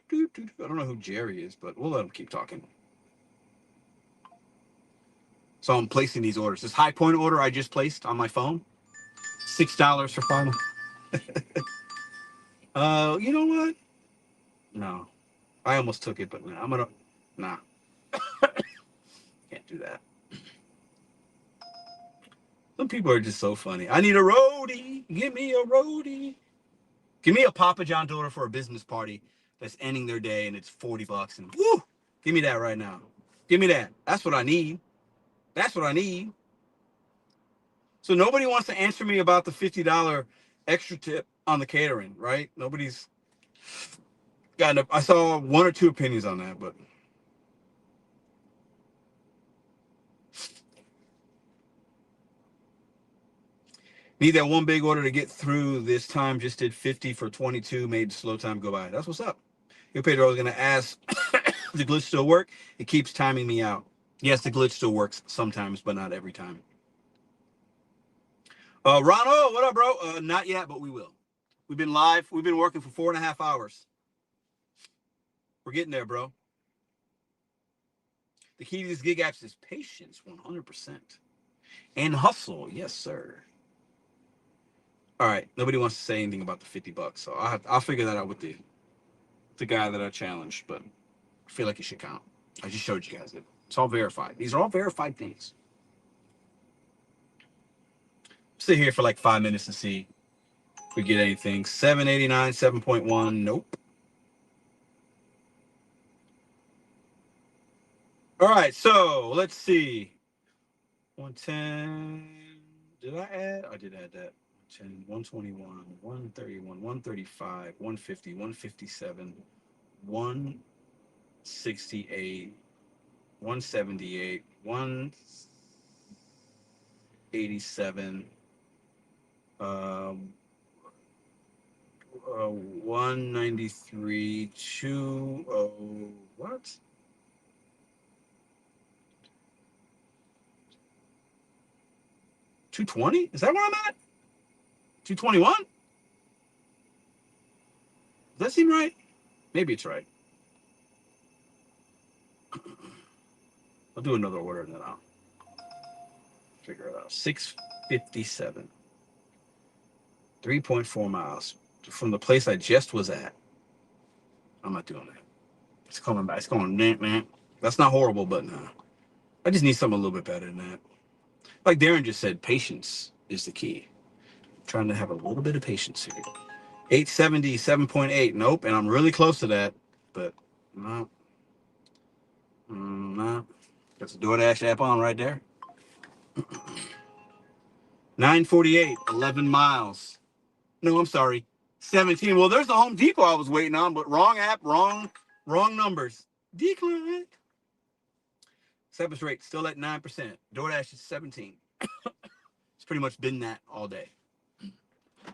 I don't know who Jerry is, but we'll let him keep talking. So I'm placing these orders. This High Point order I just placed on my phone, $6 for final. You know what? No, I almost took it, but nah, nah, can't do that. Some people are just so funny. I need a roadie. Give me a roadie. Give me a Papa John's order for a business party that's ending their day and it's $40 and woo! Give me that right now. Give me that. That's what I need. That's what I need. So nobody wants to answer me about the $50 extra tip on the catering, right? Nobody's got I saw one or two opinions on that, but need that one big order to get through this time. Just did 50 for 22, made slow time go by. That's what's up. Yo, Pedro, I was going to ask, the glitch still work? It keeps timing me out. Yes, the glitch still works sometimes, but not every time. Ronald, what up, bro? Not yet, but we will. We've been live. We've been working for 4.5 hours. We're getting there, bro. The key to these gig apps is patience, 100%. And hustle. Yes, sir. All right. Nobody wants to say anything about the $50. So I'll figure that out with the guy that I challenged, but I feel like it should count. I just showed you guys it. It's all verified. These are all verified things. Sit here for like 5 minutes to see if we get anything. 789, 7.1. Nope. All right, so let's see. 110. Did I add? I did add that. 110, 121, 131, 135, 150, 157, 168, 178, 187, 193, 20, what? 220? Is that where I'm at? 221? Does that seem right? Maybe it's right. I'll do another order and then I'll figure it out. 657. 3.4 miles from the place I just was at. I'm not doing that. It's coming back. It's going, man. That's not horrible, but nah. I just need something a little bit better than that. Like Darren just said, patience is the key. I'm trying to have a little bit of patience here. 870, 7.8. Nope. And I'm really close to that, but no. No. Got the DoorDash app on right there. 948, 11 miles. No, I'm sorry. 17. Well, there's the Home Depot I was waiting on, but wrong app, wrong numbers. Decline. Acceptance rate still at 9%. DoorDash is 17. It's pretty much been that all day.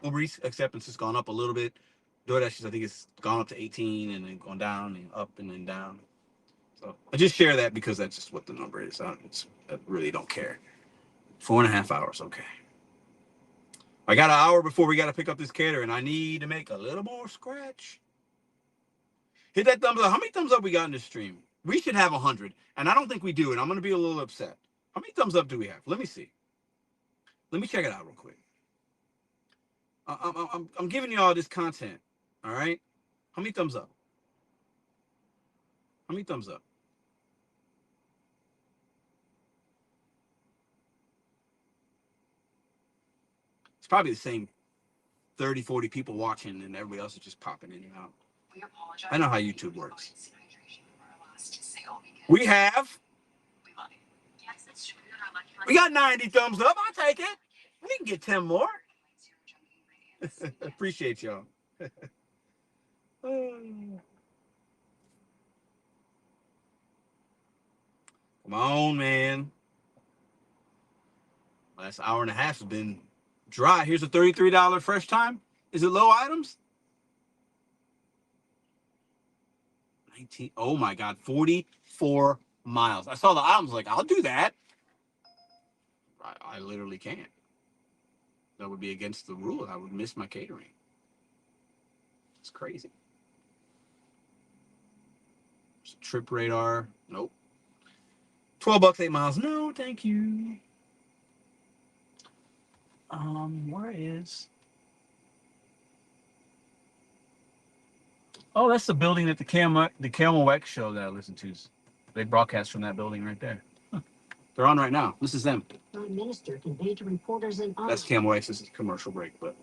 Uber Eats acceptance has gone up a little bit. DoorDash, I think, it's gone up to 18 and then gone down and up and then down. So I just share that because that's just what the number is. I really don't care. 4.5 hours, okay. I got an hour before we got to pick up this caterer, and I need to make a little more scratch. Hit that thumbs up. How many thumbs up we got in this stream? We should have 100, and I don't think we do, and I'm going to be a little upset. How many thumbs up do we have? Let me see. Let me check it out real quick. I'm giving you all this content, all right? How many thumbs up? How many thumbs up? It's probably the same 30, 40 people watching, and everybody else is just popping in and out. I know how YouTube works. We have. We got 90 thumbs up. I'll take it. We can get 10 more. Appreciate y'all. Come on, man. Last hour and a half has been dry. Here's a $33 fresh time. Is it low items? 19. Oh my God, 44 miles. I saw the items like, I'll do that. I literally can't. That would be against the rule. I would miss my catering. It's crazy. Trip radar. Nope. $12, 8 miles. No, thank you. Where is? Oh, that's the building that the Camel X show that I listen to. They broadcast from that building right there. Huh. They're on right now. This is them. Minister conveyed to reporters in That's Camel X. This is a commercial break, but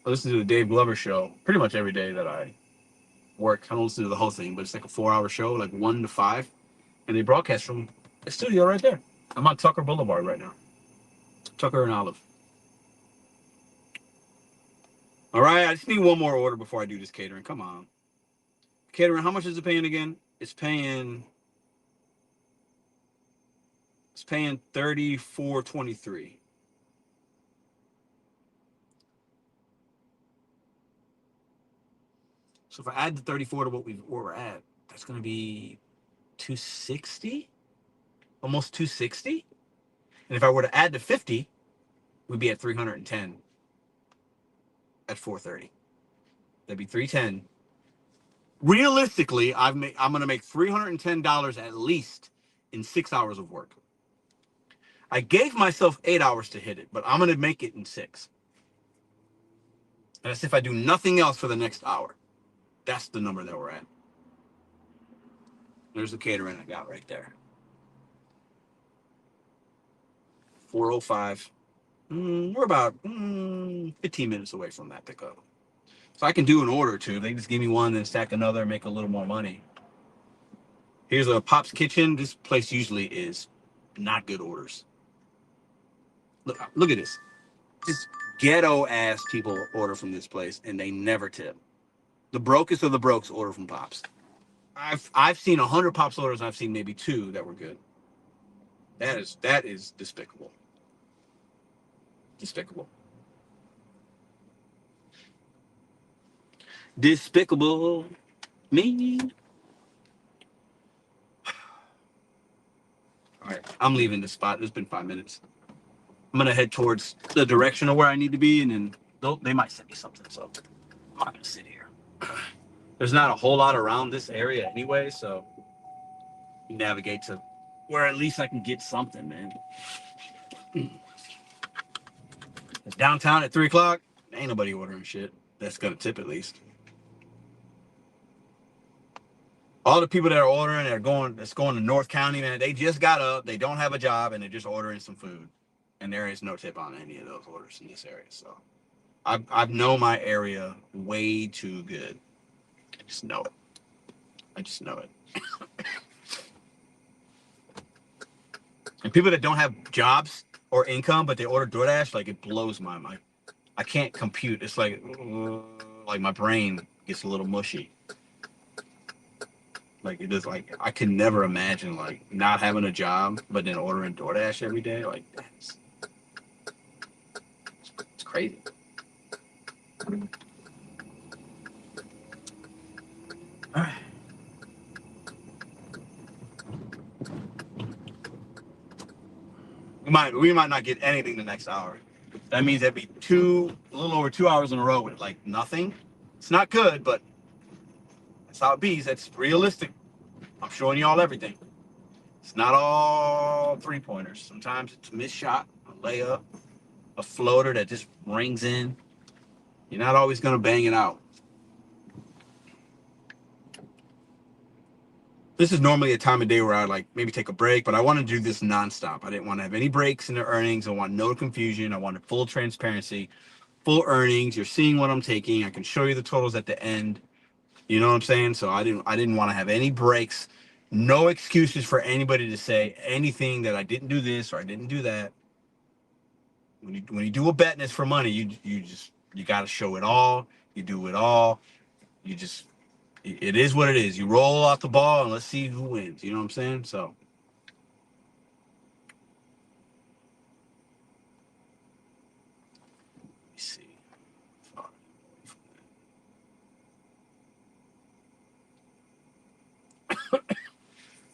I listen to the Dave Glover show pretty much every day that I work. I don't listen to the whole thing, but it's like a 4-hour show, like 1 to 5, and they broadcast from the studio right there. I'm on Tucker Boulevard right now. Tucker and Olive. All right, I just need one more order before I do this catering. Come on. Catering, how much is it paying again? It's paying $34.23. So if I add the 34 to what we're at, that's going to be 260, almost 260. And if I were to add the 50, we'd be at 310 at 4:30. That'd be 310. Realistically, I'm going to make $310 at least in 6 hours of work. I gave myself 8 hours to hit it, but I'm going to make it in 6. And that's if I do nothing else for the next hour. That's the number that we're at. There's the catering I got right there. 405. We're about 15 minutes away from that pickup. So I can do an order or two. They just give me one, then stack another, make a little more money. Here's a Pop's Kitchen. This place usually is not good orders. Look at this. Just ghetto ass people order from this place, and they never tip. The brokest of the brokes order from Pops. I've seen 100 Pops orders, and I've seen maybe 2 that were good. That is despicable. Despicable. Despicable me. All right, I'm leaving this spot. It's been 5 minutes. I'm gonna head towards the direction of where I need to be, and then they might send me something. So I'm not gonna sit here. There's not a whole lot around this area anyway, so navigate to where at least I can get something, man. It's downtown at 3 o'clock. Ain't nobody ordering shit. That's gonna tip at least. All the people that are ordering that's going to North County, man, they just got up, they don't have a job, and they're just ordering some food. And there is no tip on any of those orders in this area. So I've known my area way too good. I just know it. I just know it. And people that don't have jobs or income, but they order DoorDash, like it blows my mind. I can't compute. It's like my brain gets a little mushy. Like it is like I can never imagine like not having a job, but then ordering DoorDash every day. Like it's crazy. All right. We might not get anything the next hour. That means that'd be a little over 2 hours in a row with like nothing. It's not good, but that's how it be. That's realistic. I'm showing y'all everything. It's not all 3-pointers. Sometimes it's a missed shot, a layup, a floater that just rings in. You're not always gonna bang it out. This is normally a time of day where I like maybe take a break, but I want to do this nonstop. I didn't want to have any breaks in the earnings. I want no confusion. I wanted full transparency, full earnings. You're seeing what I'm taking. I can show you the totals at the end. You know what I'm saying? So I didn't want to have any breaks. No excuses for anybody to say anything that I didn't do this or I didn't do that. When you do a bet and it's for money, you got to show it all. You do it all. You just it is what it is. You roll off the ball and let's see who wins. You know what I'm saying? So let me see.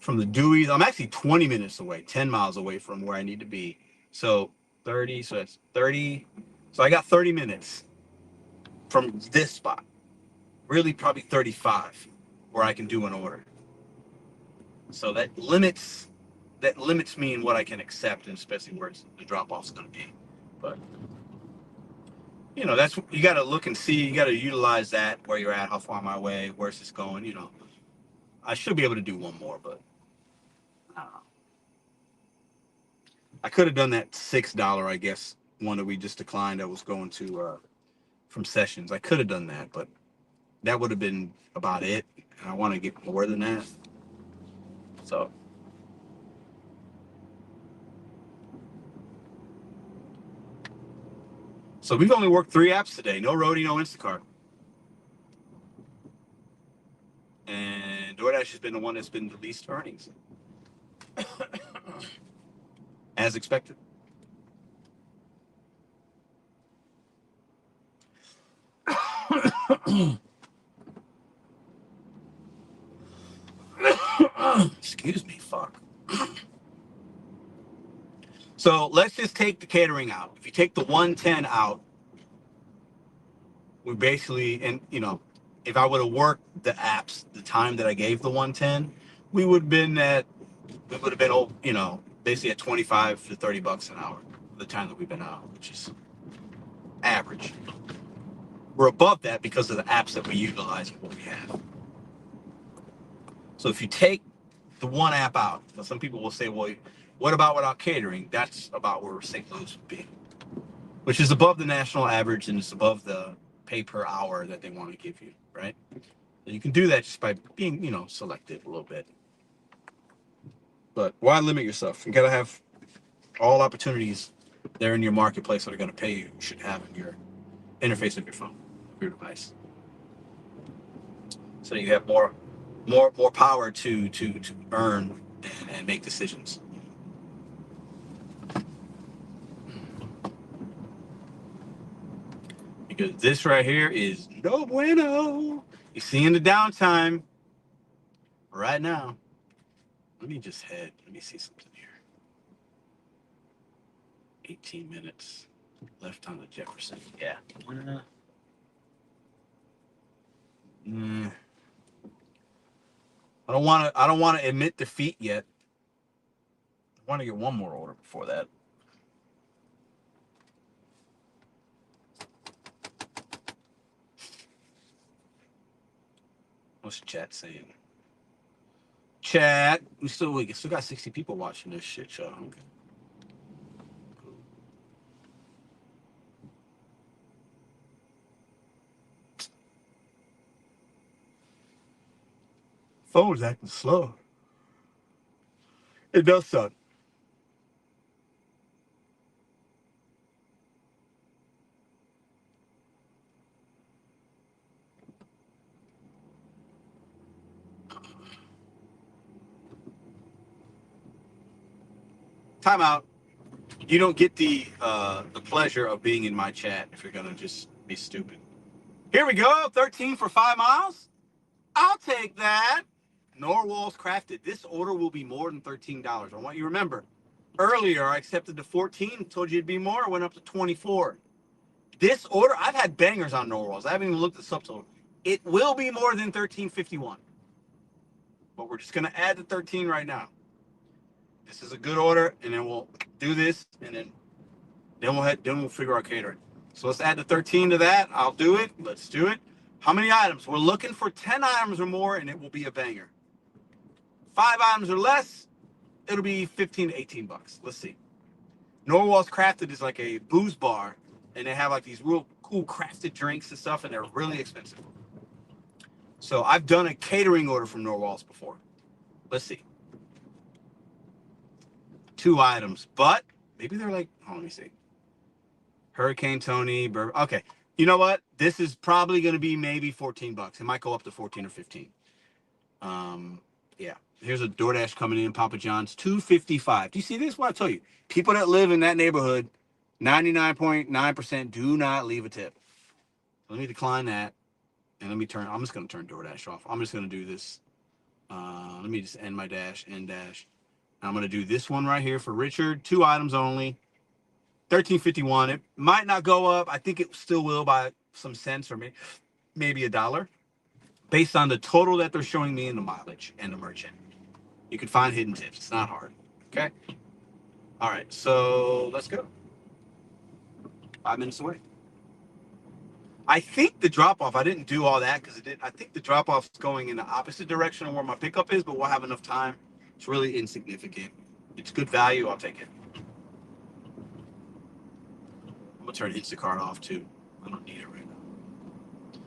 From the Deweys, I'm actually 20 minutes away, 10 miles away from where I need to be. So 30, so that's 30. So I got 30 minutes from this spot. Really probably 35 where I can do an order. So that limits me in what I can accept, and especially where the drop off is going to be. But that's you got to look and see. You got to utilize that where you're at, how far am I away, where's this going. I should be able to do one more, but I don't know. I could have done that $6, I guess, one that we just declined that was going to from Sessions. I could have done that, but that would have been about it. And I want to get more than that. So we've only worked 3 apps today. No Roadie, no Instacart. And DoorDash has been the one that's been the least earnings. As expected. Excuse me, fuck. So let's just take the catering out. If you take the 110 out, we basically, and if I would have worked the apps the time that I gave the 110, we would have been basically at 25 to $30 an hour the time that we've been out, which is average. We're above that because of the apps that we utilize and what we have. So if you take the one app out, some people will say, well, what about without catering? That's about where St. Louis would be. which is above the national average and it's above the pay per hour that they want to give you, right? And you can do that just by being, selective a little bit. But why limit yourself? You got to have all opportunities there in your marketplace that are going to pay you. You should have in your interface of your phone, your device, so you have more power to earn and make decisions. Because this right here is no bueno. You see in the downtime right now. Let me see something here. 18 minutes left on the Jefferson. Yeah. I don't want to admit defeat yet. I want to get one more order before that. What's chat saying? Chat, we still got 60 people watching this shit show. Okay. Phone's acting slow. It does suck. Time out. You don't get the pleasure of being in my chat if you're gonna just be stupid. Here we go. 13 for 5 miles. I'll take that. Norwal's Crafted. This order will be more than $13. I want you to remember. Earlier, I accepted the 14, told you it'd be more, went up to 24. This order, I've had bangers on Norwal's. I haven't even looked at the subtotal. It will be more than $13.51. But we're just gonna add the 13 right now. This is a good order, and then we'll do this, and then we'll figure out catering. So let's add the 13 to that. I'll do it. Let's do it. How many items? We're looking for 10 items or more, and it will be a banger. 5 items or less, it'll be 15 to 18 bucks. Let's see. Norwal's Crafted is like a booze bar, and they have like these real cool crafted drinks and stuff, and they're really expensive. So I've done a catering order from Norwal's before. Let's see. 2 items, but maybe they're like, let me see. Hurricane Tony, okay. You know what? This is probably going to be maybe 14 bucks. It might go up to 14 or 15. Yeah. Here's a DoorDash coming in, Papa John's, $2.55. Do you see this? What I tell you, people that live in that neighborhood, 99.9% do not leave a tip. Let me decline that, and I'm just going to turn DoorDash off. I'm just going to do this. Let me just end my dash, end dash. I'm going to do this one right here for Richard. 2 items only. $13.51. It might not go up. I think it still will by some cents or maybe $1 based on the total that they're showing me in the mileage and the merchant. You can find hidden tips. It's not hard. Okay. All right. So let's go. 5 minutes away. I think the drop off, I didn't do all that because I think the drop off is going in the opposite direction of where my pickup is, but we'll have enough time. It's really insignificant. It's good value. I'll take it. I'm going to turn Instacart off too. I don't need it right now.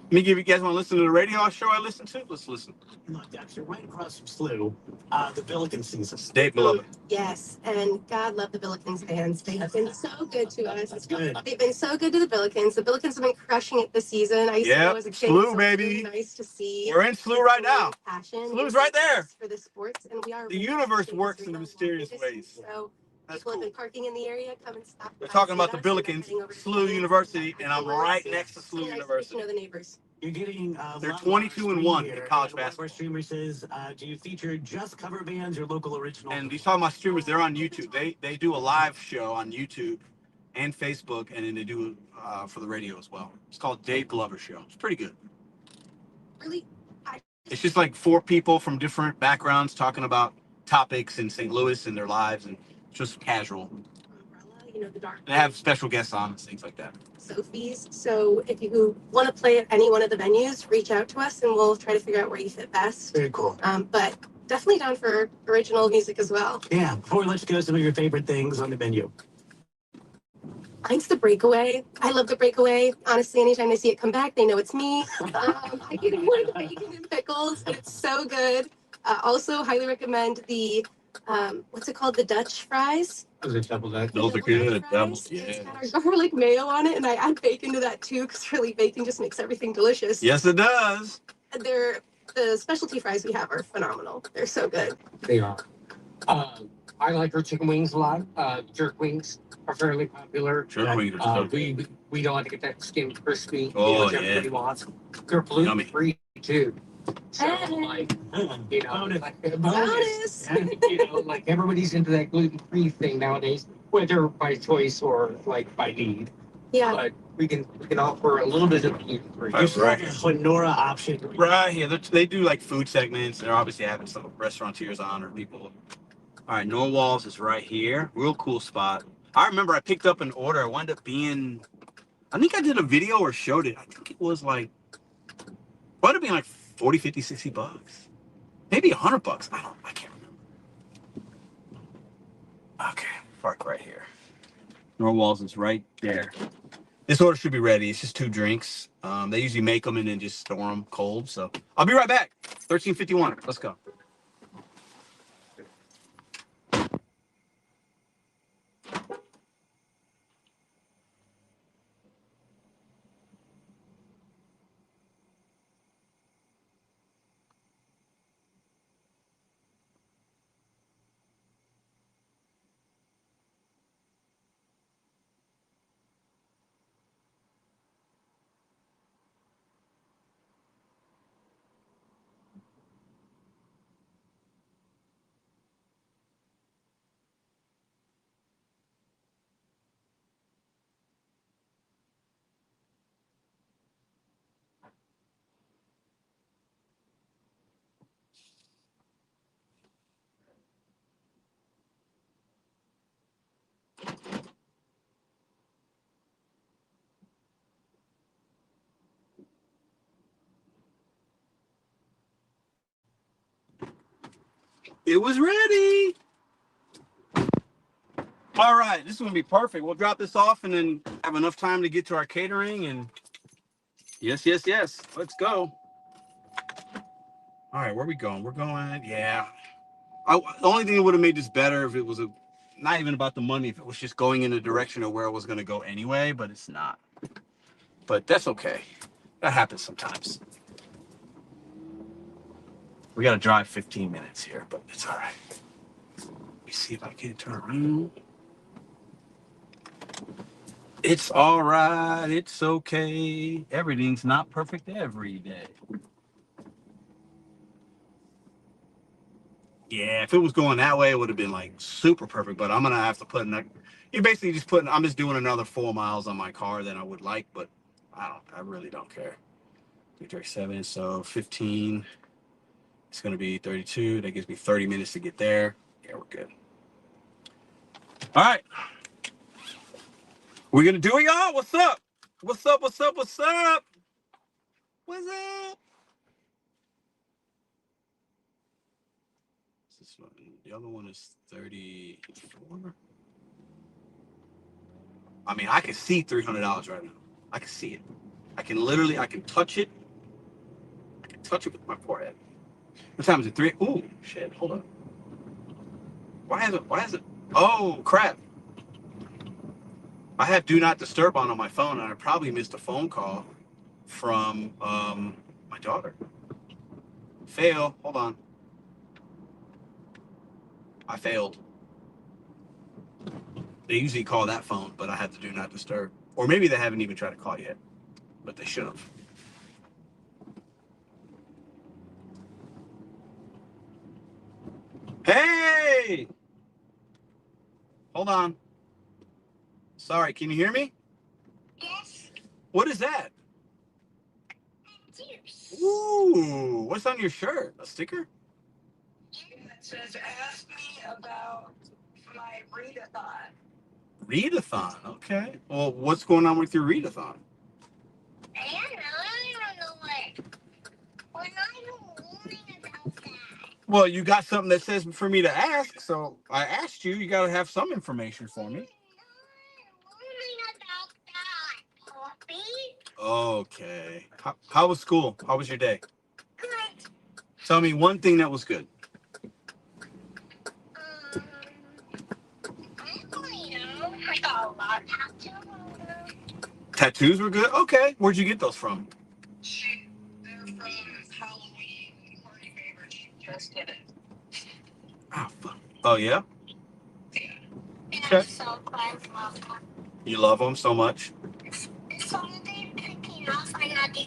Let me give you guys want to listen to the radio show I listen to? Let's listen. Look, Dexter, right across from SLU, the Billiken season. Dave beloved. Yes, and God love the Billikens fans. They have been so good to us. That's good. They've been so good to the Billikens. The Billikens have been crushing it this season. I used to go as a kid, SLU, so baby. it's really nice to see. We're in SLU right now. Passion SLU's right there. for the sports, and we are. The universe works in mysterious ways. So That's people cool. have been parking in the area. Come and stop. We're by, talking see about the us, and we're Billikens, heading over to SLU the University, and I'm afterwards. right next to It's SLU really nice to University. get to know the neighbors. You're getting They're 22-1 in college basketball. Our streamer says, do you feature just cover bands or local original? And these talking about streamers, they're on YouTube. They do a live show on YouTube and Facebook, and then they do for the radio as well. It's called Dave Glover Show. It's pretty good. Really. It's just like 4 people from different backgrounds talking about topics in St. Louis and their lives, and just casual. The dark. They have special guests on and things like that. Sophie's. So if you want to play at any one of the venues, reach out to us and we'll try to figure out where you fit best. Very cool. But definitely down for original music as well. Yeah. Before we let you go, some of your favorite things on the menu. Mine's the breakaway. I love the breakaway. Honestly, anytime they see it come back, they know it's me. I get more of the bacon and pickles, and it's so good. Also, highly recommend the what's it called? The Dutch fries. Was it double that? Those are The double good. Dutch Double, fries. yeah. It's got our garlic mayo on it, and I add bacon to that too, because really bacon just makes everything delicious. Yes, it does. They're the specialty fries we have are phenomenal. They're so good. They are. I like our chicken wings a lot. Jerk wings are fairly popular. Jerk wings are so good. We don't want to get that skin crispy, Oh, which everybody wants. They're gluten free too. So like, you know, like Bonus. you know, like everybody's into that gluten free thing nowadays, whether by choice or like by need. Yeah. But we can offer a little bit of gluten free. Right. Lenora option. Right here, they do like food segments. They're obviously having some restaurateurs on or people. All right, Norwalls is right here. Real cool spot. I remember I picked up an order. It wound up being, I think I did a video or showed it. I think it was like, wound up being like 40, 50, 60 bucks. Maybe $100. I can't remember. Okay, park right here. Norwalls is right there. This order should be ready. It's just 2 drinks. They usually make them and then just store them cold. So I'll be right back. 1351. Let's go. It was ready. All right, this is gonna be perfect. We'll drop this off and then have enough time to get to our catering. And yes, let's go. All right, where are we going? We're going, yeah. The only thing that would have made this better if it was not even about the money, if it was just going in the direction of where it was gonna go anyway, but it's not. But that's okay. That happens sometimes. We gotta drive 15 minutes here, but it's all right. Let me see if I can turn around. It's all right. It's okay. Everything's not perfect every day. Yeah, if it was going that way, it would have been like super perfect. But I'm gonna have to put in that. You're basically just putting. I'm just doing another 4 miles on my car than I would like, but I really don't care. 337. So 15. It's gonna be 32. That gives me 30 minutes to get there. Yeah, we're good. All right. We're gonna do it, y'all. What's up? What's up? What's up? What's up? What's up? This one, the other one is 34. I mean, I can see $300 right now. I can see it. I can touch it. I can touch it with my forehead. What time is it? 3? Ooh, shit. Hold on. Why is it? Oh, crap. I have Do Not Disturb on my phone, and I probably missed a phone call from my daughter. Fail. Hold on. I failed. They usually call that phone, but I have to Do Not Disturb. Or maybe they haven't even tried to call yet, but they should have. Hey! Hold on. Sorry, can you hear me? Yes, What is that? cheers. Ooh, what's on your shirt? A sticker? It says, ask me about my readathon. Readathon. Okay. Well, what's going on with your readathon? I don't know what. We're not even warning about that. Well, you got something that says for me to ask, so I asked you. You got to have some information for me. We're not warning Okay. How was school? How was your day? Good. Tell me one thing that was good. I don't know. I got a lot of tattoos. Tattoos were good? Okay. Where'd you get those from? They're from Halloween party favor. She just did it. Oh, fuck. Oh, yeah? And Okay. I'm so glad for them. You love them so much? So they picking off. I got to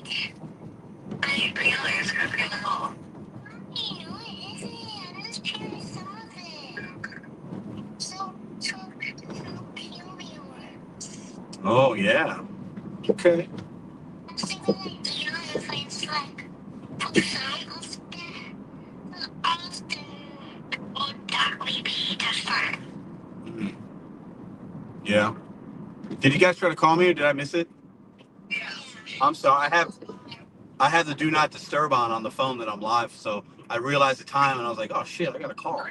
I didn't realize it was gonna be a lot. You know it isn't. I'm just trying to some of it. So peculiar. Oh, yeah. Okay. I'm thinking like, you know, if it's like put some of the often would that would be just fine. Mhm. Yeah. Did you guys try to call me or did I miss it? Yeah. I'm sorry. I have the do not disturb on the phone that I'm live, so I realized the time and I was like, oh shit, I got a call.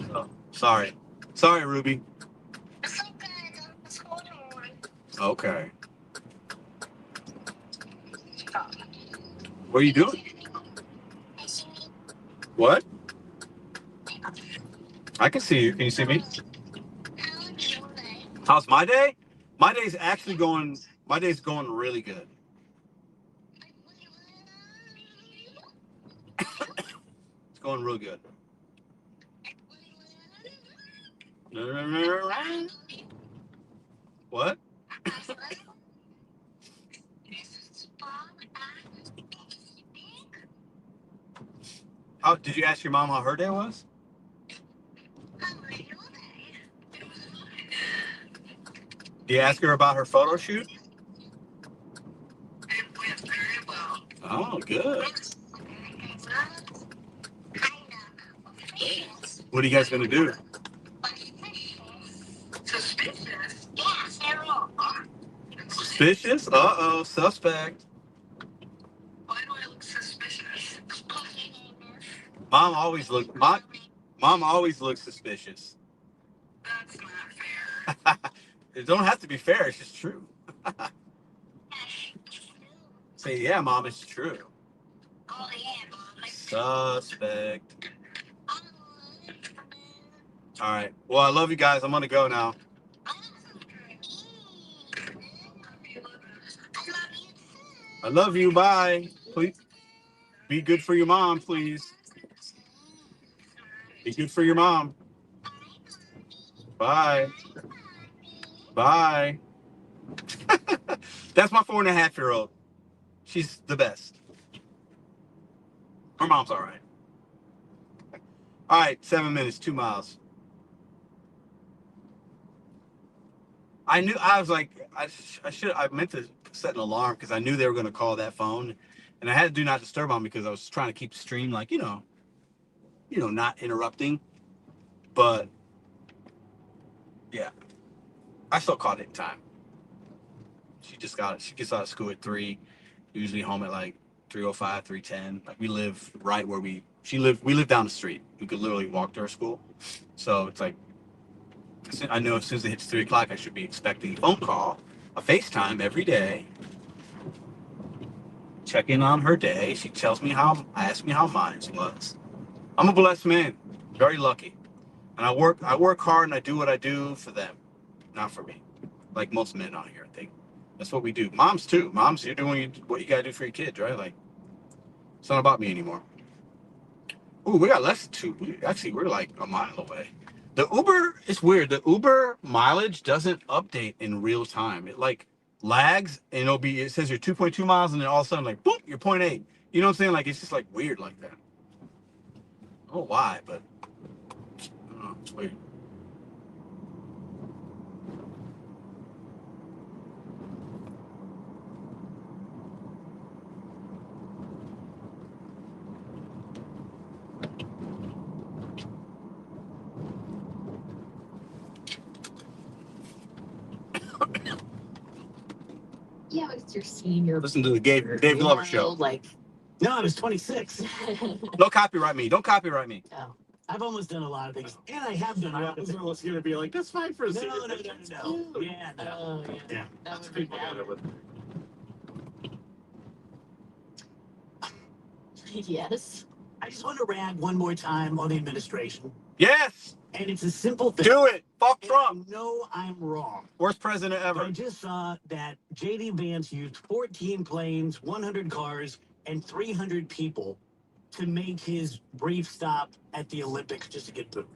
So, sorry. Sorry, Ruby. It's okay, I was holding one. Okay. What are you doing? I see me. What? I can see you. Can you see me? How do you like? How's my day? My day's actually going. My day's going really good. It's going real good. What? How did you ask your mom how her day was? Did you ask her about her photo shoot? It went very well. Oh, good. What are you guys gonna do? Suspicious. Suspicious? Uh-oh, suspect. Why do I look suspicious? Mom always looks suspicious. That's not fair. It don't have to be fair. It's just true. Say, yeah, Mom, it's true. Suspect. All right. Well, I love you guys. I'm gonna go now. I love you. Bye. Please be good for your mom, please. Be good for your mom. Bye. Bye. That's my 4.5-year-old. She's the best. Her mom's all right. All right, 7 minutes, 2 miles. I knew I was like I meant to set an alarm because I knew they were going to call that phone, and I had to do not disturb on because I was trying to keep the stream like not interrupting. But yeah, I still caught it in time. She gets out of school at 3, usually home at like 3:05, 3:10. Like we live right where we live down the street. We could literally walk to her school. So it's like I know as soon as it hits 3 o'clock, I should be expecting a phone call, a FaceTime every day. Check in on her day. She asks me how mine was. I'm a blessed man, very lucky, and I work hard and I do what I do for them, not for me, like most men out here. I think that's what we do. Moms too. Moms, you're doing what you gotta do for your kids, right? Like it's not about me anymore. Ooh, we got less than 2. We're like a mile away. The Uber is weird. The Uber mileage doesn't update in real time. It like lags and it says you're 2.2 miles and then all of a sudden like boop, you're 0.8. You know what I'm saying? Like it's just like weird like that. I don't know why, but I don't know, it's weird. Yeah, it's your senior. Listen to the Dave Glover show. Like, no, I was 26. Don't copyright me. Don't copyright me. Oh, I've almost done a lot of things, and I have done a lot of things. was gonna be like, that's fine for a No, senior. no. Yeah, no. Yeah. That would be bad. Yes. I just want to rag one more time on the administration. Yes. And it's a simple thing. Do it. Fuck And Trump. I know I'm wrong. Worst president But I ever. just saw that JD Vance used 14 planes, 100 cars, and 300 people to make his brief stop at the Olympics just to get booed.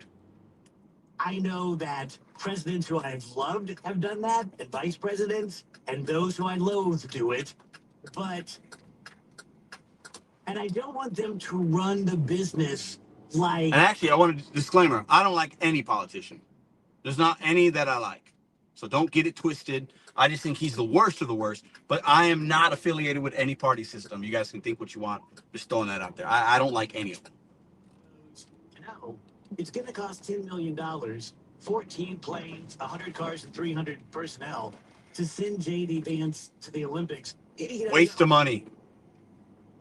I know that presidents who I've loved have done that, and vice presidents, and those who I loathe do it. But, and I don't want them to run the business like. And actually, I want a disclaimer. I don't like any politician. There's not any that I like. So don't get it twisted. I just think he's the worst of the worst. But I am not affiliated with any party system. You guys can think what you want. Just throwing that out there. I don't like any of them. No, it's going to cost $10 million, 14 planes, 100 cars, and 300 personnel to send JD Vance to the Olympics. Waste of money.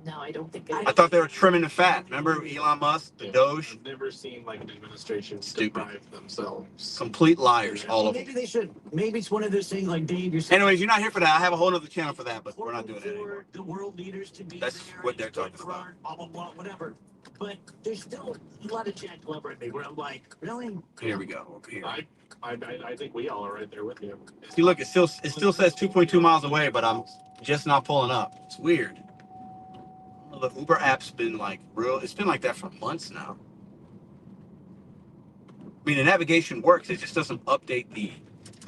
No, I don't think I thought they were trimming the fat. Remember Elon Musk, the Doge? I've never seen like an administration Stupid. deprive themselves. Complete liars, all of them. Maybe they should. Maybe it's one of those things like Dave, you're saying. Anyways, you're not here for that. I have a whole other channel for that, but we're not doing it anymore. The world leaders to be That's there, what they're and talking Gerard, about. blah, blah, blah, whatever. But there's still a lot of Jack Glover in me where I'm like, really? Here we go. Over here. I think we all are right there with you. See, look, it still says 2.2 miles away, but I'm just not pulling up. It's weird. The Uber app's been like real. It's been like that for months now. I mean, the navigation works. It just doesn't update the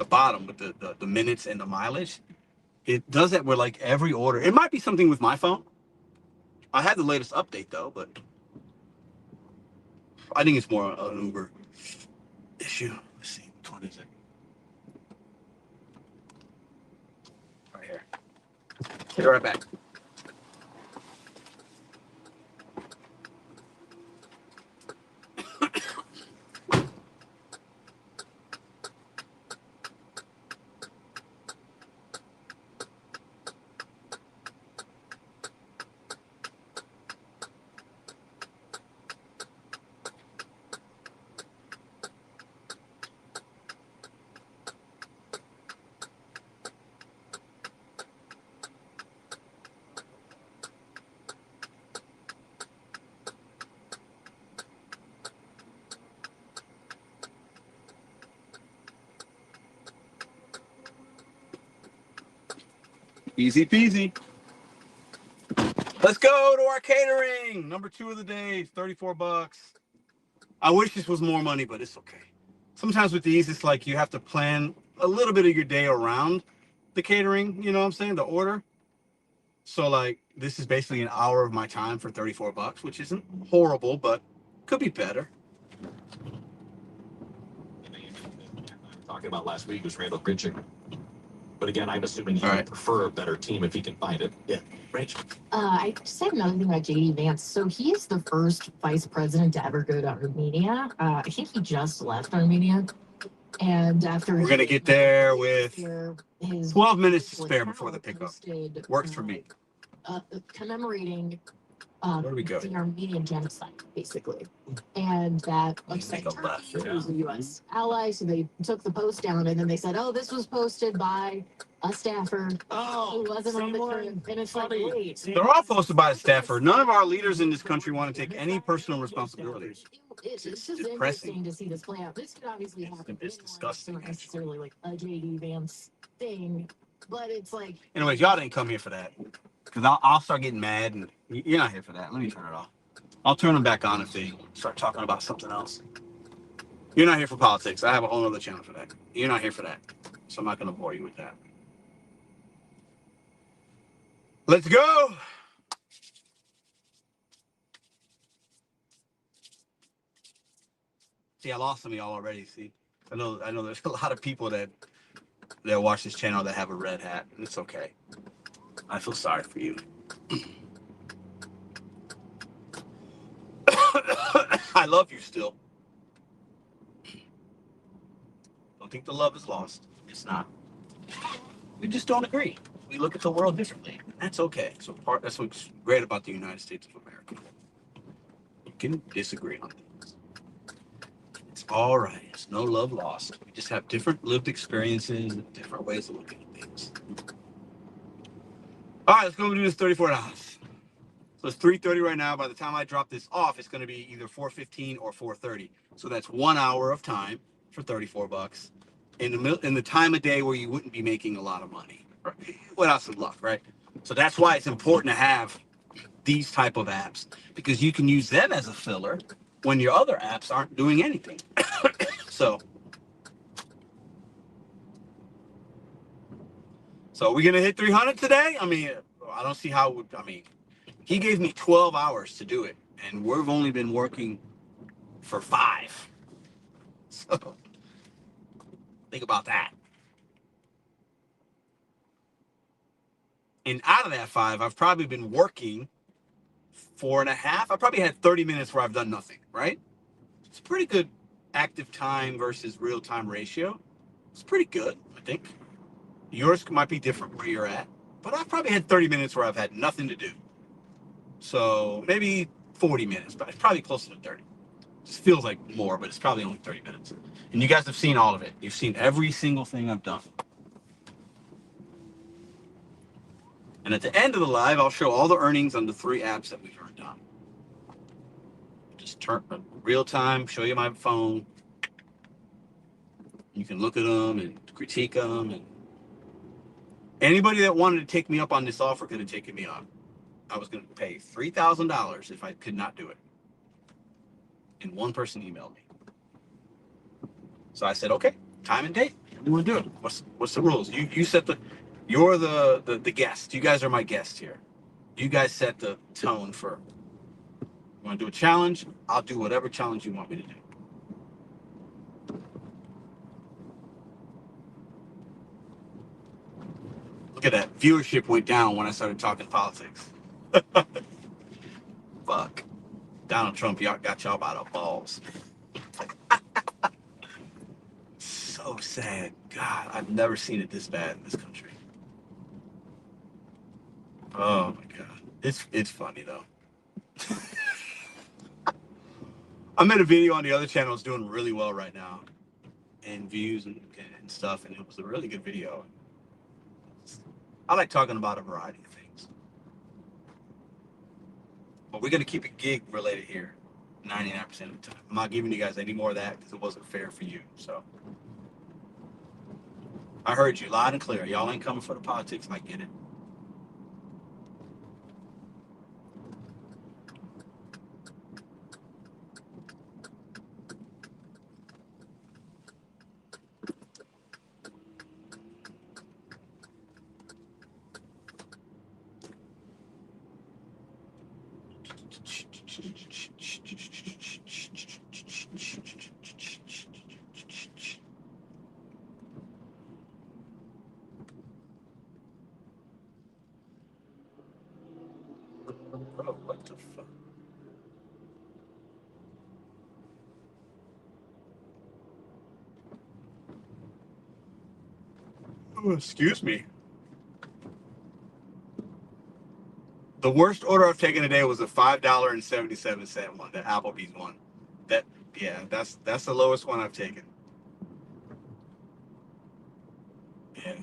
bottom with the minutes and the mileage. It does that with like every order. It might be something with my phone. I had the latest update though, but I think it's more an Uber issue. Let's see, which one is it? Right here. Be right back. Easy peasy. Let's go to our catering. Number 2 of the day, 34 bucks. I wish this was more money, but it's okay. Sometimes with these, it's like you have to plan a little bit of your day around the catering, you know what I'm saying? The order. So like, this is basically an hour of my time for 34 bucks, which isn't horrible, but could be better. Talking about last week was Randall Gritchick. But again, I'm assuming he All would right. prefer a better team if he can find it. Yeah, Rachel. I just had another thing about JD Vance. So he is the first vice president to ever go to Armenia. I think he just left Armenia. And after We're gonna get there with his 12 minutes to Facebook spare before the account pickup. posted, Works for me. commemorating Where do we go? the Armenian genocide, basically. And that Let's like, make a left, Turkey was a U.S. ally, so they took the post down, and then they said, "Oh, this was posted by a staffer who wasn't on the trip." And it's like, wait, They're all posted by a staffer. None of our leaders in this country want to take any personal responsibility. it's just depressing. interesting to see this play out. This could obviously happen. It's disgusting, Not necessarily like a JD Vance thing, but it's like. Anyways, y'all didn't come here for that. Because I'll start getting mad, and you're not here for that. Let me turn it off. I'll turn them back on if they start talking about something else. You're not here for politics. I have a whole other channel for that. You're not here for that. So I'm not going to bore you with that. Let's go. See, I lost some of y'all already. See, I know there's a lot of people that watch this channel that have a red hat, and it's okay. I feel sorry for you. I love you still. Don't think the love is lost. It's not. We just don't agree. We look at the world differently. That's okay. So that's what's great about the United States of America. You can disagree on things. It's all right. It's no love lost. We just have different lived experiences and different ways of looking at things. All right, let's go do this $34. So it's 3:30 right now. By the time I drop this off, it's going to be either 4:15 or 4:30. So that's 1 hour of time for $34 in the time of day where you wouldn't be making a lot of money, right? Without some luck, right? So that's why it's important to have these type of apps, because you can use them as a filler when your other apps aren't doing anything. So are we gonna hit 300 today? I mean, I don't see how. I mean, he gave me 12 hours to do it, and we've only been working for 5. So think about that. And out of that 5, I've probably been working 4.5. I probably had 30 minutes where I've done nothing, right? It's a pretty good active time versus real time ratio. It's pretty good, I think. Yours might be different where you're at, but I've probably had 30 minutes where I've had nothing to do. So maybe 40 minutes, but it's probably closer to 30. It just feels like more, but it's probably only 30 minutes. And you guys have seen all of it. You've seen every single thing I've done. And at the end of the live, I'll show all the earnings on the 3 apps that we've earned on. Just turn real time, show you my phone. You can look at them and critique them. And anybody that wanted to take me up on this offer could have taken me up. I was going to pay $3,000 if I could not do it. And one person emailed me. So I said, okay, time and date. We want to do it. What's the rules? You set you're the guest. You guys are my guest here. You guys set the tone for. You want to do a challenge? I'll do whatever challenge you want me to do. Look at that. Viewership went down when I started talking politics. Fuck. Donald Trump, y'all got y'all by the balls. So sad. God, I've never seen it this bad in this country. Oh my God. It's funny though. I made a video on the other channel. It's doing really well right now. And views and stuff. And it was a really good video. I like talking about a variety of things. But we're going to keep it gig related here 99% of the time. I'm not giving you guys any more of that because it wasn't fair for you. So I heard you loud and clear. Y'all ain't coming for the politics. I get it. Bro, what the fuck? Oh, excuse me. The worst order I've taken today was a $5.77 one, the Applebee's one. That's the lowest one I've taken. Yeah.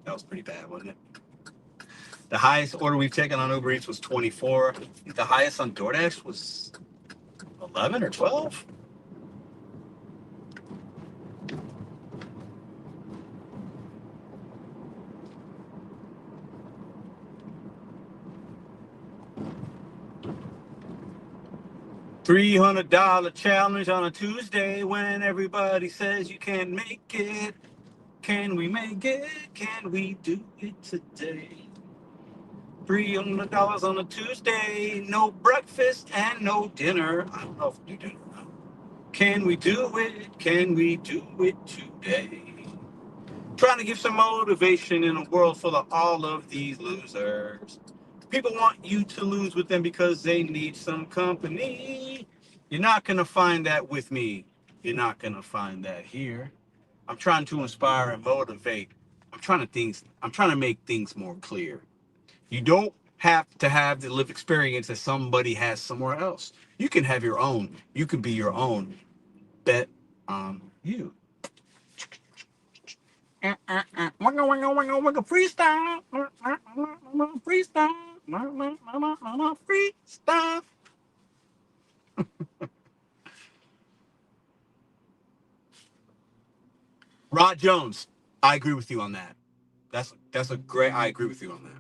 That was pretty bad, wasn't it? The highest order we've taken on Uber Eats was 24. I think the highest on DoorDash was 11 or 12. $300 challenge on a Tuesday when everybody says you can't make it. Can we make it? Can we do it today? $300 on a Tuesday, no breakfast and no dinner. I don't know if we do dinner. Can we do it? Can we do it today? Trying to give some motivation in a world full of all of these losers. People want you to lose with them because they need some company. You're not going to find that with me. You're not going to find that here. I'm trying to inspire and motivate. I'm trying to make things more clear. You don't have to have the live experience that somebody has somewhere else. You can have your own. You can be your own. Bet on you. Wigga, freestyle. Freestyle. Freestyle. Rod Jones, I agree with you on that. That's a great. I agree with you on that.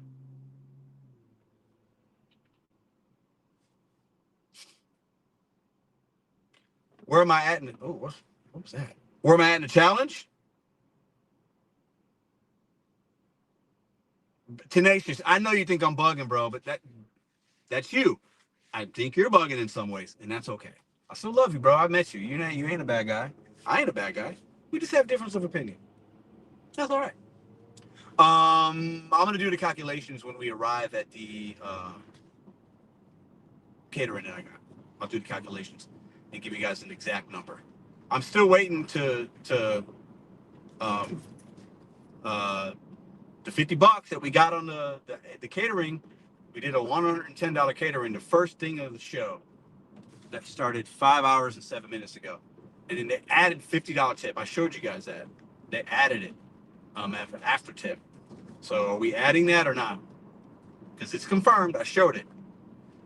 Where am I at? What was that? Where am I at in the challenge? Tenacious. I know you think I'm bugging, bro, but that's you. I think you're bugging in some ways, and that's okay. I still love you, bro. I met you. You ain't a bad guy. I ain't a bad guy. We just have difference of opinion. That's all right. I'm gonna do the calculations when we arrive at the catering that I got. I'll do the calculations and give you guys an exact number. I'm still waiting to um, the $50 that we got on the catering. We did a $110 catering, the first thing of the show that started 5 hours and 7 minutes ago, and then they added $50 tip. I showed you guys that they added it after tip. So are we adding that or not? Because it's confirmed. I showed it.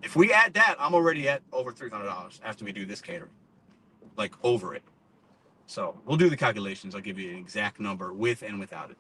If we add that, I'm already at over $300 after we do this catering, like over it. So we'll do the calculations. I'll give you an exact number with and without it.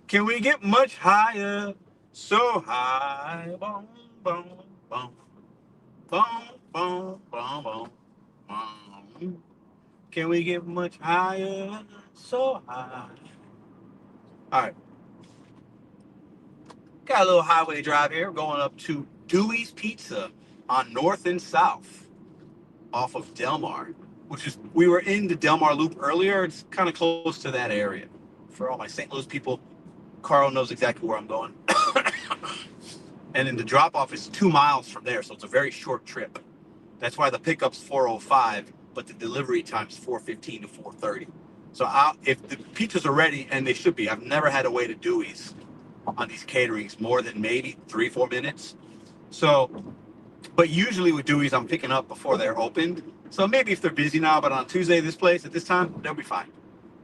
Can we get much higher? So high. Boom, boom, boom. Boom, boom, boom, boom, boom. Can we get much higher? So high. All right. Got a little highway drive here going up to Dewey's Pizza on North and South off of Delmar, which is, we were in the Delmar Loop earlier. It's kind of close to that area. For all my St. Louis people, Carl knows exactly where I'm going. And then the drop off is 2 miles from there, so it's a very short trip. That's why the pickup's 4:05, but the delivery time's 4:15 to 4:30. So if the pizzas are ready, and they should be, I've never had to wait at Dewey's on these caterings more than maybe 3-4 minutes. So, but usually with Dewey's, I'm picking up before they're opened. So maybe if they're busy now, but on Tuesday, this place at this time, they'll be fine.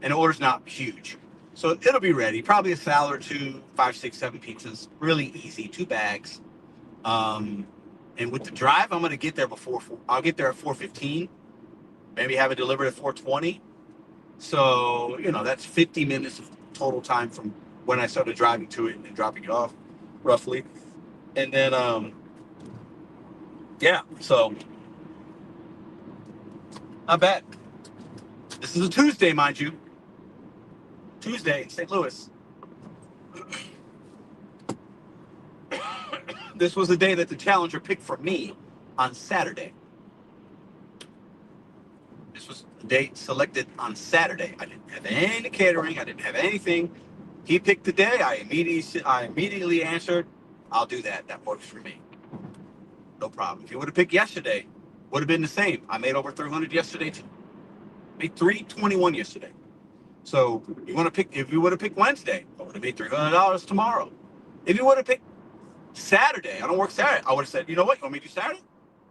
And the order's not huge. So it'll be ready. Probably a salad or two, 5, 6, 7 pizzas. Really easy, 2 bags. And with the drive, I'm gonna get there I'll get there at 4:15. Maybe have it delivered at 4:20. So that's 50 minutes of total time from when I started driving to it and dropping it off, roughly. And then yeah, so not bad. This is a Tuesday, mind you. Tuesday in St. Louis. This was the day that the challenger picked for me on Saturday. This was the date selected on Saturday. I didn't have any catering. I didn't have anything. He picked the day. I immediately answered, I'll do that. That works for me. No problem. If you would have picked yesterday, would have been the same. I made over 300 yesterday too. Made 321 yesterday. So if you would have picked Wednesday, I would have made $300 tomorrow. If you would have picked Saturday, I don't work Saturday, I would have said, you know what, you want me to do Saturday?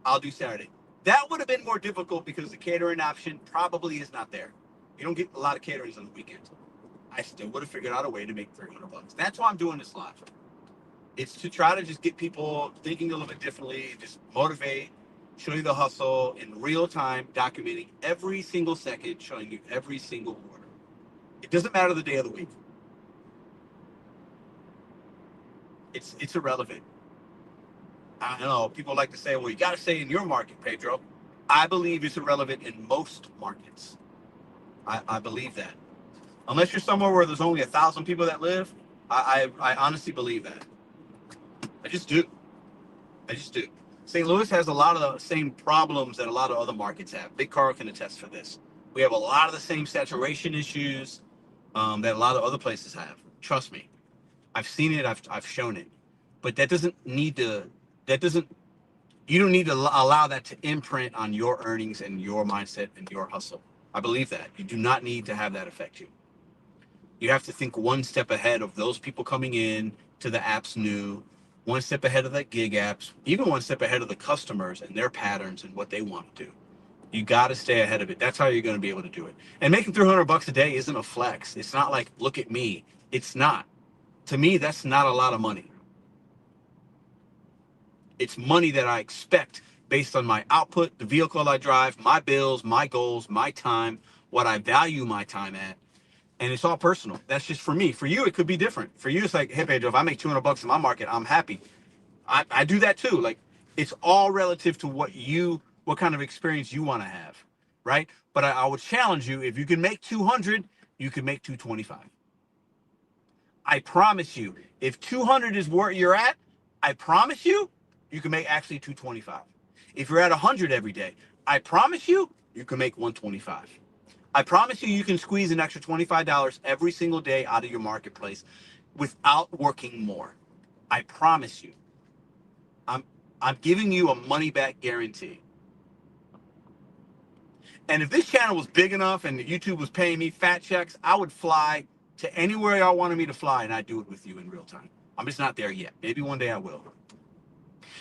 I'll do Saturday. That would have been more difficult because the catering option probably is not there. You don't get a lot of caterings on the weekends. I still would have figured out a way to make $300. That's why I'm doing this live. It's to try to just get people thinking a little bit differently, just motivate, show you the hustle in real time, documenting every single second, showing you every single order. It doesn't matter the day of the week. It's irrelevant. I don't know. People like to say, well, you got to say in your market, Pedro. I believe it's irrelevant in most markets. I believe that. Unless you're somewhere where there's only 1,000 people that live, I honestly believe that. I just do. St. Louis has a lot of the same problems that a lot of other markets have. Big Carl can attest for this. We have a lot of the same saturation issues. that a lot of other places have. Trust me, I've seen it. I've shown it, but that doesn't need to. That doesn't. You don't need to allow that to imprint on your earnings and your mindset and your hustle. I believe that you do not need to have that affect you. You have to think one step ahead of those people coming in to the apps new, one step ahead of the gig apps, even one step ahead of the customers and their patterns and what they want to do. You got to stay ahead of it. That's how you're going to be able to do it. And making $300 a day isn't a flex. It's not like, look at me. It's not. To me, that's not a lot of money. It's money that I expect based on my output, the vehicle I drive, my bills, my goals, my time, what I value my time at. And it's all personal. That's just for me. For you, it could be different. For you, it's like, hey, Pedro, if I make $200 in my market, I'm happy. I do that too. Like, it's all relative to what kind of experience you want to have, right? But I would challenge you, if you can make 200, you can make 225. I promise you, if 200 is where you're at, I promise you, you can make actually 225. If you're at 100 every day, I promise you, you can make 125. I promise you, you can squeeze an extra $25 every single day out of your marketplace without working more. I promise you. I'm giving you a money back guarantee. And if this channel was big enough and YouTube was paying me fat checks, I would fly to anywhere y'all wanted me to fly, and I'd do it with you in real time. I'm just not there yet. Maybe one day I will.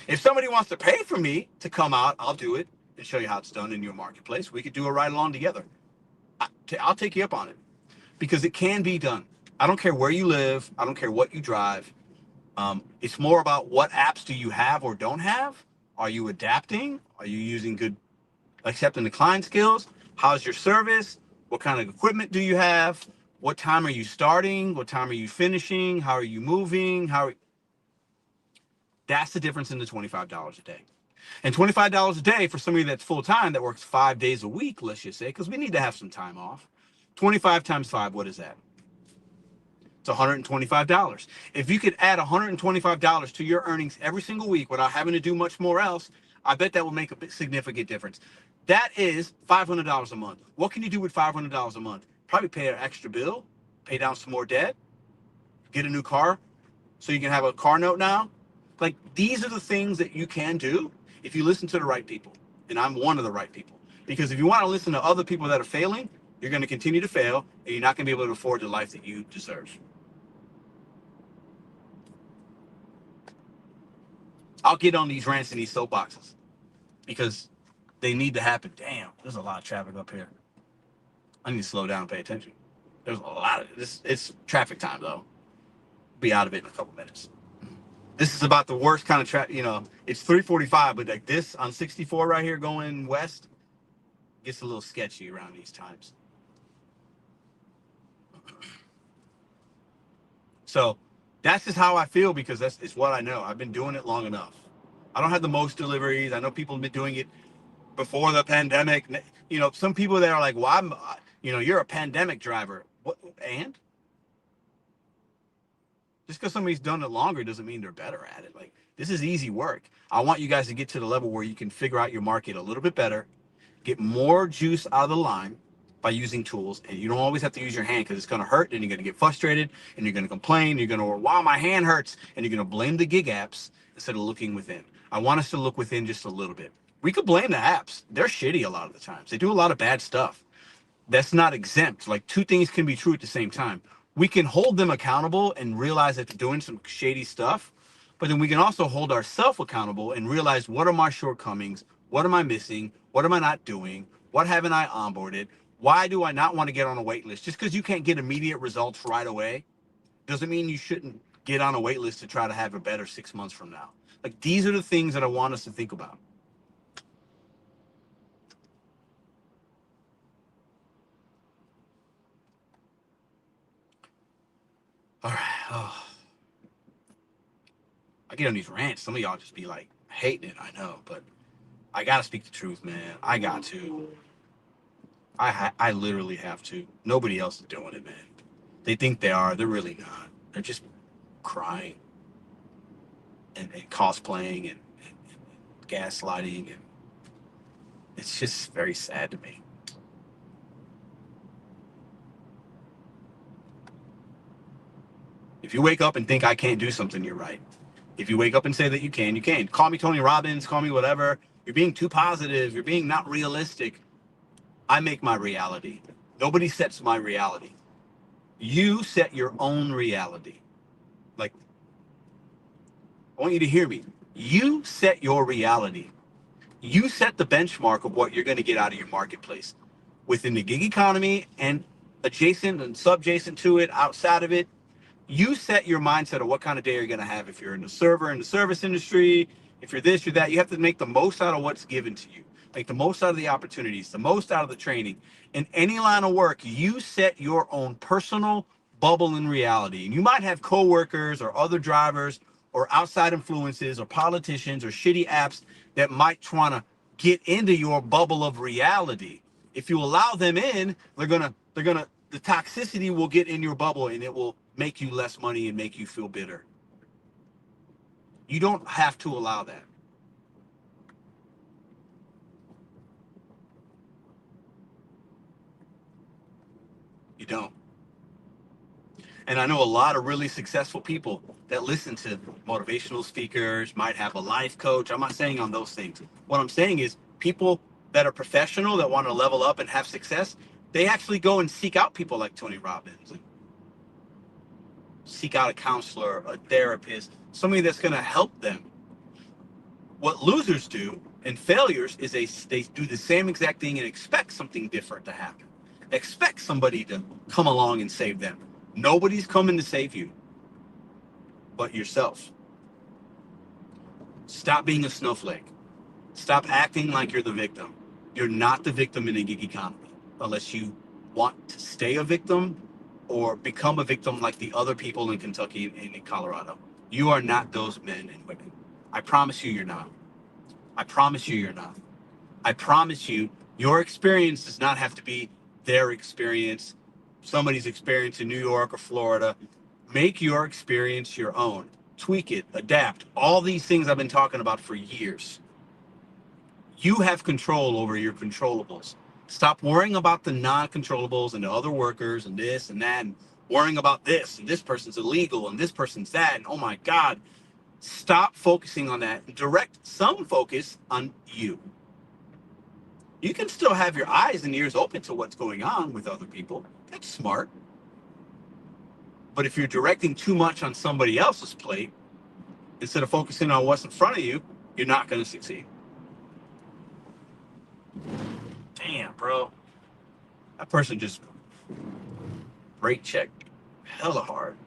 If somebody wants to pay for me to come out, I'll do it and show you how it's done in your marketplace. We could do a ride along together. I'll take you up on it because it can be done. I don't care where you live. I don't care what you drive. It's more about what apps do you have or don't have. Are you adapting? Are you using good accept and decline skills? How's your service? What kind of equipment do you have? What time are you starting? What time are you finishing? How are you moving? That's the difference in the $25 a day. And $25 a day for somebody that's full-time that works 5 days a week, let's just say, because we need to have some time off. 25 times 5, what is that? It's $125. If you could add $125 to your earnings every single week without having to do much more else, I bet that will make a significant difference. That is $500 a month. What can you do with $500 a month? Probably pay an extra bill, pay down some more debt, get a new car so you can have a car note now. Like, these are the things that you can do if you listen to the right people. And I'm one of the right people. Because if you want to listen to other people that are failing, you're going to continue to fail, and you're not going to be able to afford the life that you deserve. I'll get on these rants and these soapboxes because they need to happen. Damn, there's a lot of traffic up here. I need to slow down and pay attention. There's a lot of this. It's traffic time though. Be out of it in a couple minutes. This is about the worst kind of traffic. It's 3:45, but like this on 64 right here going west gets a little sketchy around these times. So that's just how I feel because it's what I know. I've been doing it long enough. I don't have the most deliveries. I know people have been doing it before the pandemic. Some people that are like, well, you're a pandemic driver. What? And just because somebody's done it longer doesn't mean they're better at it. Like, this is easy work. I want you guys to get to the level where you can figure out your market a little bit better, get more juice out of the line by using tools. And you don't always have to use your hand because it's going to hurt and you're going to get frustrated and you're going to complain. You're going to, wow, my hand hurts. And you're going to blame the gig apps instead of looking within. I want us to look within just a little bit. We could blame the apps. They're shitty a lot of the times. They do a lot of bad stuff. That's not exempt. Like, two things can be true at the same time. We can hold them accountable and realize that they're doing some shady stuff, but then we can also hold ourselves accountable and realize, what are my shortcomings? What am I missing? What am I not doing? What haven't I onboarded? Why do I not want to get on a wait list? Just because you can't get immediate results right away doesn't mean you shouldn't get on a wait list to try to have a better 6 months from now. Like, these are the things that I want us to think about. All right. Oh. I get on these rants. Some of y'all just be like hating it. I know, but I gotta speak the truth, man. I got to. I literally have to. Nobody else is doing it, man. They think they are. They're really not. They're just crying and cosplaying and gaslighting, and it's just very sad to me. If you wake up and think I can't do something, you're right. If you wake up and say that you can, you can. Call me Tony Robbins, call me whatever. You're being too positive. You're being not realistic. I make my reality. Nobody sets my reality. You set your own reality. Like, I want you to hear me. You set your reality. You set the benchmark of what you're going to get out of your marketplace within the gig economy and adjacent and subjacent to it, outside of it. You set your mindset of what kind of day you're going to have. If you're in the server, in the service industry, if you're this or that, you have to make the most out of what's given to you. Make the most out of the opportunities, the most out of the training. In any line of work, you set your own personal bubble in reality. And you might have coworkers or other drivers or outside influences or politicians or shitty apps that might try to get into your bubble of reality. If you allow them in, the toxicity will get in your bubble and it will make you less money and make you feel bitter. You don't have to allow that. You don't. And I know a lot of really successful people that listen to motivational speakers, might have a life coach. I'm not saying on those things. What I'm saying is people that are professional, that want to level up and have success, they actually go and seek out people like Tony Robbins, and seek out a counselor, a therapist, somebody that's going to help them. What losers do and failures is they do the same exact thing and expect something different to happen. Expect somebody to come along and save them. Nobody's coming to save you but yourself. Stop being a snowflake. Stop acting like you're the victim. You're not the victim in a gig economy unless you want to stay a victim or become a victim like the other people in Kentucky and in Colorado. You are not those men and women. I promise you, you're not. I promise you, you're not. I promise you, your experience does not have to be their experience, somebody's experience in New York or Florida. Make your experience your own. Tweak it, adapt. All these things I've been talking about for years. You have control over your controllables. Stop worrying about the non-controllables and the other workers and this and that, and worrying about this and this person's illegal and this person's that. And oh my God, stop focusing on that. Direct some focus on you. You can still have your eyes and ears open to what's going on with other people. That's smart. But if you're directing too much on somebody else's plate, instead of focusing on what's in front of you, you're not going to succeed. Damn, bro. That person just rate checked hella hard.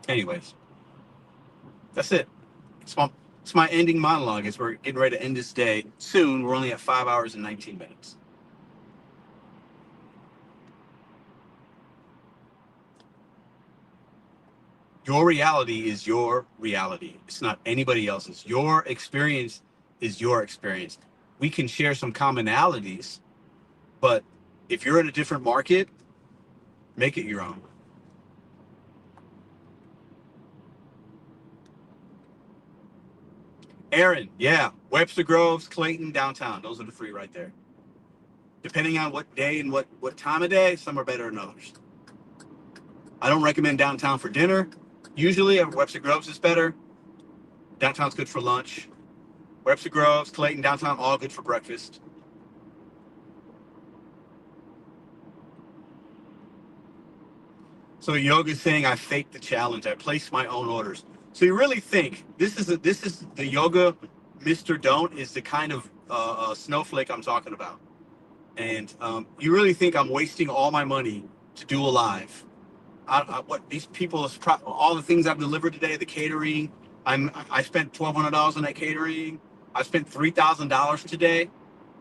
Anyways, that's it. It's my ending monologue as we're getting ready to end this day. Soon, we're only at 5 hours and 19 minutes. Your reality is your reality. It's not anybody else's. Your experience is your experience. We can share some commonalities, but if you're in a different market, make it your own. Aaron, yeah. Webster Groves, Clayton, downtown. Those are the three right there. Depending on what day and what time of day, some are better than others. I don't recommend downtown for dinner. Usually, Webster Groves is better. Downtown's good for lunch. Webster Groves, Clayton, downtown, all good for breakfast. So Yoga's saying I faked the challenge. I placed my own orders. So you really think this is the Yoga Mr. Don't is the kind of snowflake I'm talking about. And you really think I'm wasting all my money to do a live? What these people, all the things I've delivered today, the catering, I spent $1,200 on that catering. I spent $3,000 today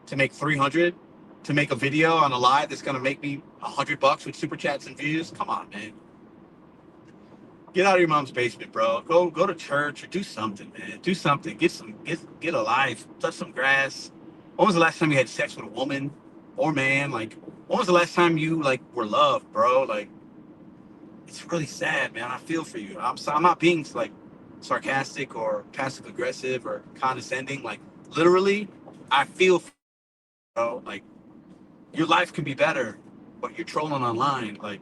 to make 300 to make a video on a live that's gonna make me $100 with super chats and views. Come on, man. Get out of your mom's basement, bro. Go to church or do something, man. Do something. Get a life. Touch some grass. When was the last time you had sex with a woman or man? Like, when was the last time you were loved, bro? Like, it's really sad, man. I feel for you. I'm not being like sarcastic or passive aggressive or condescending. Like, literally, I feel for you, bro. Like, your life can be better, but you're trolling online. Like,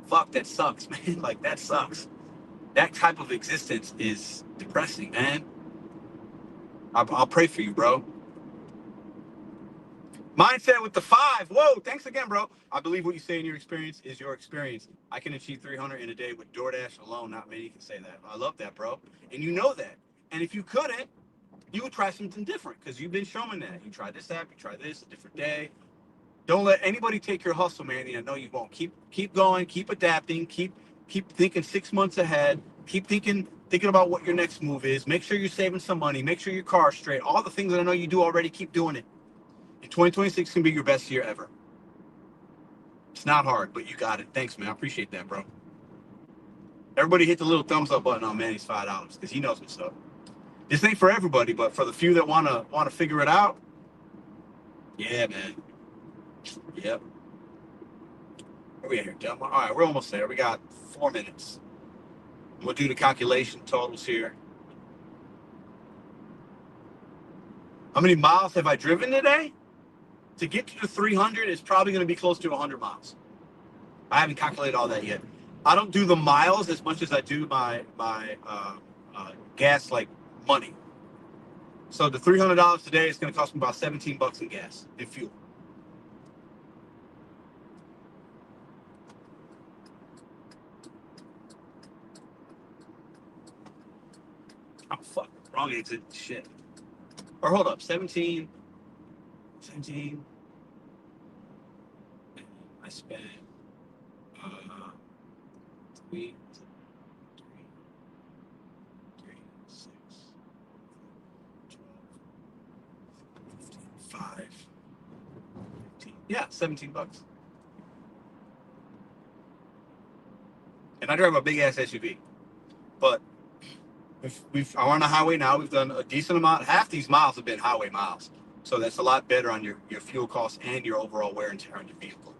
fuck, that sucks, man. Like, that sucks. That type of existence is depressing, man. I'll pray for you, bro. Mindset with the 5. Whoa, thanks again, bro. I believe what you say in your experience is your experience. I can achieve 300 in a day with DoorDash alone. Not many can say that. I love that, bro. And you know that. And if you couldn't, you would try something different because you've been showing that. You tried this app, you tried this, a different day. Don't let anybody take your hustle, man. I know you won't. Keep going, keep adapting, keep thinking 6 months ahead. Keep thinking about what your next move is. Make sure you're saving some money. Make sure your car's straight. All the things that I know you do already, keep doing it. And 2026 can be your best year ever. It's not hard, but you got it. Thanks, man. I appreciate that, bro. Everybody hit the little thumbs up button on Manny's $5 because he knows what's up. This ain't for everybody, but for the few that wanna figure it out, yeah, man. Yep. Where we at here, gentlemen? All right, we're almost there. We got 4 minutes. We'll do the calculation totals here. How many miles have I driven today? To get to the 300 is probably going to be close to 100 miles. I haven't calculated all that yet. I don't do the miles as much as I do my gas, like money. So the $300 today is going to cost me about 17 bucks in gas and fuel. Oh, fuck. Wrong exit. Shit. Or hold up. 17. I spent 3, 6, 12, 15, 5, 15. Yeah, 17 bucks. And I drive a big ass SUV. But we've I'm on the highway now. We've done a decent amount. Half these miles have been highway miles. So that's a lot better on your fuel costs and your overall wear and tear on your vehicle.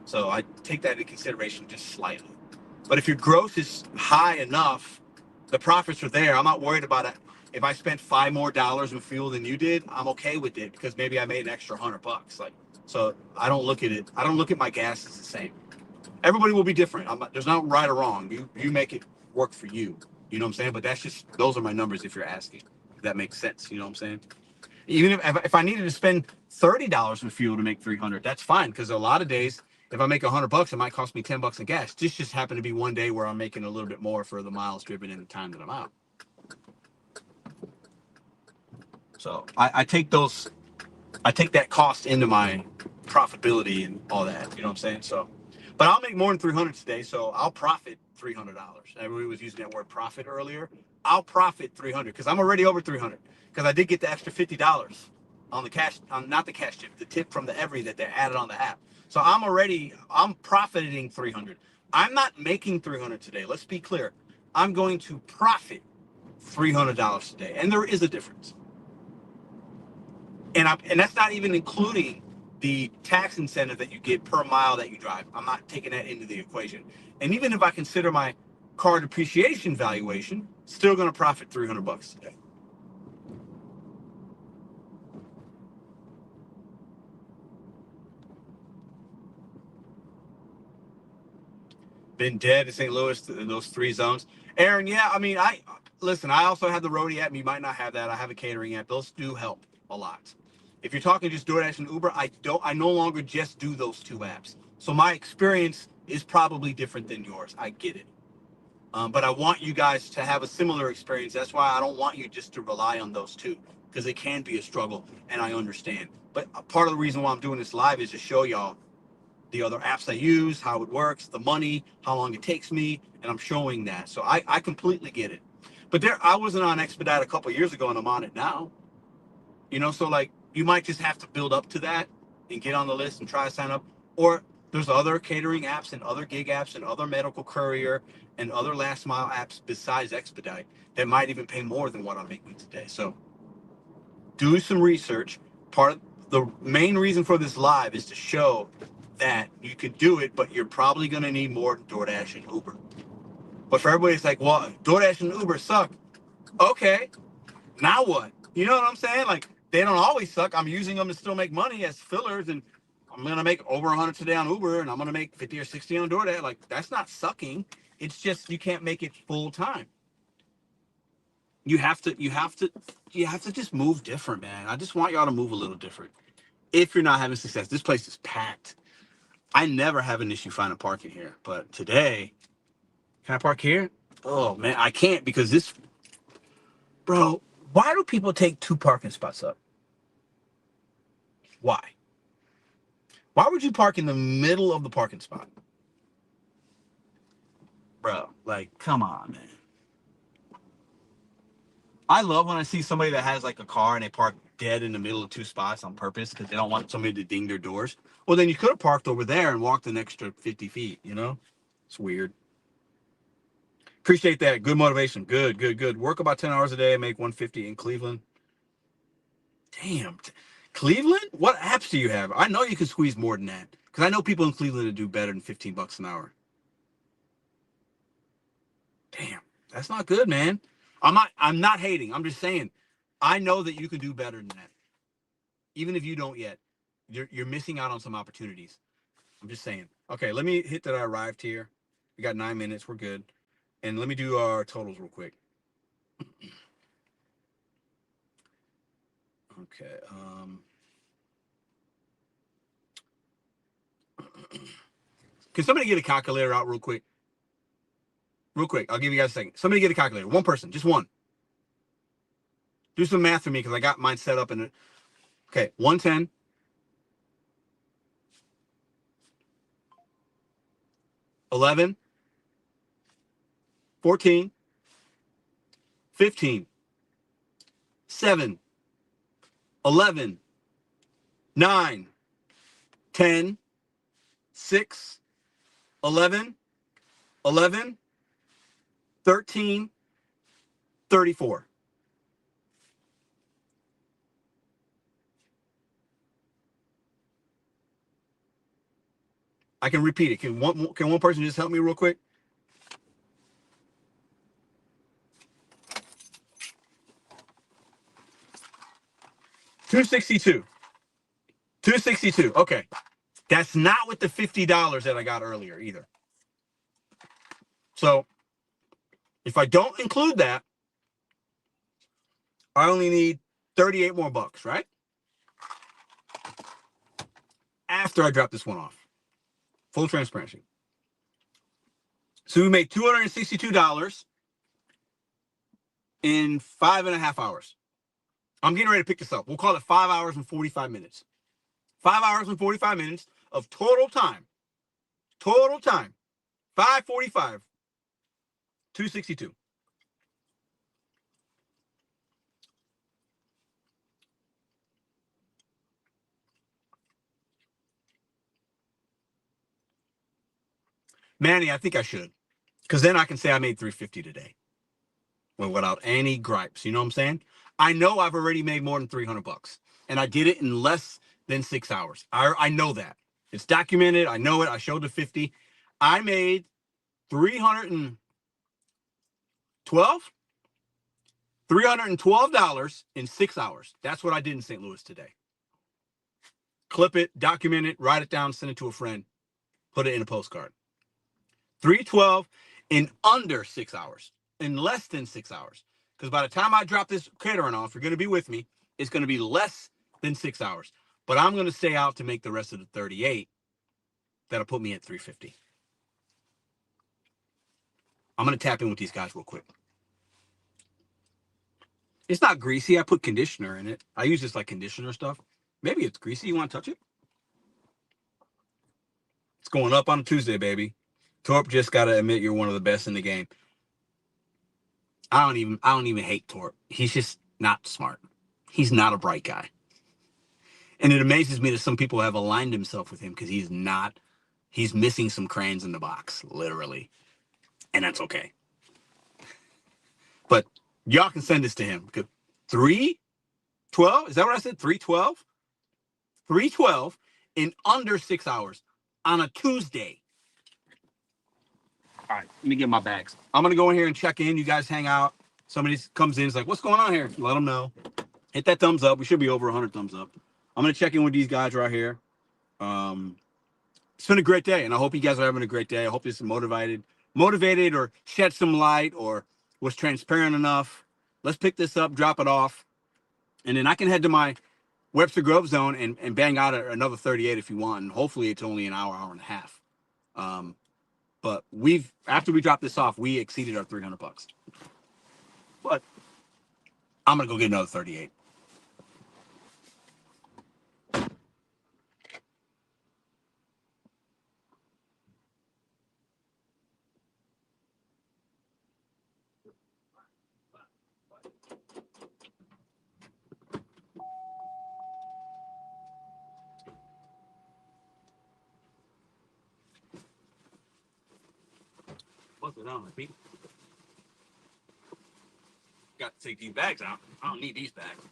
So I take that into consideration just slightly. But if your gross is high enough, the profits are there. I'm not worried about it. If I spent $5 more in fuel than you did, I'm okay with it because maybe I made an extra $100. Like, so I don't look at it. I don't look at my gas as the same. Everybody will be different. There's not right or wrong. You make it work for you. You know what I'm saying? But those are my numbers if you're asking. If that makes sense. You know what I'm saying? Even if I needed to spend $30 in fuel to make 300, that's fine. Because a lot of days, if I make $100, it might cost me $10 in gas. This just happened to be one day where I'm making a little bit more for the miles driven in the time that I'm out. So I take that cost into my profitability and all that. You know what I'm saying? So, but I'll make more than 300 today. So I'll profit $300. Everybody was using that word profit earlier. I'll profit 300 because I'm already over 300 because I did get the extra $50 on the cash, not the cash tip, the tip from the Every that they added on the app. So I'm profiting 300. I'm not making 300 today. Let's be clear. I'm going to profit $300 today. And there is a difference. And that's not even including the tax incentive that you get per mile that you drive. I'm not taking that into the equation. And even if I consider my car depreciation valuation, still going to profit $300 today. Been dead in St. Louis in those 3 zones. Aaron, yeah, I mean, I also have the Roadie app. You might not have that. I have a catering app. Those do help a lot. If you're talking just DoorDash and Uber, I no longer just do those 2 apps. So my experience is probably different than yours. I get it. But I want you guys to have a similar experience. That's why I don't want you just to rely on those 2 because it can be a struggle, and I understand. But part of the reason why I'm doing this live is to show y'all the other apps I use, how it works, the money, how long it takes me, and I'm showing that. So I completely get it. But I wasn't on Expedite a couple of years ago, and I'm on it now. You know, so like you might just have to build up to that and get on the list and try to sign up. Or there's other catering apps and other gig apps and other medical courier and other last mile apps besides Expedite that might even pay more than what I'm making today. So do some research. Part of the main reason for this live is to show that you can do it, but you're probably going to need more than DoorDash and Uber. But for everybody, it's like, well, DoorDash and Uber suck. Okay, now what? You know what I'm saying? Like, they don't always suck. I'm using them to still make money as fillers, and I'm gonna make over 100 today on Uber, and I'm gonna make 50 or 60 on DoorDash. Like, that's not sucking. It's just you can't make it full time. You have to just move different, man. I just want y'all to move a little different. If you're not having success, this place is packed. I never have an issue finding parking here, but today, can I park here? Oh man, I can't because this, bro. Why do people take 2 parking spots up? Why? Why would you park in the middle of the parking spot? Bro, like, come on, man. I love when I see somebody that has like a car and they park dead in the middle of 2 spots on purpose because they don't want somebody to ding their doors. Well, then you could have parked over there and walked an extra 50 feet, you know? It's weird. Appreciate that. Good motivation. Good. Work about 10 hours a day and make 150 in Cleveland. Damn. Cleveland? What apps do you have? I know you can squeeze more than that because I know people in Cleveland that do better than $15 an hour. Damn. That's not good, man. I'm not hating. I'm just saying I know that you can do better than that. Even if you don't yet, you're missing out on some opportunities. I'm just saying. Okay, let me hit that I arrived here. We got 9 minutes. We're good. And let me do our totals real quick. Okay. Can somebody get a calculator out real quick? Real quick. I'll give you guys a second. Somebody get a calculator. One person. Just one. Do some math for me because I got mine set up. Okay. 110. 11. 14. 15. 7. 11. 9. 10. 6. 11. 11. 13. 34. I can repeat it. Can one person just help me real quick? $262. $262. Okay. That's not with the $50 that I got earlier either. So if I don't include that, I only need 38 more bucks, right? After I drop this one off. Full transparency. So we made $262 in 5.5 hours. I'm getting ready to pick this up. We'll call it 5 hours and 45 minutes. 5 hours and 45 minutes of total time. Total time. 5:45. 262. Manny, I think I should. Because then I can say I made 350 today. Without any gripes. You know what I'm saying? I know I've already made more than 300 bucks. And I did it in less than 6 hours. I know that. It's documented. I know it. I showed the 50. I made $312 in 6 hours. That's what I did in St. Louis today. Clip it, document it, write it down, send it to a friend, put it in a postcard. 312 in under 6 hours, in less than 6 hours. Because by the time I drop this catering off, you're going to be with me, it's going to be less than 6 hours. But I'm going to stay out to make the rest of the 38. That'll put me at 350. I'm going to tap in with these guys real quick. It's not greasy. I put conditioner in it. I use this like conditioner stuff. Maybe it's greasy. You want to touch it? It's going up on a Tuesday, baby. Torp, just got to admit you're one of the best in the game. I don't even hate Torp. He's just not smart. He's not a bright guy. And it amazes me that some people have aligned themselves with him because he's missing some crayons in the box, literally. And that's okay. But y'all can send this to him. 312? Is that what I said? 312? 312 in under 6 hours on a Tuesday. All right, let me get my bags. I'm going to go in here and check in. You guys hang out. Somebody comes in, is like, what's going on here? Let them know. Hit that thumbs up. We should be over 100 thumbs up. I'm going to check in with these guys right here. It's been a great day, and I hope you guys are having a great day. I hope this is motivated, or shed some light, or was transparent enough. Let's pick this up, drop it off, and then I can head to my Webster Grove zone and bang out another 38 if you want. And hopefully it's only an hour and a half. But after we drop this off, we exceeded our $300. But I'm gonna go get another 38. What's it on, Pete? Got to take these bags out. I don't need these bags.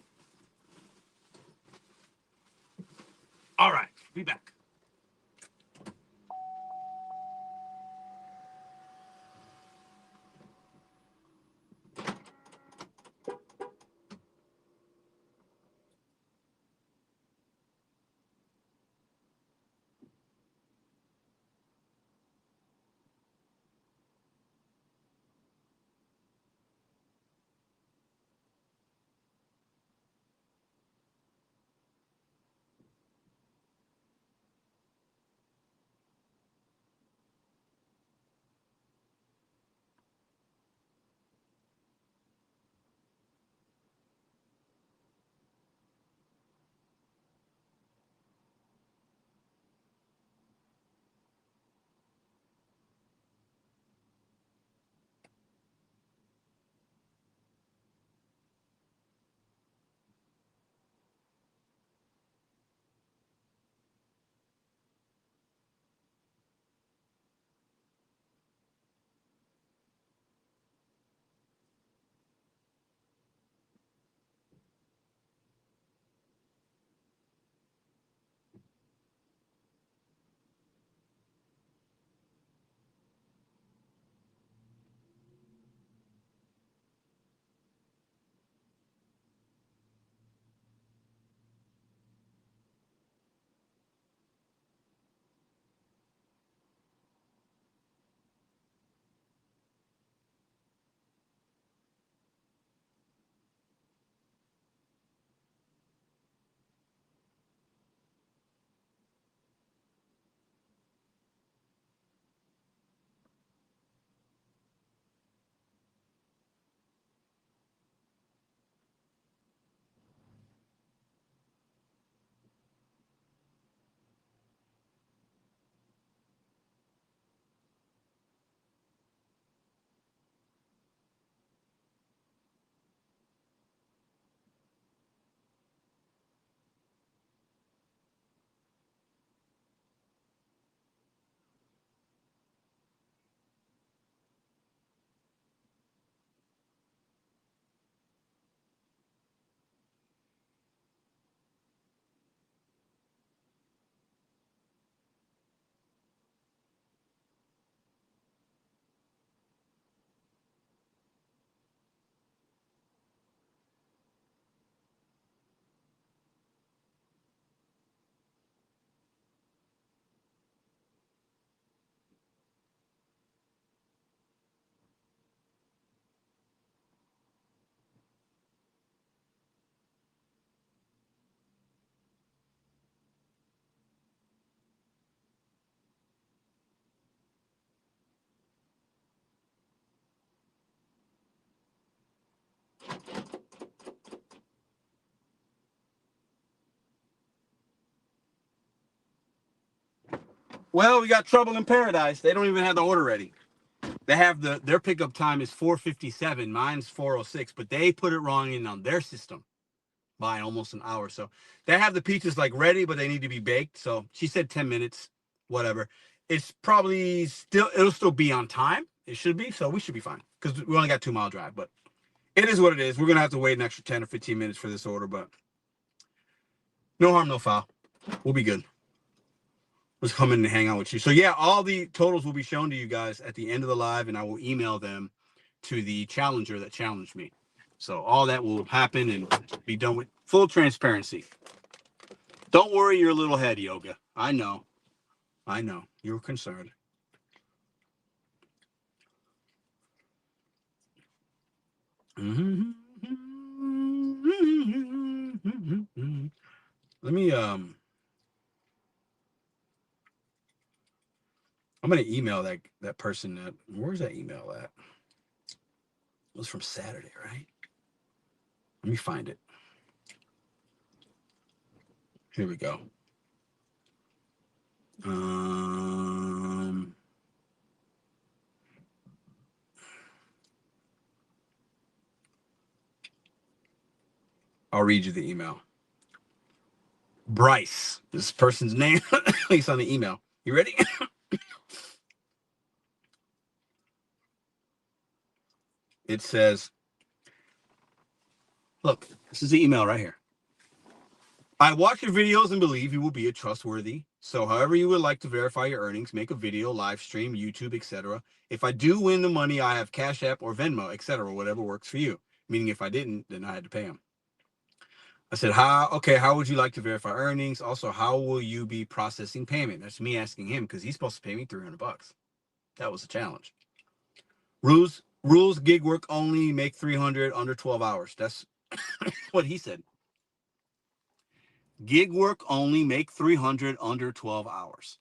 All right, be back. Well, we got trouble in paradise. They don't even have the order ready. They have their pickup time is 4:57. Mine's 4:06, but they put it wrong in on their system by almost an hour. So they have the pizzas like ready, but they need to be baked. So she said 10 minutes, whatever. It's probably it'll still be on time. It should be, so we should be fine because we only got 2 mile drive. But it is what it is. We're gonna have to wait an extra 10 or 15 minutes for this order, but no harm, no foul. We'll be good. Let's come in and hang out with you. So yeah, all the totals will be shown to you guys at the end of the live, and I will email them to the challenger that challenged me. So all that will happen and be done with full transparency. Don't worry your little head, Yoga. I know. You're concerned. Let me I'm gonna email that person. Where's that email at? It was from Saturday, right? Let me find it. Here we go. I'll read you the email. Bryce, this person's name, at least on the email. You ready? It says, look, this is the email right here. I watch your videos and believe you will be a trustworthy. So however you would like to verify your earnings, make a video, live stream, YouTube, etc. If I do win the money, I have Cash App or Venmo, etc. Whatever works for you. Meaning if I didn't, then I had to pay him. I said, how would you like to verify earnings? Also, how will you be processing payment? That's me asking him because he's supposed to pay me $300. That was a challenge. Rules, gig work only, make 300 under 12 hours. That's what he said. Gig work only, make 300 under 12 hours.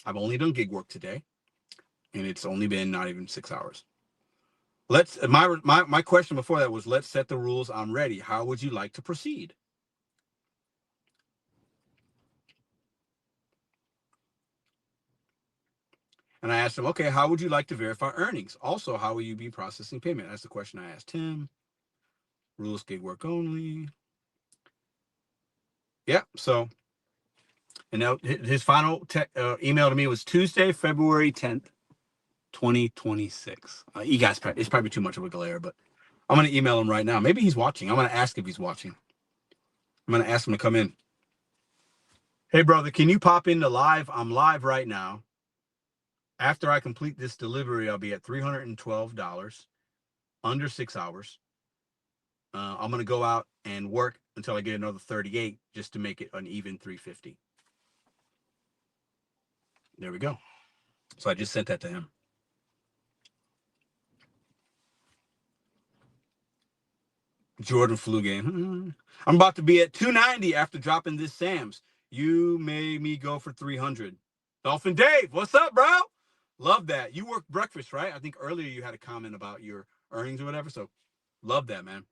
I've only done gig work today, and it's only been not even 6 hours. My question before that was, let's set the rules. I'm ready. How would you like to proceed? And I asked him, okay, how would you like to verify earnings? Also, how will you be processing payment? That's the question I asked him. Rules, gig work only. Yeah, so, and now his final email to me was Tuesday, February 10th, 2026. You guys, it's probably too much of a glare, but I'm going to email him right now. Maybe he's watching. I'm going to ask if he's watching. I'm going to ask him to come in. Hey, brother, can you pop into live? I'm live right now. After I complete this delivery, I'll be at $312, under 6 hours. I'm going to go out and work until I get another 38 just to make it an even 350. There we go. So I just sent that to him. Jordan flu game. I'm about to be at 290 after dropping this Sam's. You made me go for 300. Dolphin Dave, what's up, bro? Love that. You work breakfast, right? I think earlier you had a comment about your earnings or whatever. So love that, man.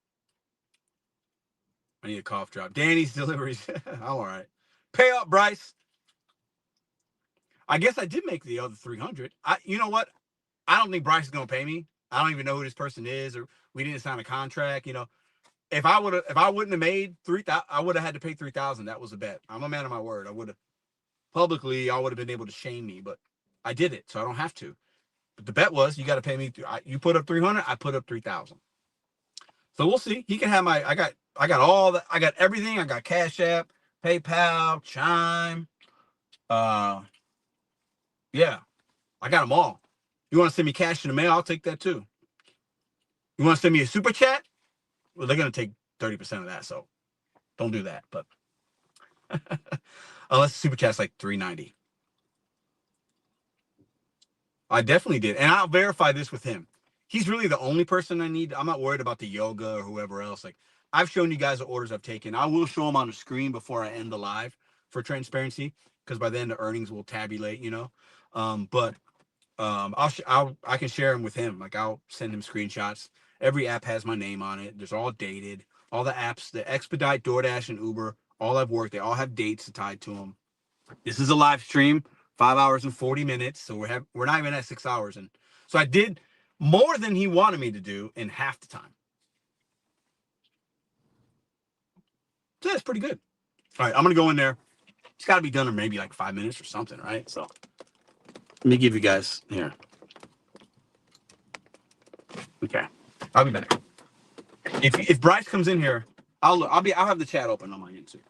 I need a cough drop. Danny's Deliveries. I'm all right. Pay up, Bryce. I guess I did make the other 300. You know what? I don't think Bryce is gonna pay me. I don't even know who this person is, or we didn't sign a contract. If I wouldn't have made 3,000, I would have had to pay 3,000. That was a bet. I'm a man of my word. I would have publicly, I would have been able to shame me, but I did it, so I don't have to. But the bet was you got to pay me. You put up 300, I put up 3,000. So we'll see. He can have my. I got all that. I got everything. I got Cash App, PayPal, Chime. Yeah, I got them all. You want to send me cash in the mail? I'll take that too. You want to send me a super chat? Well, they're gonna take 30% of that, so don't do that. But unless the super chat's like $3.90. I definitely did. And I'll verify this with him. He's really the only person I need. I'm not worried about the yoga or whoever else. Like, I've shown you guys the orders I've taken. I will show them on the screen before I end the live for transparency, because by then the earnings will tabulate. But I can share them with him. Like, I'll send him screenshots. Every app has my name on it. There's all dated. All the apps, the Expedite, DoorDash, and Uber, all I've worked, they all have dates tied to them. This is a live stream, 5 hours and 40 minutes. So we're not even at 6 hours. And so I did more than he wanted me to do in half the time. So that's pretty good. All right, I'm going to go in there. It's got to be done in maybe like 5 minutes or something, right? So let me give you guys here. Okay. I'll be back. If Bryce comes in here, I'll have the chat open on my end too.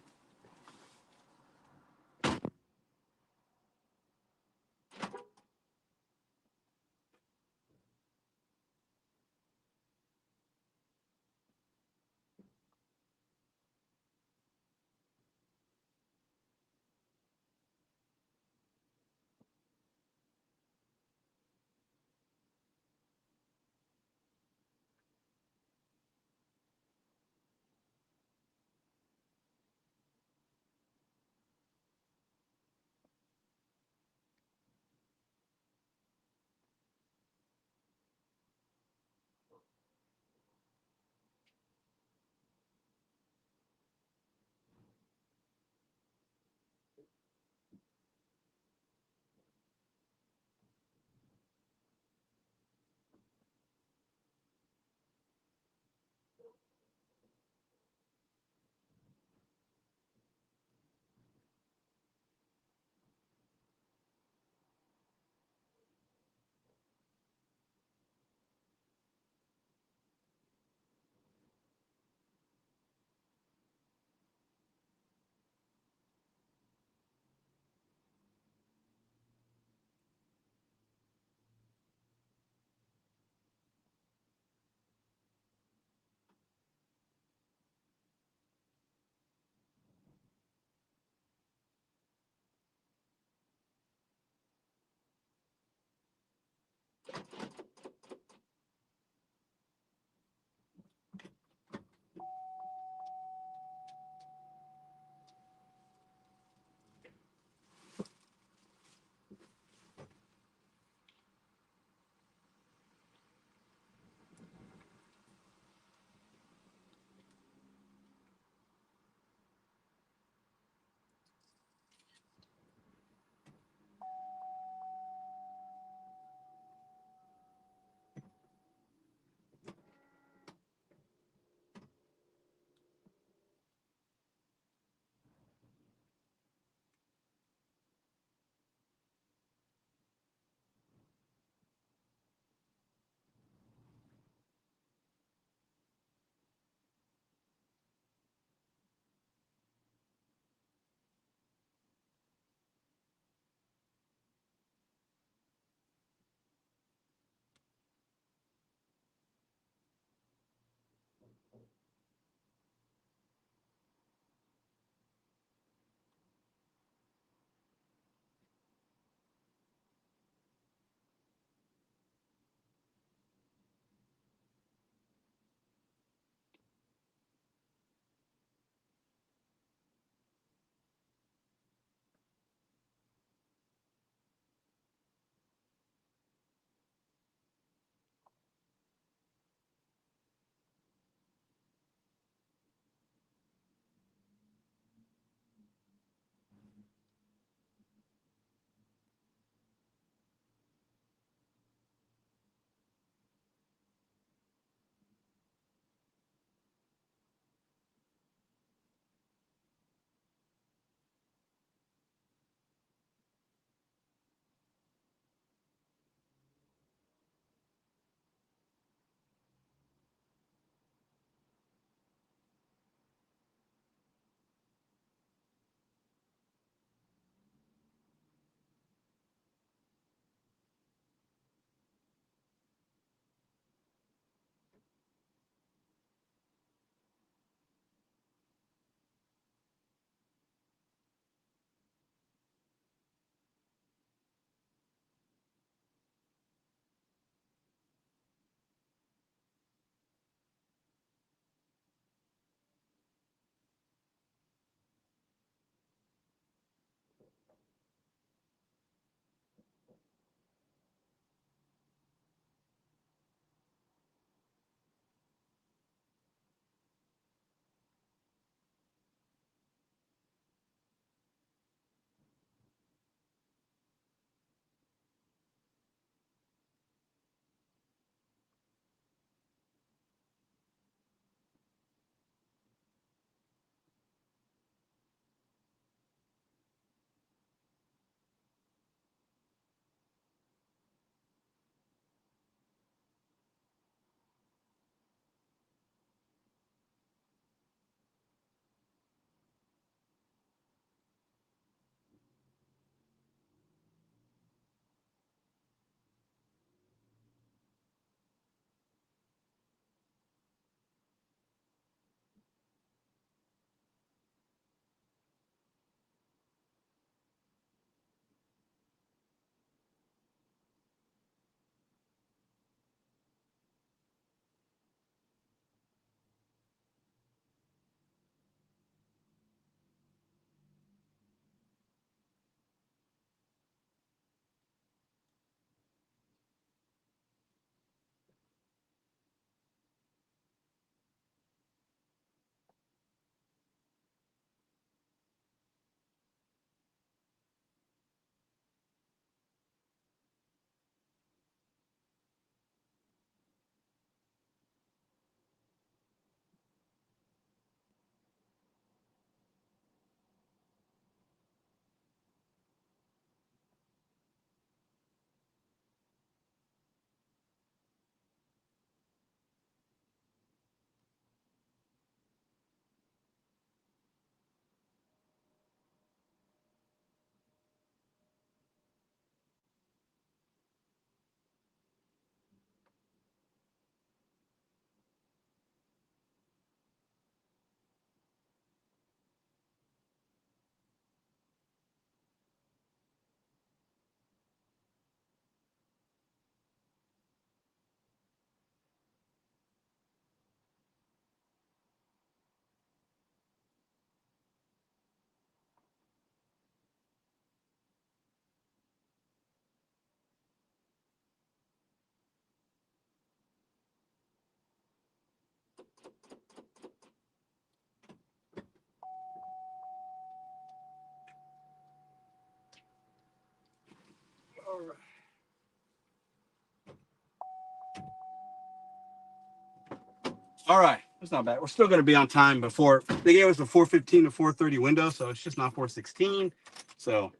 All right, that's not bad. We're still going to be on time before they gave us a 4:15 to 4:30 window, so it's just not 4:16. So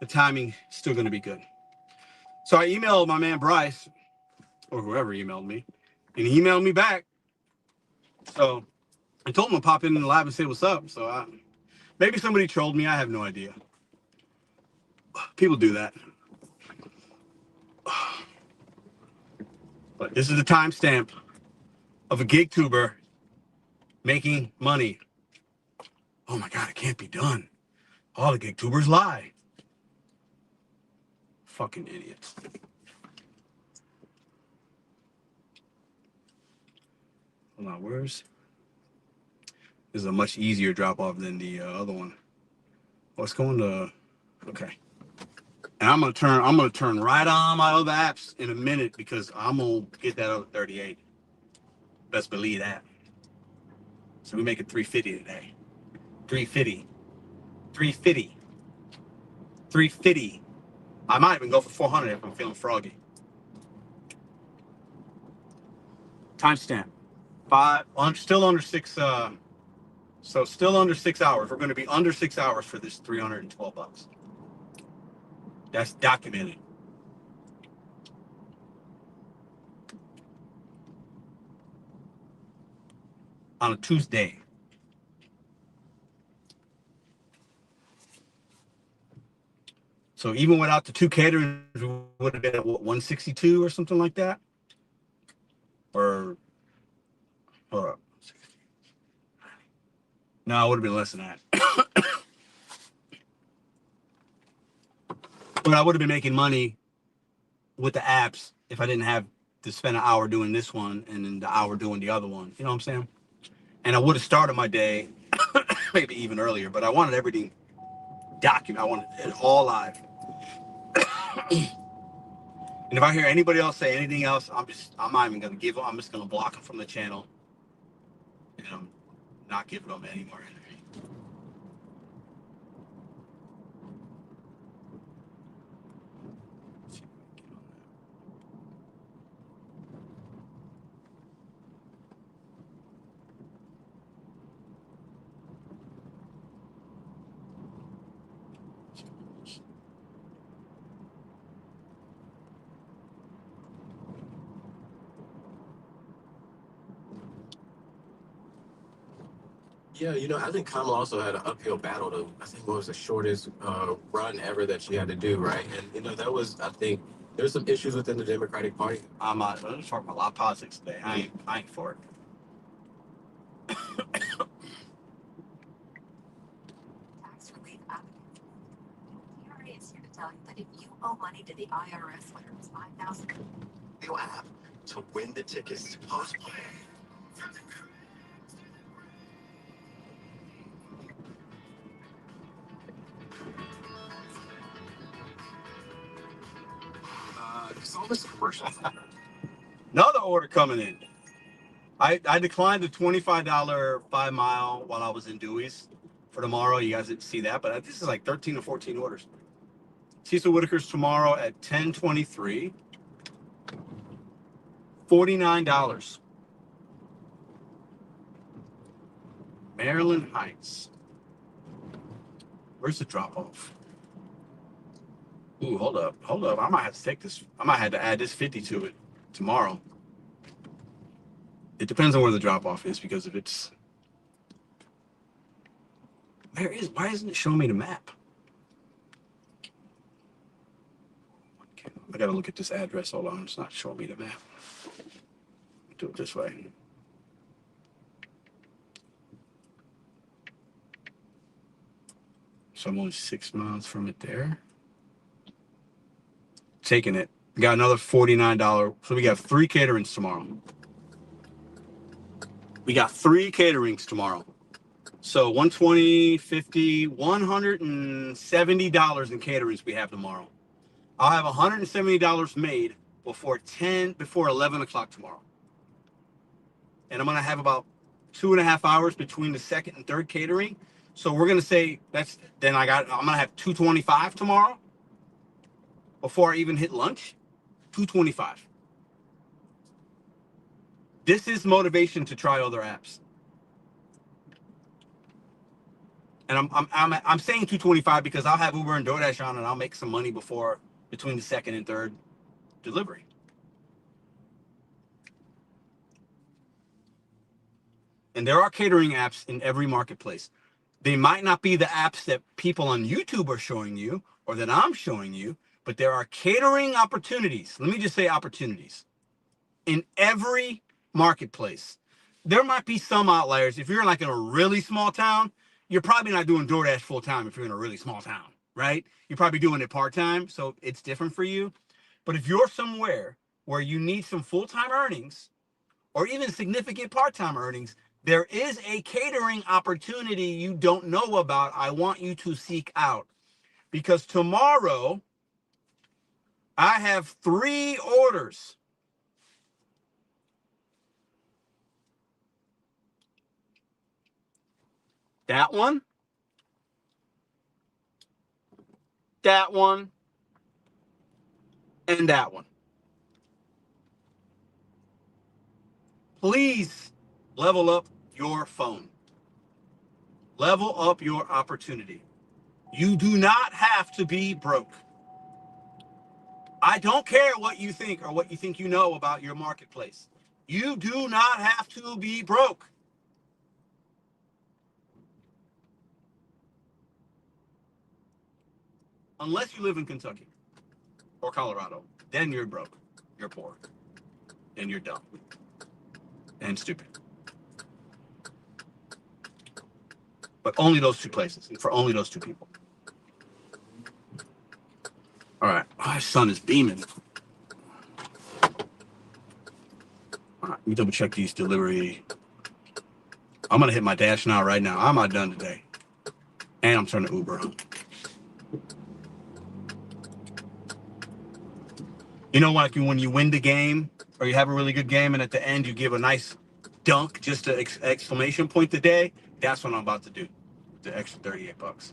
the timing is still going to be good. So I emailed my man Bryce, or whoever emailed me, and he emailed me back. So I told him to pop in the lab and say what's up. So maybe somebody trolled me. I have no idea. People do that. But this is the timestamp of a gig tuber making money. Oh my God, it can't be done. All the gig tubers lie. Fucking idiots. Hold on, where's? This is a much easier drop off than the other one. Let's go into. Okay. And I'm gonna turn right on my other apps in a minute because I'm gonna get that other 38. Best believe that. So we make it 350 today. 350. 350. 350. I might even go for 400 if I'm feeling froggy. Timestamp. I'm still under 6. So still under 6 hours. We're going to be under 6 hours for this $312. That's documented. On a Tuesday. So even without the 2 caterers, we would have been at what, 162 or something like that? Or hold up. No, it would have been less than that. But I would have been making money with the apps if I didn't have to spend an hour doing this one and then the hour doing the other one. You know what I'm saying? And I would have started my day maybe even earlier, but I wanted everything documented. I wanted it all live. And if I hear anybody else say anything else, I'm not even gonna give them. I'm just gonna block them from the channel, and I'm not giving them any more energy. Yeah, I think Kamala also had an uphill battle to, I think, what was the shortest run ever that she had to do, right? And, that was, I think, there's some issues within the Democratic Party. I'm talking about a lot of politics today. I ain't for it. Tax relief advocate. TRA is here to tell you that if you owe money to the IRS, whether it's $5,000, You have to win the tickets to cosplay. All this commercial. Another order coming in. I declined the $25 5 mile while I was in Dewey's for tomorrow. You guys didn't see that, but this is like 13 or 14 orders. Cecil Whitaker's tomorrow at 10:23. $49. Maryland Heights. Where's the drop off? Ooh, hold up. I might have to take this. I might have to add this 50 to it tomorrow. It depends on where the drop off is, because if it's why isn't it showing me the map? I gotta look at this address. Hold on, it's not showing me the map. Do it this way. So I'm only 6 miles from it there. Taking it. We got another $49. So we got 3 caterings tomorrow. So 120, 50, $170 in caterings we have tomorrow. I'll have $170 made before 11 o'clock tomorrow. And I'm gonna have about 2.5 hours between the second and third catering. So we're gonna say I'm gonna have $225 tomorrow. before I even hit lunch, $2.25. This is motivation to try other apps. And I'm saying $2.25 because I'll have Uber and DoorDash on and I'll make some money between the second and third delivery. And there are catering apps in every marketplace. They might not be the apps that people on YouTube are showing you or that I'm showing you, but there are catering opportunities. Let me just say opportunities in every marketplace. There might be some outliers. If you're like in a really small town, you're probably not doing DoorDash full time if you're in a really small town, right? You're probably doing it part time, so it's different for you. But if you're somewhere where you need some full time earnings or even significant part time earnings, there is a catering opportunity you don't know about. I want you to seek out because tomorrow I have 3 orders. That one, that one, and that one. Please level up your phone. Level up your opportunity. You do not have to be broke. I don't care what you think or what you think you know about your marketplace. You do not have to be broke. Unless you live in Kentucky or Colorado. Then you're broke. You're poor. And you're dumb. And stupid. But only those 2 places. For only those 2 people. All right. My sun is beaming. All right. Let me double check these delivery. I'm going to hit my dash now right now. I'm not done today. And I'm turning Uber on. You know, like when you win the game or you have a really good game and at the end you give a nice dunk, just an exclamation point today. That's what I'm about to do. The extra $38.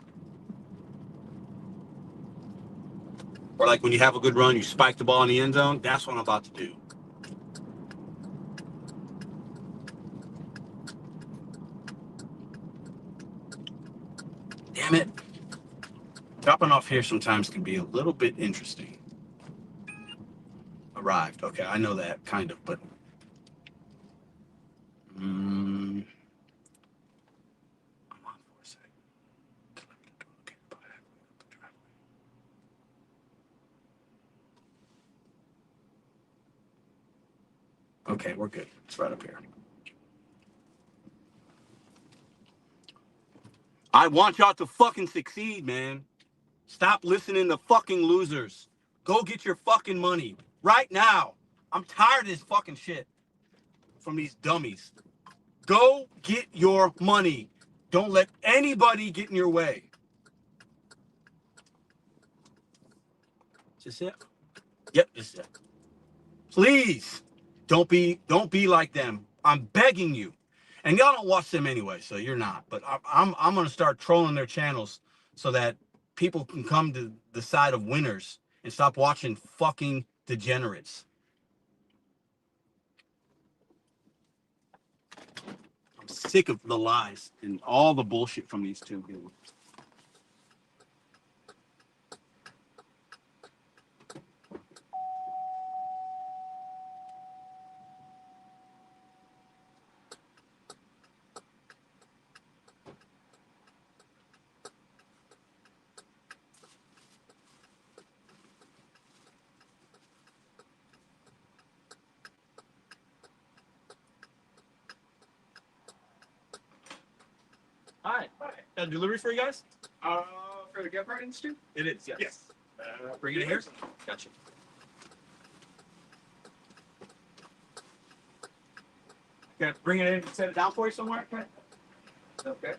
Or like when you have a good run, you spike the ball in the end zone. That's what I'm about to do. Damn it. Dropping off here sometimes can be a little bit interesting. Arrived. Okay, I know that, kind of, but... I'm on for a second. Okay, we're good. It's right up here. I want y'all to fucking succeed, man. Stop listening to fucking losers. Go get your fucking money right now. I'm tired of this fucking shit from these dummies. Go get your money. Don't let anybody get in your way. Is this it? Yep, this is it. Please don't be like them. I'm begging you. And y'all don't watch them anyway, so you're not. But I'm gonna start trolling their channels so that people can come to the side of winners and stop watching fucking degenerates. I'm sick of the lies and all the bullshit from these 2. Hi. Got a delivery for you guys? For the gift card institute? It is, yes. Yes. Bring it here. Gotcha. Okay, bring it in and set it down for you somewhere. Okay.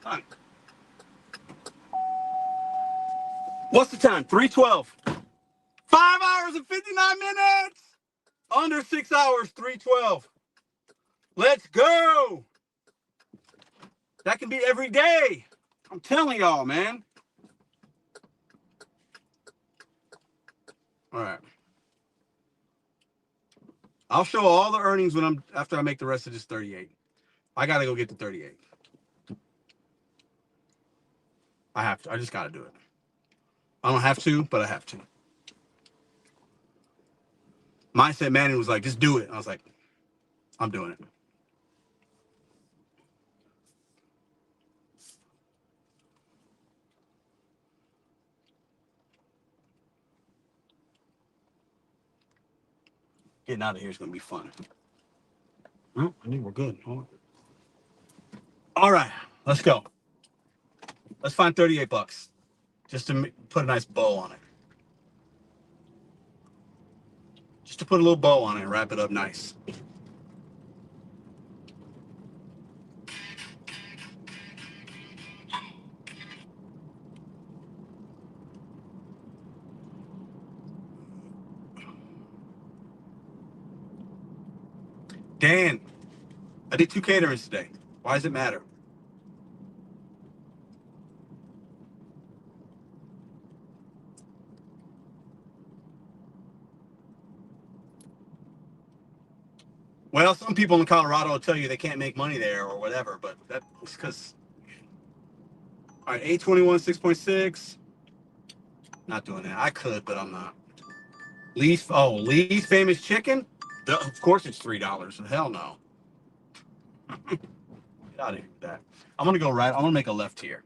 Time. What's the time? 3:12. 5 hours and 59 minutes. Under 6 hours, 3:12. Let's go. That can be every day. I'm telling y'all, man. All right. I'll show all the earnings when after I make the rest of this 38. I gotta go get the 38. I have to. I just gotta do it. I don't have to, but I have to. Mindset Manning was like, just do it. I was like, I'm doing it. Getting out of here is gonna be fun. Well, I think we're good. All right, let's go. Let's find 38 bucks just to put a nice bow on it. Just to put a little bow on it and wrap it up nice. Dan, I did 2 caterings today. Why does it matter? Well, some people in Colorado will tell you they can't make money there or whatever, but that's because. All right, 821, 6.6. Not doing that. I could, but I'm not. Lee's famous chicken? Of course it's $3. Hell no. Get out of here with that. I'm gonna go right. I'm gonna make a left here.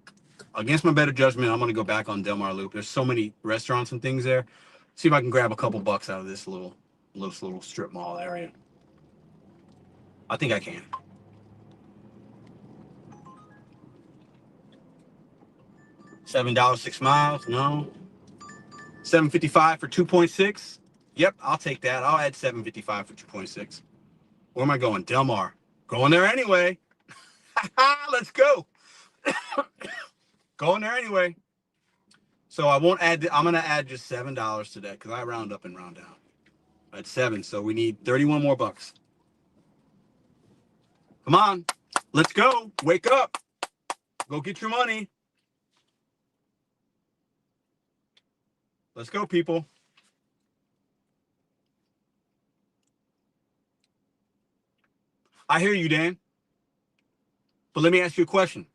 Against my better judgment, I'm gonna go back on Del Mar Loop. There's so many restaurants and things there. See if I can grab a couple bucks out of this little strip mall area. I think I can. $7, 6 miles. No. $7.55 for 2.6. Yep, I'll take that. I'll add $7.55 for 2.6. Where am I going? Del Mar. Going there anyway. Let's go. Going there anyway. So I won't add. I'm gonna add just $7 to that because I round up and round down. At 7, so we need 31 more bucks. Come on, let's go. Wake up. Go get your money. Let's go, people. I hear you, Dan. But let me ask you a question.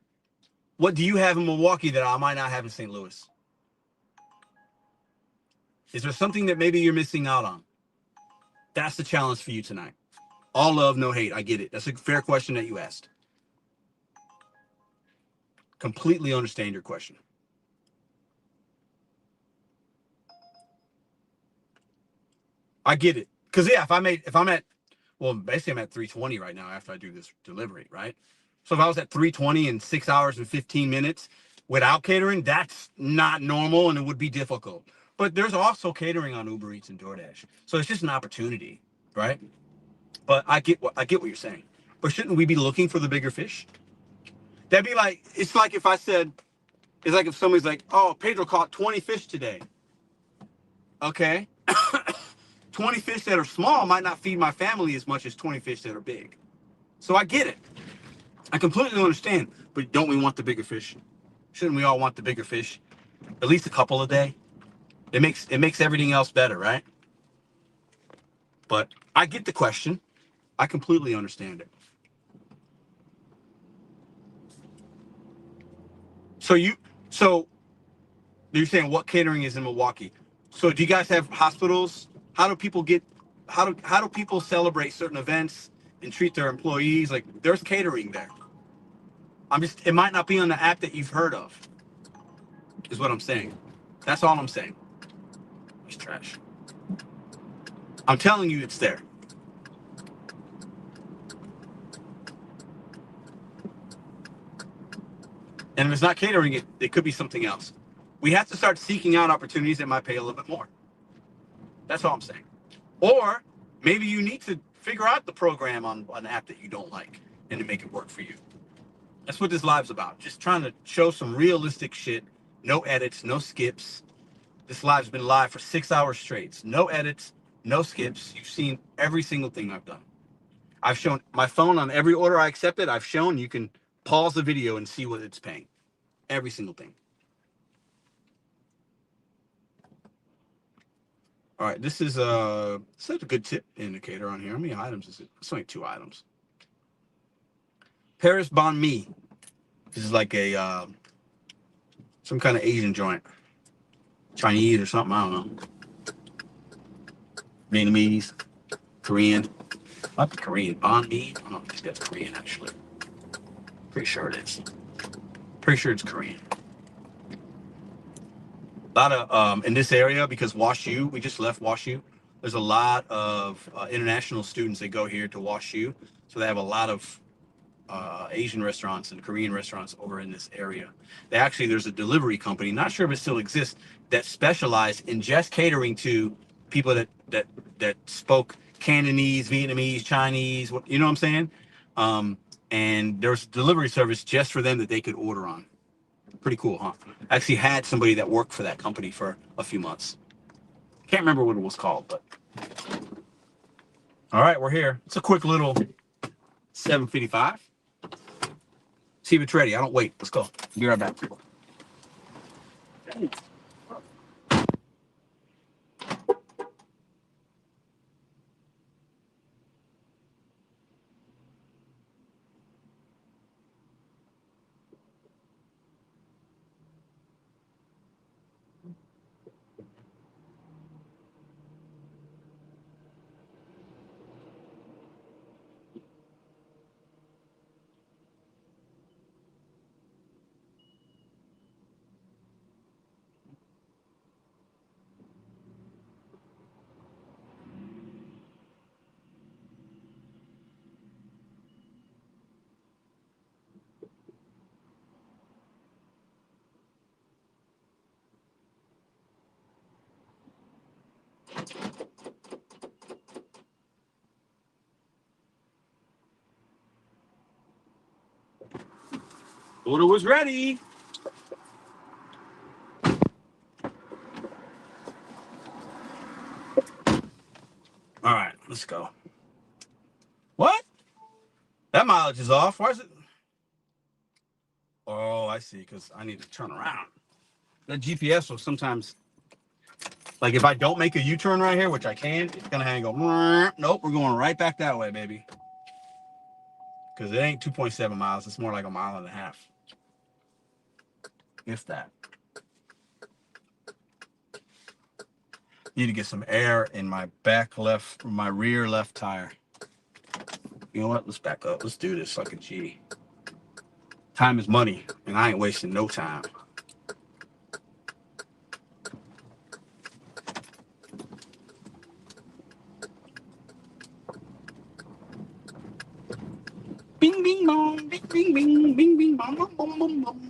What do you have in Milwaukee that I might not have in St. Louis? Is there something that maybe you're missing out on? That's the challenge for you tonight. All love, no hate. I get it. That's a fair question that you asked. Completely understand your question. I get it. Because yeah, basically I'm at 320 right now after I do this delivery, right? So if I was at 320 in 6 hours and 15 minutes without catering, that's not normal and it would be difficult. But there's also catering on Uber Eats and DoorDash. So it's just an opportunity, right? But I get what you're saying. But shouldn't we be looking for the bigger fish? That'd be like, it's like if somebody's like, oh, Pedro caught 20 fish today. Okay. 20 fish that are small might not feed my family as much as 20 fish that are big. So I get it. I completely understand. But don't we want the bigger fish? Shouldn't we all want the bigger fish? At least a couple a day. It makes everything else better, right? But I get the question. I completely understand it. So you're saying what catering is in Milwaukee? So do you guys have hospitals? How do people celebrate certain events and treat their employees? Like there's catering there. It might not be on the app that you've heard of, is what I'm saying. That's all I'm saying. It's trash. I'm telling you it's there. And if it's not catering, it could be something else. We have to start seeking out opportunities that might pay a little bit more. That's all I'm saying. Or maybe you need to figure out the program on an app that you don't like and to make it work for you. That's what this live's about. Just trying to show some realistic shit. No edits, no skips. This live's been live for 6 hours straight. No edits, no skips. You've seen every single thing I've done. I've shown my phone on every order I accepted. I've shown you can pause the video and see what it's paying. Every single thing. All right, this is a good tip indicator on here. How many items is it? It's only 2 items. Paris banh mi. This is like a some kind of Asian joint, Chinese or something. I don't know. Vietnamese, Korean. Might be Korean. Banh mi. I don't know if that's Korean actually. Pretty sure it is. Pretty sure it's Korean. A lot of in this area because WashU. We just left WashU. There's a lot of international students that go here to WashU, so they have a lot of Asian restaurants and Korean restaurants over in this area. There's a delivery company, not sure if it still exists, that specialized in just catering to people that spoke Cantonese, Vietnamese, Chinese, you know what I'm saying? And there's a delivery service just for them that they could order on. Pretty cool, huh? I actually had somebody that worked for that company for a few months. Can't remember what it was called, but all right, we're here. It's a quick little 7:55. See if it's ready. I don't wait. Let's go. Be right back. Order was ready. All right, let's go. What? That mileage is off. Why is it? Oh, I see. Because I need to turn around. That GPS will sometimes, like if I don't make a U-turn right here, which I can, it's gonna hang go. Nope, we're going right back that way, baby. Because it ain't 2.7 miles. It's more like 1.5 miles. If that. Need to get some air in my my rear left tire. You know what? Let's back up. Let's do this like a G. Time is money, and I ain't wasting no time. Bing, bing, bong, bing, bing, bing, bing, bing, bong, bong, bong, bong, bong.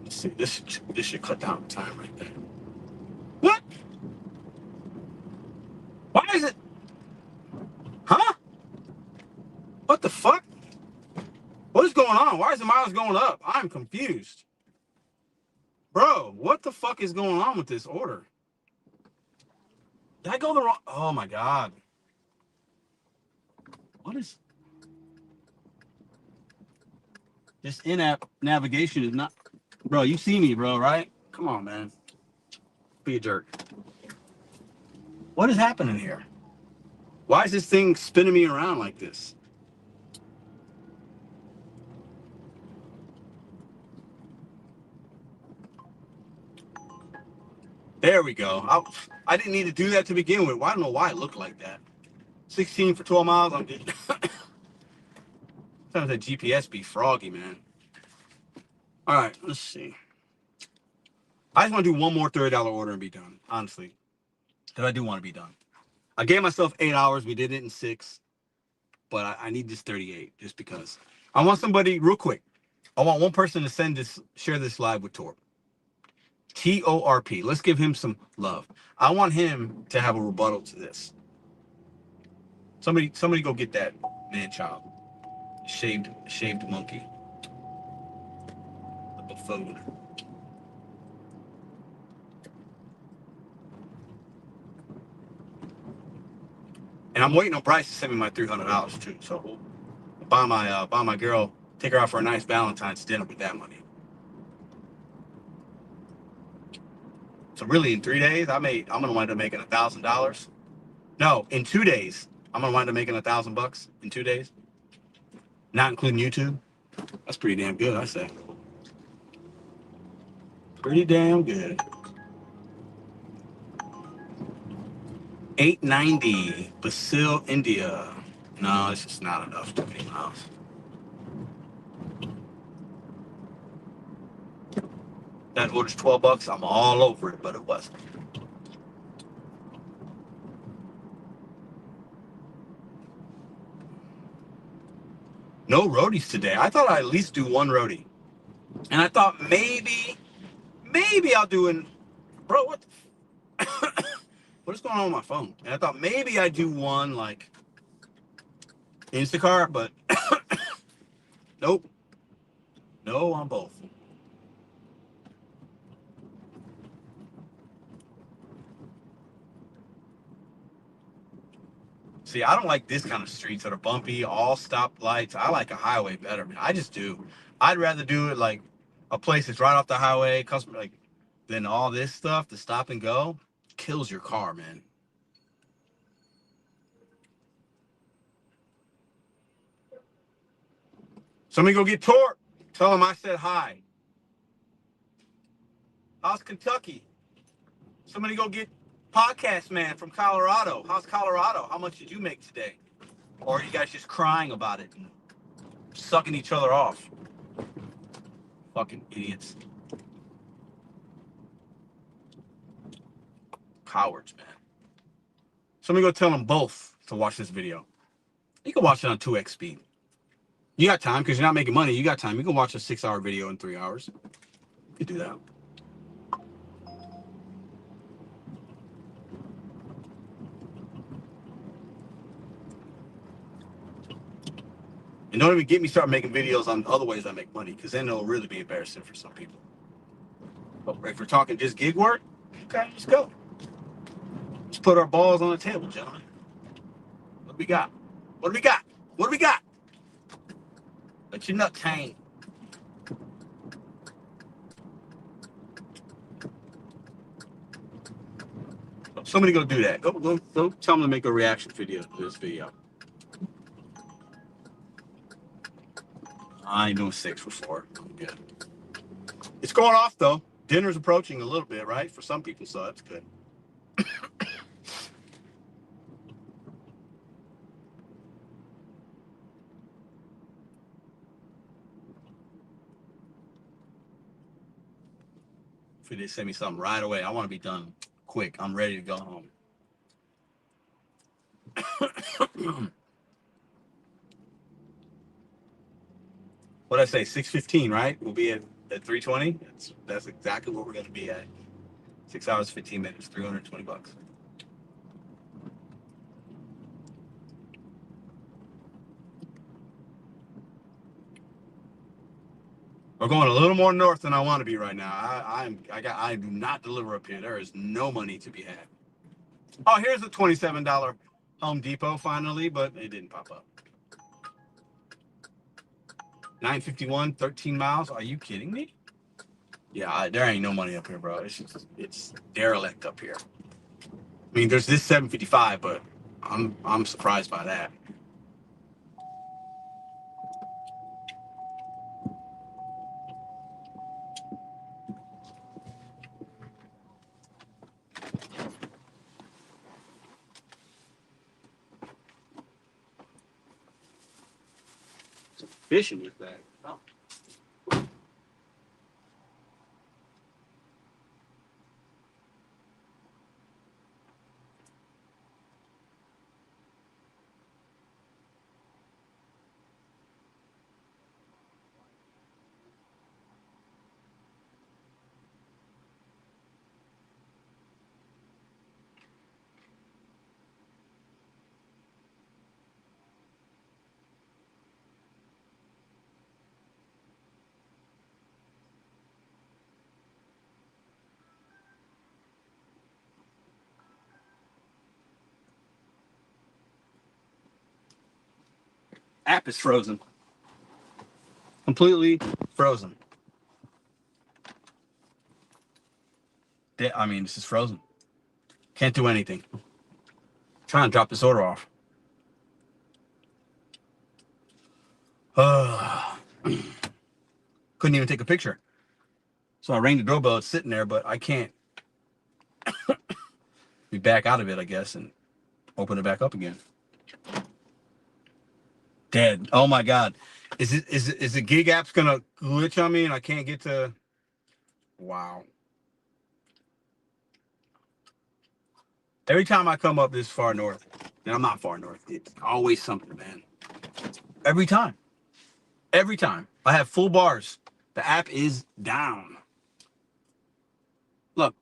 Let's see. This should cut down time right there. What? Why is it? Huh? What the fuck? What is going on? Why is the miles going up? I'm confused. Bro, what the fuck is going on with this order? Did I go the wrong? Oh my God. What is... This in-app navigation is not... Bro, you see me, bro, right? Come on, man. Be a jerk. What is happening here? Why is this thing spinning me around like this? There we go. I didn't need to do that to begin with. Well, I don't know why it looked like that. 16 for 12 miles. I'm good. Sometimes that GPS be froggy, man. All right, let's see. I just want to do one more $30 order and be done, honestly. Because I do want to be done. I gave myself 8 hours. We did it in 6. But I need this 38 just because. I want somebody, real quick. I want one person to share this live with Torp. TORP. Let's give him some love. I want him to have a rebuttal to this. Somebody go get that man child. Shaved monkey. The buffoon. And I'm waiting on Bryce to send me my $300 too. So we'll buy my girl, take her out for a nice Valentine's dinner with that money. So really, in 3 days, I'm gonna wind up making $1,000. No, in 2 days, I'm gonna wind up making $1,000 in 2 days, not including YouTube. That's pretty damn good, I say. Pretty damn good. 890, Basil, India. No, it's just not enough. Too many miles. That order's $12. I'm all over it, but it wasn't. No roadies today. I thought I'd at least do one roadie. And I thought maybe I'll do an, bro, what what is going on with my phone? And I thought maybe I'd do one like Instacart, but nope. No on both. See, I don't like this kind of streets that are bumpy, all stop lights. I like a highway better, man. I just do. I'd rather do it like a place that's right off the highway, customer like, than all this stuff, the stop and go. Kills your car, man. Somebody go get Torque. Tell him I said hi. How's Kentucky? Somebody go get Podcast Man from Colorado. How's Colorado? How much did you make today? Or are you guys just crying about it and sucking each other off? Fucking idiots. Cowards, man. Somebody go tell them both to watch this video. You can watch it on 2x speed. You got time because you're not making money. You got time. You can watch a 6-hour video in 3 hours. You can do that. And don't even get me started making videos on other ways I make money, because then it'll really be embarrassing for some people. But if we're talking just gig work, okay, let's go. Let's put our balls on the table, gentlemen. What do we got? What do we got? What do we got? Let your nuts hang. Somebody go do that. Go tell them to make a reaction video to this video. I ain't doing 6 for 4. I'm good. It's going off though. Dinner's approaching a little bit, right? For some people, so that's good. If they send me something right away, I want to be done quick. I'm ready to go home. What'd I say? 6:15, right? We'll be at 3:20. That's exactly what we're going to be at. 6 hours, 15 minutes, $320. We're going a little more north than I want to be right now. I do not deliver up here. There is no money to be had. Oh, here's a $27 Home Depot finally, but it didn't pop up. 951, 13 miles. Are you kidding me? Yeah, there ain't no money up here, bro. It's derelict up here. I mean, there's this 755, but I'm surprised by that. Fishing with that. Oh. App is frozen. Completely frozen. I mean, this is frozen. Can't do anything. Trying to drop this order off. Couldn't even take a picture. So I rang the doorbell. It's sitting there, but I can't be back out of it, I guess, and open it back up again. Dead. Oh my God. Is the gig app's gonna glitch on me and I can't get to? Wow. Every time I come up this far north, and I'm not far north, it's always something, man. Every time. Every time. I have full bars. The app is down. Look.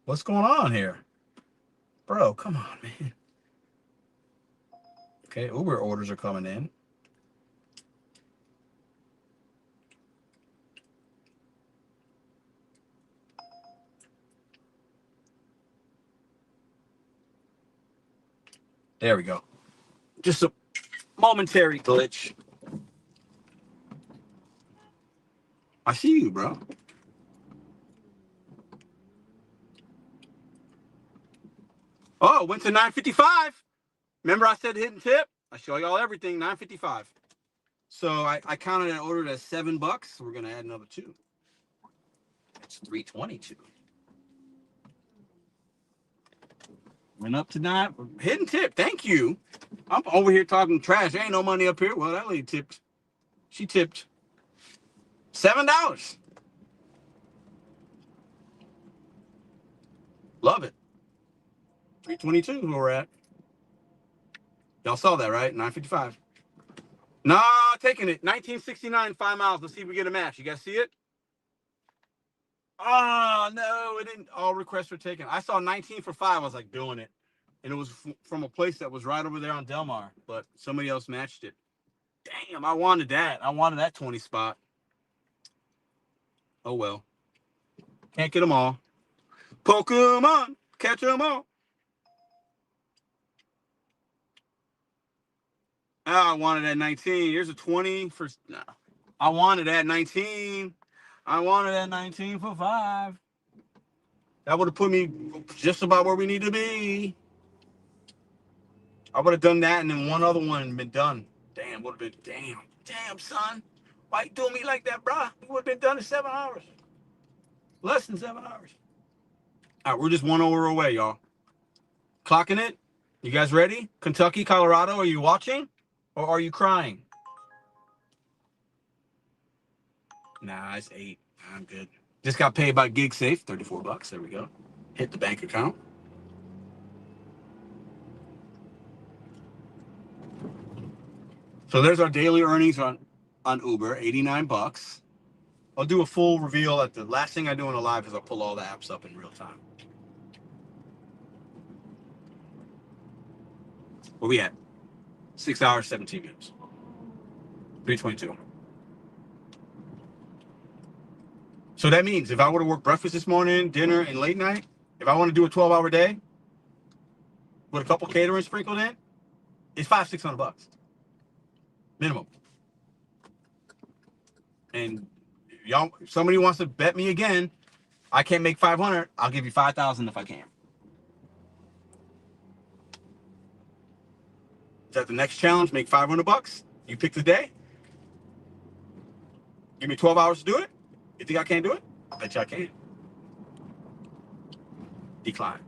What's going on here? Bro, come on, man. Okay, Uber orders are coming in. There we go. Just a momentary glitch. I see you, bro. Oh, it went to 9:55. Remember I said hidden tip? I show y'all everything, 9:55. So I counted and ordered as $7. We're gonna add another 2. It's 322. Went up to 9. Hidden tip. Thank you. I'm over here talking trash. There ain't no money up here. Well, that lady tipped. She tipped $7. Love it. 322 where we're at. Y'all saw that, right? 9:55. Nah, taking it. 1969, 5 miles. Let's see if we get a match. You guys see it? Oh, no, it didn't. All requests were taken. I saw 19 for 5. I was like, doing it. And it was from a place that was right over there on Delmar, but somebody else matched it. Damn, I wanted that. I wanted that 20 spot. Oh, well. Can't get them all. Pokemon, catch them all. Oh, I wanted that 19. Here's a 20 for... No. I wanted that 19. I wanted that 19 for 5. That would have put me just about where we need to be. I would have done that and then one other one and been done. Damn, would have been... Damn, son. Why you doing me like that, bro? We would have been done in 7 hours. Less than 7 hours. All right, we're just 1 hour away, y'all. Clocking it. You guys ready? Kentucky, Colorado, are you watching? Or are you crying? Nah, it's 8. I'm good. Just got paid by Gig Safe, $34. There we go. Hit the bank account. So there's our daily earnings on Uber, $89. I'll do a full reveal at the last thing I do in a live is I'll pull all the apps up in real time. Where we at? 6 hours, 17 minutes. 322. So that means if I were to work breakfast this morning, dinner, and late night, if I want to do a 12-hour day with a couple catering sprinkled in, it's $500-600 minimum. And y'all, if somebody wants to bet me again, I can't make 500. I'll give you 5,000 if I can. Is that the next challenge? Make $500. You pick the day. Give me 12 hours to do it. You think I can't do it? I bet you I can. Decline.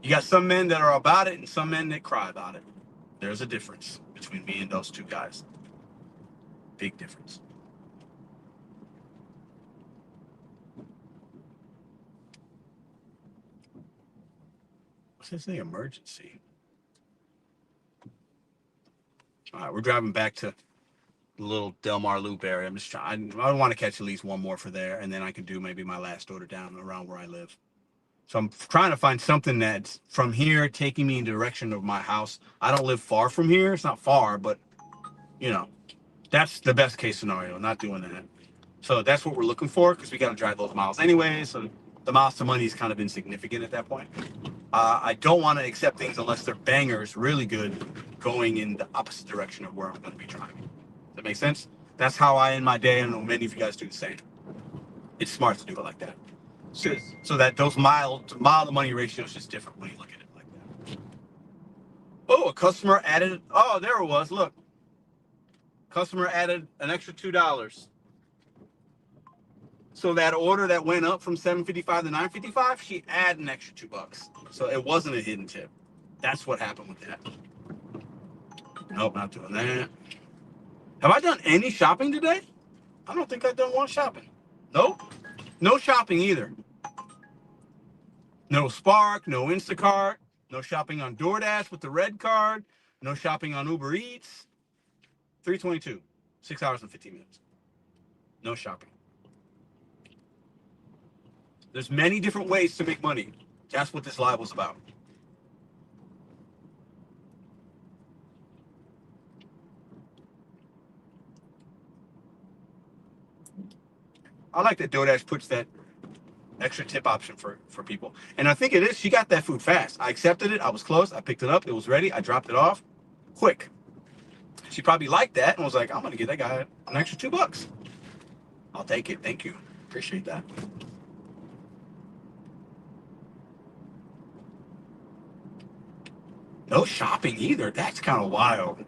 You got some men that are about it and some men that cry about it. There's a difference between me and those two guys. Big difference. What's this thing? Emergency. All right, we're driving back to the little Delmar Loop area. I'm just trying. I want to catch at least one more for there, and then I can do maybe my last order down around where I live. So I'm trying to find something that's from here taking me in the direction of my house. I don't live far from here. It's not far, but you know, that's the best case scenario, not doing that. So that's what we're looking for because we got to drive those miles anyway. So the miles to money is kind of insignificant at that point. I don't want to accept things unless they're bangers, really good, going in the opposite direction of where I'm going to be driving. Does that make sense? That's how I end my day. I know many of you guys do the same. It's smart to do it like that. So that those mile to money ratio is just different when you look at it like that. Oh, a customer added. Oh, there it was. Look, customer added an extra $2. So that order that went up from $7.55 to $9.55, she added an extra $2. So it wasn't a hidden tip. That's what happened with that. Nope, not doing that. Have I done any shopping today? I don't think I've done one shopping. Nope. No shopping either. No Spark, no Instacart, no shopping on DoorDash with the red card, no shopping on Uber Eats. 322, 6 hours and 15 minutes. No shopping. There's many different ways to make money. That's what this live was about. I like that DoorDash puts that extra tip option for people. And I think it is, she got that food fast. I accepted it. I was close. I picked it up. It was ready. I dropped it off quick. She probably liked that and was like, I'm going to give that guy an extra $2. I'll take it. Thank you. Appreciate that. No shopping either. That's kind of wild.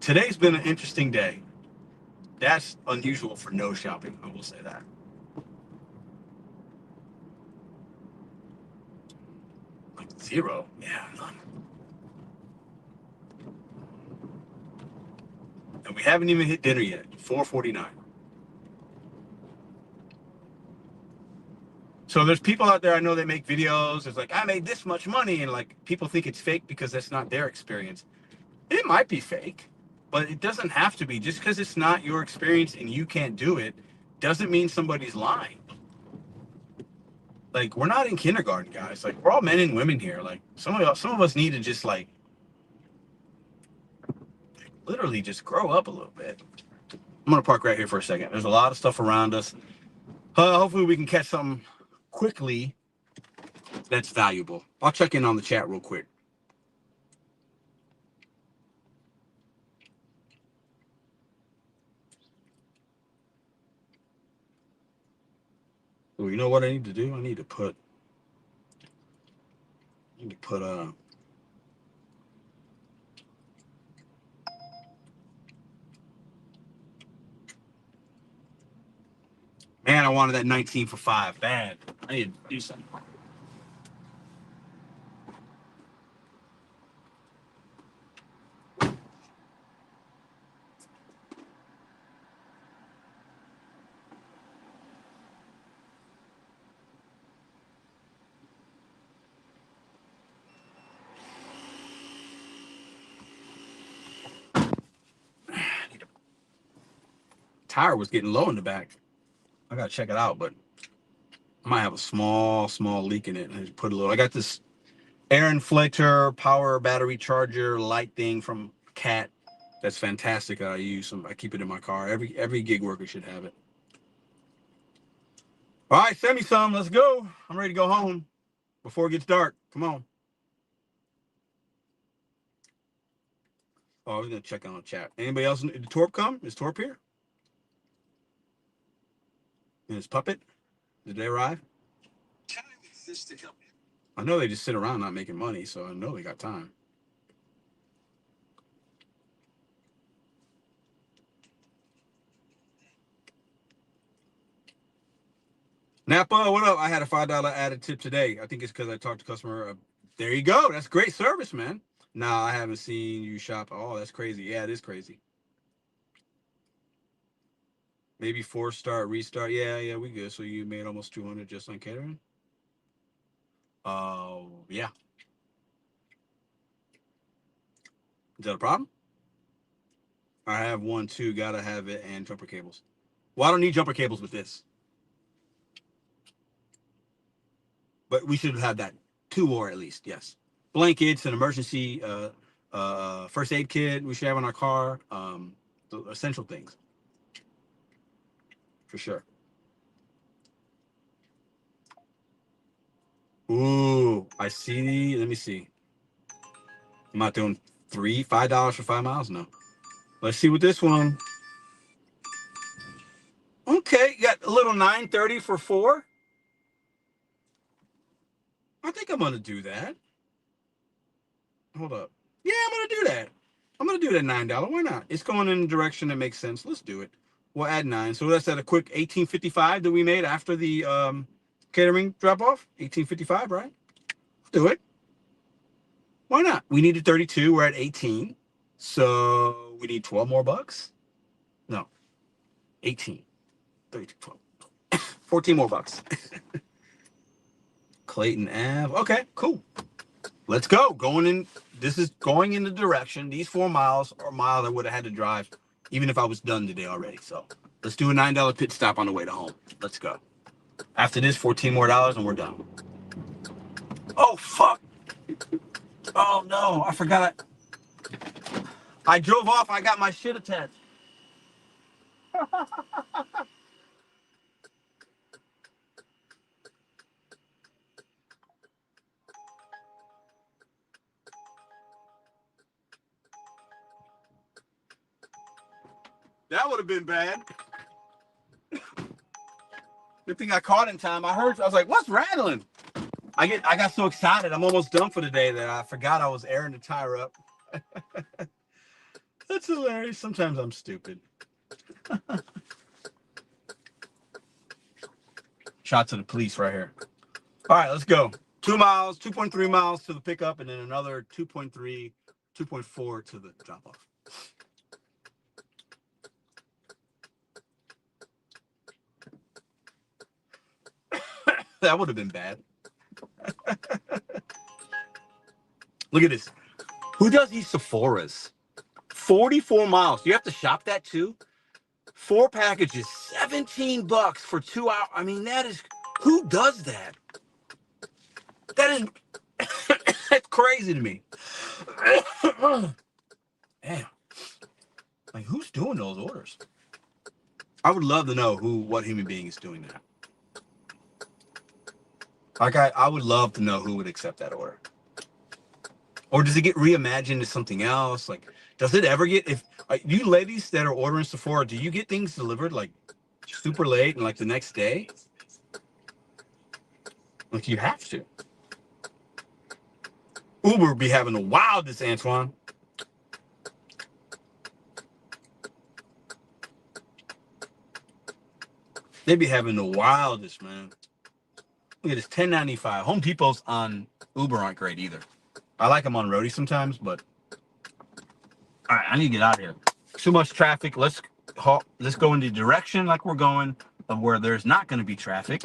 Today's been an interesting day. That's unusual for no shopping. I will say that. Like 0. Yeah, none. And we haven't even hit dinner yet. 4:49. So there's people out there I know that make videos. It's like, I made this much money. And like people think it's fake because that's not their experience. It might be fake, but it doesn't have to be. Just because it's not your experience and you can't do it doesn't mean somebody's lying. Like, we're not in kindergarten, guys. Like, we're all men and women here. Like, some of us need to just like literally just grow up a little bit. I'm gonna park right here for a second. There's a lot of stuff around us. Hopefully we can catch something quickly that's valuable. I'll check in on the chat real quick. Oh, you know what I need to do? I need to put man, I wanted that 19 for 5. Bad. I need to do something. Tire was getting low in the back. I gotta check it out, but I might have a small leak in it. I just put a little. I got this air inflator power battery charger light thing from Cat. That's fantastic. I use some. I keep it in my car. Every gig worker should have it. All right, send me some. Let's go. I'm ready to go home before it gets dark. Come on. Oh, I was gonna check on the chat. Anybody else? Did Torp come? Is Torp here? And his puppet? Did they arrive? I know they just sit around not making money, so I know they got time. Napa, what up? I had a $5 added tip today. I think it's because I talked to customer. There you go. That's great service, man. Nah, I haven't seen you shop. Oh, that's crazy. Yeah, it is crazy. Maybe 4-star restart. Yeah, we good. So you made almost 200 just on catering? Yeah. Is that a problem? I have one too. Gotta have it and jumper cables. Well, I don't need jumper cables with this. But we should have that 2 more at least. Yes, blankets, an emergency first aid kit we should have in our car. The essential things for sure. Ooh, I see. Let me see. I'm not doing $5 for 5 miles. No. Let's see what this one. Okay, you got a little 930 for 4. I think I'm gonna do that. Hold up. Yeah, I'm gonna do that. I'm gonna do that $9. Why not? It's going in a direction that makes sense. Let's do it. We'll add 9. So that's at a quick 1855 that we made after the catering drop off. 1855, right? Let's do it. Why not? We needed 32. We're at 18. So we need 12 more bucks. No, 18. 32, 12. 14 more bucks. Clayton Ave. Okay, cool. Let's go. Going in. This is going in the direction. These 4 miles are miles I would have had to drive, even if I was done today already. So let's do a $9 pit stop on the way to home. Let's go. After this, 14 more dollars and we're done. Oh fuck. Oh no, I forgot. I drove off. I got my shit attached. That would have been bad. Good thing I caught in time. I was like, what's rattling? I got so excited. I'm almost done for the day that I forgot I was airing the tire up. That's hilarious. Sometimes I'm stupid. Shot to the police right here. All right, let's go. 2 miles, 2.3 miles to the pickup, and then another 2.3, 2.4 to the drop off. That would have been bad. Look at this. Who does these Sephoras? 44 miles. You have to shop that too? 4 packages, $17 for 2 hours. I mean, that is, who does that? That is, that's crazy to me. Damn. Like, who's doing those orders? I would love to know what human being is doing that. Like, I would love to know who would accept that order. Or does it get reimagined as something else? Like, does it ever get, if you ladies that are ordering Sephora, do you get things delivered like super late and like the next day? Like, you have to. Uber be having the wildest, Antoine. They be having the wildest, man. Look at this, $10.95. Home Depot's on Uber aren't great either. I like them on Roadie sometimes, but all right, I need to get out of here. Too much traffic. Let's go in the direction like we're going of where there's not going to be traffic,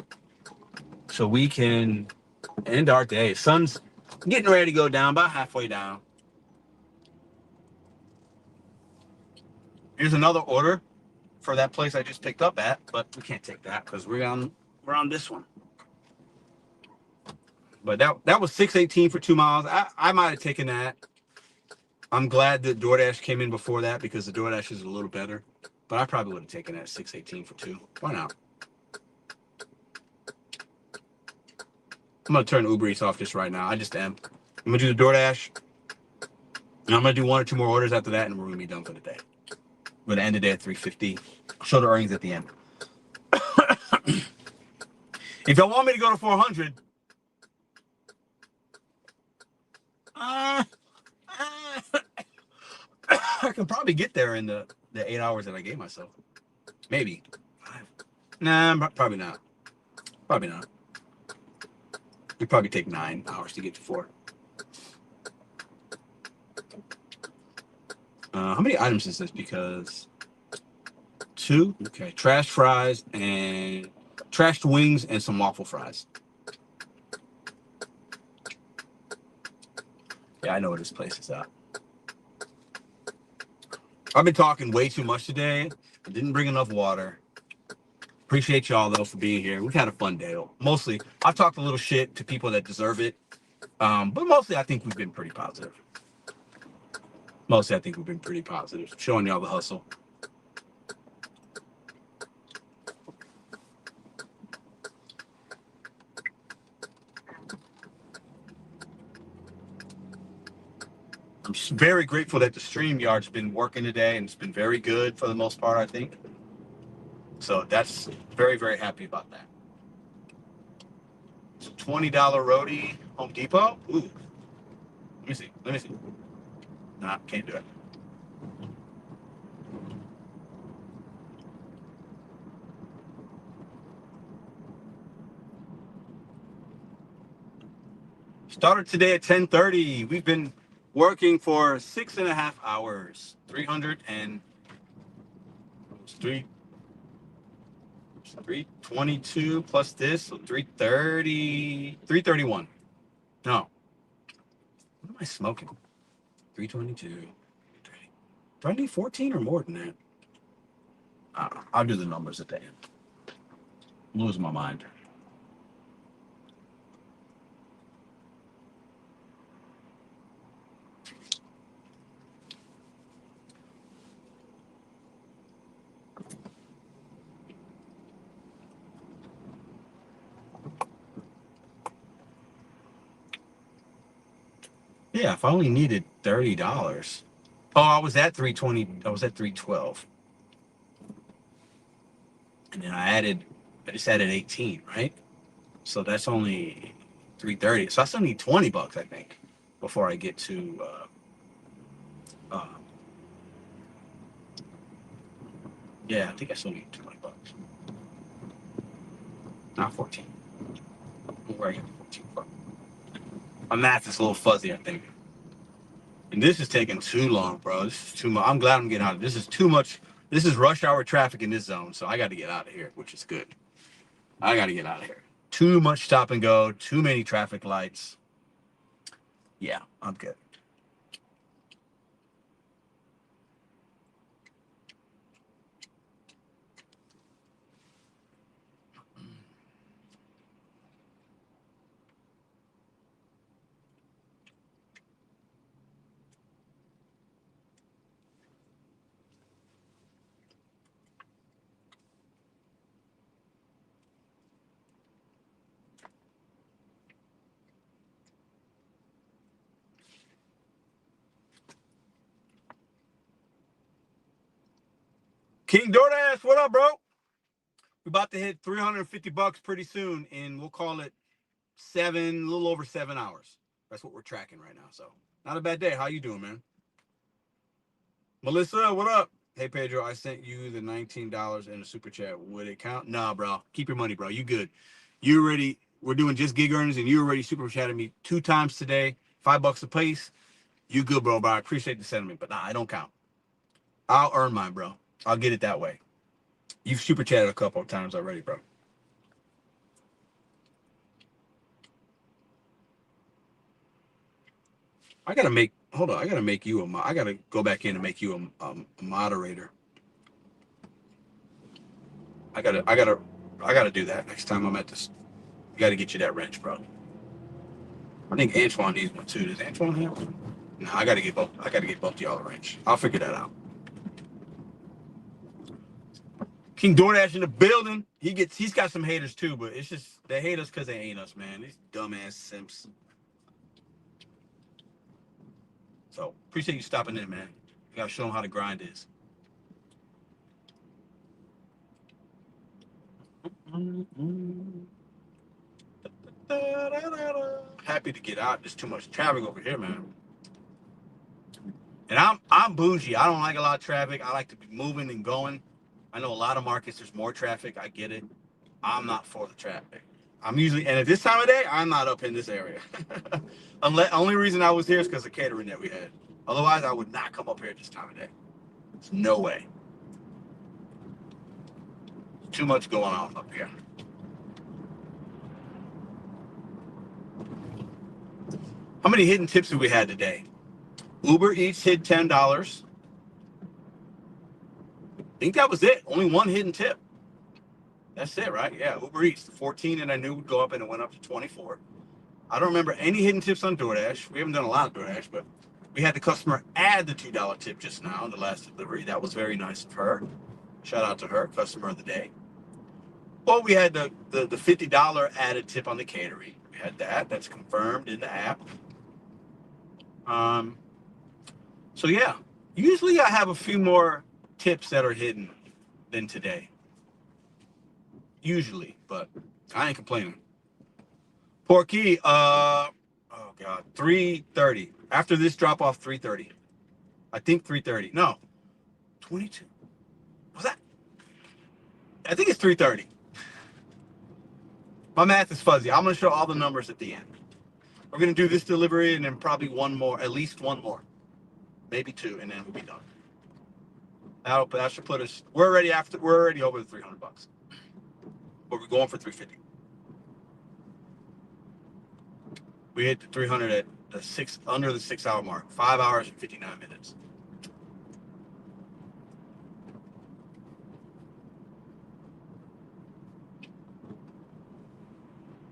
so we can end our day. Sun's getting ready to go down, about halfway down. Here's another order for that place I just picked up at, but we can't take that because we're on this one. But that was $6.18 for 2 miles. I might have taken that. I'm glad that DoorDash came in before that because the DoorDash is a little better. But I probably would have taken that $6.18 for 2. Why not? I'm going to turn Uber Eats off just right now. I just am. I'm going to do the DoorDash. And I'm going to do 1 or 2 more orders after that, and we're going to be done for the day. We're going to end the day at 3:50. I'll show the earnings at the end. If y'all want me to go to 400, I can probably get there in the 8 hours that I gave myself. Maybe. Nah, probably not. Probably not. It'd probably take 9 hours to get to 4. How many items is this? Because 2. Okay. Trashed fries and trashed wings and some waffle fries. Yeah, I know where this place is at. I've been talking way too much today. I didn't bring enough water. Appreciate y'all though for being here. We've had a fun day. Mostly, I've talked a little shit to people that deserve it, but mostly I think we've been pretty positive. Showing y'all the hustle. I'm very grateful that the StreamYard's been working today, and it's been very good for the most part, I think. So that's very, very happy about that. It's a $20 roadie, Home Depot. Ooh. Let me see. Nah, can't do it. Started today at 10:30. We've been working for 6.5 hours. 322 plus this, so 330, 331. No. What am I smoking? 322. Do I need 14 or more than that? I don't know. I'll do the numbers at the end. I'm losing my mind. Yeah, if I only needed $30. Oh, I was at 320. I was at 312. And then I just added 18, right? So that's only 330. So I still need $20, I think, before I get to yeah, I think I still need $20. Not 14. Where I get 14 from. My math is a little fuzzy, I think. And this is taking too long, bro. This is too much. I'm glad I'm getting out of this. Is too much. This is rush hour traffic in this zone, so I got to get out of here, which is good. I got to get out of here. Too much stop and go. Too many traffic lights. Yeah, I'm good. King DoorDash, what up, bro? We're about to hit $350 pretty soon, and we'll call it a little over 7 hours. That's what we're tracking right now. So not a bad day. How you doing, man? Melissa, what up? Hey, Pedro, I sent you the $19 in a super chat. Would it count? Nah, bro. Keep your money, bro. You good. We're doing just gig earners, and you already super chatted me 2 times today, $5 a piece. You good, bro, I appreciate the sentiment, but nah, I don't count. I'll earn mine, bro. I'll get it that way. You've super chatted a couple of times already, bro. I gotta make you I gotta go back in and make you a moderator. I gotta do that next time I'm at this. I gotta get you that wrench, bro. I think Antoine needs one too. Does Antoine have one? No, I gotta get both of y'all a wrench. I'll figure that out. King DoorDash in the building. He's got some haters too, but it's just they hate us because they ain't us, man. These dumbass simps. So appreciate you stopping in, man. You gotta show them how the grind is. Happy to get out. There's too much traffic over here, man. And I'm bougie. I don't like a lot of traffic. I like to be moving and going. I know a lot of markets there's more traffic. I get it. I'm not for the traffic. I'm usually, and at this time of day, I'm not up in this area. Only reason I was here is because of catering that we had. Otherwise, I would not come up here at this time of day. There's no way. Too much going on up here. How many hidden tips have we had today? Uber Eats hit $10. I think that was it. Only one hidden tip. That's it, right? Yeah, Uber Eats, 14, and I knew would go up, and it went up to 24. I don't remember any hidden tips on DoorDash. We haven't done a lot of DoorDash, but we had the customer add the $2 tip just now, the last delivery. That was very nice of her. Shout out to her, customer of the day. Well, we had the $50 added tip on the catering. We had that. That's confirmed in the app. So yeah, usually I have a few more tips that are hidden than today. Usually, but I ain't complaining. Porky, oh god, 3:30. After this drop off, 3:30. I think 3:30. No, 22. Was that? I think it's 3:30. My math is fuzzy. I'm gonna show all the numbers at the end. We're gonna do this delivery and then probably one more, at least one more, maybe two, and then we'll be done. That should put us. We're already over the $300, but we're going for 350. We hit the 300 at under the 6 hour mark. 5 hours and 59 minutes.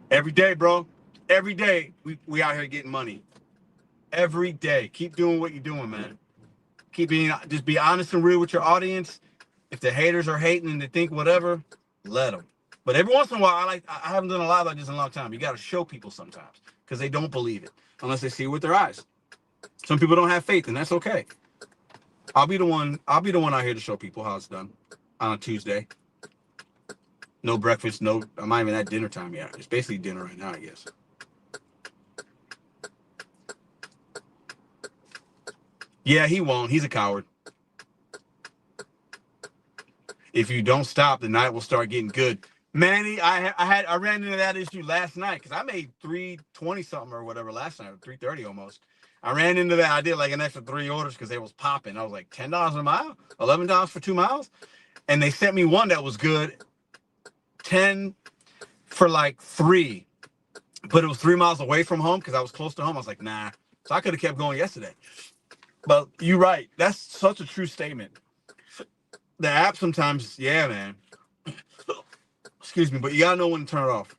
Every day, bro. Every day we out here getting money. Every day. Keep doing what you're doing, man. Just be honest and real with your audience. If the haters are hating and they think whatever, let them. But every once in a while, I haven't done a lot like this in a long time. You got to show people sometimes because they don't believe it unless they see it with their eyes. Some people don't have faith, and that's okay. I'll be the one out here to show people how it's done on a Tuesday. No breakfast, I'm not even at dinner time yet. It's basically dinner right now, I guess. Yeah, he won't. He's a coward. If you don't stop, the night will start getting good. Manny, I ran into that issue last night because I made 320 something or whatever last night, or 330 almost. I ran into that. I did like an extra 3 orders because they was popping. I was like $10 a mile, $11 for 2 miles, and they sent me one that was good, 10 for like 3, but it was 3 miles away from home because I was close to home. I was like, nah. So I could have kept going yesterday. But you're right. That's such a true statement. The app sometimes, yeah, man. Excuse me, but you gotta know when to turn it off.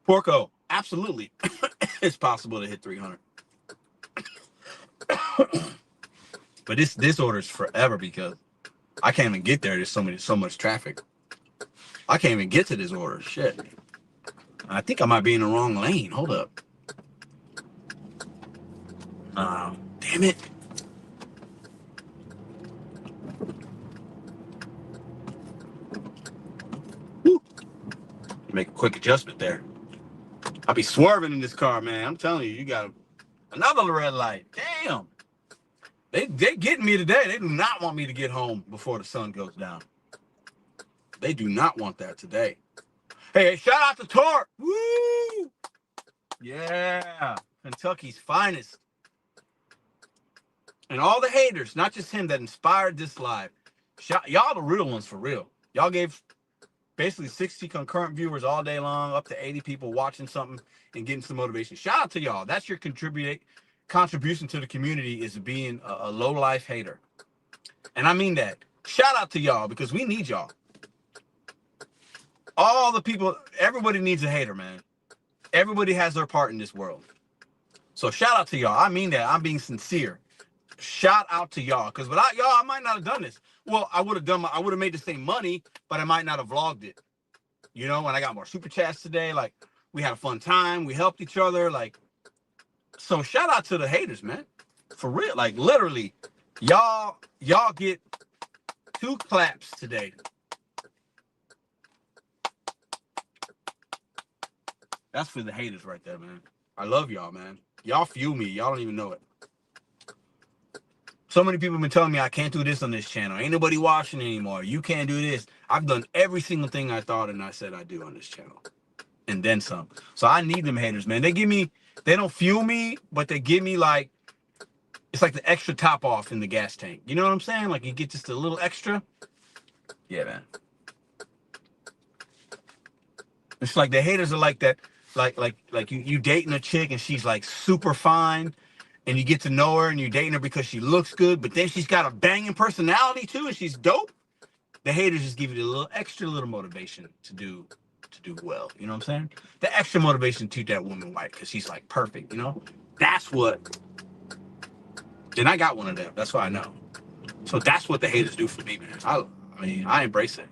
Porco, absolutely. It's possible to hit 300. But this order is forever because I can't even get there. There's so much traffic. I can't even get to this order. Shit. I think I might be in the wrong lane. Hold up. Damn it. Woo. Make a quick adjustment there. I'll be swerving in this car, man. I'm telling you, you got another red light. Damn. They getting me today. They do not want me to get home before the sun goes down. They do not want that today. Hey, shout out to Torque. Woo! Yeah. Kentucky's finest. And all the haters, not just him, that inspired this live. Y'all the real ones for real. Y'all gave basically 60 concurrent viewers all day long, up to 80 people watching something and getting some motivation. Shout out to y'all. That's your contribution to the community, is being a low-life hater. And I mean that. Shout out to y'all because we need y'all. All the people, everybody needs a hater, man. Everybody has their part in this world. So shout out to y'all. I mean that. I'm being sincere. Shout out to y'all, because without y'all, I might not have done this. Well, I would have made the same money, but I might not have vlogged it. You know, when I got more super chats today, like we had a fun time, we helped each other, like. So shout out to the haters, man, for real. Like literally, y'all get 2 claps today. That's for the haters right there, man. I love y'all, man. Y'all fuel me. Y'all don't even know it. So many people have been telling me I can't do this on this channel. Ain't nobody watching anymore. You can't do this. I've done every single thing I thought and I said I'd do on this channel. And then some. So I need them haters, man. They don't fuel me, but they give me like, it's like the extra top off in the gas tank. You know what I'm saying? Like you get just a little extra. Yeah, man. It's like the haters are like that. Like you dating a chick and she's like super fine. and you get to know her and you're dating her because she looks good, but then she's got a banging personality too, and she's dope. The haters just give you a little extra little motivation to do well. You know what I'm saying? The extra motivation to treat that woman white because she's like perfect. You know, that's what. And I got one of them. That's why I know. So that's what the haters do for me, man. I mean, I embrace it.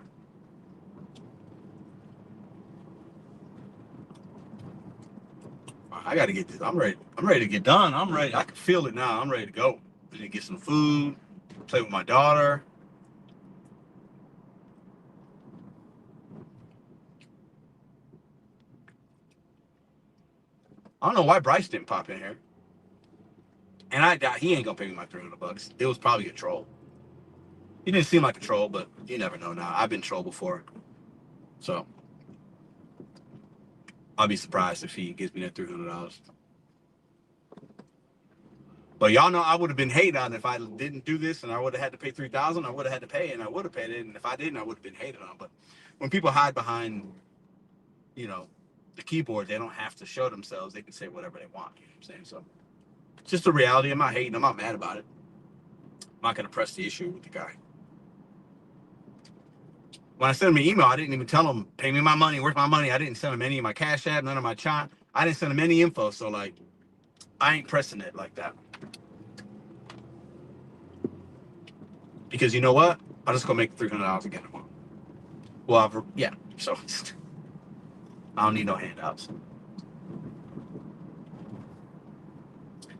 I got to get this. I'm ready. I'm ready to get done. I'm ready. I can feel it now. I'm ready to go. I need to get some food, play with my daughter. I don't know why Bryce didn't pop in here. And I doubt he ain't gonna pay me my $300. It was probably a troll. He didn't seem like a troll, but you never know now. I've been trolled before. So I'll be surprised if he gives me that $300. But y'all know I would have been hated on if I didn't do this, and I would have had to pay $3,000. I would have had to pay, and I would have paid it. And if I didn't, I would have been hated on. But when people hide behind, you know, the keyboard, they don't have to show themselves. They can say whatever they want. You know what I'm saying? So it's just the reality. I'm not hating. I'm not mad about it. I'm not gonna press the issue with the guy. When I sent him an email, I didn't even tell him, pay me my money, where's my money? I didn't send him any of my Cash App, none of my chat. I didn't send him any info. So, like, I ain't pressing it like that. Because you know what? I'm just going to make $300 again tomorrow. Well, yeah. So, I don't need no handouts.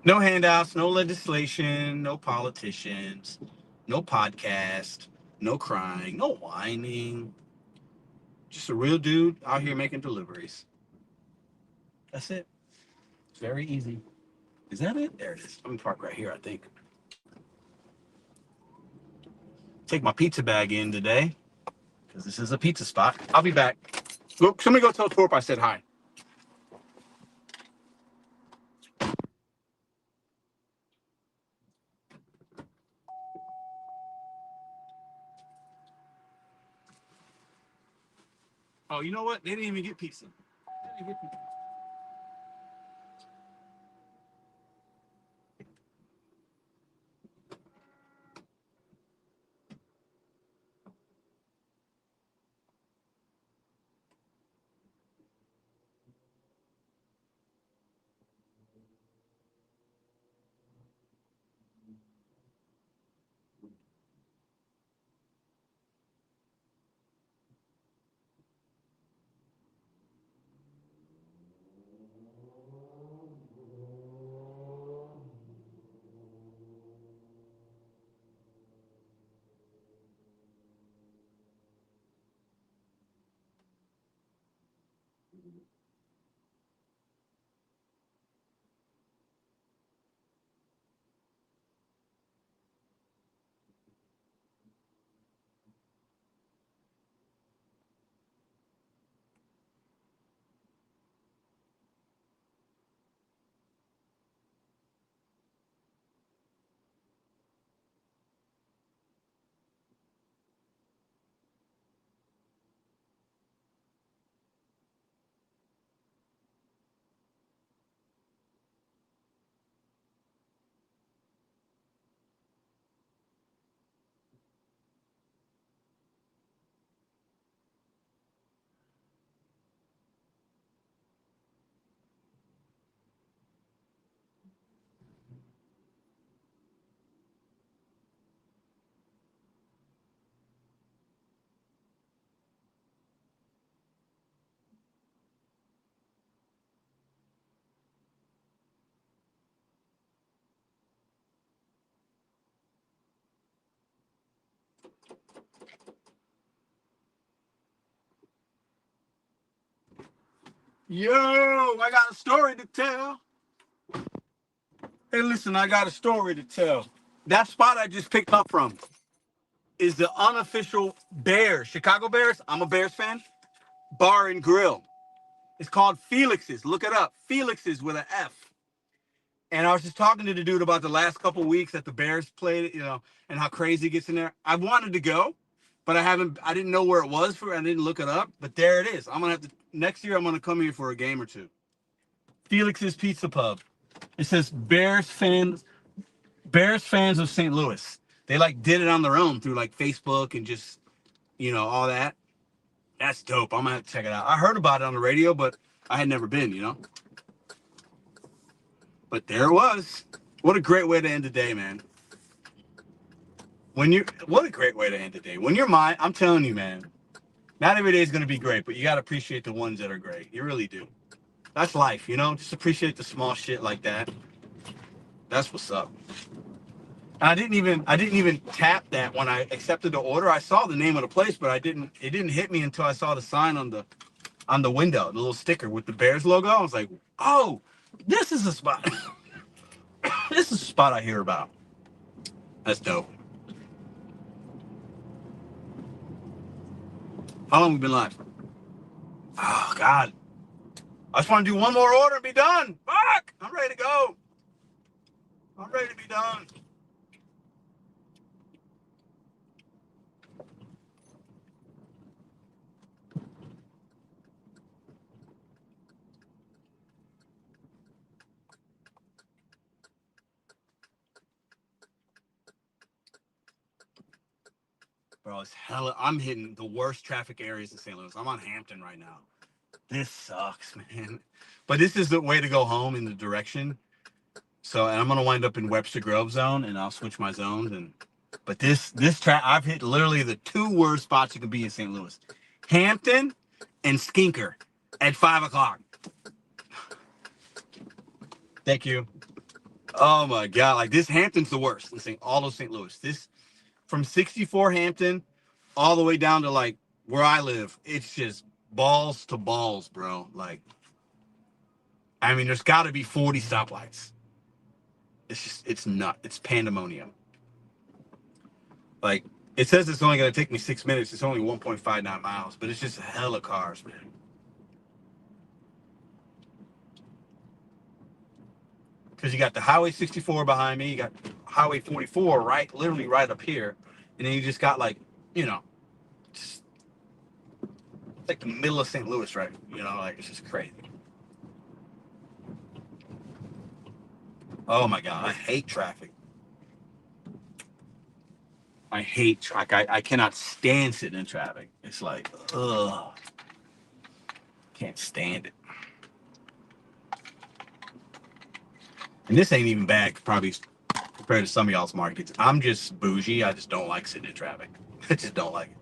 No handouts, no legislation, no politicians, no podcast, no crying, no whining. Just a real dude out here making deliveries. That's it. It's very easy. Is that it? There it is. I'm gonna park right here, I think. Take my pizza bag in today, because this is a pizza spot. I'll be back. Look, somebody go tell Torp I said hi. Oh, you know what? They didn't even get pizza. They didn't get pizza. Yo, I got a story to tell. Hey, listen, I got a story to tell. That spot I just picked up from is the unofficial Bears, Chicago Bears. I'm a Bears fan. Bar and Grill. It's called Felix's. Look it up. Felix's with an F. And I was just talking to the dude about the last couple of weeks that the Bears played, you know, and how crazy it gets in there. I wanted to go, but I didn't know where it was I didn't look it up, but there it is. I'm gonna have to next year I'm gonna come here for a game or two. Felix's Pizza Pub. It says Bears fans of St. Louis. They like did it on their own through like Facebook and just, all that. That's dope. I'm gonna have to check it out. I heard about it on the radio, but I had never been. But there it was. What a great way to end the day, man. What a great way to end the day. When you're mine, I'm telling you, man, not every day is gonna be great, but you gotta appreciate the ones that are great. You really do. That's life, Just appreciate the small shit like that. That's what's up. And I didn't even tap that when I accepted the order. I saw the name of the place, but it didn't hit me until I saw the sign on the window, the little sticker with the Bears logo. I was like, oh, this is a spot. This is a spot I hear about. That's dope. How long have we been live? Oh, God. I just want to do one more order and be done. Fuck! I'm ready to go. I'm ready to be done. Bro, it's hella. I'm hitting the worst traffic areas in St. Louis. I'm on Hampton right now. This sucks, man. But this is the way to go home in the direction. So, and I'm gonna wind up in Webster Grove zone, and I'll switch my zones. But this I've hit literally the two worst spots you could be in St. Louis: Hampton and Skinker at 5:00. Thank you. Oh my God, like this Hampton's the worst. All of St. Louis. This from 64 Hampton all the way down to like where I live. It's just balls to balls, bro. Like, I mean, there's got to be 40 stoplights. It's nuts. It's pandemonium. Like, it says it's only going to take me 6 minutes. It's only 1.59 miles, but it's just a hell of cars, man. Because you got the Highway 64 behind me. You got Highway 44 literally right up here. And then you just got like, just like the middle of St. Louis, right? Like it's just crazy. Oh my God, I hate traffic. I cannot stand sitting in traffic. It's like, ugh. Can't stand it. And this ain't even bad, probably compared to some of y'all's markets. I'm just bougie. I just don't like sitting in traffic. I just don't like it.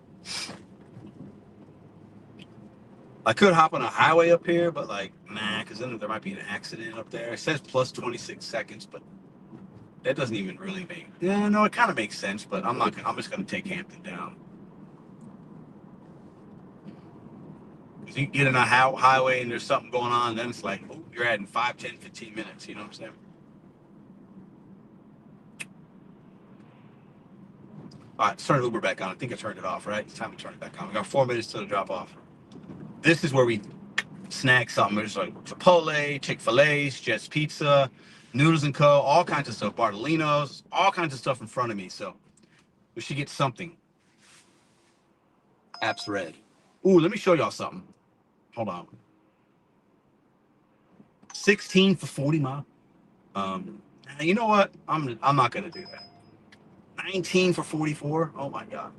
I could hop on a highway up here, but like, nah, because then there might be an accident up there. It says plus 26 seconds, but that doesn't even really make. Yeah, no, it kind of makes sense, but I'm not. I'm just gonna take Hampton down. Because you get in a highway and there's something going on, then it's like, oh, you're adding 5, 10, 15 minutes. You know what I'm saying? All right, let's turn Uber back on. I think I turned it off, right? It's time to turn it back on. We got 4 minutes till the drop off. This is where we snack something. There's like Chipotle, Chick-fil-A's, Jets Pizza, Noodles & Co., all kinds of stuff. Bartolino's, all kinds of stuff in front of me. So we should get something. Apps red. Ooh, let me show y'all something. Hold on. 16 for 40 miles. You know what? I'm not gonna do that. 19 for 44. Oh my God.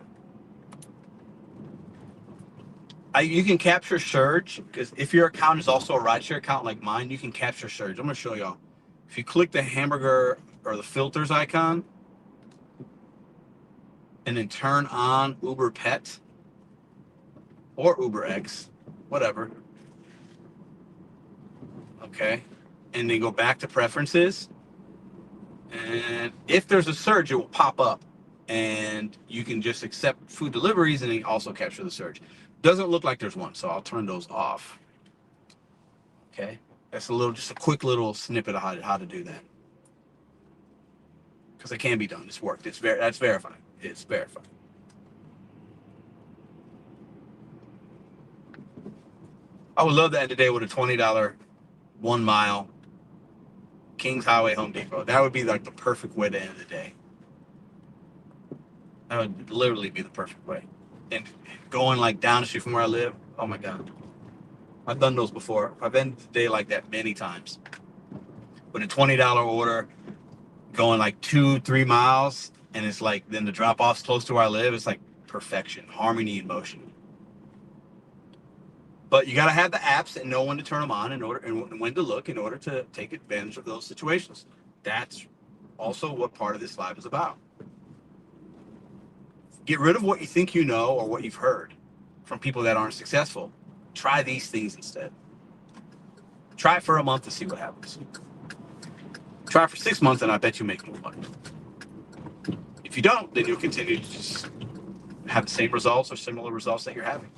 You can capture surge because if your account is also a rideshare account like mine, you can capture surge. I'm gonna show y'all. If you click the hamburger or the filters icon and then turn on Uber Pet or Uber X, whatever. Okay. And then go back to preferences. And if there's a surge, it will pop up. And you can just accept food deliveries and then also capture the surge. Doesn't look like there's one, so I'll turn those off. Okay. That's just a quick little snippet of how to do that. Because it can be done. It's worked. That's verified. It's verified. I would love to end the day with a $20 1 mile Kings Highway Home Depot. That would be like the perfect way to end the day. That would literally be the perfect way. And going like down the street from where I live, oh my God. I've done those before. I've ended the day like that many times. But a $20 order going like 2-3 miles, and it's like then the drop off's close to where I live. It's like perfection, harmony in motion. But you got to have the apps and know when to turn them on in order and when to look in order to take advantage of those situations. That's also what part of this live is about. Get rid of what you think you know or what you've heard from people that aren't successful. Try these things instead. Try it for a month to see what happens. Try it for 6 months and I bet you make more money. If you don't, then you'll continue to just have the same results or similar results that you're having.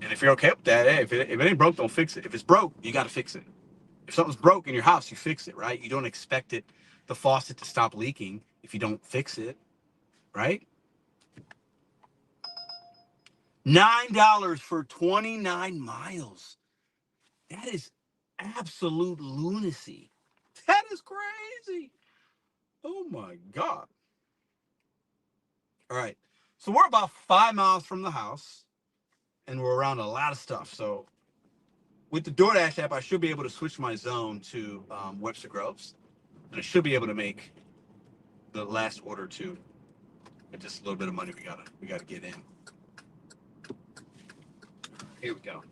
And if you're okay with that, hey, if it ain't broke, don't fix it. If it's broke, you got to fix it. If something's broke in your house, you fix it, right? You don't expect the faucet to stop leaking if you don't fix it, right? $9 for 29 miles. That is absolute lunacy. That is crazy. Oh my God. All right. So we're about 5 miles from the house and we're around a lot of stuff. So with the DoorDash app, I should be able to switch my zone to Webster Groves. And I should be able to make the last order too. But just a little bit of money we gotta get in. Here we go.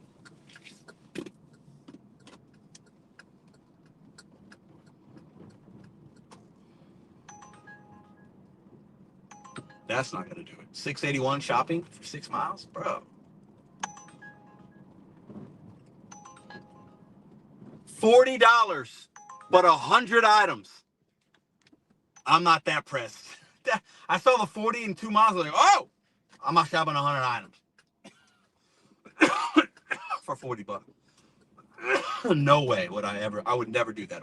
That's not gonna do it. 681 shopping for 6 miles, bro. $40, but 100 items. I'm not that pressed. I saw the 40 in 2 miles. I was like, oh, I'm not shopping 100 items for $40. No way would I would never do that.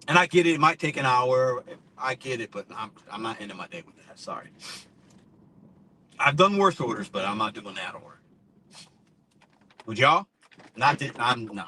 And I get it. It might take an hour. I get it, but I'm not ending my day with that. Sorry. I've done worse orders, but I'm not doing that order. Would y'all? Not that I'm no.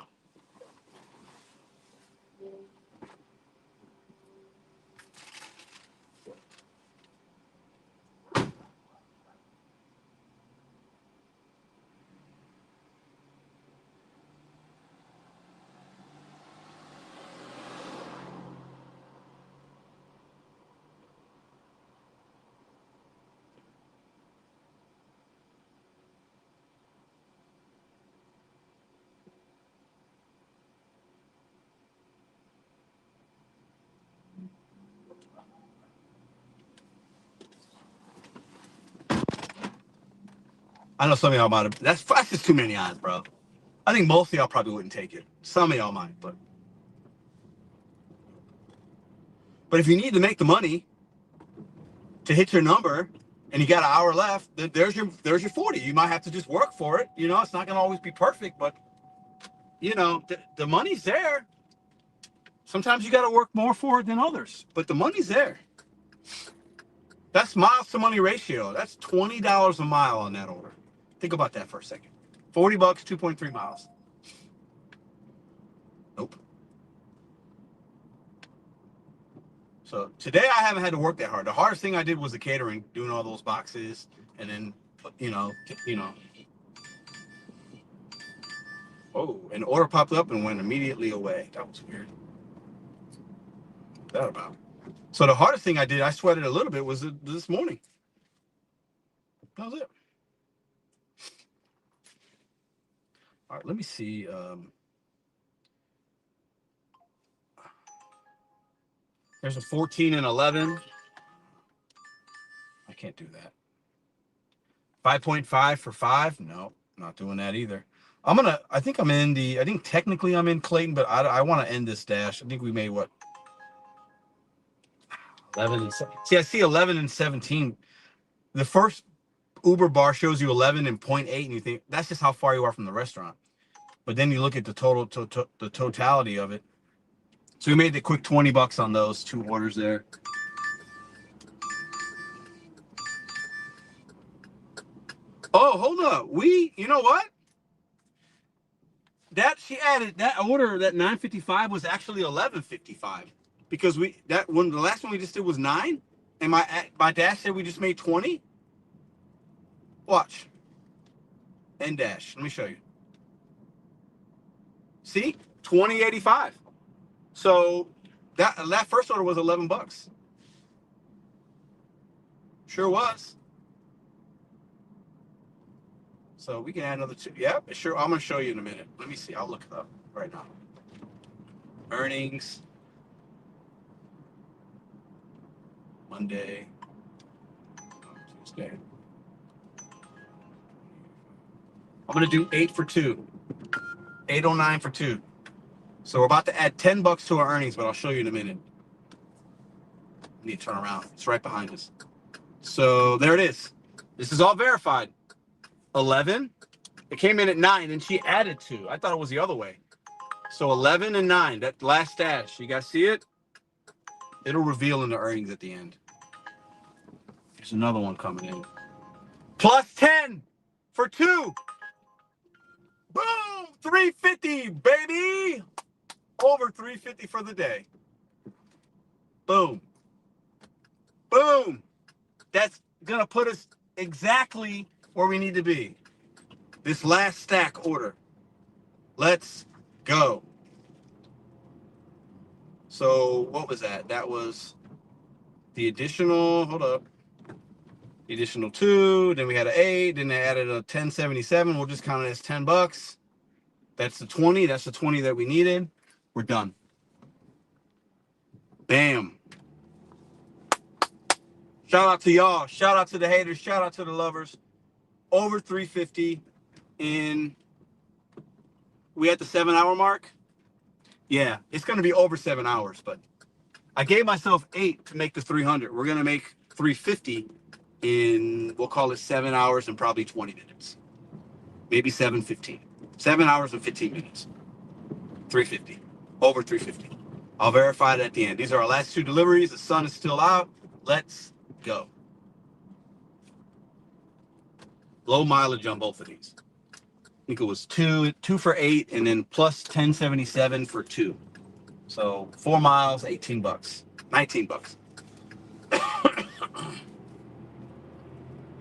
I know some of y'all might have. That's just too many eyes, bro. I think most of y'all probably wouldn't take it. Some of y'all might, but if you need to make the money to hit your number, and you got an hour left, there's your 40. You might have to just work for it. You know, it's not gonna always be perfect, but you know the money's there. Sometimes you got to work more for it than others, but the money's there. That's miles to money ratio. That's $20 a mile on that order. Think about that for a second. $40, 2.3 miles. Nope. So today I haven't had to work that hard. The hardest thing I did was the catering, doing all those boxes, and then you know. Oh, an order popped up and went immediately away. That was weird. What's that about? So the hardest thing I did, I sweated a little bit, was this morning. That was it. All right, let me see. There's a 14 and 11. I can't do that. 5.5 for 5. No, not doing that either. I think technically I'm in Clayton, but I want to end this dash. I think we made what? 11 and 7. See, I see 11 and 17. The first Uber bar shows you 11 and 0.8, and you think that's just how far you are from the restaurant. But then you look at the the totality of it. So we made the quick $20 on those 2 orders there. Oh, hold up. You know what? She added that order, that 9.55 was actually 11.55 because the last one we just did was 9, and my dash said we just made 20. Watch. End dash. Let me show you. See, 20.85. So that first order was $11. Sure was. So we can add another two. Yep, sure. I'm gonna show you in a minute. Let me see. I'll look it up right now. Earnings. Monday. Tuesday. I'm gonna do 8 for 2. 809 for 2. So we're about to add $10 to our earnings, but I'll show you in a minute. I need to turn around. It's right behind us. So there it is. This is all verified. 11. It came in at 9, and she added 2. I thought it was the other way. So 11 and 9. That last stash. You guys see it? It'll reveal in the earnings at the end. There's another one coming in. Plus 10 for 2. Boom! 350, baby! Over 350 for the day. Boom. Boom. That's going to put us exactly where we need to be. This last stack order. Let's go. So what was that? That was the additional, hold up. The additional 2, then we had an 8, then they added a 1077. We'll just count it as $10. That's the 20. That's the 20 that we needed. We're done. Bam. Shout out to y'all. Shout out to the haters. Shout out to the lovers. Over 350 in, we at the 7-hour mark. Yeah, it's going to be over 7 hours, but I gave myself 8 to make the 300. We're going to make 350 in, we'll call it 7 hours and probably 20 minutes. Maybe 7:15. 7 hours and 15 minutes. 350. Over 350. I'll verify it at the end. These are our last 2 deliveries. The sun is still out. Let's go. Low mileage on both of these. I think it was 2 for 8, and then plus 1077 for 2. So 4 miles, $18, $19.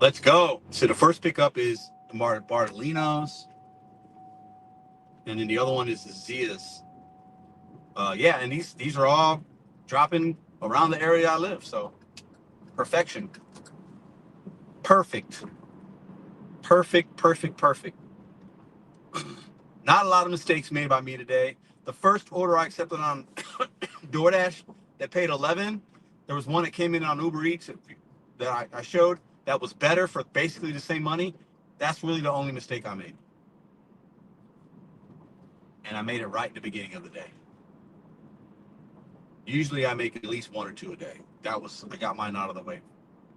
Let's go. So the first pickup is the Bartolinos, and then the other one is the Zias. Yeah, and these are all dropping around the area I live. So perfection. Perfect. Perfect, perfect, perfect. Not a lot of mistakes made by me today. The first order I accepted on DoorDash that paid 11. There was one that came in on Uber Eats that I showed that was better for basically the same money. That's really the only mistake I made. And I made it right at the beginning of the day. Usually I make at least 1 or 2 a day. I got mine out of the way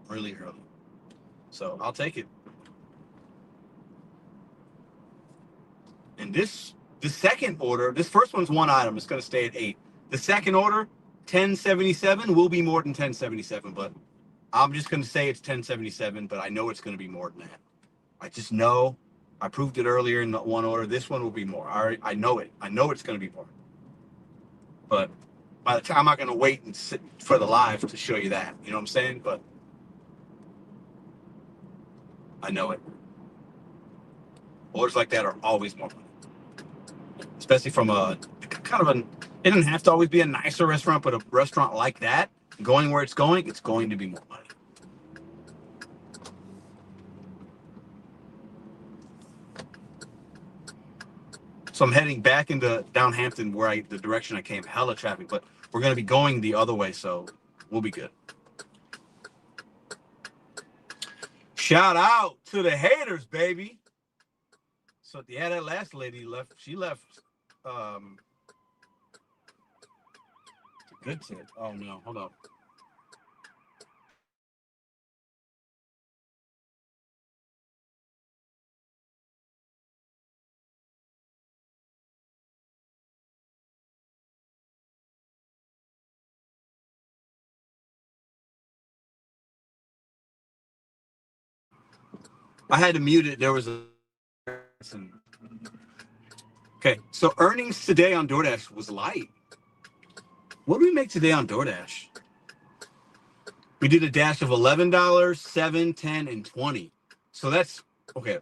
really early. So I'll take it. And this second order, this first one's 1 item. It's going to stay at 8. The second order, 1077, will be more than 1077, but I'm just going to say it's 1077, but I know it's going to be more than that. I just know. I proved it earlier in the one order. This one will be more. I know it. I know it's going to be more. But by the time I'm not going to wait and sit for the live to show you that. You know what I'm saying? But I know it. Orders like that are always more money. Especially from a kind of it doesn't have to always be a nicer restaurant, but a restaurant like that, going where it's going to be more money. So I'm heading back into Downhampton where the direction I came, hella traffic, but we're going to be going the other way, so we'll be good. Shout out to the haters, baby. So yeah, that last lady left. She left good tip. Oh no, hold on. I had to mute it. There was a okay. So earnings today on DoorDash was light. What do we make today on DoorDash? We did a dash of $11, $7, $10, and $20. So that's okay.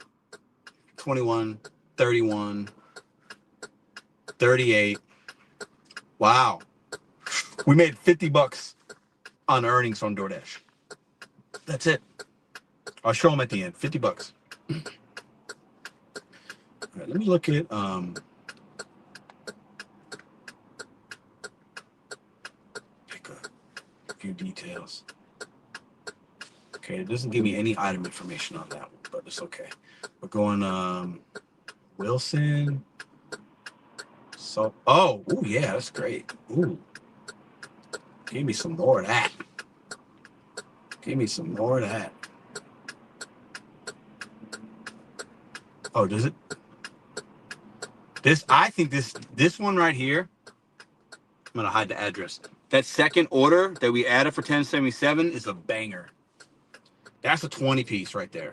21, 31, $38. Wow. We made $50 on earnings on DoorDash. That's it. I'll show them at the end. $50. All right, let me look at pick a few details. Okay, it doesn't give me any item information on that one, but it's okay. We're going Wilson. So ooh, yeah, that's great. Ooh. Give me some more of that. Give me some more of that. Oh, does it? I think this one right here, I'm gonna hide the address. That second order that we added for 1077 is a banger. That's a 20 piece right there.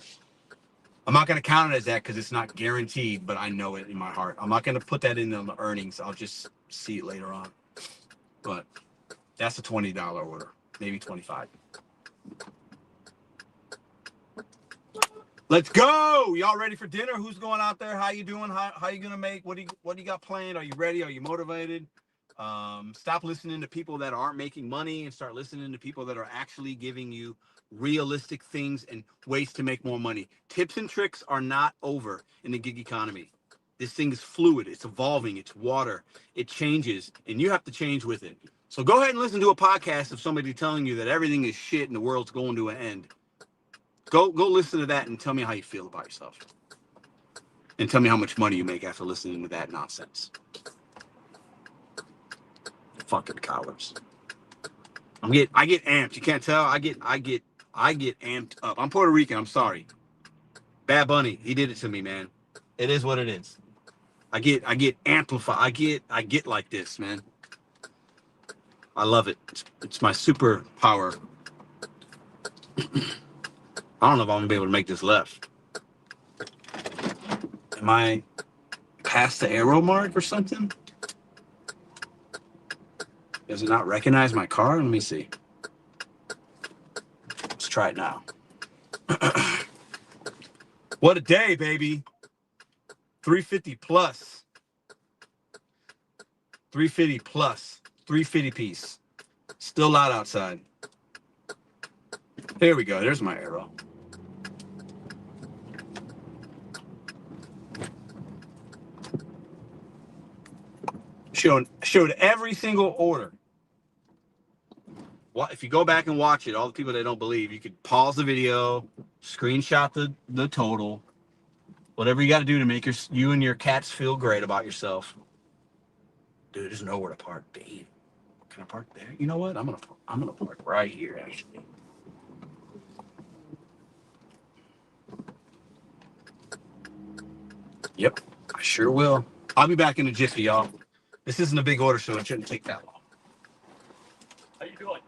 I'm not gonna count it as that because it's not guaranteed, but I know it in my heart. I'm not gonna put that in on the earnings. I'll just see it later on. But that's a $20 order, maybe 25. Let's go. Y'all ready for dinner? Who's going out there? How you doing? How you gonna make? What do you got planned? Are you ready? Are you motivated? Stop listening to people that aren't making money and start listening to people that are actually giving you realistic things and ways to make more money. Tips and tricks are not over in the gig economy. This thing is fluid. It's evolving. It's water. It changes, and you have to change with it. So go ahead and listen to a podcast of somebody telling you that everything is shit and the world's going to an end. Go listen to that and tell me how you feel about yourself. And tell me how much money you make after listening to that nonsense. Fucking cowards. I get amped. You can't tell. I get amped up. I'm Puerto Rican. I'm sorry. Bad Bunny, he did it to me, man. It is what it is. I get amplified. I get like this, man. I love it. It's my superpower. I don't know if I'm gonna be able to make this left. Am I past the arrow mark or something? Does it not recognize my car? Let me see. Let's try it now. What a day, baby. 350 plus. 350 plus. 350 piece. Still out outside. There we go. There's my arrow. Showed every single order. Well, if you go back and watch it, all the people that don't believe, you could pause the video, screenshot the total, whatever you got to do to make you and your cats feel great about yourself. Dude, there's nowhere to park. Damn. Can I park there? You know what? I'm gonna park right here, actually. Yep, I sure will. I'll be back in a jiffy, y'all. This isn't a big order, so it shouldn't take that long. How you doing?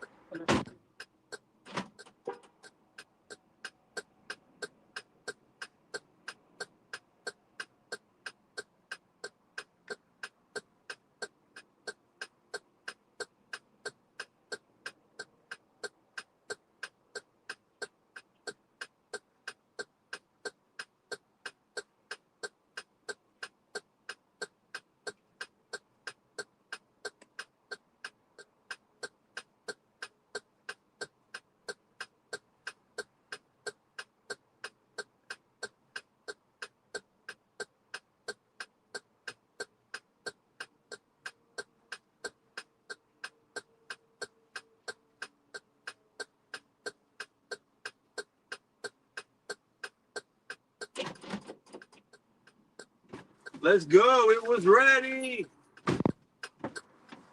Let's go. It was ready.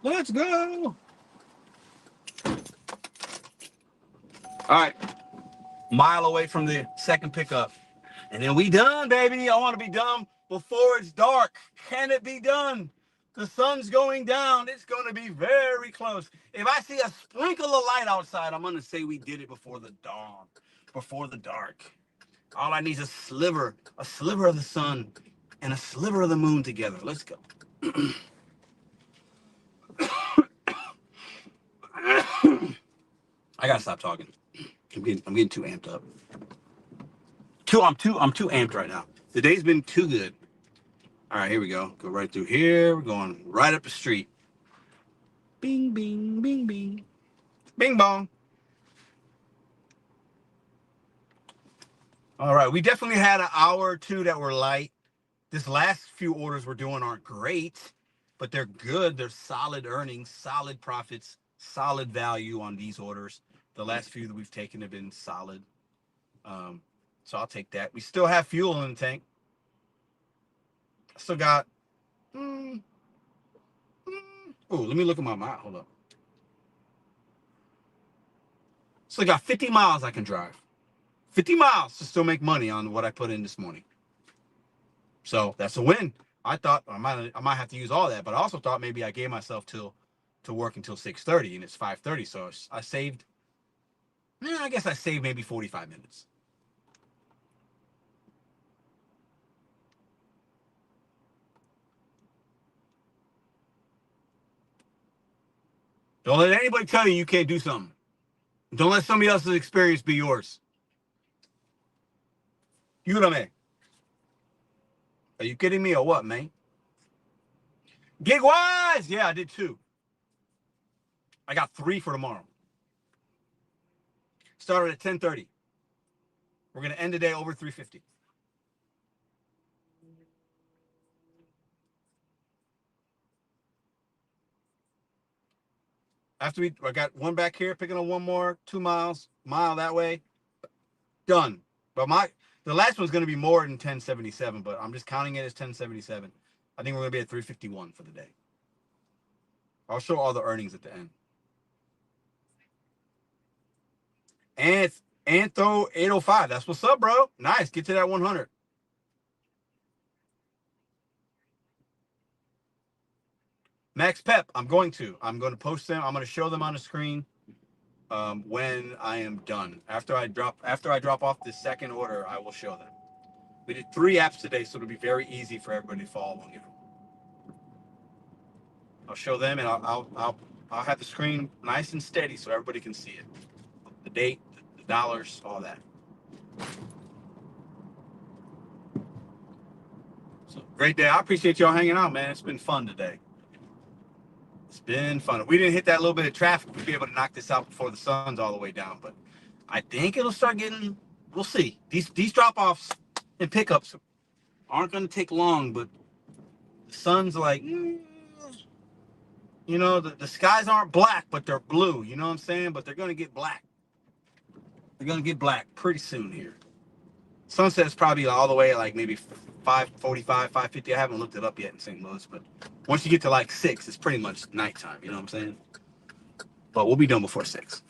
Let's go. All right. Mile away from the second pickup. And then we done, baby. I want to be done before it's dark. Can it be done? The sun's going down. It's going to be very close. If I see a sprinkle of light outside, I'm going to say we did it before the dawn, before the dark. All I need is a sliver of the sun and a sliver of the moon together. Let's go. I gotta stop talking. I'm getting too amped up. I'm too amped right now. The day's been too good. All right, here we go. Go right through here. We're going right up the street. Bing, bing, bing, bing. Bing, bong. All right, we definitely had an hour or two that were light. This last few orders we're doing aren't great, but they're good. They're solid earnings, solid profits, solid value on these orders. The last few that we've taken have been solid. So I'll take that. We still have fuel in the tank. I still got... oh, let me look at my mile. Hold up. Still got 50 miles I can drive. 50 miles to still make money on what I put in this morning. So that's a win. I thought I might have to use all that, but I also thought maybe I gave myself to work until 6:30 and it's 5:30. So I saved, I guess I saved maybe 45 minutes. Don't let anybody tell you can't do something. Don't let somebody else's experience be yours. You know what I mean? Are you kidding me or what, man? Gig wise, yeah, I did 2. I got 3 for tomorrow. Started at 10:30. We're gonna end the day over 350. After I got 1 back here, picking up 1 more, 2 miles, mile that way, done. But the last one's gonna be more than 1077, but I'm just counting it as 1077. I think we're gonna be at 351 for the day. I'll show all the earnings at the end. And throw 805. That's what's up, bro. Nice. Get to that 100. Max Pep, I'm going to post them. I'm going to show them on the screen when I am done. After I drop off the second order, I will show them. We did 3 apps today, so it'll be very easy for everybody to follow along. I'll show them, and I'll have the screen nice and steady so everybody can see it. The date, the dollars, all that. So great day. I appreciate y'all hanging out, man. It's been fun today. It's been fun. If we didn't hit that little bit of traffic, we'd be able to knock this out before the sun's all the way down. But I think it'll start getting, we'll see. These drop-offs and pickups aren't going to take long, but the sun's like, the skies aren't black, but they're blue. You know what I'm saying? But they're going to get black. They're going to get black pretty soon here. Sunset's probably all the way at like maybe 5:45, 5:50. I haven't looked it up yet in St. Louis, but once you get to like 6, it's pretty much nighttime. You know what I'm saying? But we'll be done before 6.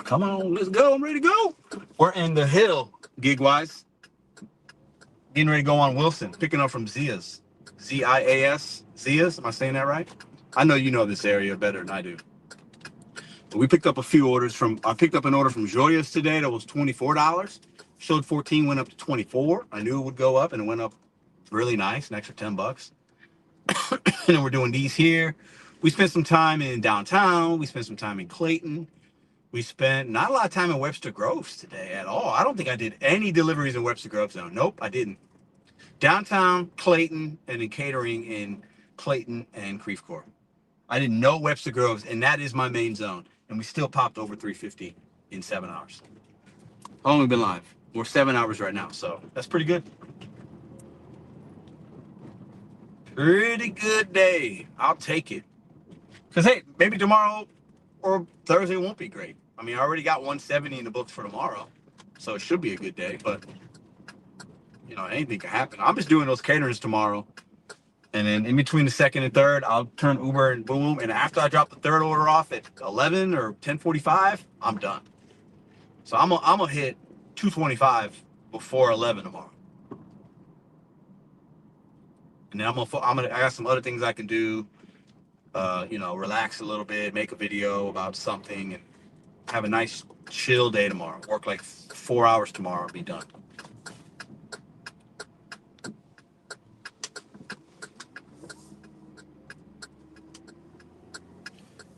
Come on, let's go. I'm ready to go. We're in the Hill, gig-wise. Getting ready to go on Wilson, picking up from Zia's. Z-I-A-S. Zia's? Am I saying that right? I know you know this area better than I do. But we picked up a few orders I picked up an order from Joya's today that was $24. Showed 14, went up to 24. I knew it would go up, and it went up really nice, an extra $10. And then we're doing these here. We spent some time in downtown. We spent some time in Clayton. We spent not a lot of time in Webster Groves today at all. I don't think I did any deliveries in Webster Groves. No, nope, I didn't. Downtown, Clayton, and then catering in Clayton and Creve Coeur. I didn't know Webster Groves, and that is my main zone. And we still popped over 350 in 7 hours. How long have we been live? We're 7 hours right now, so that's pretty good. Pretty good day. I'll take it. Because, hey, maybe tomorrow or Thursday won't be great. I mean, I already got 170 in the books for tomorrow, so it should be a good day. But, anything can happen. I'm just doing those caterings tomorrow. And then in between the second and third, I'll turn Uber and boom. And after I drop the third order off at 11 or 10:45, I'm done. So I'm gonna hit 225 before 11 tomorrow. And then I got some other things I can do. Relax a little bit, make a video about something, and have a nice chill day tomorrow. Work like 4 hours tomorrow, be done.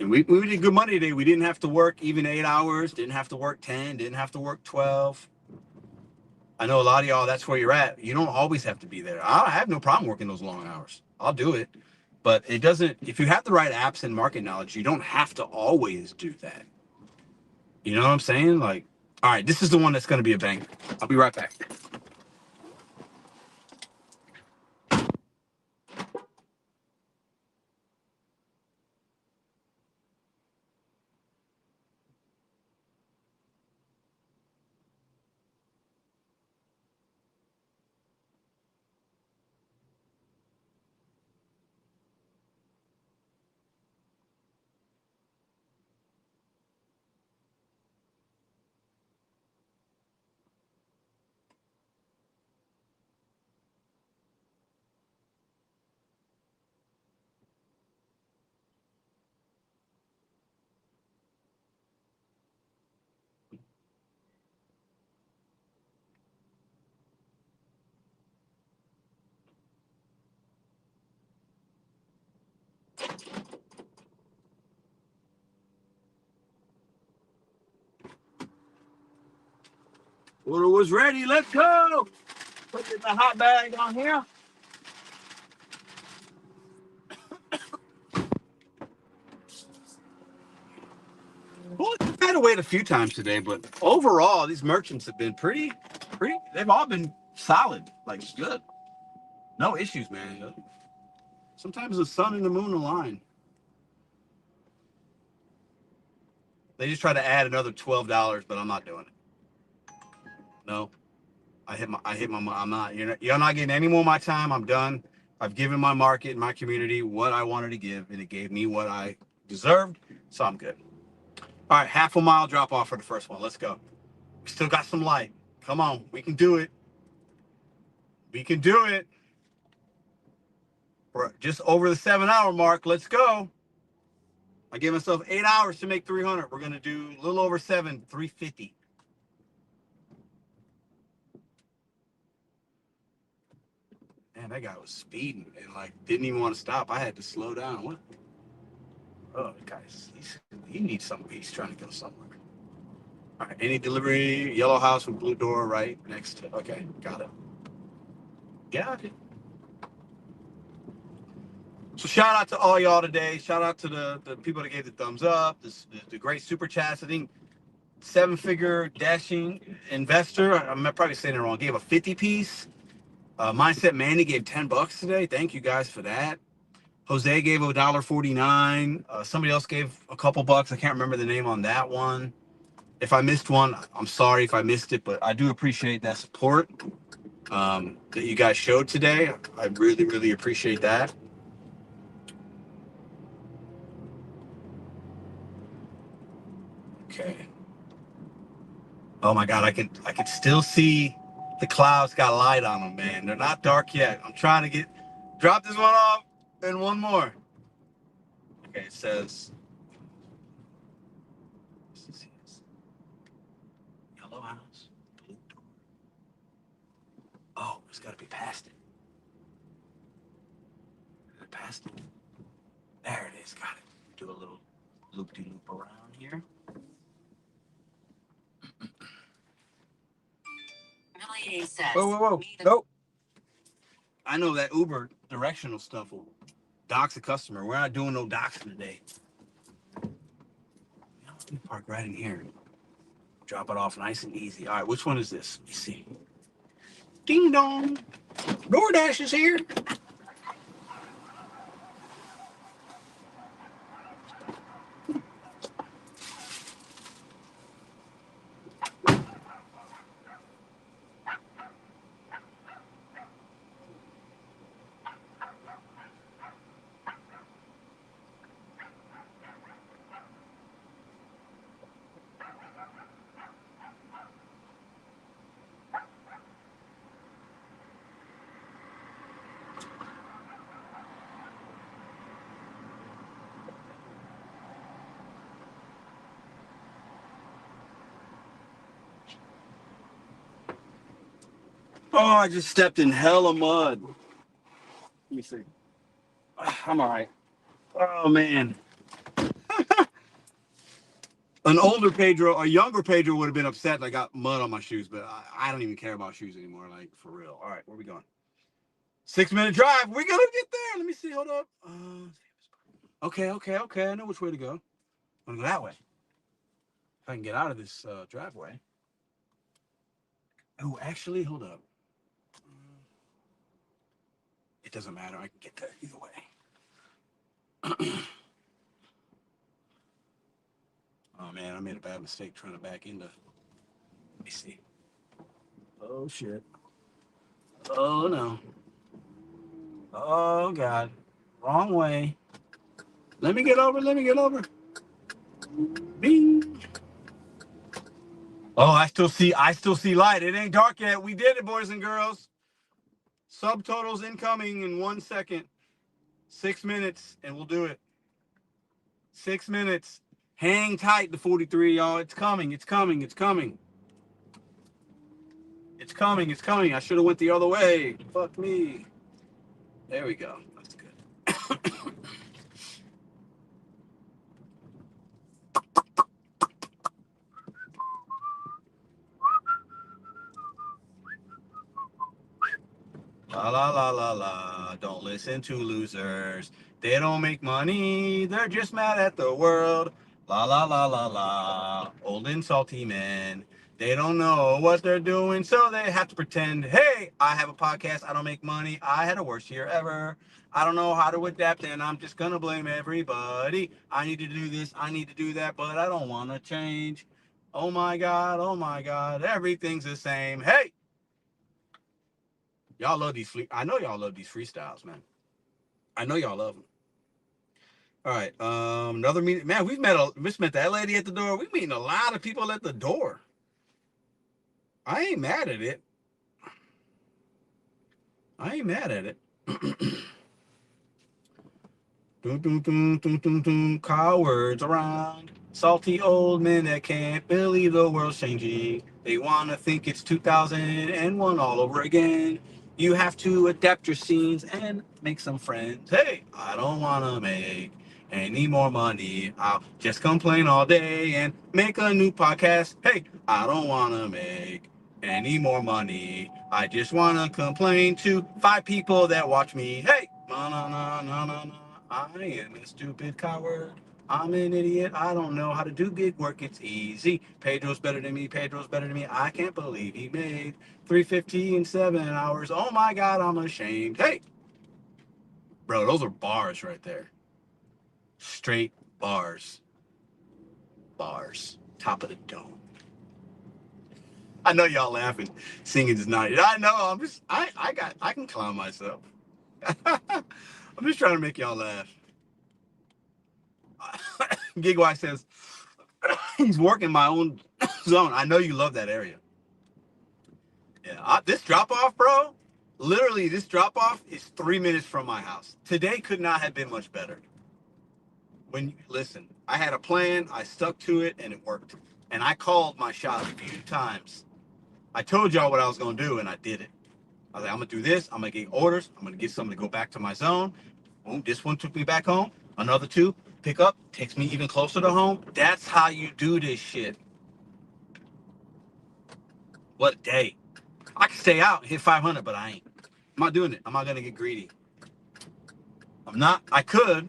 And we did good money today. We didn't have to work even 8 hours, didn't have to work 10, didn't have to work 12. I know a lot of y'all, that's where you're at. You don't always have to be there. I have no problem working those long hours. I'll do it. But it doesn't, if you have the right apps and market knowledge, you don't have to always do that. You know what I'm saying? Like, all right, this is the one that's going to be a banger. I'll be right back. Order was ready. Let's go. Put the hot bag on here. Well, I had to wait a few times today, but overall, these merchants have been pretty. They've all been solid, like good. No issues, man. Sometimes the sun and the moon align. They just try to add another $12, but I'm not doing it. No, I'm not. You're not getting any more of my time. I'm done. I've given my market and my community what I wanted to give, and it gave me what I deserved, so I'm good. All right, half a mile drop off for the first one. Let's go. We still got some light. Come on, we can do it. We can do it. We're just over the 7-hour mark. Let's go. I gave myself 8 hours to make 300. We're gonna do a little over 350. Man, that guy was speeding and like didn't even want to stop. I had to slow down. What? Oh, guys, he needs something. He's trying to go somewhere. All right, any delivery, yellow house with blue door, right next to. Okay, got it. Got it. So shout out to all y'all today. Shout out to the people that gave the thumbs up, the great super chats. I think 7-figure dashing investor. I'm probably saying it wrong. Gave a 50 piece. Mindset Manny gave $10 today. Thank you guys for that. Jose gave $1.49. Somebody else gave a couple bucks. I can't remember the name on that one. If I missed one, I'm sorry if I missed it, but I do appreciate that support that you guys showed today. I really, really appreciate that. Okay. Oh my God, I can still see the clouds got light on them, man. They're not dark yet. I'm trying to drop this one off and one more. Okay, it says yellow house, blue door. Oh, it's got to be past it. Is it past it? There it is. Got it. Do a little loop-de-loop around here. Whoa. Nope. I know that Uber directional stuff will dox a customer. We're not doing no doxing today. Let me park right in here. Drop it off nice and easy. All right, which one is this? Let me see. Ding dong. DoorDash is here. Oh, I just stepped in hella mud. Let me see. I'm all right. Oh, man. An older Pedro, a younger Pedro would have been upset and I got mud on my shoes, but I don't even care about shoes anymore, like for real. All right, where we going? 6-minute drive. We're gonna get there. Let me see. Hold up. Okay. I know which way to go. I'm gonna go that way. If I can get out of this driveway. Oh, actually, hold up. It doesn't matter. I can get there either way. Oh man, I made a bad mistake trying to back into. Let me see. Oh shit. Oh no. Oh god. Wrong way. Let me get over. Bing. Oh, I still see light. It ain't dark yet. We did it, boys and girls. Subtotals incoming in 1 second. 6 minutes, and we'll do it. 6 minutes. Hang tight, the 43, y'all. It's coming. It's coming. It's coming. It's coming. It's coming. I should have went the other way. Fuck me. There we go. That's good. La la la la la. Don't listen to losers. They don't make money. They're just mad at the world. La la la la la. Old and salty men. They don't know what they're doing, so they have to pretend, hey, I have a podcast. I don't make money. I had a worst year ever. I don't know how to adapt, and I'm just going to blame everybody. I need to do this. I need to do that, but I don't want to change. Oh my God. Oh my God. Everything's the same. Hey. Y'all love these I know y'all love these freestyles, man. I know y'all love them. All right, another meeting. Man, we met that lady at the door. We meeting a lot of people at the door. I ain't mad at it. I ain't mad at it. Cowards around. Salty old men that can't believe the world's changing. They want to think it's 2001 all over again. You have to adapt your scenes and make some friends. Hey, I don't want to make any more money. I'll just complain all day and make a new podcast. Hey, I don't want to make any more money. I just want to complain to 5 people that watch me. Hey, na na na na na na. I am a stupid coward. I'm an idiot. I don't know how to do gig work. It's easy. Pedro's better than me. I can't believe he made 350 in 7 hours. Oh my God, I'm ashamed. Hey, bro, those are bars right there. Straight bars. Bars. Top of the dome. I know y'all laughing. Singing is not. I know. I can clown myself. I'm just trying to make y'all laugh. Gigwise says, he's working my own zone. I know you love that area. Yeah, this drop off, bro. Literally, this drop off is 3 minutes from my house. Today could not have been much better. Listen, I had a plan, I stuck to it, and it worked. And I called my shot a few times. I told y'all what I was gonna do, and I did it. I was like, I'm gonna do this. I'm gonna get orders. I'm gonna get something to go back to my zone. Boom, this one took me back home. Another 2 pick up, takes me even closer to home. That's how you do this shit. What a day. I can stay out, hit 500, but I ain't. I'm not doing it. I'm not gonna get greedy. I'm not. I could,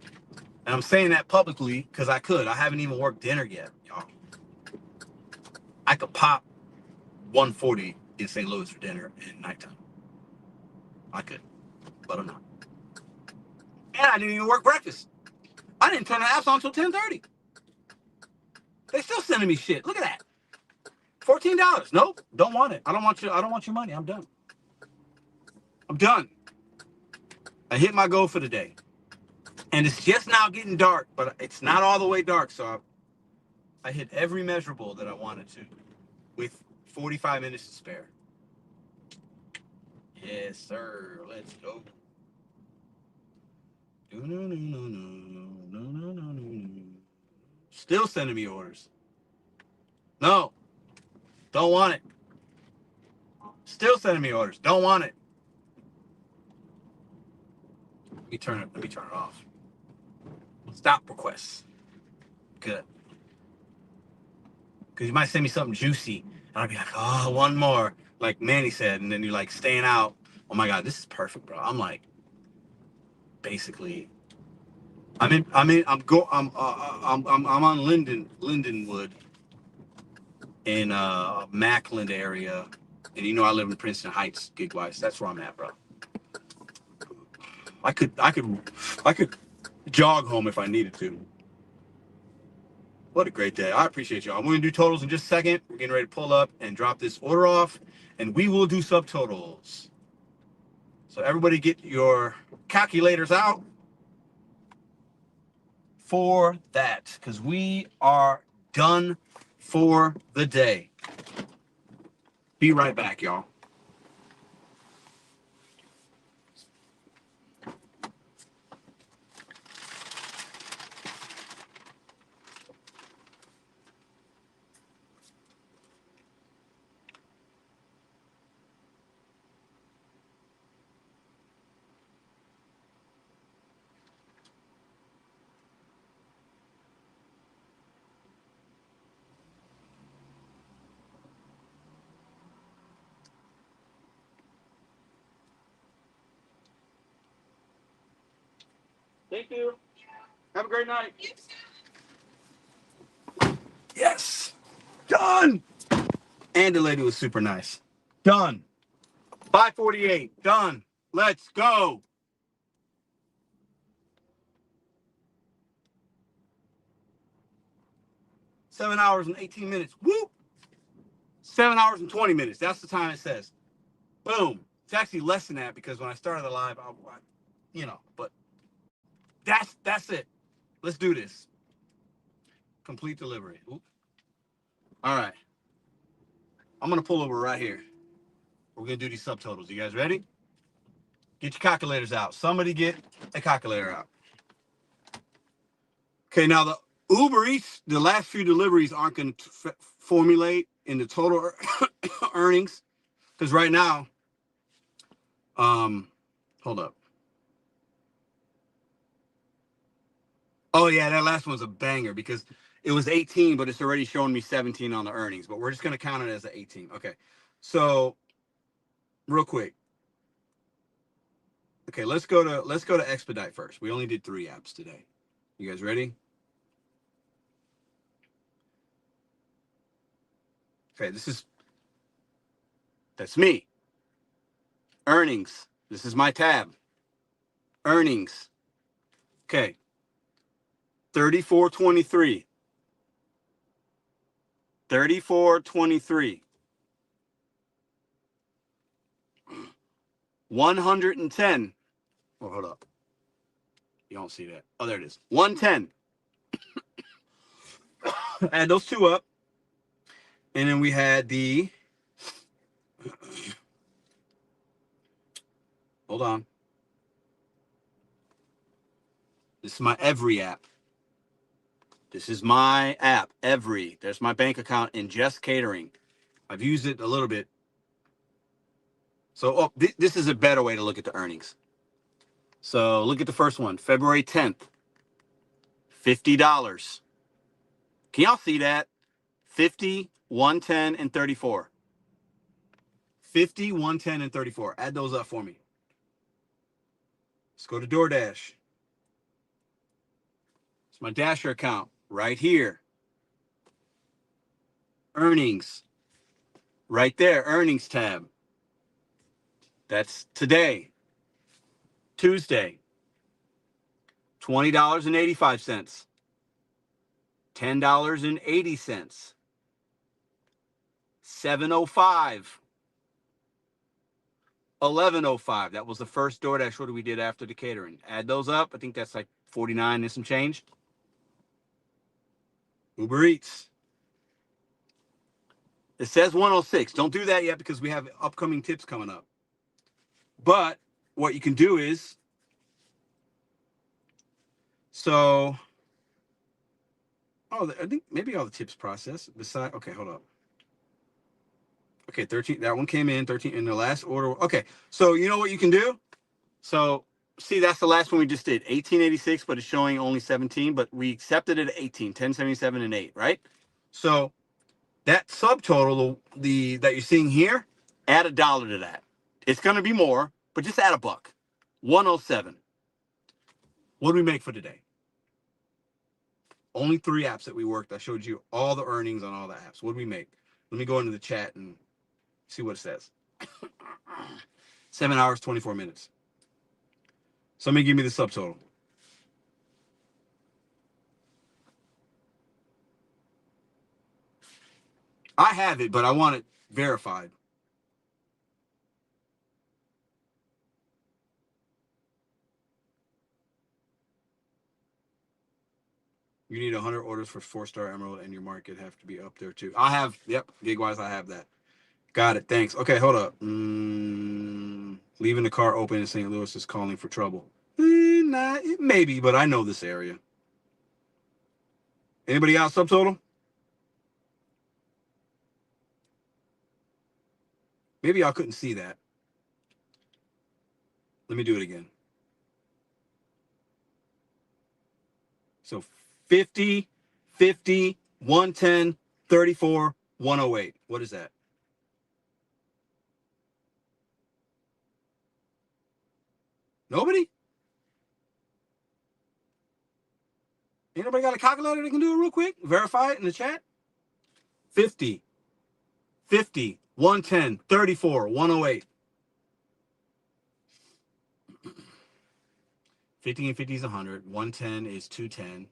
and I'm saying that publicly because I could. I haven't even worked dinner yet, y'all. I could pop 140 in St. Louis for dinner at nighttime. I could, but I'm not. And I didn't even work breakfast. I didn't turn the apps on until 10:30. They still sending me shit. Look at that. $14. Nope, don't want it. I don't want your money. I'm done. I'm done. I hit my goal for the day. And it's just now getting dark, but it's not all the way dark, so I hit every measurable that I wanted to with 45 minutes to spare. Yes, sir. Let's go. Still sending me orders. No, don't want it. Still sending me orders. Don't want it. Let me turn it off. Stop requests. Good. because you might send me something juicy, and I'd be like, oh, one more, like Manny said, and then you're like staying out. Oh my God, this is perfect, bro. I'm like, basically, I'm on Lindenwood in Mackland area, and you know I live in Princeton Heights, gig wise. That's where I'm at, bro. I could jog home if I needed to. What a great day. I appreciate y'all. I'm going to do totals in just a second. We're getting ready to pull up and drop this order off, and we will do subtotals. So everybody get your calculators out for that, because we are done for the day. Be right back, y'all. Thank you. Have a great night. Yes. Done. And the lady was super nice. Done. 5:48. Done. Let's go. 7 hours and 18 minutes. Whoop. 7 hours and 20 minutes. That's the time it says. Boom. It's actually less than that because when I started the live, but that's it. Let's do this. Complete delivery. Oop. All right. I'm going to pull over right here. We're going to do these subtotals. You guys ready? Get your calculators out. Somebody get a calculator out. Okay, now the Uber Eats, the last few deliveries aren't going to formulate in the total earnings. Because right now, hold up. Oh, yeah, that last one's a banger because it was 18, but it's already showing me 17 on the earnings. But we're just going to count it as an 18. Okay, so real quick. Okay, let's go to Expedite first. We only did 3 apps today. You guys ready? Okay, that's me. Earnings. This is my tab. Earnings. Okay. 34.23. 34.23. 110. Oh, hold up. You don't see that. Oh, there it is. 110. Add those two up. And then we had the... Hold on. This is my Every app. This is my app, Every. There's my bank account in Just Catering. I've used it a little bit. So this is a better way to look at the earnings. So look at the first one, February 10th, $50. Can y'all see that? 50, 110, and 34. 50, 110, and 34. Add those up for me. Let's go to DoorDash. It's my Dasher account right here. Earnings. Right there, earnings tab. That's today, Tuesday. $20.85. $10.80. 705. 1105. That was the first DoorDash order we did after the catering. Add those up. I think that's like 49 and some change. Uber Eats. It says 106. Don't do that yet because we have upcoming tips coming up. But what you can do is, I think maybe all the tips process. Okay, hold up. Okay, 13. That one came in 13 in the last order. Okay, so you know what you can do? So see, that's the last one we just did, 1886, but it's showing only 17. But we accepted it at 18, 1077 and 8, right? So that subtotal, that you're seeing here, add $1 to that. It's going to be more, but just add $1. 107. What do we make for today? Only 3 apps that we worked. I showed you all the earnings on all the apps. What do we make? Let me go into the chat and see what it says. 7 hours, 24 minutes. Somebody give me the subtotal. I have it, but I want it verified. You need 100 orders for 4-star Emerald, and your market have to be up there too. I have, yep, Gigwise, I have that. Got it, thanks. Okay, hold up. Leaving the car open in St. Louis is calling for trouble. Maybe, but I know this area. Anybody got subtotal? Maybe y'all couldn't see that. Let me do it again. So 50, 50, 110, 34, 108. What is that? Nobody? Anybody got a calculator that can do it real quick? Verify it in the chat. 50, 50, 110, 34, 108. 50 and 50 is 100. 110 is 210.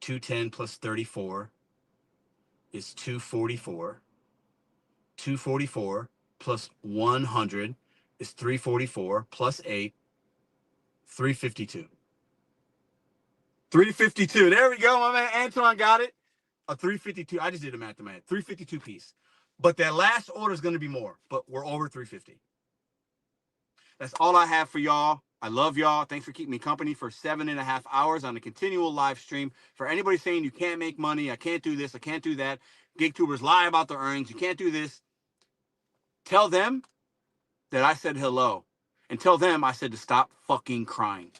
210 plus 34 is 244. 244 plus 100 is 344 plus 8, 352. 352. There we go. My man Antoine got it. A 352. I just did a math. 352 piece. But that last order is going to be more. But we're over 350. That's all I have for y'all. I love y'all. Thanks for keeping me company for 7.5 hours on a continual live stream. For anybody saying you can't make money, I can't do this, I can't do that, GigTubers lie about their earnings, you can't do this, tell them that I said hello. And tell them I said to stop fucking crying.